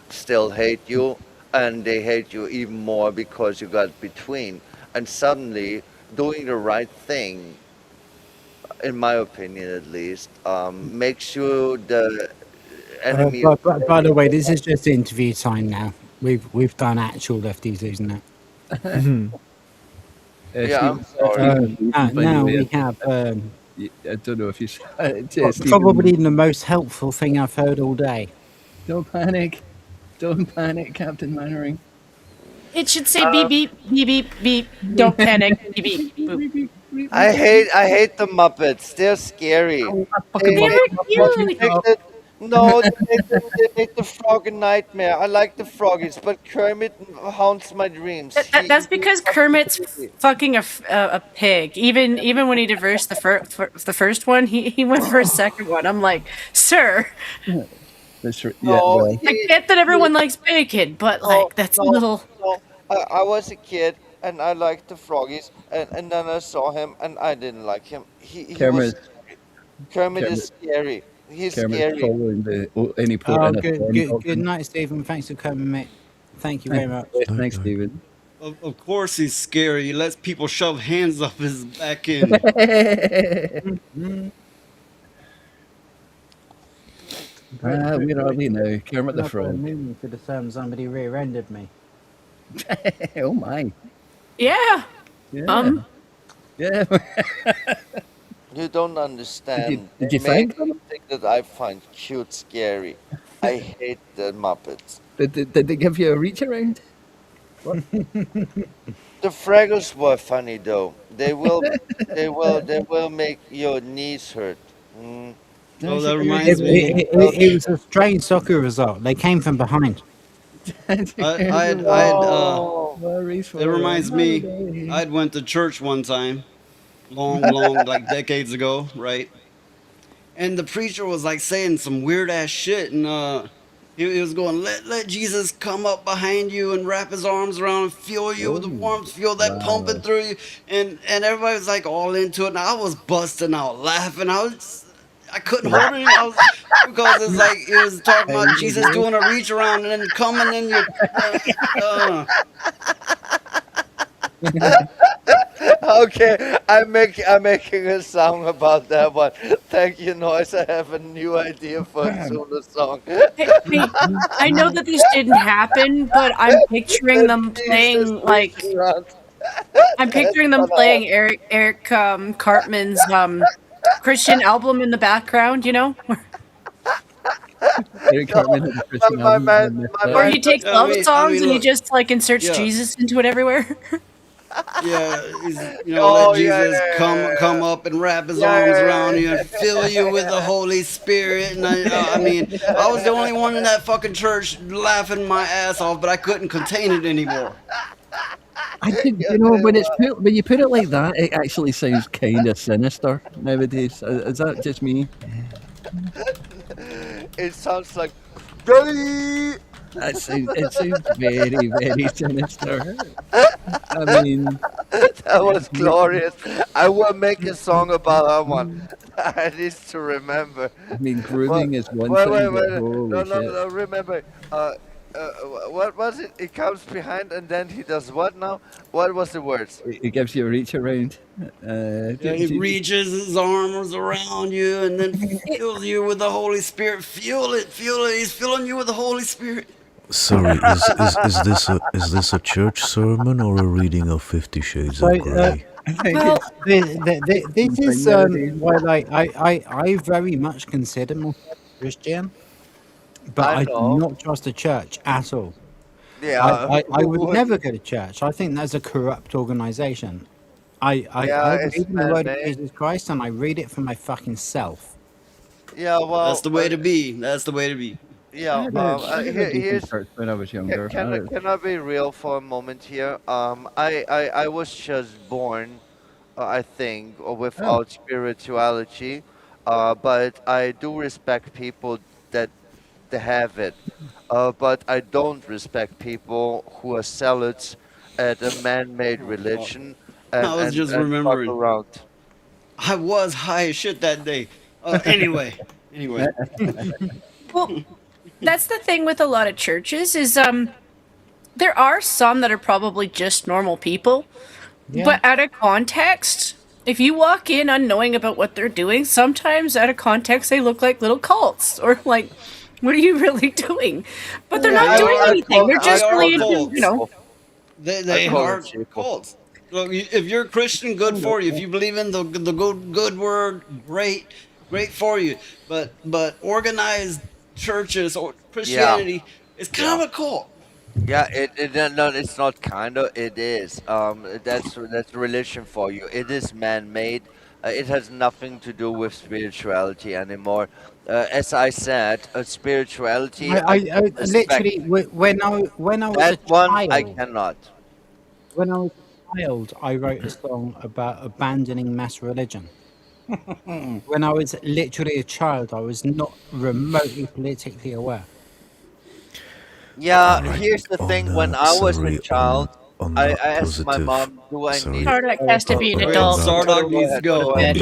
D: still hate you, and they hate you even more because you got between. And suddenly, doing the right thing, in my opinion at least, makes you the enemy of
B: By the way, this is just interview time now. We've done actual lefties, isn't it?
D: Yeah, I'm sorry.
B: Now we have.
F: I don't know if you.
B: Probably the most helpful thing I've heard all day.
F: Don't panic. Don't panic, Captain Mannering.
C: It should say beep beep beep beep beep. Don't panic. Beep beep. Boop.
D: I hate the Muppets. They're scary.
C: They're cute.
D: No, they make the frog a nightmare. I like the froggies, but Kermit haunts my dreams.
C: That's
D: He
C: because
D: fucks
C: Kermit's
D: me.
C: fucking a pig. Even when he divorced the first one, he went for a second one. I'm like, sir,
F: That's right. Yeah,
D: No,
F: well,
C: I get that everyone likes bacon, but
D: no,
C: like that's a
D: no,
C: little.
D: no. I was a kid and I liked the froggies, and then I saw him and I didn't like him. He was
F: Kermit,
D: scary. Kermit is
F: Kermit,
D: scary. He's
F: Kermit's
D: scary.
F: following any port
B: Oh,
F: in a pen
B: good
F: doctrine.
B: night, Stephen. Thanks for coming, mate. Thank you
F: Thank
B: very much.
F: you. Thanks, David.
E: Of course he's scary. He lets people shove hands up his back end.
F: Where are we now? Kermit the
B: Not for a
F: Frog.
B: moment for the term somebody rear-ended me.
F: Oh my.
C: Yeah.
F: Yeah. Yeah.
D: You don't understand.
F: Did
D: They
F: you thank
D: make
F: them?
D: something that I find cute scary. I hate the Muppets.
F: Did they give you a reach around?
D: The Fraggles were funny though. They will make your knees hurt. Mm.
E: Oh, that
B: It,
E: reminds me.
B: it was a strange soccer result. They came from behind.
D: No.
E: It reminds me. I'd went to church one time, long, like decades ago, right? And the preacher was like saying some weird ass shit, and he was going, let Jesus come up behind you and wrap his arms around and feel you with the warmth, feel that pumping through you, and everybody was like all into it, and I was busting out laughing. I couldn't hold it. Because it's like it was talking about Jesus doing a reach around and then coming in your.
D: Okay, I'm making a song about that one. Thank you, Noise. I have a new idea for a solo song.
C: Hey, I know that this didn't happen, but I'm picturing them playing like. I'm picturing them playing Eric Cartman's Christian album in the background. You know.
F: Eric Cartman had a Christian
D: my
F: album.
D: man, my
C: Or
D: man.
C: he takes
E: I
C: love
E: mean,
C: songs and he
E: look,
C: just like inserts
E: yeah.
C: Jesus into it everywhere.
E: Yeah, let
D: Oh yeah,
E: Jesus
D: yeah,
E: come up and wrap his
D: yeah,
E: arms
D: yeah,
E: around you
D: yeah,
E: and fill you with the Holy Spirit. And I mean, I was the only one in that fucking church laughing my ass off, but I couldn't contain it anymore.
F: I think when you put it like that, it actually sounds kind of sinister nowadays. Is that just me?
D: It sounds like. Daddy!
F: It sounds very, very sinister. I mean,
D: That was glorious. I will make a song about that one. I need to remember.
F: I mean,
D: Well,
F: grooming is one
D: wait,
F: thing,
D: wait,
F: but
D: wait.
F: holy shit.
D: No. Remember. What was it? He comes behind and then he does what now? What was the words?
F: It gives you a reach around.
E: Yeah, he reaches his arms around you and then fills you with the Holy Spirit. Feel it. He's filling you with the Holy Spirit.
G: Sorry, is this a church sermon or a reading of 50 Shades
B: So,
G: of Grey?
C: Well,
B: this is why, like, I very much consider myself Christian, but
D: I
B: I do
D: know.
B: not trust the church at all.
D: Yeah.
B: I would never go to church. I think that's a corrupt organization.
D: Yeah,
B: I
D: it's
B: believe in the word of
D: man-made.
B: Jesus Christ and I read it for my fucking self.
D: Yeah, well,
E: That's the way to be. That's the way to be.
D: yeah.
F: I had a decent church when I was younger.
D: Can I be real for a moment here? I was just born, I think, without spirituality, but I do respect people that they have it. But I don't respect people who are zealots at a man-made religion
E: I was just
D: and fuck
E: remembering.
D: around.
E: I was high as shit that day. Anyway.
C: Well, that's the thing with a lot of churches is there are some that are probably just normal people, but out of context, if you walk in unknowing about what they're doing, sometimes out of context they look like little cults or like, what are you really doing? But they're not doing anything. They're just really into, you know.
E: They are cults. Look, if you're a Christian, good for you. If you believe in the good word, great for you. But organized churches or Christianity is kind of a cult.
D: Yeah, no, it's not kinda. It is. That's religion for you. It is man-made. It has nothing to do with spirituality anymore. As I said, spirituality, I
B: I
D: can respect.
B: literally when I was a
D: That one I
B: child,
D: cannot.
B: when I was a child, I wrote a song about abandoning mass religion. When I was literally a child, I was not remotely politically aware.
D: Yeah,
G: Alright,
D: here's the thing. When I was a
G: sorry,
D: child,
G: on
D: I
G: that
D: asked my
G: positive,
D: mom, "Do I
G: sorry,
D: need?"
C: Sardak has to be an
D: Go
E: Wait,
C: adult.
E: Sardock
D: go
E: needs to
D: ahead. Go
E: go.
G: on
D: ahead.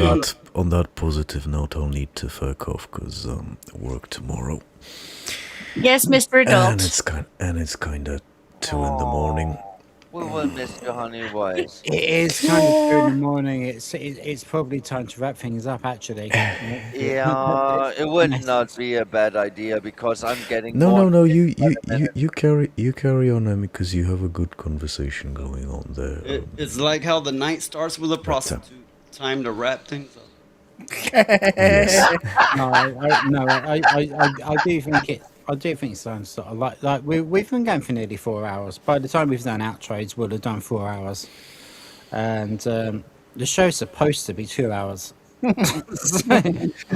G: that positive note, I'll need to fuck off because work tomorrow,
C: Yes, Mr.
G: and
C: Adult.
G: it's kinda 2 in the morning.
D: Oh, we will miss your honey voice.
B: It is kind of 2 in the morning. It's probably time to wrap things up. Actually,
D: Yeah, it would not be a bad idea because I'm getting
G: No,
D: more
G: no, no.
D: sick by the minute.
G: You carry on, because you have a good conversation going on there.
E: It's like how the night starts with a
G: But,
E: prostitute. Time to wrap things up.
G: yes.
B: I do think it. I do think so. Sort of like we've been going for nearly 4 hours. By the time we've done outros, we'll have done 4 hours, and the show's supposed to be 2 hours. So,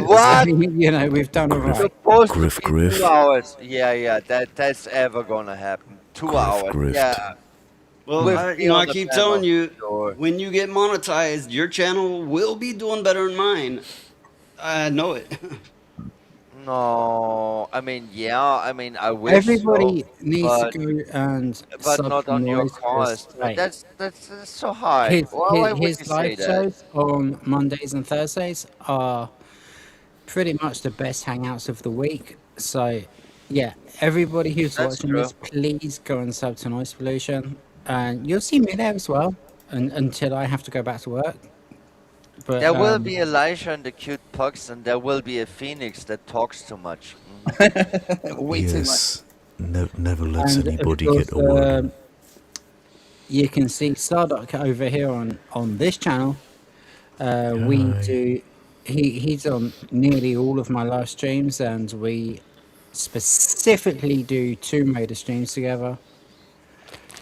D: What?
B: you know, we've done all right.
D: Supposed to
G: Griff,
D: be
G: Griff.
D: 2 hours. Yeah, that's ever gonna happen. 2 hours.
G: Grift.
D: Yeah,
E: Well,
D: with
E: I,
D: me
E: I
D: on the
E: keep
D: panel.
E: telling you,
D: Sure.
E: when you get monetized, your channel will be doing better than mine. I know it.
D: No, I mean, yeah, I mean, I wish so,
B: Everybody needs to
D: but
B: go and
D: not
B: sub to
D: on your
B: Noise for a
D: cost.
B: straight.
D: That's so high. Why would you
B: His
D: say
B: live
D: that?
B: shows on Mondays and Thursdays are pretty much the best hangouts of the week. So, yeah, everybody who's
D: That's
B: watching
D: true.
B: this, please go and sub to Noise Pollution, and you'll see me there as well. Until I have to go back to work. But
D: There will be Elijah and the cute pugs, and there will be a phoenix that talks too much.
F: Way too much.
G: Yes. Never lets
B: and of
G: anybody
B: course,
G: get a word in.
B: you can see Sardock over here on this channel. We
G: Hi.
B: do. He's on nearly all of my live streams, and we specifically do Tomb Raider streams together.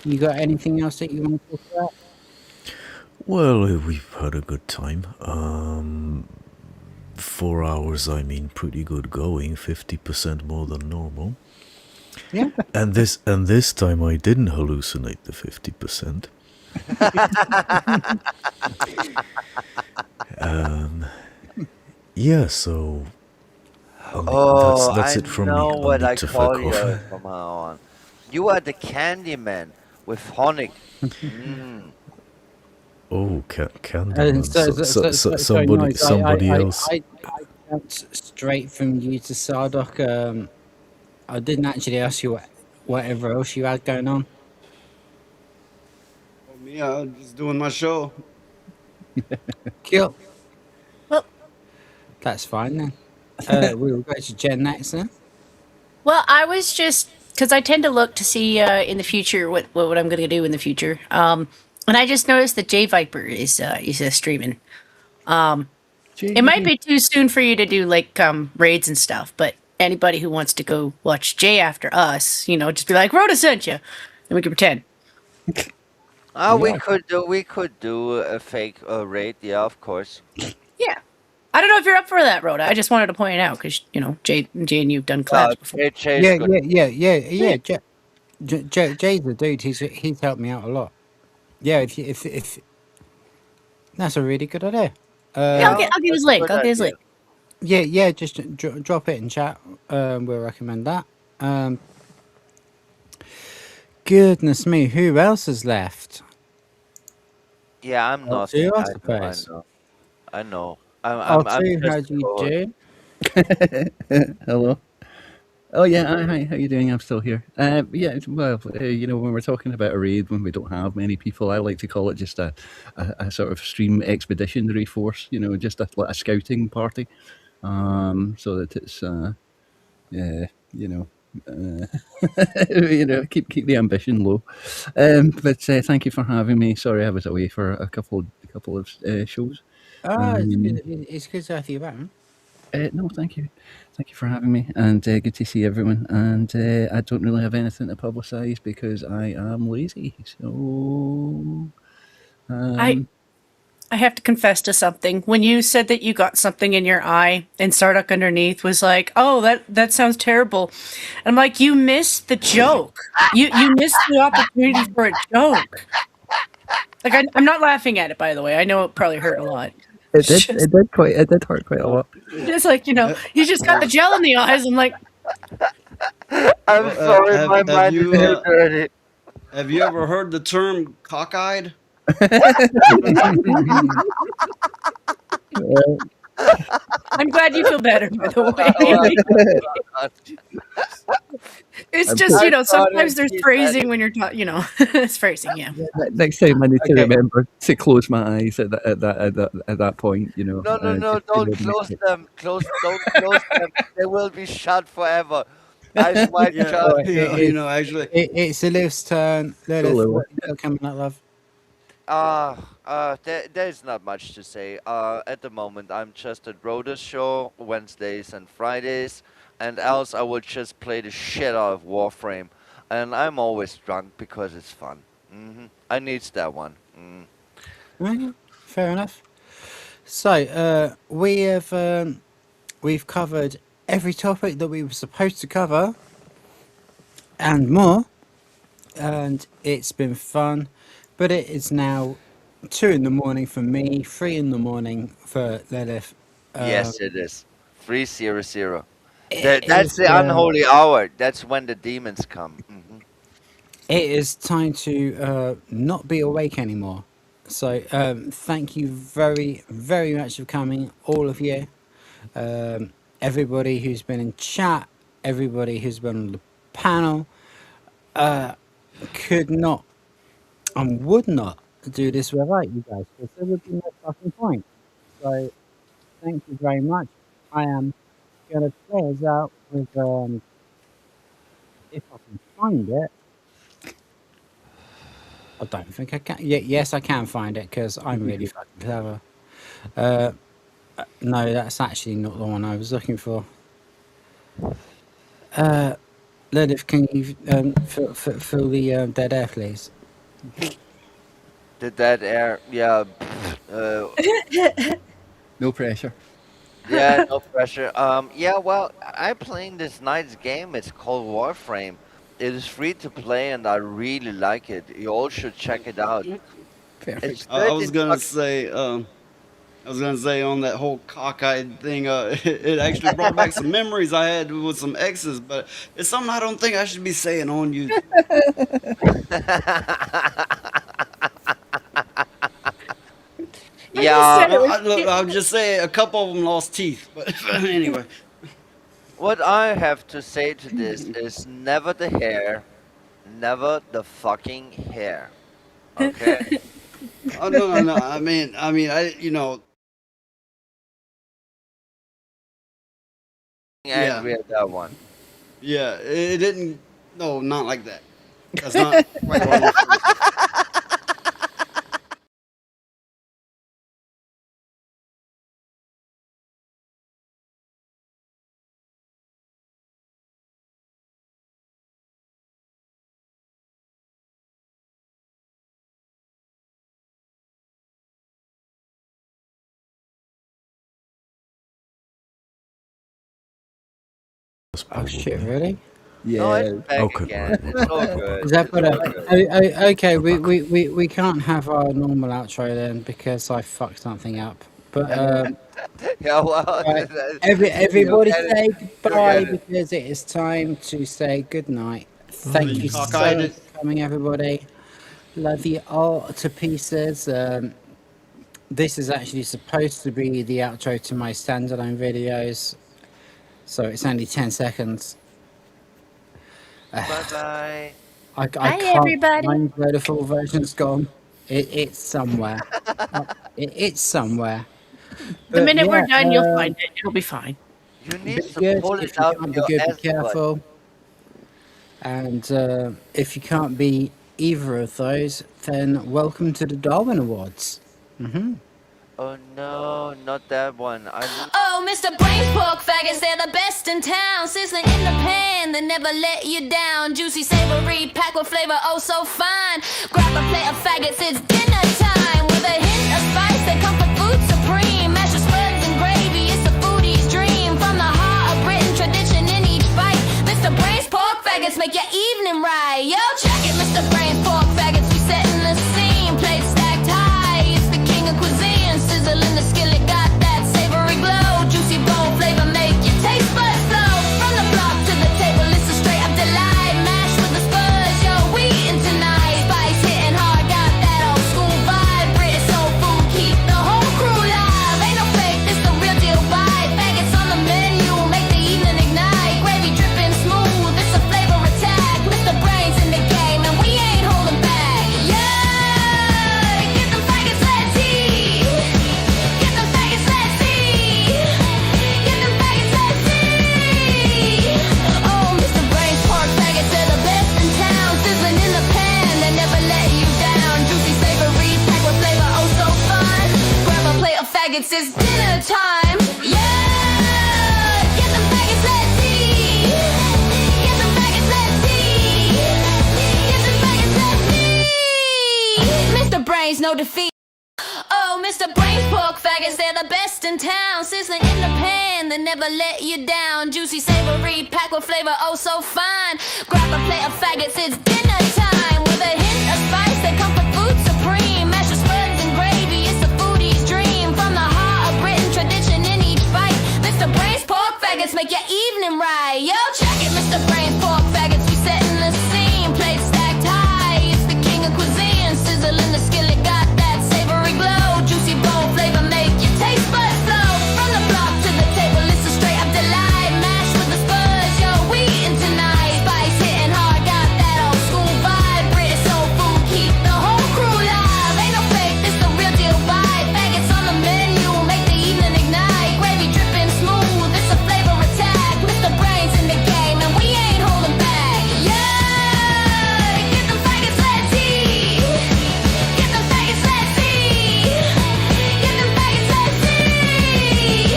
B: You got anything else that you want to talk about?
G: Well, we've had a good time. 4 hours, I mean, pretty good going. 50% more than normal.
B: Yeah.
G: And this time I didn't hallucinate the 50%. Yeah, so
D: Oh,
G: that's
D: I
G: it from me.
D: know
G: I'll
D: what
G: need
D: I
G: to
D: call
G: fuck
D: you
G: off.
D: from now on. You are the Candyman with Honig. Mm.
G: Oh, Candyman.
B: Sorry, Noise,
G: Somebody else.
B: I jumped straight from you to Sardock. I didn't actually ask you whatever else you had going on.
E: Oh, me, I'm just doing my show.
B: Cool.
C: Well,
B: that's fine then. We'll go to Jen next then.
C: Well, I was just because I tend to look to see in the future what I'm going to do in the future. And I just noticed that J Viper is streaming. It might be too soon for you to do like raids and stuff, but anybody who wants to go watch Jay after us, just be like, Rhoda sent you, and we can pretend.
D: We could do a fake raid. Yeah, of course.
C: Yeah. I don't know if you're up for that, Rhoda. I just wanted to point it out because Jay and you've done collabs before.
B: Yeah. Jay's the dude. He's helped me out a lot. Yeah, if that's a really good idea.
C: Yeah, I'll give his link. I'll give his link.
B: Yeah. Just drop it in chat. We'll recommend that. Goodness me, who else is left?
D: Yeah, I'm not.
B: Two, I suppose.
D: I know. I'm
B: how
D: just
B: do you
D: bored.
F: do? Hello. Oh yeah, hi. How you doing? I'm still here. Yeah, well, when we're talking about a raid when we don't have many people, I like to call it just a sort of stream expeditionary force. Just a scouting party, so that it's keep the ambition low. But thank you for having me. Sorry, I was away for a couple of shows.
B: It's good to have you back.
F: No, thank you. Thank you for having me, and good to see everyone. And I don't really have anything to publicise because I am lazy. So
C: I have to confess to something. When you said that you got something in your eye and Sarduck underneath was like, "Oh, that sounds terrible," I'm like, "You missed the joke. You missed the opportunity for a joke." Like I'm not laughing at it, by the way. I know it probably hurt a lot.
I: It did. It did quite. It did hurt quite a lot.
C: Just like, you just got the gel in the eyes. I'm like,
D: I'm sorry, my
E: have
D: mind is
E: you
D: too dirty.
E: have you ever heard the term cockeyed?
C: I'm glad you feel better, by the way. It's just, sometimes there's phrasing when you're talking, it's phrasing, yeah.
I: Next time I need to remember to close my eyes at that point.
D: No, don't close them. Don't close them. They will be shut forever. Eyes wide shut.
E: Actually,
B: it's Elif's turn. Lilith, what you got coming up, love?
D: There's not much to say. At the moment, I'm just at Roda's show Wednesdays and Fridays, and else I would just play the shit out of Warframe, and I'm always drunk because it's fun. I needs that one.
B: Fair enough. So we've covered every topic that we were supposed to cover, and more, and it's been fun. But it is now 2 a.m. for me, 3 a.m. for Lilith.
D: Yes, it is 3:00.
B: It
D: That's
B: is,
D: the unholy hour. That's when the demons come.
B: It is time to not be awake anymore. So thank you very, very much for coming, all of you. Everybody who's been in chat, everybody who's been on the panel, could not and would not do this without you guys, because there would be no fucking point. So thank you very much. I am going to play us out with, if I can find it. I don't think I can. Yes, I can find it, because I'm really fucking clever. No, that's actually not the one I was looking for. Lilith, can you fill the dead air, please?
D: The dead air, yeah.
I: No pressure.
D: Yeah, no pressure. Yeah, well, I'm playing this night's game. It's called Warframe. It is free to play, and I really like it. You all should check it out.
B: Perfect.
E: I was gonna say on that whole cockeyed thing. It actually brought back some memories I had with some exes, but it's something I don't think I should be saying on you.
D: Yeah,
E: look, I'll just say a couple of them lost teeth, but anyway.
D: What I have to say to this is never the hair, never the fucking hair. Okay.
E: Oh no. I mean,
D: angry at that one.
E: Yeah, it didn't. No, not like that. That's not quite what
B: Oh shit! Really?
I: Yeah.
D: Oh, it's back again. It's all good.
B: Is that
D: It's all
B: better?
D: good.
B: Okay, we can't have our normal outro then, because I fucked something up. But
D: Yeah, well,
B: right, everybody
D: You'll get
B: say
D: it.
B: goodbye,
D: You'll get it.
B: because it is time to say good night. Thank you so
E: cockeyed
B: much for coming, everybody. Love you all to pieces. This is actually supposed to be the outro to my standalone videos, so it's only 10 seconds.
D: Bye-bye.
B: I
W: Bye,
B: can't
W: everybody.
B: find where the full version's gone. It's somewhere. It's somewhere.
C: The
B: But
C: minute we're
B: yeah,
C: done, you'll find it. It'll be fine.
D: You
B: be
D: need to
B: good.
D: pull
B: If
D: it
B: you
D: out
B: can't be
D: your
B: good, be
D: ass butt.
B: careful. And if you can't be either of those, then welcome to the Darwin Awards.
D: Oh no, not that one.
W: Oh, Mr. Brain Pork Faggots, they're the best in town. Sizzling in the pan, they never let you down. Juicy, savory, packed with flavor, oh so fine. Grab a plate of faggots, it's dinner time. With a hint of spice, they faggots, it's dinner time. Yeah, get the faggots, let's eat. Get the faggots, let's eat. Get the faggots, let's eat. Mr. Brains, no defeat. Oh, Mr. Brains, pork faggots, they're the best in town. Sizzling in the pan, they never let you down. Juicy, savory, packed with flavor, oh so fine. Grab a plate of faggots, it's dinner time. With a hint of spice, they come for food supreme. Mashed with spuds and gravy, it's a foodie's dream. From the heart of Britain, tradition in each bite. Mr. Brains, pork faggots, make your evening right. Yo, check it, Mr. Brains, pork faggots, we setting the scene. Plates stacked high, it's the king of cuisine. Sizzle in the skillet, got that savory glow. Juicy bone flavor, make your taste buds flow. From the block to the table, it's a straight up delight. Mashed with the spuds, yo, we eating tonight. Spice hitting hard, got that old school vibe. British soul food, keep the whole crew live. Ain't no fake, this the real deal vibe. Faggots on the menu, make the evening ignite. Gravy dripping smooth, it's a flavor attack. Mr. Brains in the game, and we ain't holding back. Yeah, get them faggots, let's eat. Get them faggots, let's eat. Get them faggots, let's eat.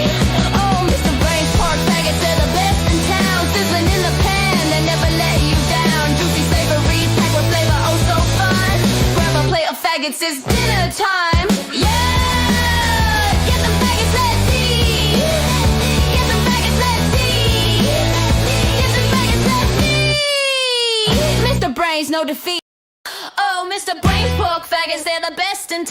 W: Oh, Mr. Brains, pork faggots, they're the best in town. Sizzling in the pan, they never let you down. Juicy, savory, packed with flavor, oh so fun. Grab a plate of faggots, it's dinner time. Yeah, get them faggots, let's eat. Get them faggots, let's eat. Get them faggots, let's eat. Mr. Brains, no defeat. Oh, Mr. Brains, pork faggots, they're the best in town.